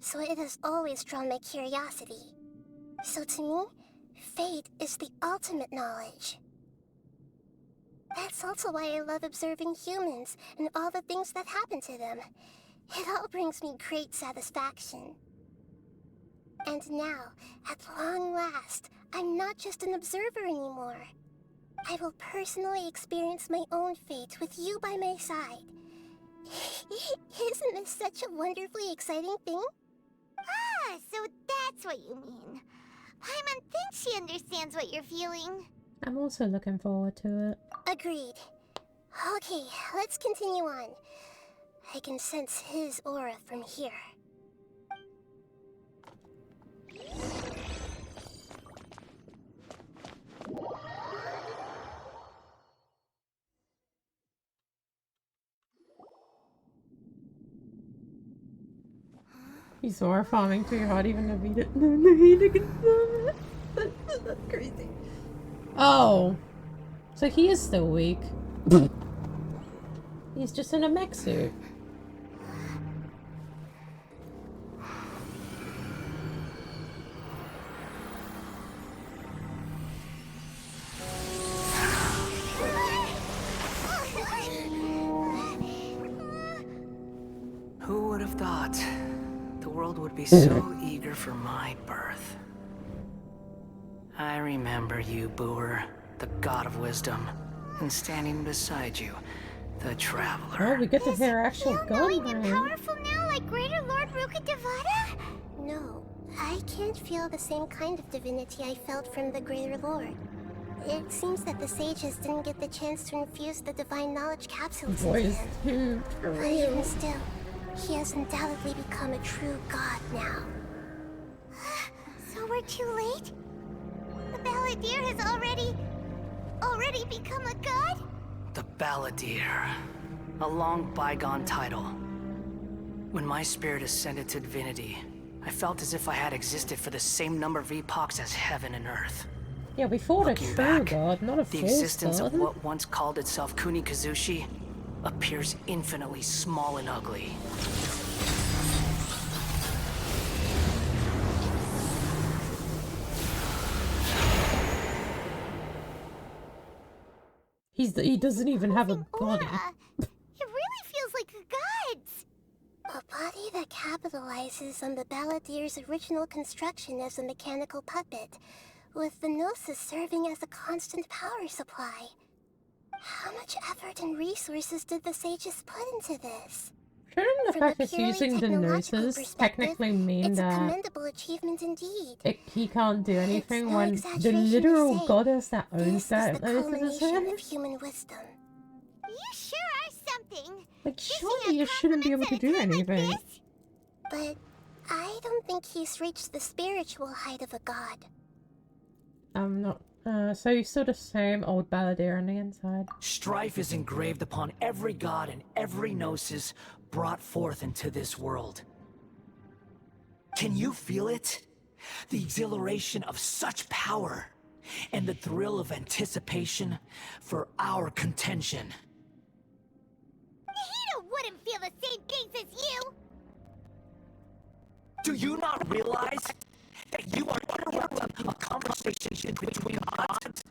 so it has always drawn my curiosity. So to me, fate is the ultimate knowledge. That's also why I love observing humans and all the things that happen to them. It all brings me great satisfaction. And now, at long last, I'm not just an observer anymore. I will personally experience my own fate with you by my side. Isn't this such a wonderfully exciting thing? Ah, so that's what you mean. Paimon thinks she understands what you're feeling. I'm also looking forward to it. Agreed. Okay, let's continue on. I can sense his aura from here. He's aura farming too hard even to beat it. No, he didn't do it. That's crazy. Oh. So he is still weak. He's just in a mech suit. Who would have thought the world would be so eager for my birth? I remember you, Booer, the god of wisdom, and standing beside you, the traveler. Oh, we get to hear actual god Even powerful now like Greater Lord Rukkhadevata? No, I can't feel the same kind of divinity I felt from the Greater Lord. It seems that the sages didn't get the chance to infuse the divine knowledge capsules into him. But even still, he has undoubtedly become a true god now. So we're too late? The Balladeer has already become a god? The Balladeer. A long bygone title. When my spirit ascended to divinity, I felt as if I had existed for the same number of epochs as heaven and earth. Yeah, we fought a true god, not a The false existence god. of what once called itself Kunikazushi appears infinitely small and ugly. He doesn't even have a body. It really feels like a god's! A body that capitalizes on the Balladeer's original construction as a mechanical puppet, with the Gnosis serving as a constant power supply. How much effort and resources did the sages put into this? Shouldn't the From fact a it's purely using the technological Gnosis perspective, technically mean it's a that commendable achievement indeed. he can't do anything no when the exaggeration to literal say goddess that owns This is that the Gnosis is culmination him? of human wisdom. You sure are something. Like, surely you shouldn't be able to do anything. But I don't think he's reached the spiritual height of a god. I'm not. So you're still the same old Balladeer on the inside. Strife is engraved upon every god and every gnosis brought forth into this world. Can you feel it? The exhilaration of such power, and the thrill of anticipation for our contention. Nahida wouldn't feel the same things as you! Do you not realize that you are interrupting a conversation between gods?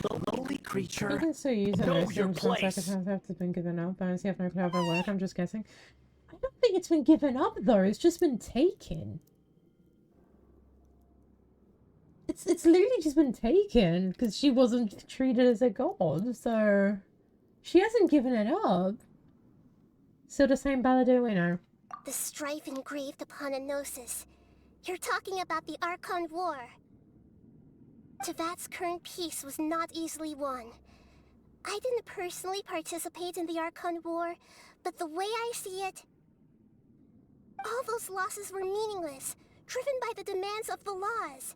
The lowly creature. You can still use it Know most your times when place. second times after it's been given up. Bonus, you have no clue how it work. I'm just guessing. I don't think it's been given up though. It's just been taken. It's literally just been taken because she wasn't treated as a god, so she hasn't given it up. Still the same Balladeer we know. The strife engraved upon a gnosis. You're talking about the Archon War. Tevat's current peace was not easily won. I didn't personally participate in the Archon War, but the way I see it, all those losses were meaningless, driven by the demands of the laws.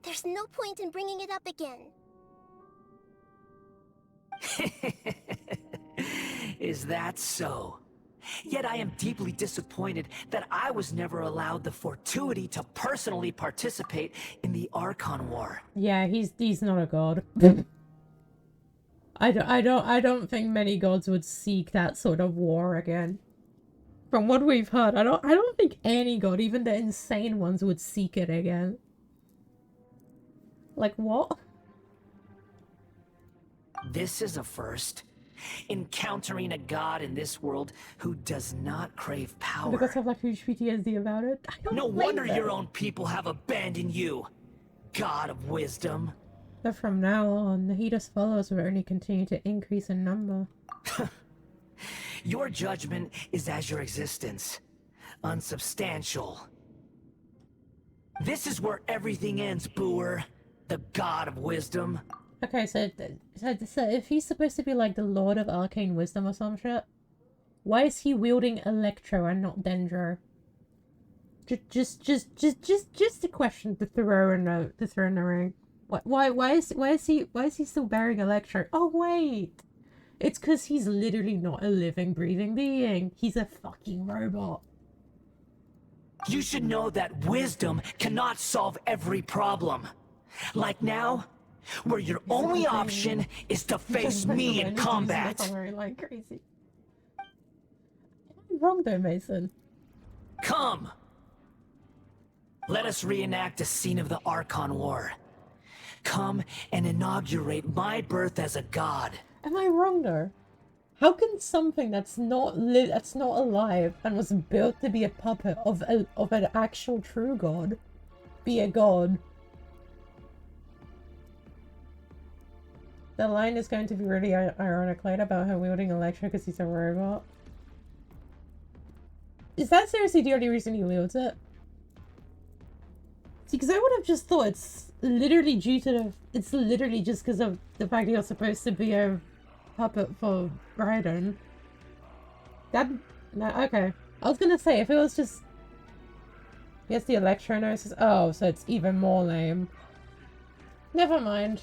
There's no point in bringing it up again. Is that so? Yet I am deeply disappointed that I was never allowed the fortuity to personally participate in the Archon War. Yeah, he's not a god. I don't think many gods would seek that sort of war again. From what we've heard, I don't think any god, even the insane ones, would seek it again. Like what? This is a first. Encountering a god in this world who does not crave The power. gods have like huge PTSD about it. I don't No blame wonder them. your own people have abandoned you, god of wisdom. But from now on, Nahida's followers will only continue to increase in number. Your judgment is as your existence, unsubstantial. This is where everything ends, Booer, the god of wisdom. Okay, so if he's supposed to be like the Lord of Arcane Wisdom or some shit, why is he wielding Electro and not Dendro? Just a question to throw in the ring. Why is he still bearing Electro? Oh wait, it's because he's literally not a living, breathing being. He's a fucking robot. You should know that wisdom cannot solve every problem. Like now, where your only option is to face me in combat. Like crazy. Am I wrong though, Mason? Come! Let us reenact a scene of the Archon War. Come and inaugurate my birth as a god. Am I wrong though? How can something that's not alive and was built to be a puppet of an actual true god be a god? The line is going to be really ironic later about her wielding Electro because he's a robot. Is that seriously the only reason he wields it? See, because I would have just thought it's literally due to it's literally just because of the fact that you're supposed to be a puppet for Raiden. No, okay. I was gonna say, if it was just... Yes, the Electro-Gnosis... Oh, so it's even more lame. Never mind.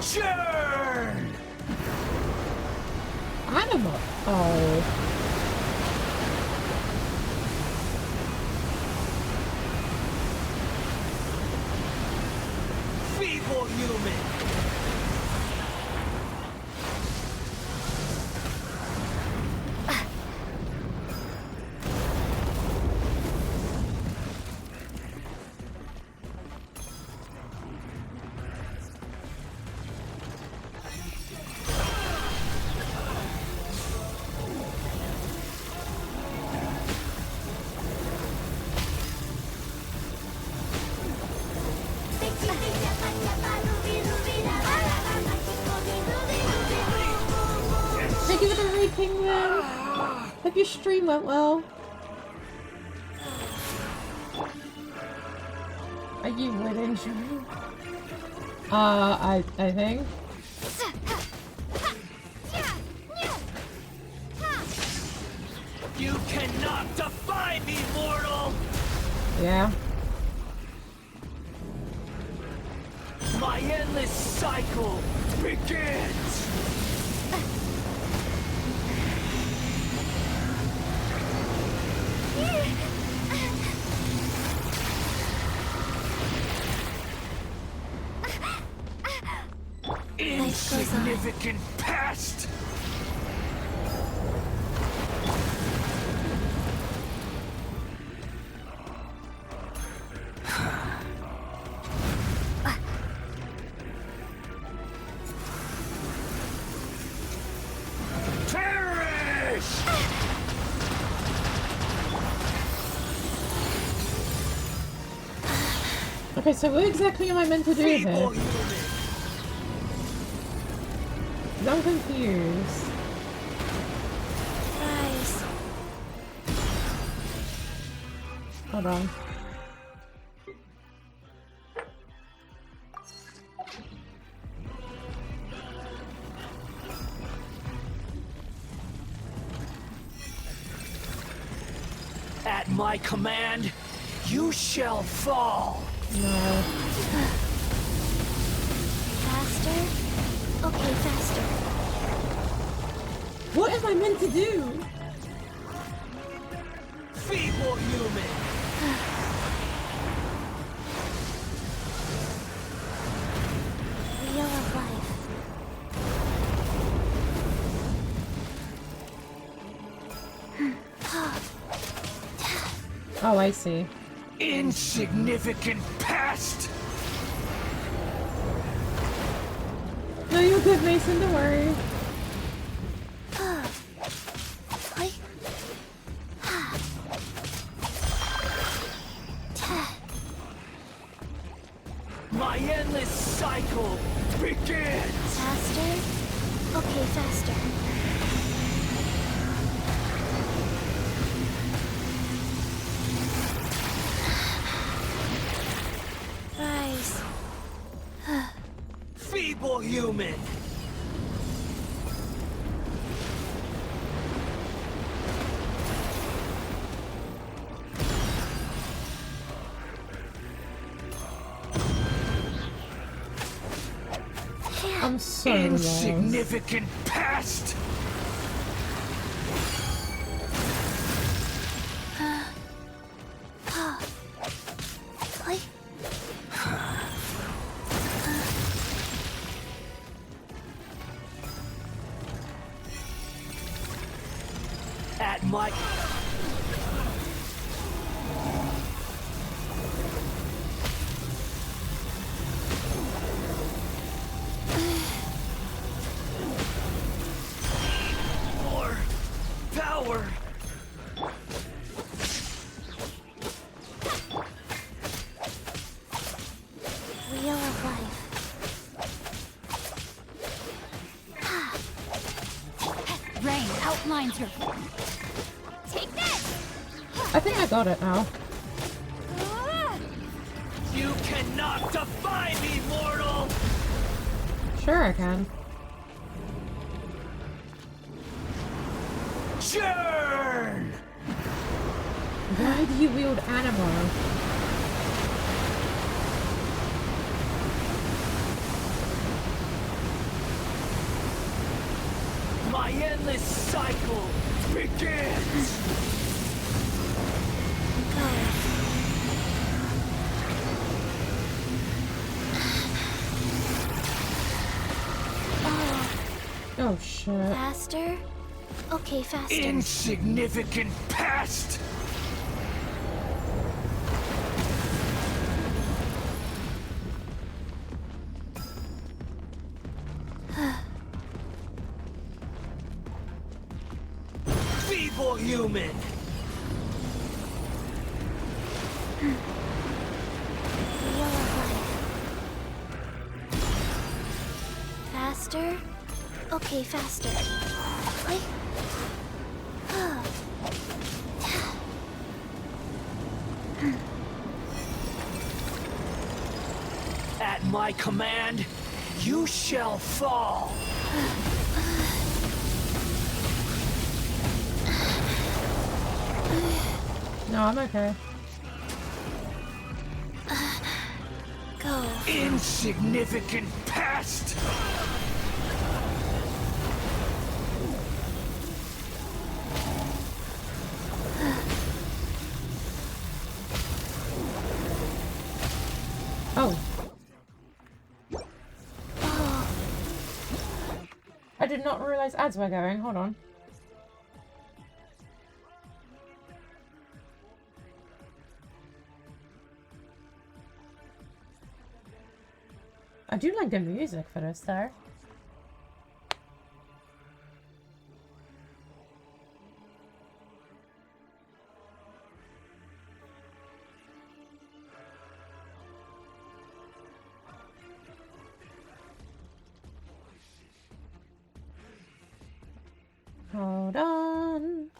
Churn! Animal. Oh. Feeble human! Thank you for the raid, Kingman. Hope your stream went well. Are you winning, Jimmy? I think. You cannot defy me, mortal! Yeah. My endless cycle begins! Insignificant past! Perish! Okay, so what exactly am I meant to do here? I'm confused. Guys. Hold on. At my command, you shall fall. No. Faster? Okay, faster. What am I meant to do? Feeble human! Wheel of life. Oh, I see. Insignificant past! No, you're good, Mason, don't worry. My endless cycle begins! Faster? Okay, faster. human! I'm so Insignificant pest! At my... More power! Wheel of life. Rain outlines her. Take this! I think I got it now. You cannot defy me, mortal! Sure I can. Churn! Why do you wield animal? My endless cycle begins! Oh, Oh shit. faster? Okay, faster. Insignificant pest! Feeble human! Wheel of life. Faster? Okay, faster. Like... At my command, you shall fall! No, I'm okay. Go. Insignificant pest! Oh. I did not realize ads were going. Hold on. I do like the music for this though. Hold on.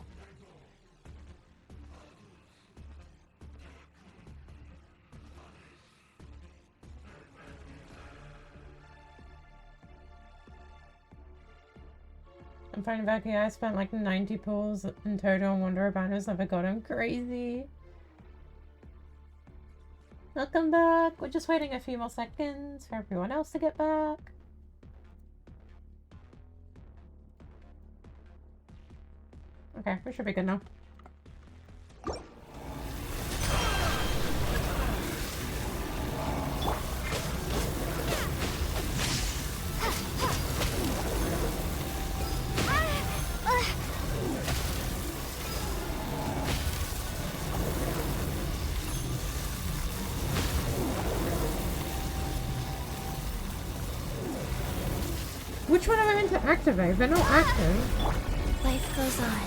I'm finding back here. I spent like 90 pulls in total on Wanderer banners. Never got him. Crazy. Welcome back. We're just waiting a few more seconds for everyone else to get back. Okay, we should be good now. Which one am I meant to activate? They're not active. Life goes on.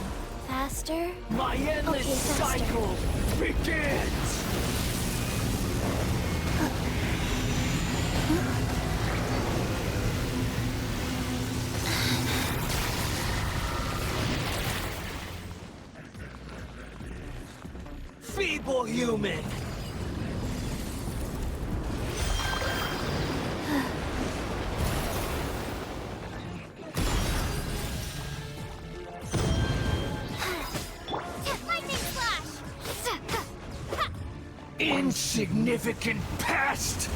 Faster? My endless okay, faster. cycle begins! Feeble human! Insignificant pest!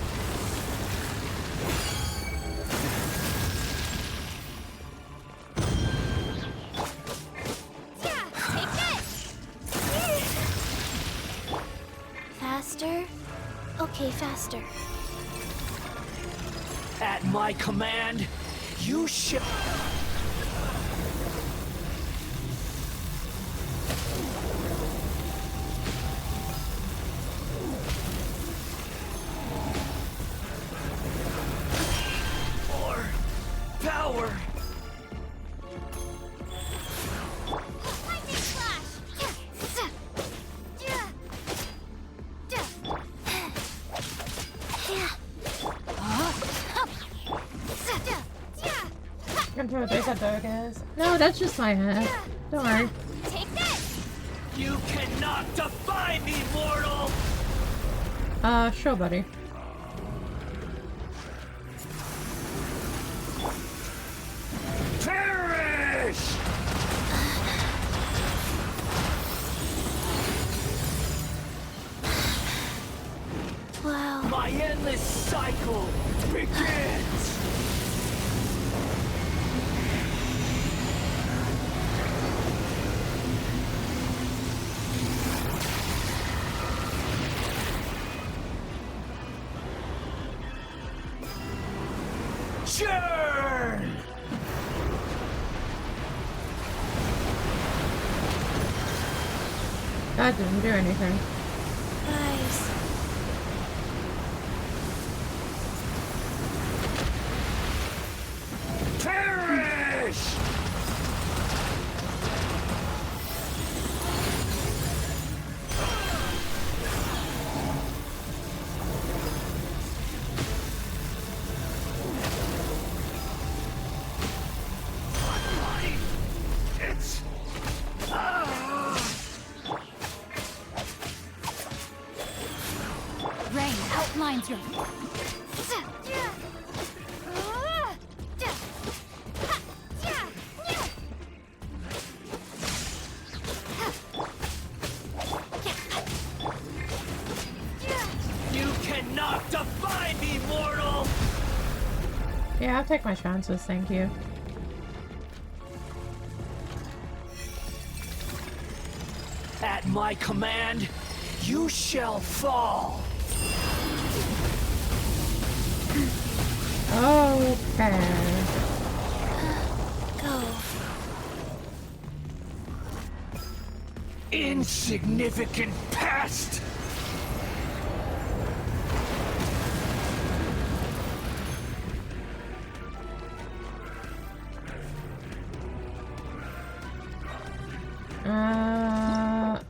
Faster? Okay, faster. At my command, you shall... More power! Control 3 said Dogas. No, that's just my head. Don't worry. Take this! You cannot defy me, mortal! Sure, buddy. Perish! Wow. My endless cycle begins! Churn! That didn't do anything. Nice. Perish! It's... Rain outlines your... You cannot defy me, mortal! Yeah, I'll take my chances, thank you. At my command, you shall fall! Okay. Go. Insignificant pest!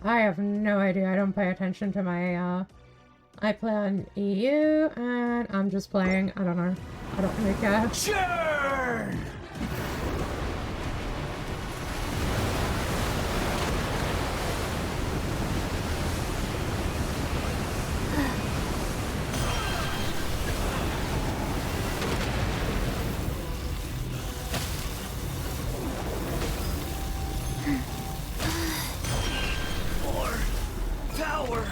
I have no idea. I don't pay attention to my, I play on EU, and I'm just playing. I don't know. I don't really care. Churn! More power!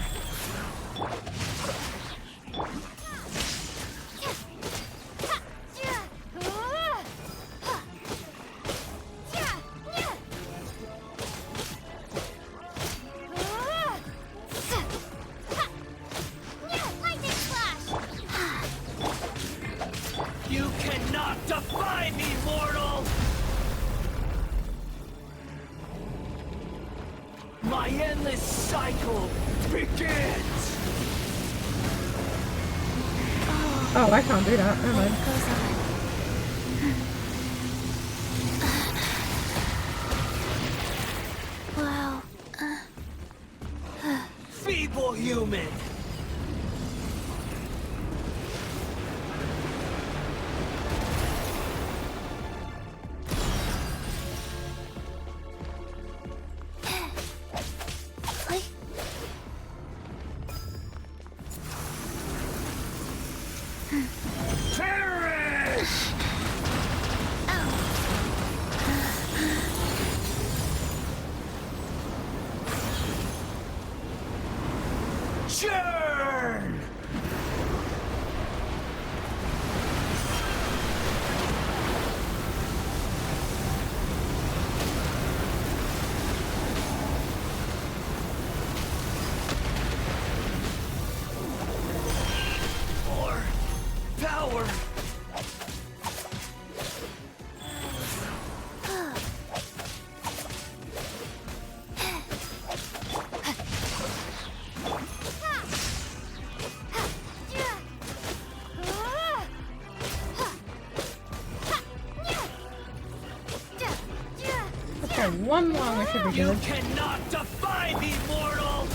You cannot defy me, mortal! My endless cycle begins! Oh, I can't do that. Never mind. Wow. Feeble human! Perish! Churn! get one more, we should be You good. cannot defy me, mortal!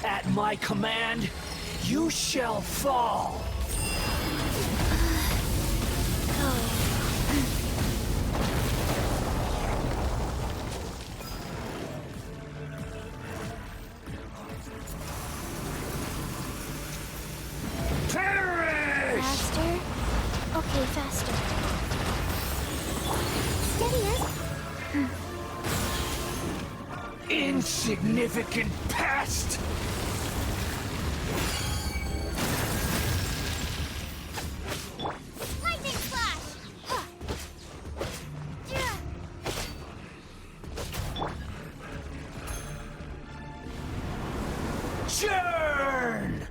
At my command, you shall fall! Perish! Faster? Okay, faster. Steady as... Insignificant pest! Lightning flash! Churn!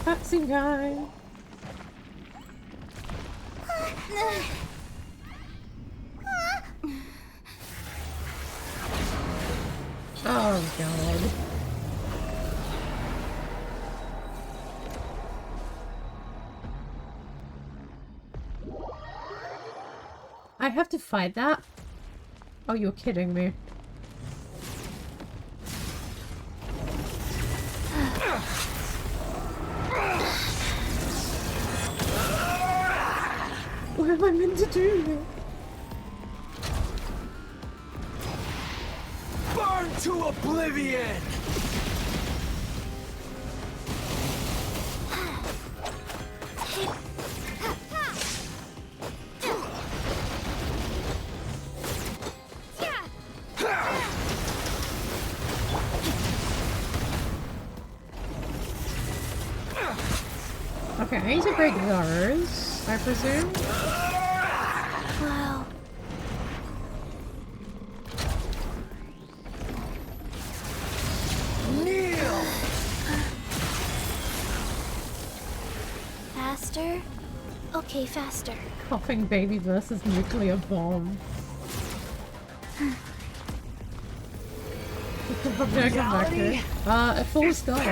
Cutscene time. Oh god. I have to fight that? Oh, you're kidding me. What am I meant to do? Burn to oblivion! Okay, I need to break those, I presume. Wow. Kneel! Faster? Okay, faster. Coughing baby versus nuclear bomb. Okay, I come back here. A full stop.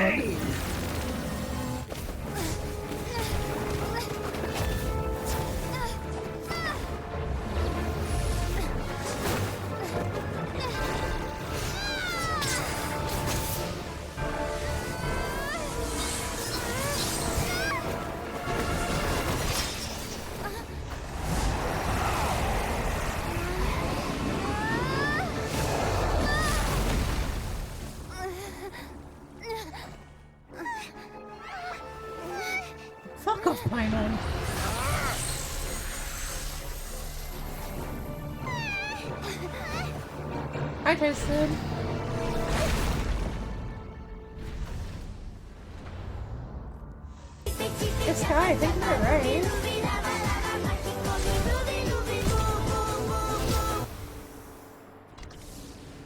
Fuck off, Paimon. Hi, Toasted. It's Sky, thank you for the raid.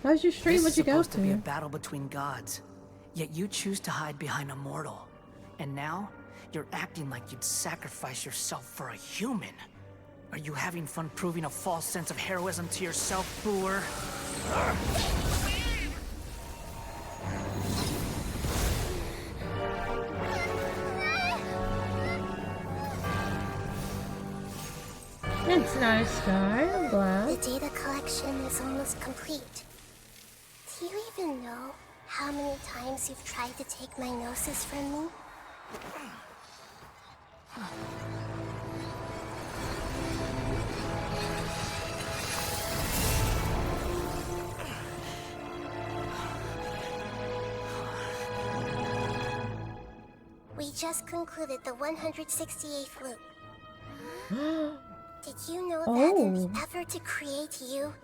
How's your stream? This What'd is you go supposed to be a to? battle between gods, yet you choose to hide behind a mortal. And now, you're acting like you'd sacrifice yourself for a human. Are you having fun proving a false sense of heroism to yourself, Booer? It's nice, Sky. I'm glad. The data collection is almost complete. Do you even know how many times you've tried to take my gnosis from me? We just concluded the 168th loop. Did you know that in the effort to create you,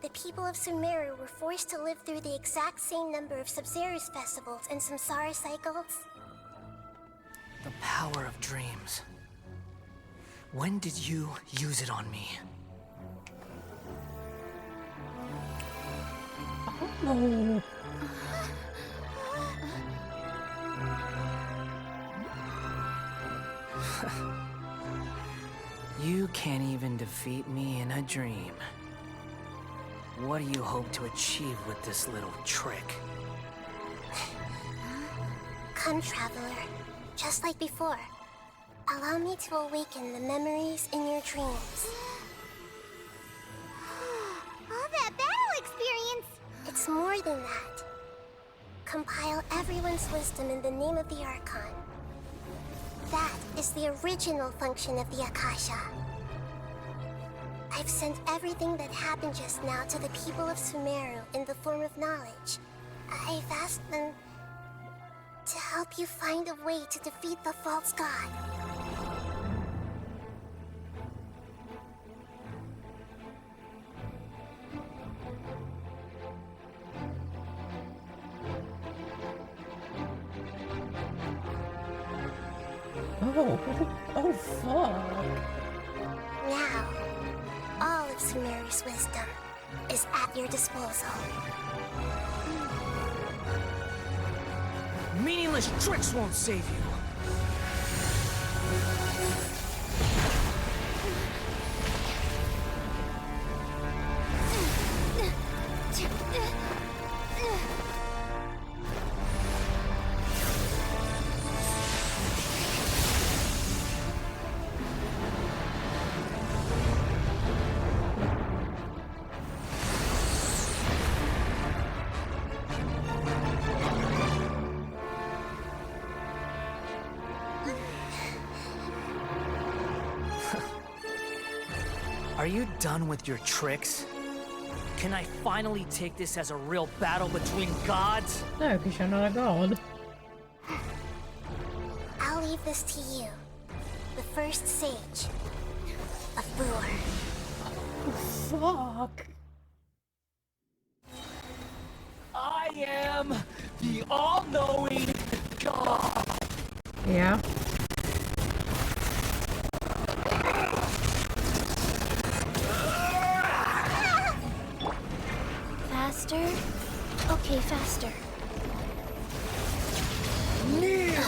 the the people of Sumeru were forced to live through the exact same number of Sabzeruz festivals and Samsara cycles? The power of dreams. When did you use it on me? Oh. You can't even defeat me in a dream. What do you hope to achieve with this little trick? Come, Traveler. Just like before. Allow me to awaken the memories in your dreams. All that battle experience! It's more than that. Compile everyone's wisdom in the name of the Archon. That is the original function of the Akasha. I've sent everything that happened just now to the people of Sumeru in the form of knowledge. I've asked them to help you find a way to defeat the false god. Oh, fuck. Now, all of Sumeru's wisdom is at your disposal. Meaningless tricks won't save you. Are you done with your tricks? Can I finally take this as a real battle between gods? No, because you're not a god. I'll leave this to you. The first sage of Boor. Fuck. I am the all-knowing God. Yeah. Faster? Okay, faster. Kneel!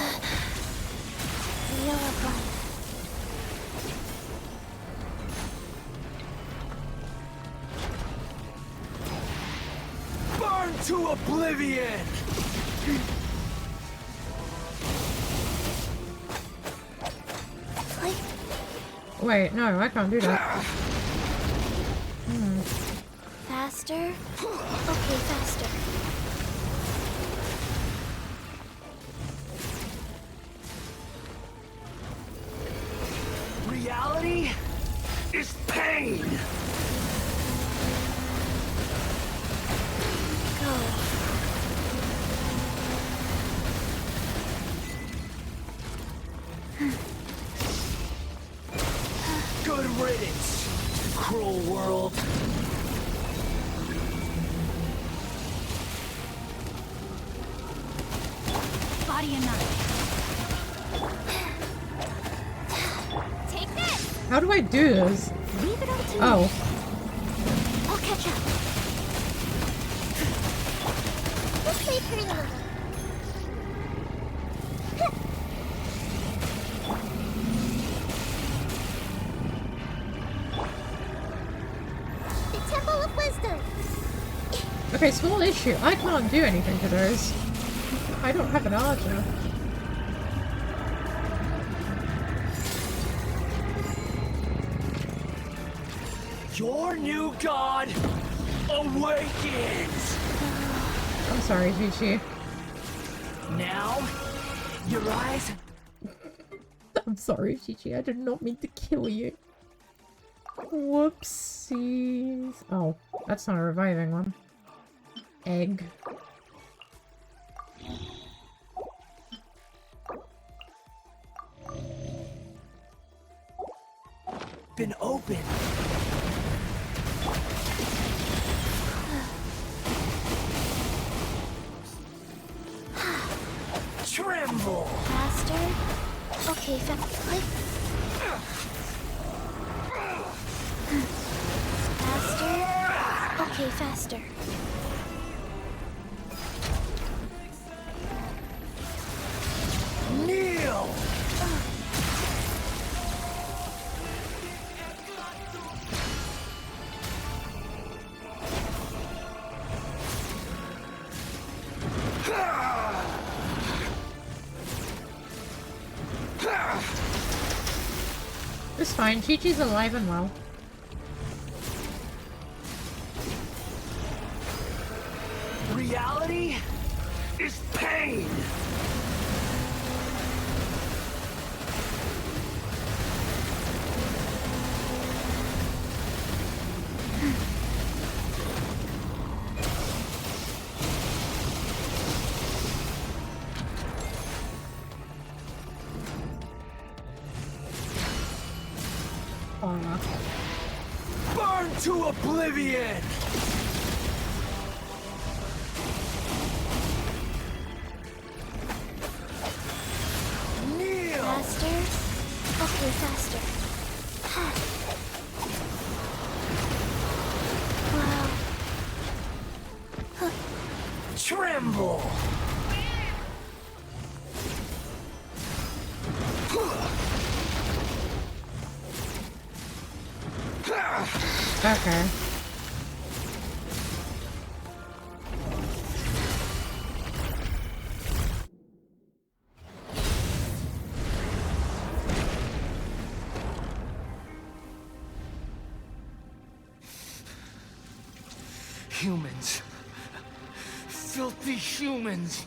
Kneel upon. Burn to oblivion! Wait, no, I can't do that. Faster? Okay, faster. Reality is pain! Good riddance, cruel world. Body and mind. Take this! How do I do this? Leave it up to me. Oh. I'll catch up. This may hurt a little. The Temple of Wisdom. Okay, small issue. I can't do anything to those. I don't have an archer. Your new god awakens! I'm sorry, Vici. Now, your eyes... I'm sorry, Vici. I did not mean to kill you. Whoopsies. Oh, that's not a reviving one. Egg. Been open. Tremble! Faster? Okay, like... Faster? Okay, faster. Kneel! It's fine. Chi-Chi's alive and well. Reality is pain! Burn to oblivion! Kneel! Faster? Okay, faster. Wow. Tremble! Okay. Humans. Filthy humans.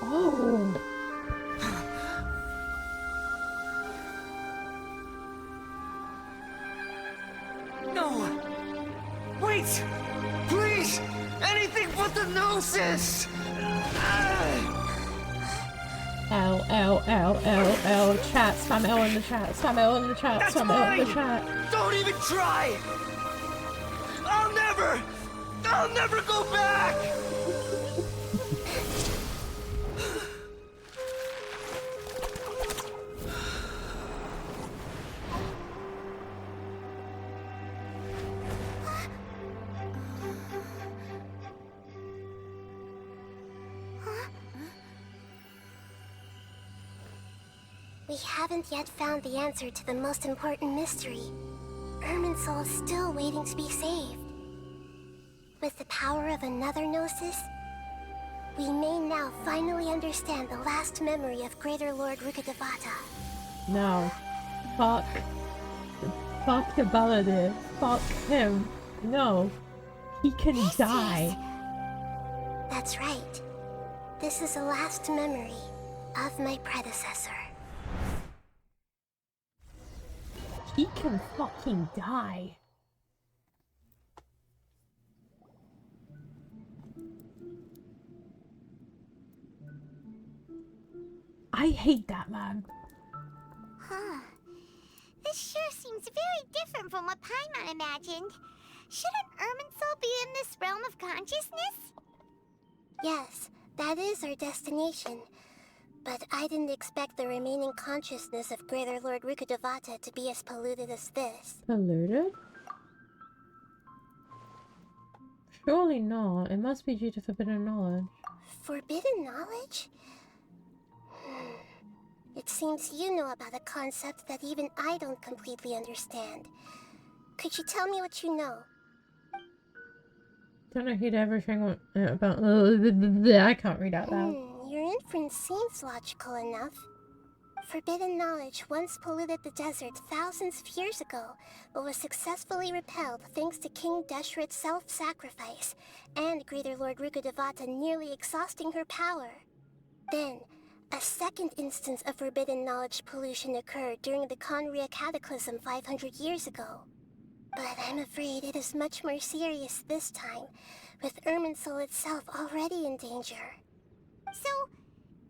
Oh. No! Wait! Please! Anything but the gnosis! L, L, L, L, L. Chat. Spam L in the chat. Spam L in the chat. That's Spam L in the chat. Don't even try! I'll never go back! We haven't yet found the answer to the most important mystery. Irminsul is still waiting to be saved. With the power of another Gnosis, we may now finally understand the last memory of Greater Lord Rukkhadevata. No. Fuck. Fuck the Balladir. Fuck him. No. He can die. That's right. This is the last memory of my predecessor. He can fucking die. I hate that man. Huh. This sure seems very different from what Paimon imagined. Shouldn't Irminsul be in this realm of consciousness? Yes, that is our destination. But I didn't expect the remaining consciousness of Greater Lord Rukkhadevata to be as polluted as this. Polluted? Surely not. It must be due to forbidden knowledge. Forbidden knowledge? It seems you know about a concept that even I don't completely understand. Could you tell me what you know? Don't know who'd everything about. I can't read out loud. Your inference seems logical enough. Forbidden knowledge once polluted the desert thousands of years ago, but was successfully repelled thanks to King Deshret's self-sacrifice, and Greater Lord Rukkhadevata nearly exhausting her power. Then, a second instance of forbidden knowledge pollution occurred during the Conria Cataclysm 500 years ago. But I'm afraid it is much more serious this time, with Irminsul itself already in danger. So,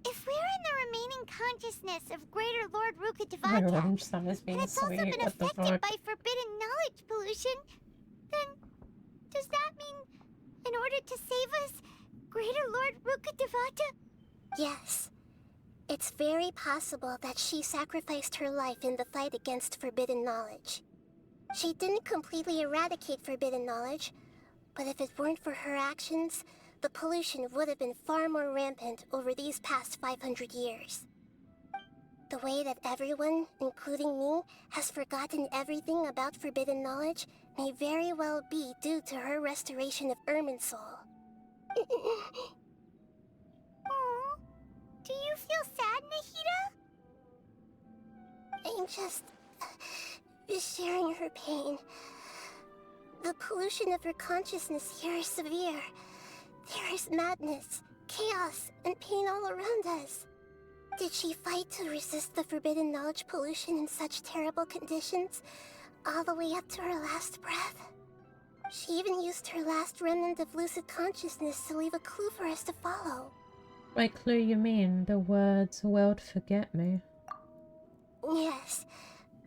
if we're in the remaining consciousness of Greater Lord Rukkhadevata, Orange Sun is being and it's also sweet. been What the affected fuck? by forbidden knowledge pollution, then does that mean in order to save us, Greater Lord Rukkhadevata? Yes. It's very possible that she sacrificed her life in the fight against forbidden knowledge. She didn't completely eradicate forbidden knowledge, but if it weren't for her actions, the pollution would have been far more rampant over these past 500 years. The way that everyone, including me, has forgotten everything about forbidden knowledge may very well be due to her restoration of Irminsul. Aww. Do you feel sad, Nahida? I'm just sharing her pain. The pollution of her consciousness here is severe. There is madness, chaos, and pain all around us. Did she fight to resist the forbidden knowledge pollution in such terrible conditions, all the way up to her last breath? She even used her last remnant of lucid consciousness to leave a clue for us to follow. By clue you mean the words "world forget me"? Yes.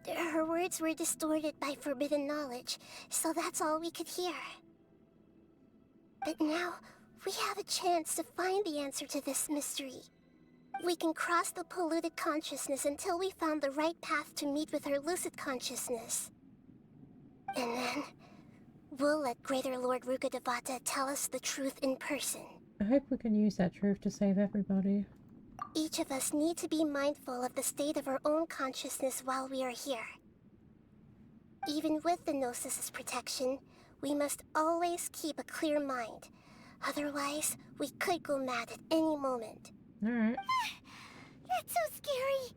Her words were distorted by forbidden knowledge, so that's all we could hear. But now, we have a chance to find the answer to this mystery. We can cross the polluted consciousness until we found the right path to meet with our lucid consciousness. And then, we'll let Greater Lord Rukkhadevata tell us the truth in person. I hope we can use that truth to save everybody. Each of us need to be mindful of the state of our own consciousness while we are here. Even with the Gnosis' protection, we must always keep a clear mind. Otherwise, we could go mad at any moment. Alright. That's so scary.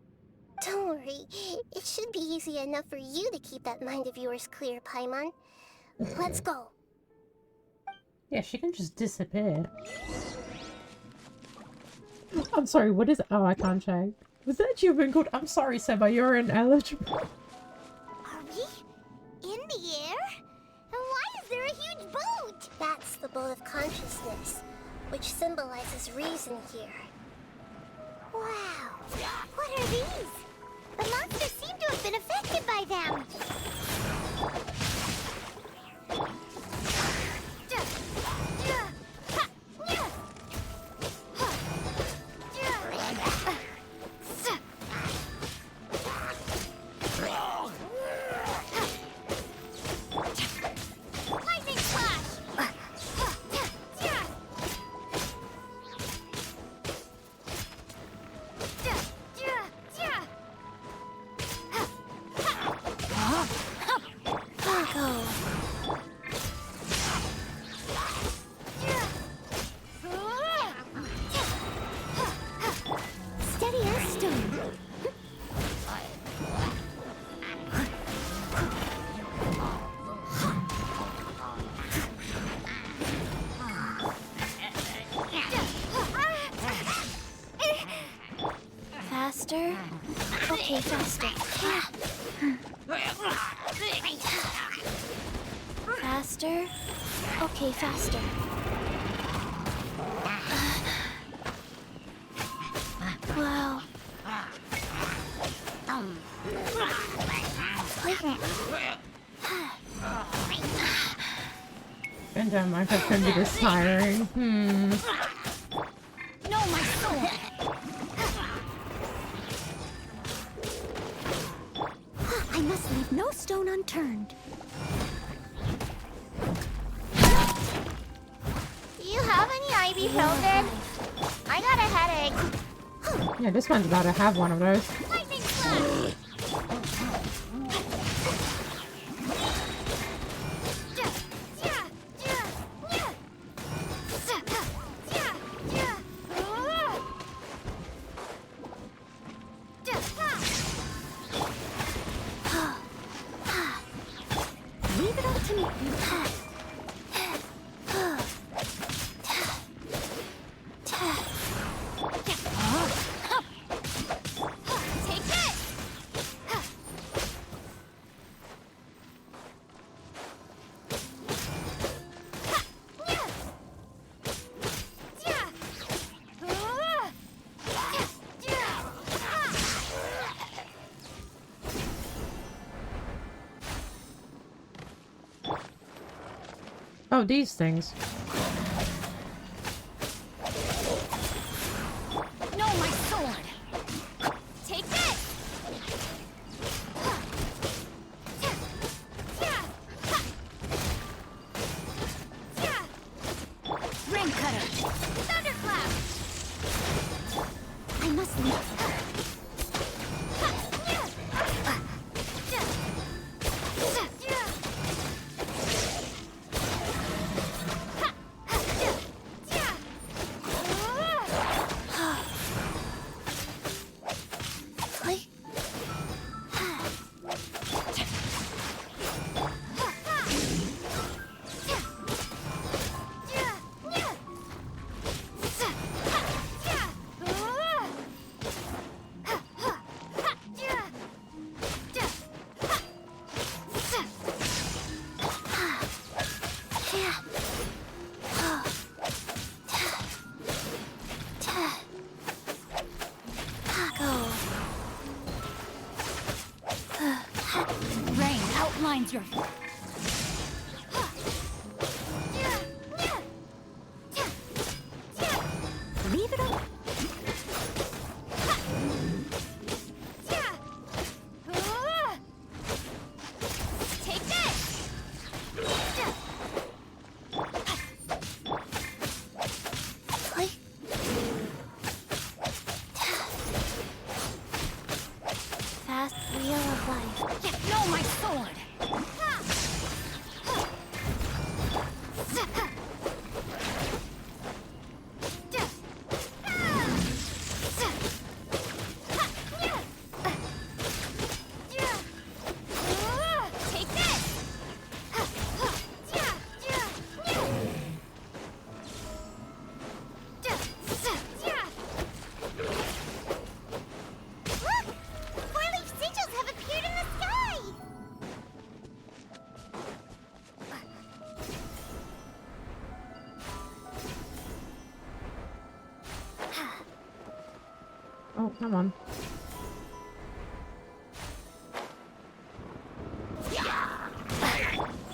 Don't worry. It should be easy enough for you to keep that mind of yours clear, Paimon. Let's go. Yeah, she can just disappear. I'm sorry, what is... Oh, I can't check. Was that you been called... I'm sorry, Seba, you're ineligible. Are we in the air? And why is there a huge boat? That's the boat of consciousness, which symbolizes reason here. Wow. What are these? The monsters seem to have been affected by them. Faster? Okay, faster. Faster? Okay, faster. Wow. And damn, my head can be this tiring. No, my soul! I must leave no stone unturned. Do you have any ibuprofen? I got a headache. Yeah, this one's about to have one of those. Lightning flash! Leave it up to me. Take Oh, these things. No, my sword! Take this! Ring cutter! Thunderclap! I must leave. Rain outlines your... Leave it up. Take this! Fast wheel of life. No, my sword! Take this. Look! Four-leaf sigils have appeared in the sky! Oh, come on.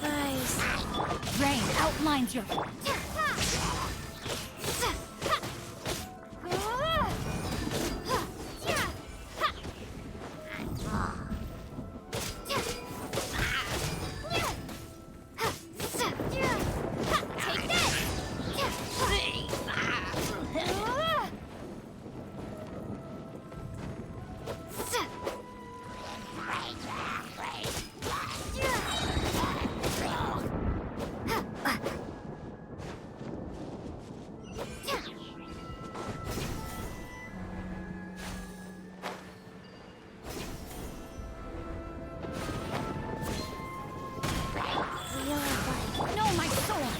Nice. Rain outlines your... Take this. No, my sword!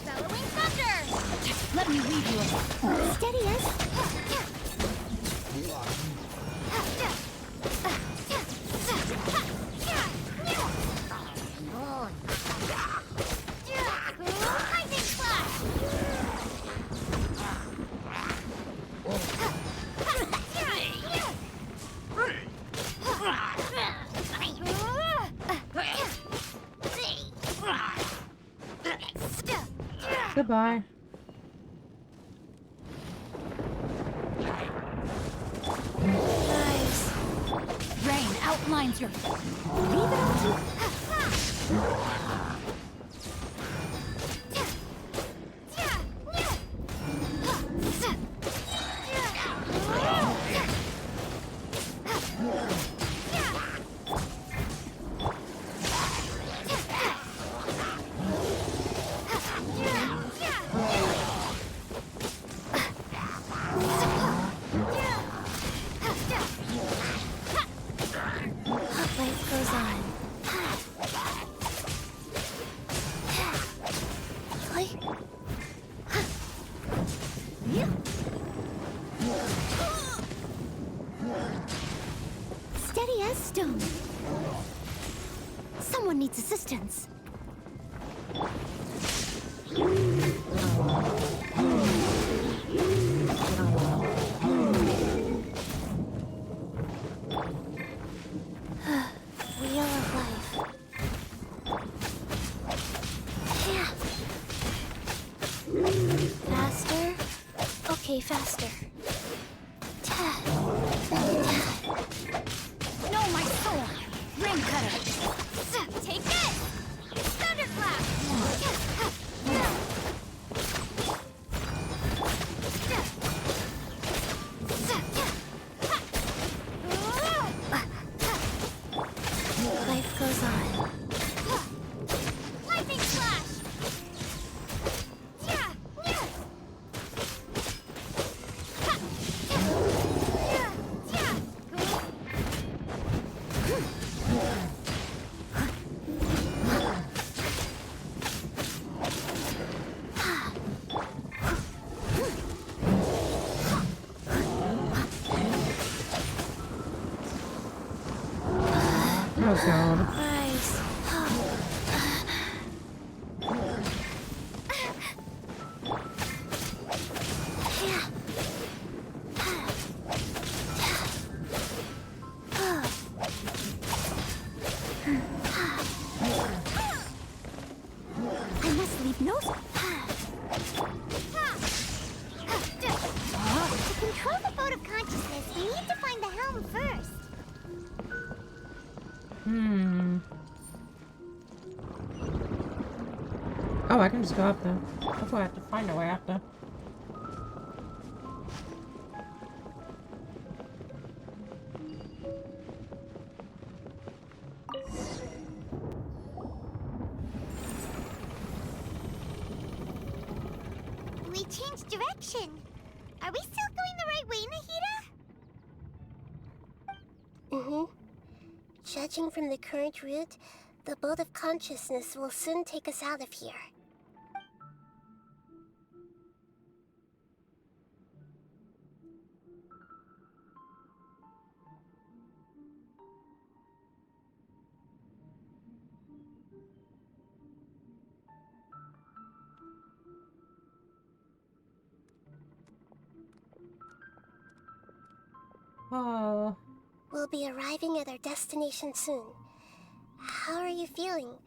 Bellowing thunder. Let me leave you alone. Steady as. Lightning flash. Goodbye. Nice. Rain outlines your... Leave it up to. Life goes on. Play. Steady as stone. Someone needs assistance. Wheel of life. Okay, faster. No, my soul! Ring cutter! Take this! Thunderclap! Life goes on. Lightning slash! Oh god. Rise. I must leave no. To control the boat of consciousness, we need to find the helm first. Oh, I can just go up there. I thought I have to find a way up there. We changed direction. Are we still going the right way, Nahida? Mm-hmm. Judging from the current route, the boat of consciousness will soon take us out of here. Oh. We'll be arriving at our destination soon. How are you feeling?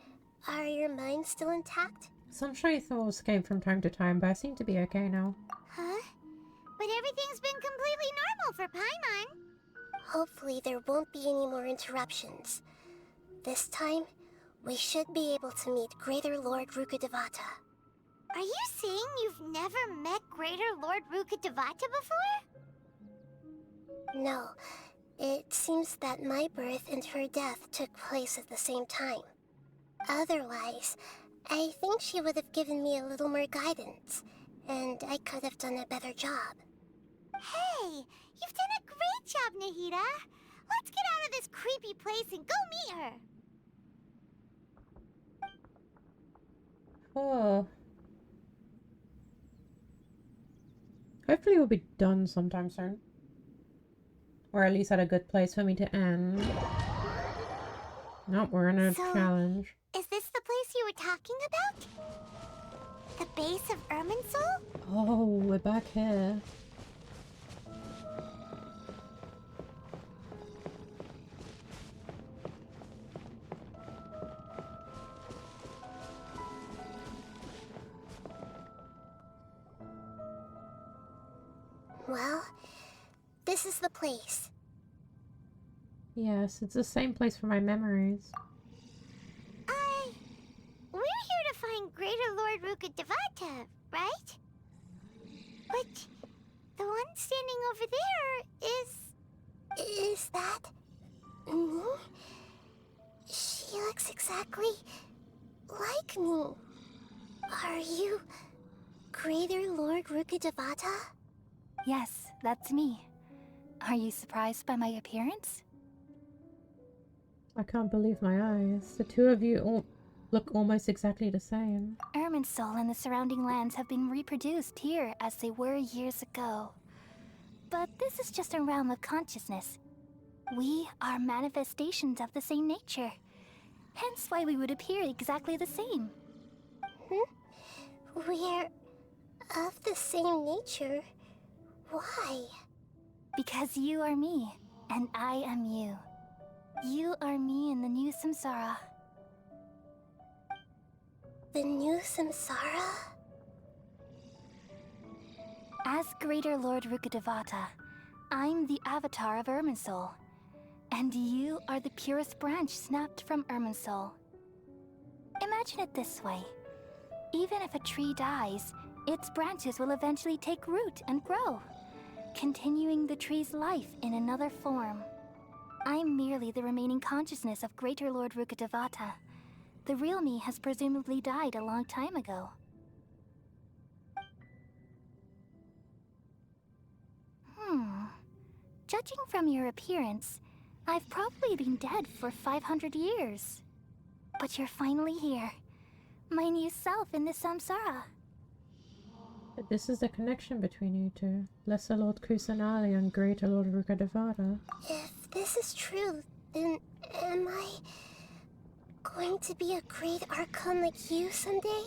Are your minds still intact? Some stray thoughts came from time to time, but I seem to be okay now. Huh? But everything's been completely normal for Paimon. Hopefully there won't be any more interruptions. This time, we should be able to meet Greater Lord Rukkhadevata. Are you saying you've never met Greater Lord Rukkhadevata before? No. It seems that my birth and her death took place at the same time. Otherwise, I think she would have given me a little more guidance, and I could have done a better job. Hey, you've done a great job, Nahida. Let's get out of this creepy place and go meet her. Oh. Hopefully we'll be done sometime soon. Or at least at a good place for me to end. Nope, we're in a challenge. Is this the place you were talking about? The base of Irminsul? Oh, we're back here. Well, this is the place. Yes, it's the same place for my memories. We're here to find Greater Lord Rukkhadevata, right? But the one standing over there is... Is that... me? She looks exactly like me. Are you Greater Lord Rukkhadevata? Yes, that's me. Are you surprised by my appearance? I can't believe my eyes. The two of you all look almost exactly the same. Irminsul and the surrounding lands have been reproduced here as they were years ago. But this is just a realm of consciousness. We are manifestations of the same nature. Hence why we would appear exactly the same. We're of the same nature. Why? Because you are me, and I am you. You are me in the new samsara. The new samsara? As Greater Lord Rukkhadevata, I'm the avatar of Irminsul, and you are the purest branch snapped from Irminsul. Imagine it this way. Even if a tree dies, its branches will eventually take root and grow, continuing the tree's life in another form. I'm merely the remaining consciousness of Greater Lord Rukkhadevata. The real me has presumably died a long time ago. Judging from your appearance, I've probably been dead for 500 years. But you're finally here. My new self in the samsara. But this is the connection between you two. Lesser Lord Kusanali and Greater Lord Rukkhadevata. If this is true, then am I going to be a great Archon like you someday?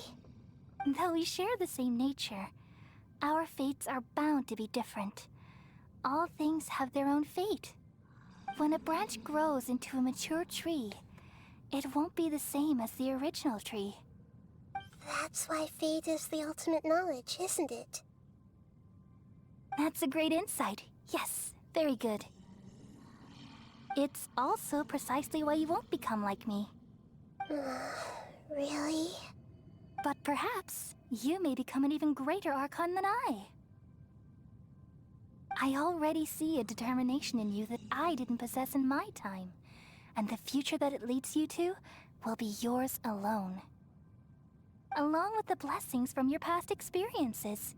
Though we share the same nature, our fates are bound to be different. All things have their own fate. When a branch grows into a mature tree, it won't be the same as the original tree. That's why fate is the ultimate knowledge, isn't it? That's a great insight. Yes, very good. It's also precisely why you won't become like me. Really? But perhaps you may become an even greater Archon than I. I already see a determination in you that I didn't possess in my time, and the future that it leads you to will be yours alone. Along with the blessings from your past experiences.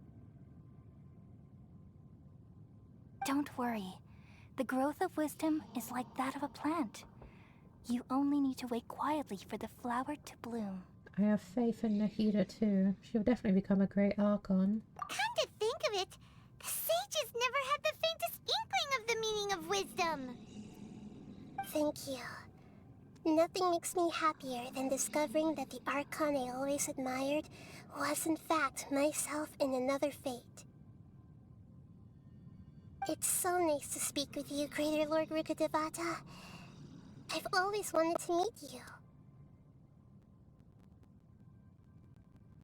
Don't worry. The growth of wisdom is like that of a plant. You only need to wait quietly for the flower to bloom. I have faith in Nahida too. She'll definitely become a great Archon. Come to think of it, the sages never had the faintest inkling of the meaning of wisdom. Thank you. Nothing makes me happier than discovering that the Archon I always admired was in fact myself in another fate. It's so nice to speak with you, Greater Lord Rukkhadevata. I've always wanted to meet you.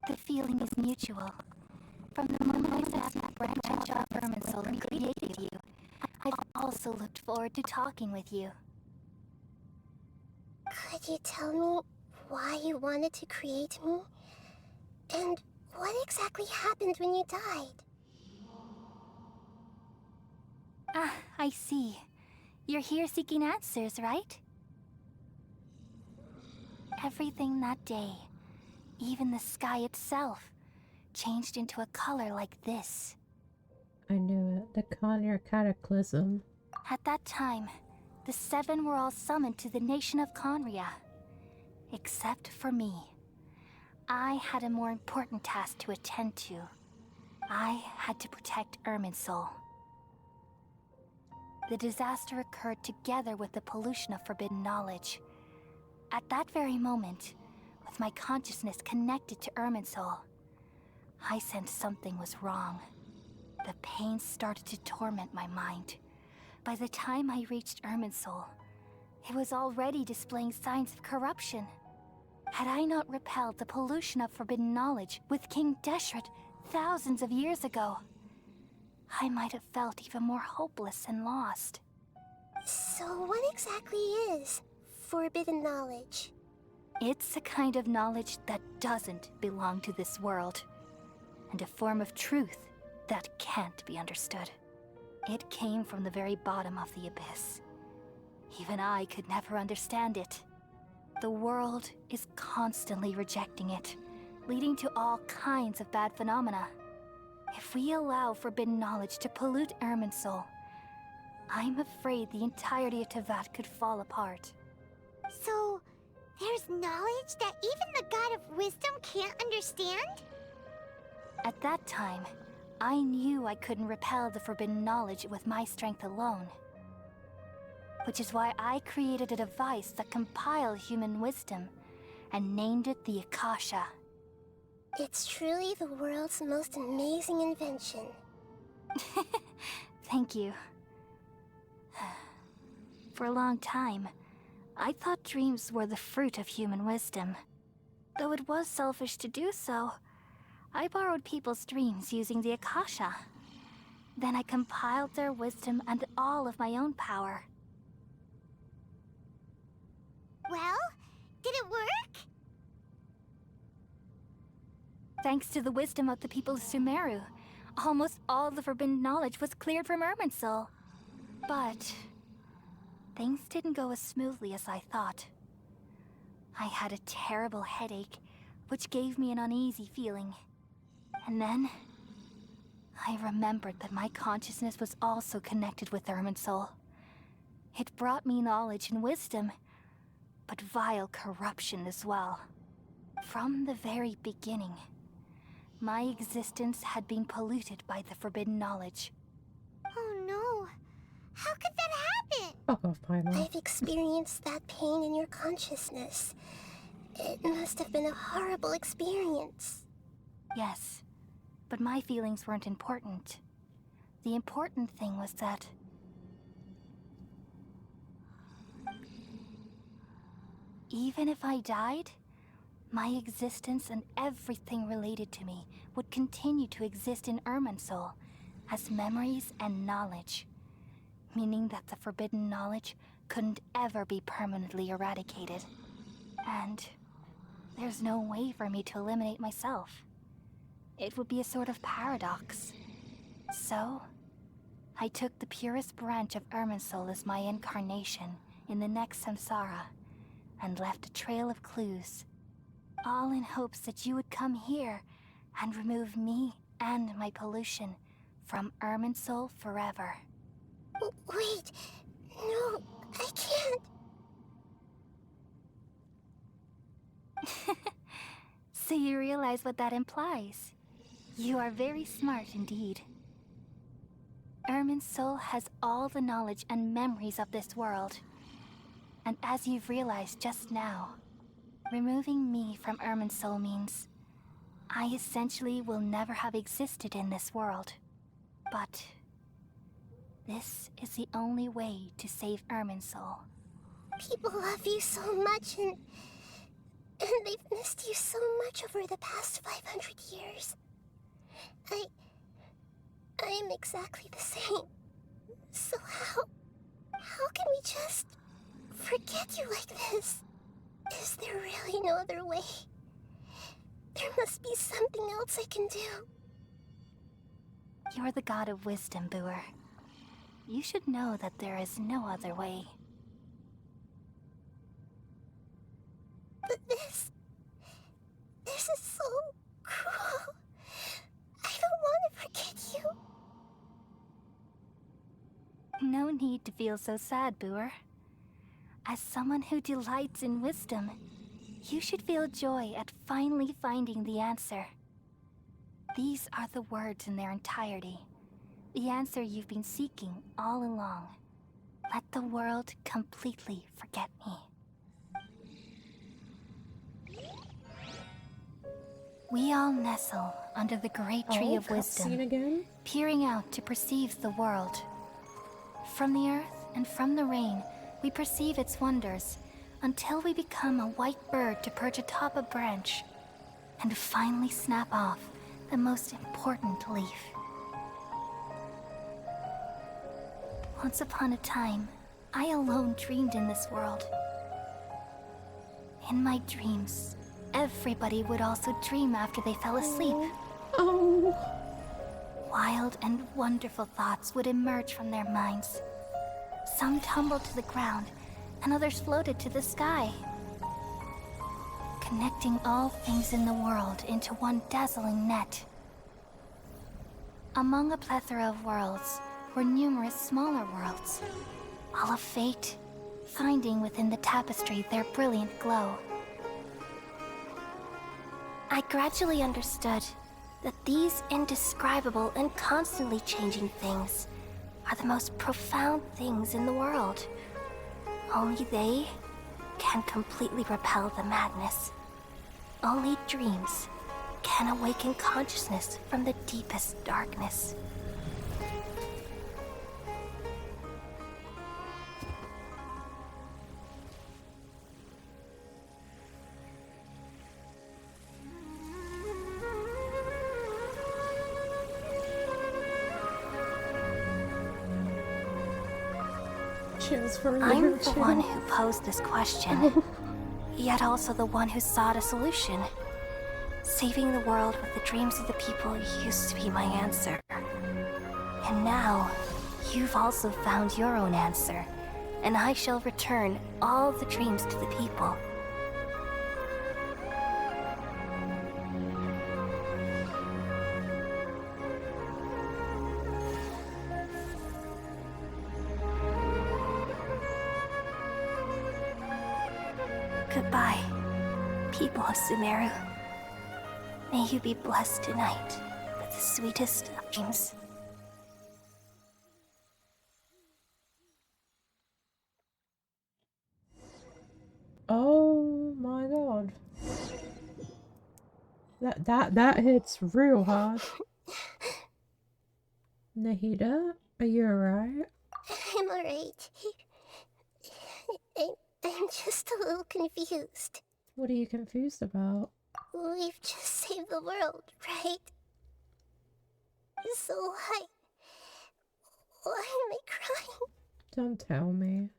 The feeling is mutual. From the moment I sat that branch out of Irminsul and created you, I've also looked forward to talking with you. Could you tell me why you wanted to create me? And what exactly happened when you died? Ah, I see. You're here seeking answers, right? Everything that day, even the sky itself, changed into a color like this. I knew it. The Kanya Cataclysm. At that time, the seven were all summoned to the nation of Conria. Except for me. I had a more important task to attend to. I had to protect Irminsul. The disaster occurred together with the pollution of forbidden knowledge. At that very moment, with my consciousness connected to Irminsul, I sensed something was wrong. The pain started to torment my mind. By the time I reached Irminsul, it was already displaying signs of corruption. Had I not repelled the pollution of forbidden knowledge with King Deshret thousands of years ago, I might have felt even more hopeless and lost. So what exactly is forbidden knowledge? It's a kind of knowledge that doesn't belong to this world, and a form of truth that can't be understood. It came from the very bottom of the abyss. Even I could never understand it. The world is constantly rejecting it, leading to all kinds of bad phenomena. If we allow forbidden knowledge to pollute Irminsul, I'm afraid the entirety of Tevat could fall apart. So, there's knowledge that even the God of Wisdom can't understand? At that time, I knew I couldn't repel the forbidden knowledge with my strength alone. Which is why I created a device that compiled human wisdom and named it the Akasha. It's truly the world's most amazing invention. Thank you. For a long time, I thought dreams were the fruit of human wisdom. Though it was selfish to do so, I borrowed people's dreams using the Akasha. Then I compiled their wisdom and all of my own power. Well, did it work? Thanks to the wisdom of the people of Sumeru, almost all the forbidden knowledge was cleared from Irminsul. But things didn't go as smoothly as I thought. I had a terrible headache, which gave me an uneasy feeling. And then I remembered that my consciousness was also connected with Irminsul. It brought me knowledge and wisdom, but vile corruption as well. From the very beginning, my existence had been polluted by the forbidden knowledge. Oh no. How could that happen? Fuck off, Paimon. I've experienced that pain in your consciousness. It must have been a horrible experience. Yes, but my feelings weren't important. The important thing was that even if I died, my existence and everything related to me would continue to exist in Irminsul as memories and knowledge, meaning that the forbidden knowledge couldn't ever be permanently eradicated. And there's no way for me to eliminate myself. It would be a sort of paradox. So, I took the purest branch of Irminsul as my incarnation in the next samsara and left a trail of clues, all in hopes that you would come here and remove me and my pollution from Irminsul forever. Wait, no, I can't. So you realize what that implies. You are very smart indeed. Irminsul has all the knowledge and memories of this world. And as you've realized just now, removing me from Irminsul means I essentially will never have existed in this world. But this is the only way to save Irminsul. People love you so much, and they've missed you so much over the past 500 years. I am exactly the same. So how can we just forget you like this? Is there really no other way? There must be something else I can do. You're the god of wisdom, Boer. You should know that there is no other way. But this is so cruel. I don't want to forget you. No need to feel so sad, Boer. As someone who delights in wisdom, you should feel joy at finally finding the answer. These are the words in their entirety. The answer you've been seeking all along. Let the world completely forget me. We all nestle under the great tree of wisdom, again? peering out to perceive the world. From the earth and from the rain, we perceive its wonders, until we become a white bird to perch atop a branch, and finally snap off the most important leaf. Once upon a time, I alone dreamed in this world. In my dreams, everybody would also dream after they fell asleep. Oh. Wild and wonderful thoughts would emerge from their minds. Some tumbled to the ground, and others floated to the sky, connecting all things in the world into one dazzling net. Among a plethora of worlds were numerous smaller worlds, all of fate, finding within the tapestry their brilliant glow. I gradually understood that these indescribable and constantly changing things are the most profound things in the world. Only they can completely repel the madness. Only dreams can awaken consciousness from the deepest darkness. Chills for a I'm little the chill. one who posed this question, yet also the one who sought a solution. Saving the world with the dreams of the people used to be my answer. And now, you've also found your own answer, and I shall return all the dreams to the people. Goodbye, people of Sumeru. May you be blessed tonight with the sweetest of dreams. Oh my god. That hits real hard. Nahida, are you alright? I'm alright. I'm just a little confused. What are you confused about? We've just saved the world, right? So why am I crying? Don't tell me.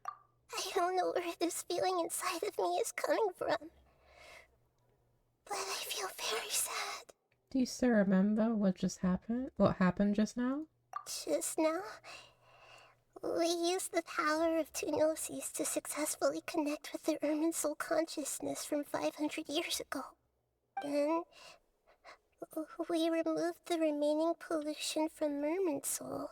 I don't know where this feeling inside of me is coming from. But I feel very sad. Do you still remember what just happened? What happened just now? Just now, we used the power of two gnosis to successfully connect with the Ermin soul consciousness from 500 years ago. Then, we removed the remaining pollution from Merman soul.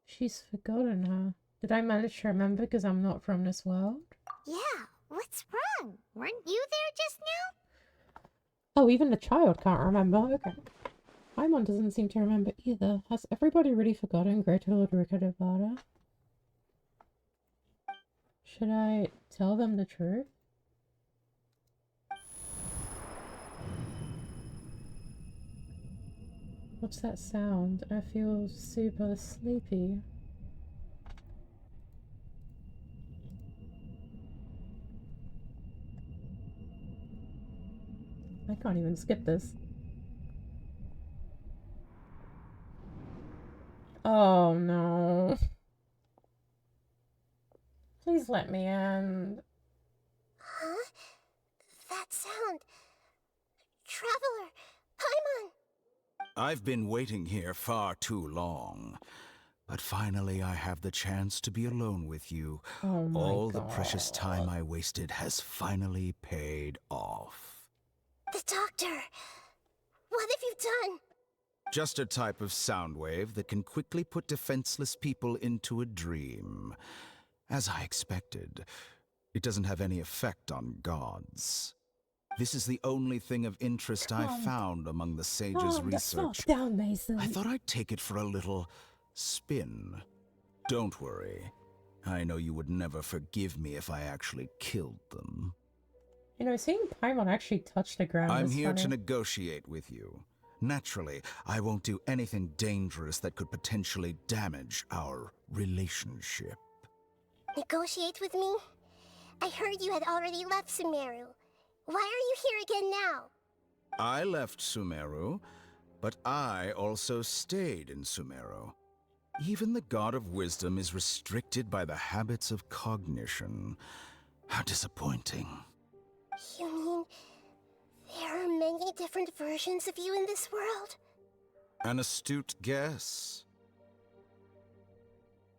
She's forgotten her. Did I manage to remember because I'm not from this world? Yeah, what's wrong? Weren't you there just now? Oh, even the child can't remember. Okay. Paimon doesn't seem to remember either. Has everybody really forgotten Greater Lord Ricardevada? Should I tell them the truth? What's that sound? I feel super sleepy. I can't even skip this. Oh no. Please let me in. Huh? That sound. Traveler! Paimon! I've been waiting here far too long. But finally I have the chance to be alone with you. Oh my All the God. precious time I wasted has finally paid off. The doctor! What have you done? Just a type of sound wave that can quickly put defenseless people into a dream. As I expected, it doesn't have any effect on gods. This is the only thing of interest I've found among the sage's research. Down, Mason. I thought I'd take it for a little spin. Don't worry. I know you would never forgive me if I actually killed them. You know, seeing Paimon actually touch the ground I'm is here funny. to negotiate with you. Naturally, I won't do anything dangerous that could potentially damage our relationship. Negotiate with me? I heard you had already left Sumeru. Why are you here again now? I left Sumeru, but I also stayed in Sumeru. Even the God of Wisdom is restricted by the habits of cognition. How disappointing. You mean there are many different versions of you in this world? An astute guess.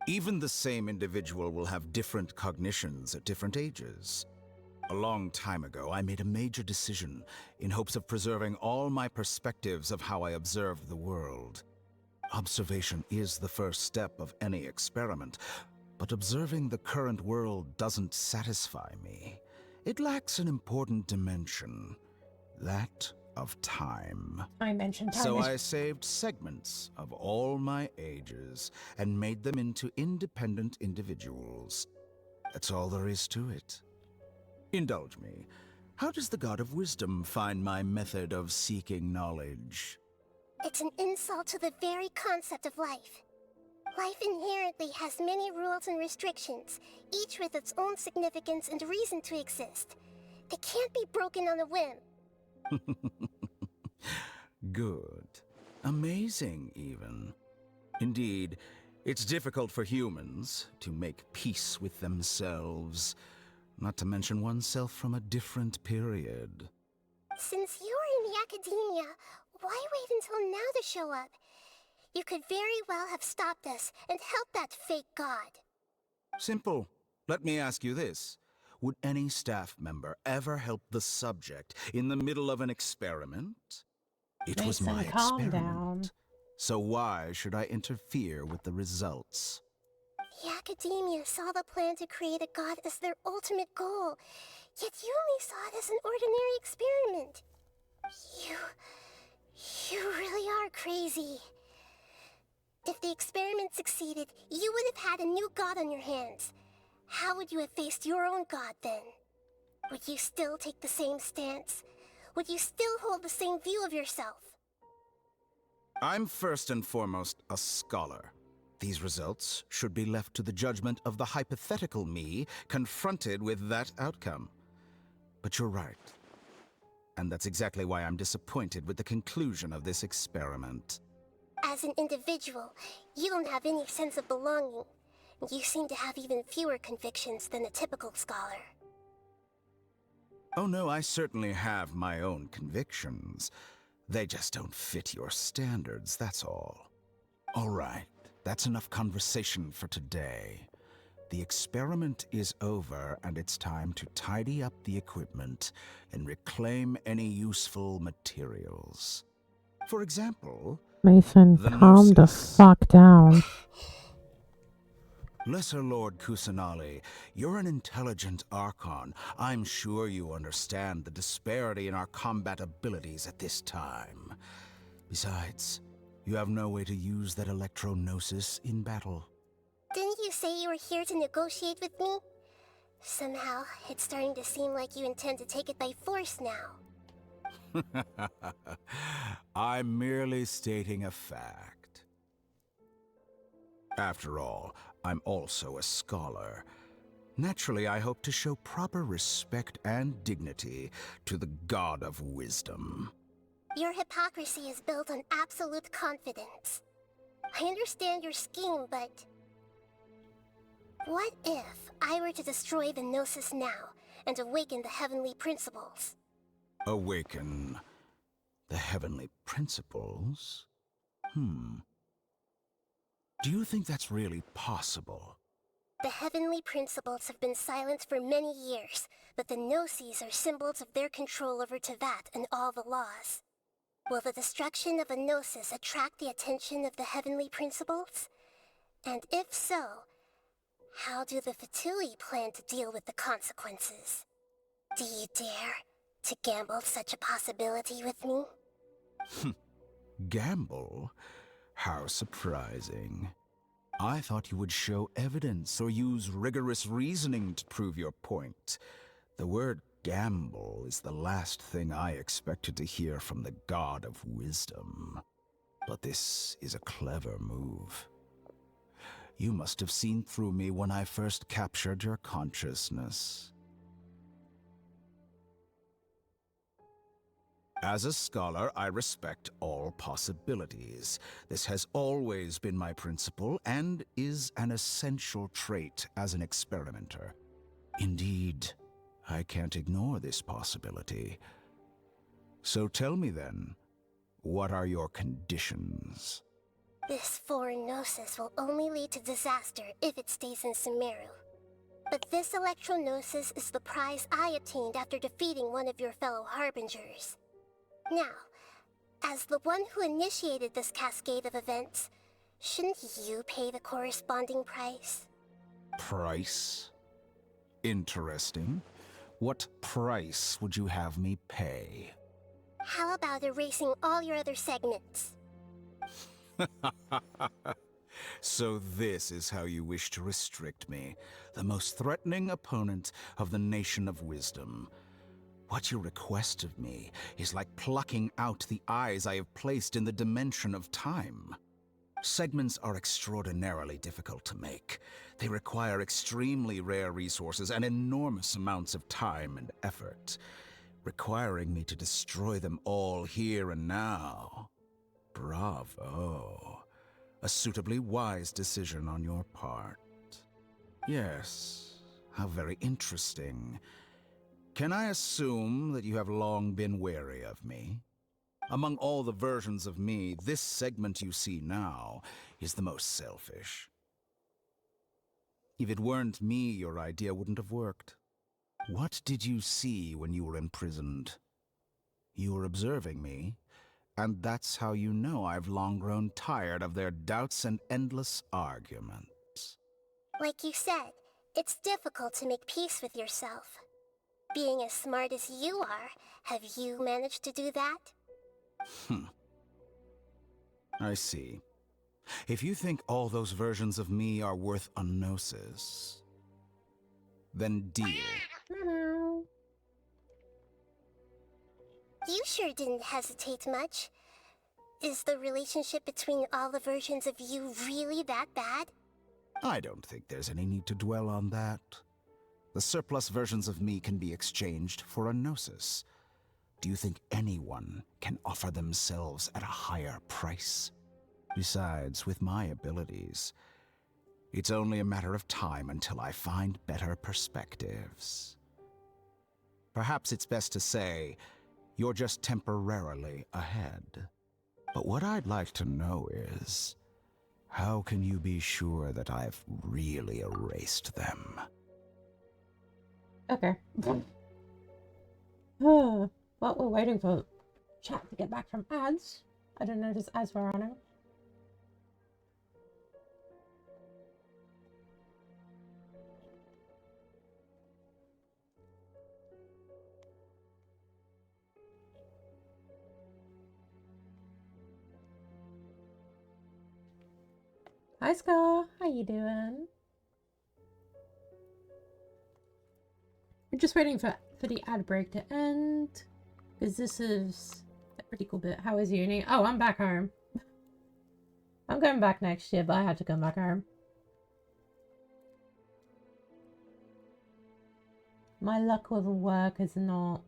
Even the same individual will have different cognitions at different ages. A long time ago, I made a major decision in hopes of preserving all my perspectives of how I observed the world. Observation is the first step of any experiment, but observing the current world doesn't satisfy me. It lacks an important dimension, that of time. I mentioned time. So I saved segments of all my ages and made them into independent individuals. That's all there is to it. Indulge me. How does the God of Wisdom find my method of seeking knowledge? It's an insult to the very concept of life. Life inherently has many rules and restrictions, each with its own significance and reason to exist. They can't be broken on a whim. Good. Amazing, even. Indeed, It's difficult for humans to make peace with themselves, not to mention oneself from a different period. Since you're in the academia, why wait until now to show up? You could very well have stopped us and helped that fake god. Simple. Let me ask you this. Would any staff member ever help the subject in the middle of an experiment? It was Mason, my calm experiment. down. So why should I interfere with the results? The academia saw the plan to create a god as their ultimate goal, yet you only saw it as an ordinary experiment. You really are crazy. If the experiment succeeded, you would have had a new god on your hands. How would you have faced your own god then? Would you still take the same stance? Would you still hold the same view of yourself? I'm first and foremost a scholar. These results should be left to the judgment of the hypothetical me confronted with that outcome. But you're right. And that's exactly why I'm disappointed with the conclusion of this experiment. As an individual, you don't have any sense of belonging. You seem to have even fewer convictions than a typical scholar. Oh no, I certainly have my own convictions. They just don't fit your standards, that's all. All right, that's enough conversation for today. The experiment is over, and it's time to tidy up the equipment and reclaim any useful materials. For example, Mason, the calm the Gnosis. fuck down. Lesser Lord Kusanali, you're an intelligent Archon. I'm sure you understand the disparity in our combat abilities at this time. Besides, you have no way to use that electro-gnosis in battle. Didn't you say you were here to negotiate with me? Somehow, it's starting to seem like you intend to take it by force now. I'm merely stating a fact. After all, I'm also a scholar. Naturally, I hope to show proper respect and dignity to the God of Wisdom. Your hypocrisy is built on absolute confidence. I understand your scheme, but... what if I were to destroy the Gnosis now and awaken the heavenly principles? Awaken the heavenly principles? Do you think that's really possible? The heavenly principles have been silent for many years, but the Gnosis are symbols of their control over Tevat and all the laws. Will the destruction of a Gnosis attract the attention of the heavenly principles? And if so, how do the Fatui plan to deal with the consequences? Do you dare to gamble such a possibility with me? Gamble? How surprising. I thought you would show evidence or use rigorous reasoning to prove your point. The word gamble is the last thing I expected to hear from the God of Wisdom. But this is a clever move. You must have seen through me when I first captured your consciousness. As a scholar, I respect all possibilities. This has always been my principle and is an essential trait as an experimenter. Indeed, I can't ignore this possibility. So tell me then, what are your conditions? This foreign Gnosis will only lead to disaster if it stays in Sumeru. But this Electro-Gnosis is the prize I obtained after defeating one of your fellow Harbingers. Now, as the one who initiated this cascade of events, shouldn't you pay the corresponding price? Price? Interesting. What price would you have me pay? How about erasing all your other segments? So this is how you wish to restrict me, the most threatening opponent of the Nation of Wisdom. What you request of me is like plucking out the eyes I have placed in the dimension of time. Segments are extraordinarily difficult to make. They require extremely rare resources and enormous amounts of time and effort, requiring me to destroy them all here and now. Bravo. A suitably wise decision on your part. Yes, how very interesting. Can I assume that you have long been wary of me? Among all the versions of me, this segment you see now is the most selfish. If it weren't me, your idea wouldn't have worked. What did you see when you were imprisoned? You were observing me, and that's how you know I've long grown tired of their doubts and endless arguments. Like you said, it's difficult to make peace with yourself. Being as smart as you are, have you managed to do that? I see. If you think all those versions of me are worth a gnosis, then deal. You sure didn't hesitate much. Is the relationship between all the versions of you really that bad? I don't think there's any need to dwell on that. The surplus versions of me can be exchanged for a gnosis. Do you think anyone can offer themselves at a higher price? Besides, with my abilities, it's only a matter of time until I find better perspectives. Perhaps it's best to say, you're just temporarily ahead. But what I'd like to know is, how can you be sure that I've really erased them? Okay. Oh, well, we're waiting for chat to get back from ads. I didn't notice ads were on it. Hi, Scar. How you doing? We're just waiting for the ad break to end, because this is a pretty cool bit. How is uni? Oh, I'm back home. I'm going back next year, but I had to come back home. My luck with work is not,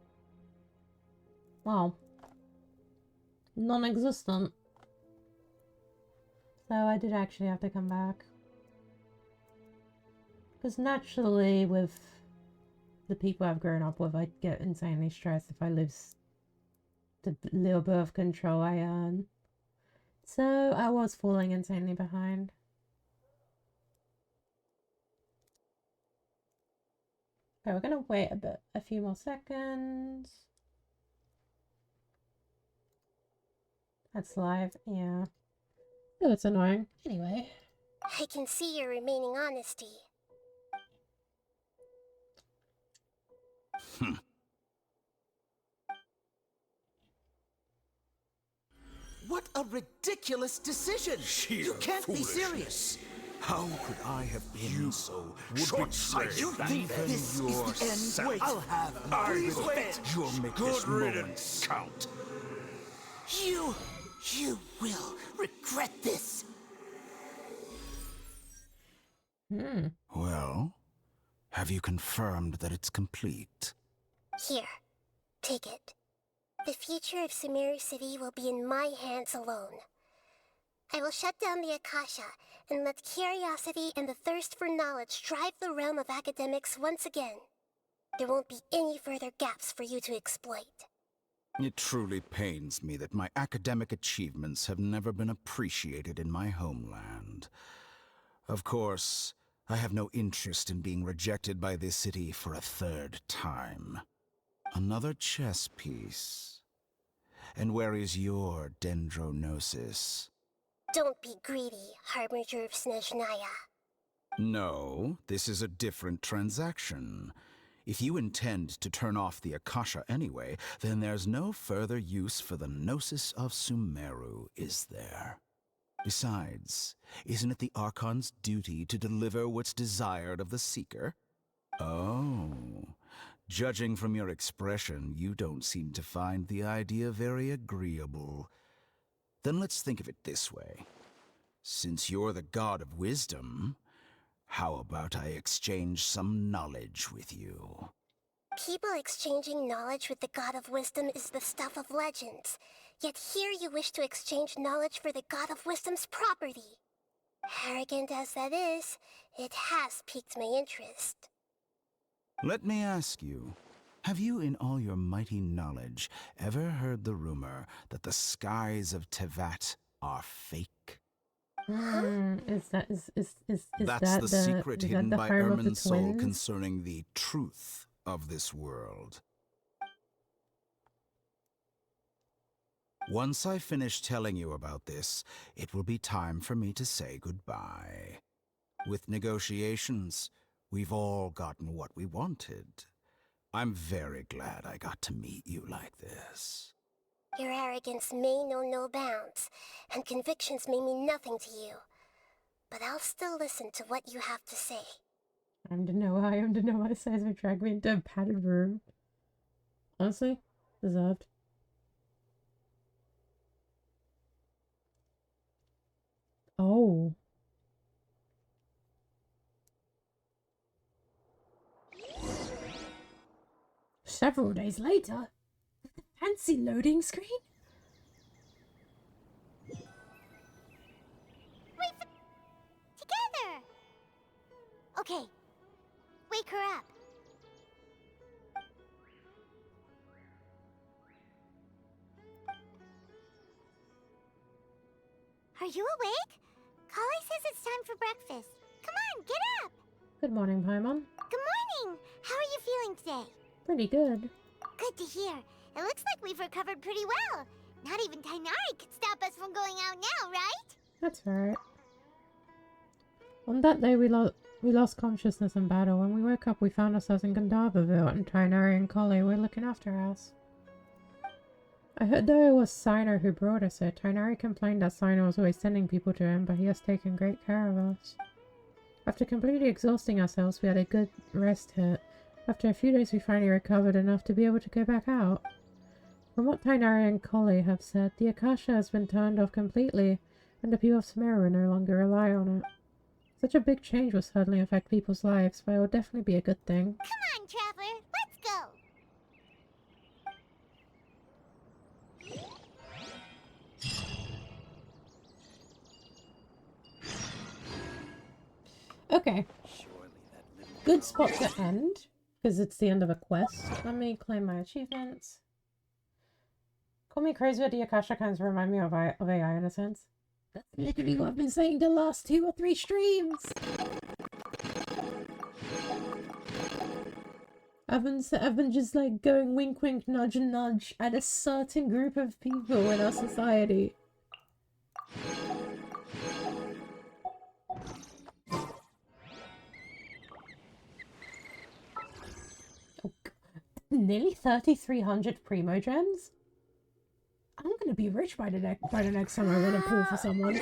well, non-existent. So I did actually have to come back. Because naturally, with the people I've grown up with, I get insanely stressed if I lose the little bit of control I earn. So I was falling insanely behind. Okay, we're gonna wait a few more seconds. That's live, yeah. Oh, it's annoying. Anyway. I can see your remaining honesty. What a ridiculous decision! You can't be serious! How could I have been so short-sighted? You think this is the end? Wait, I'll have Please wait. You'll make Good this moment riddance. count. You will regret this. Well, have you confirmed that it's complete? Here, take it. The future of Sumeru City will be in my hands alone. I will shut down the Akasha and let curiosity and the thirst for knowledge drive the realm of academics once again. There won't be any further gaps for you to exploit. It truly pains me that my academic achievements have never been appreciated in my homeland. Of course, I have no interest in being rejected by this city for a third time. Another chess piece. And where is your dendronosis? Don't be greedy, Harbinger of Snezhnaya. No, this is a different transaction. If you intend to turn off the Akasha anyway, then there's no further use for the Gnosis of Sumeru, is there? Besides, isn't it the Archon's duty to deliver what's desired of the Seeker? Oh, judging from your expression, you don't seem to find the idea very agreeable. Then let's think of it this way. Since you're the god of wisdom, how about I exchange some knowledge with you? People exchanging knowledge with the God of Wisdom is the stuff of legends. Yet here you wish to exchange knowledge for the God of Wisdom's property. Arrogant as that is, it has piqued my interest. Let me ask you, have you in all your mighty knowledge ever heard the rumor that the skies of Tevat are fake? Is That's that the the secret is that hidden the by home of the Irminsul twins? concerning the truth of this world. Once I finish telling you about this, it will be time for me to say goodbye. With negotiations, we've all gotten what we wanted. I'm very glad I got to meet you like this. Your arrogance may know no bounds, and convictions may mean nothing to you. But I'll still listen to what you have to say. I am to know what it says. Drag me into a padded room. Honestly, deserved. Oh. Several days later? Fancy loading screen? Together! Okay. Wake her up. Are you awake? Kali says it's time for breakfast. Come on, get up! Good morning, Paimon. Good morning! How are you feeling today? Pretty good. Good to hear. It looks like we've recovered pretty well. Not even Tainari could stop us from going out now, right? That's right. On that day, we lost consciousness in battle. When we woke up, we found ourselves in Gandharvaville, and Tainari and Kali were looking after us. I heard though it was Sino who brought us here. Tainari complained that Sino was always sending people to him, but he has taken great care of us. After completely exhausting ourselves, we had a good rest hit. After a few days, we finally recovered enough to be able to go back out. From what Tainari and Kali have said, the Akasha has been turned off completely, and the people of Sumeru no longer rely on it. Such a big change will certainly affect people's lives, but it will definitely be a good thing. Come on, Traveler, let's go! Okay. Good spot to end, because it's the end of a quest. Let me claim my achievements. Call me crazy, but the Akasha kind of remind me of AI in a sense. That's literally what I've been saying the last 2 or 3 streams. I've been just like going wink wink nudge nudge at a certain group of people in our society. Oh, nearly 3,300 Primogems? I'm gonna be rich by the next time I want to pull for someone.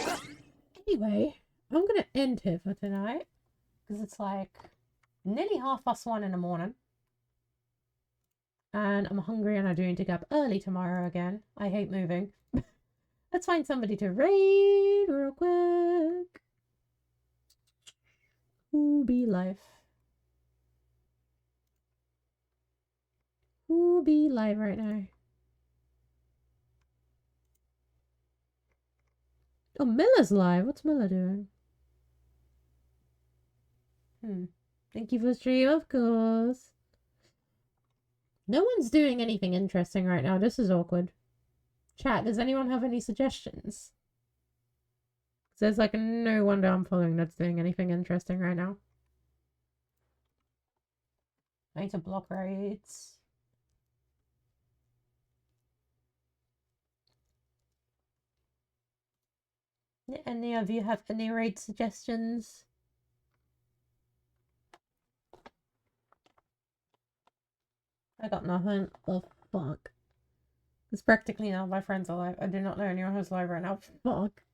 Anyway, I'm gonna end here for tonight because it's like nearly 1:30 in the morning, and I'm hungry and I do need to get up early tomorrow again. I hate moving. Let's find somebody to raid real quick. Who be life? Who be live right now? Oh, Miller's live. What's Miller doing? Thank you for the stream, of course. No one's doing anything interesting right now. This is awkward. Chat, does anyone have any suggestions? There's like no one I'm following that's doing anything interesting right now. I need to block raids. Any of you have any raid suggestions? I got nothing. Oh, fuck. It's practically none of my friends are live. I do not know anyone who's live right now. Fuck.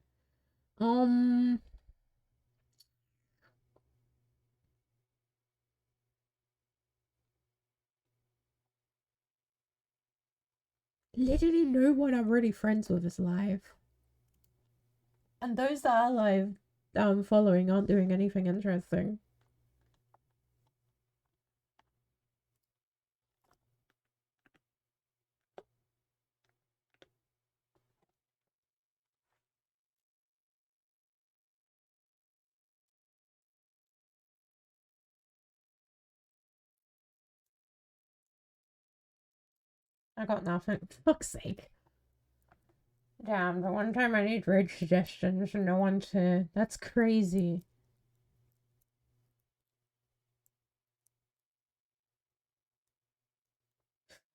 Literally no one I'm really friends with is live. And those that are live, following aren't doing anything interesting. I got nothing. Fuck's sake. Damn, the one time I need raid suggestions and no one's here. That's crazy.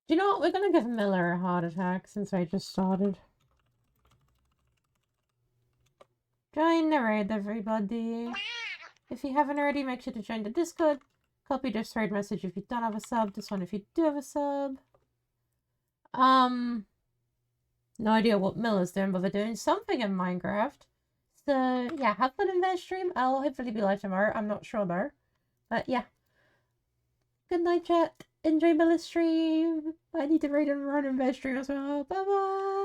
Do you know what? We're gonna give Miller a heart attack since I just started. Join the raid, everybody. If you haven't already, make sure to join the Discord. Copy this raid message if you don't have a sub. This one if you do have a sub. No idea what Miller's doing, but they're doing something in Minecraft. So, yeah, have fun in their stream. I'll hopefully be live tomorrow. I'm not sure though. But, yeah. Good night, chat. Enjoy Miller's stream. I need to raid and run in their stream as well. Bye-bye.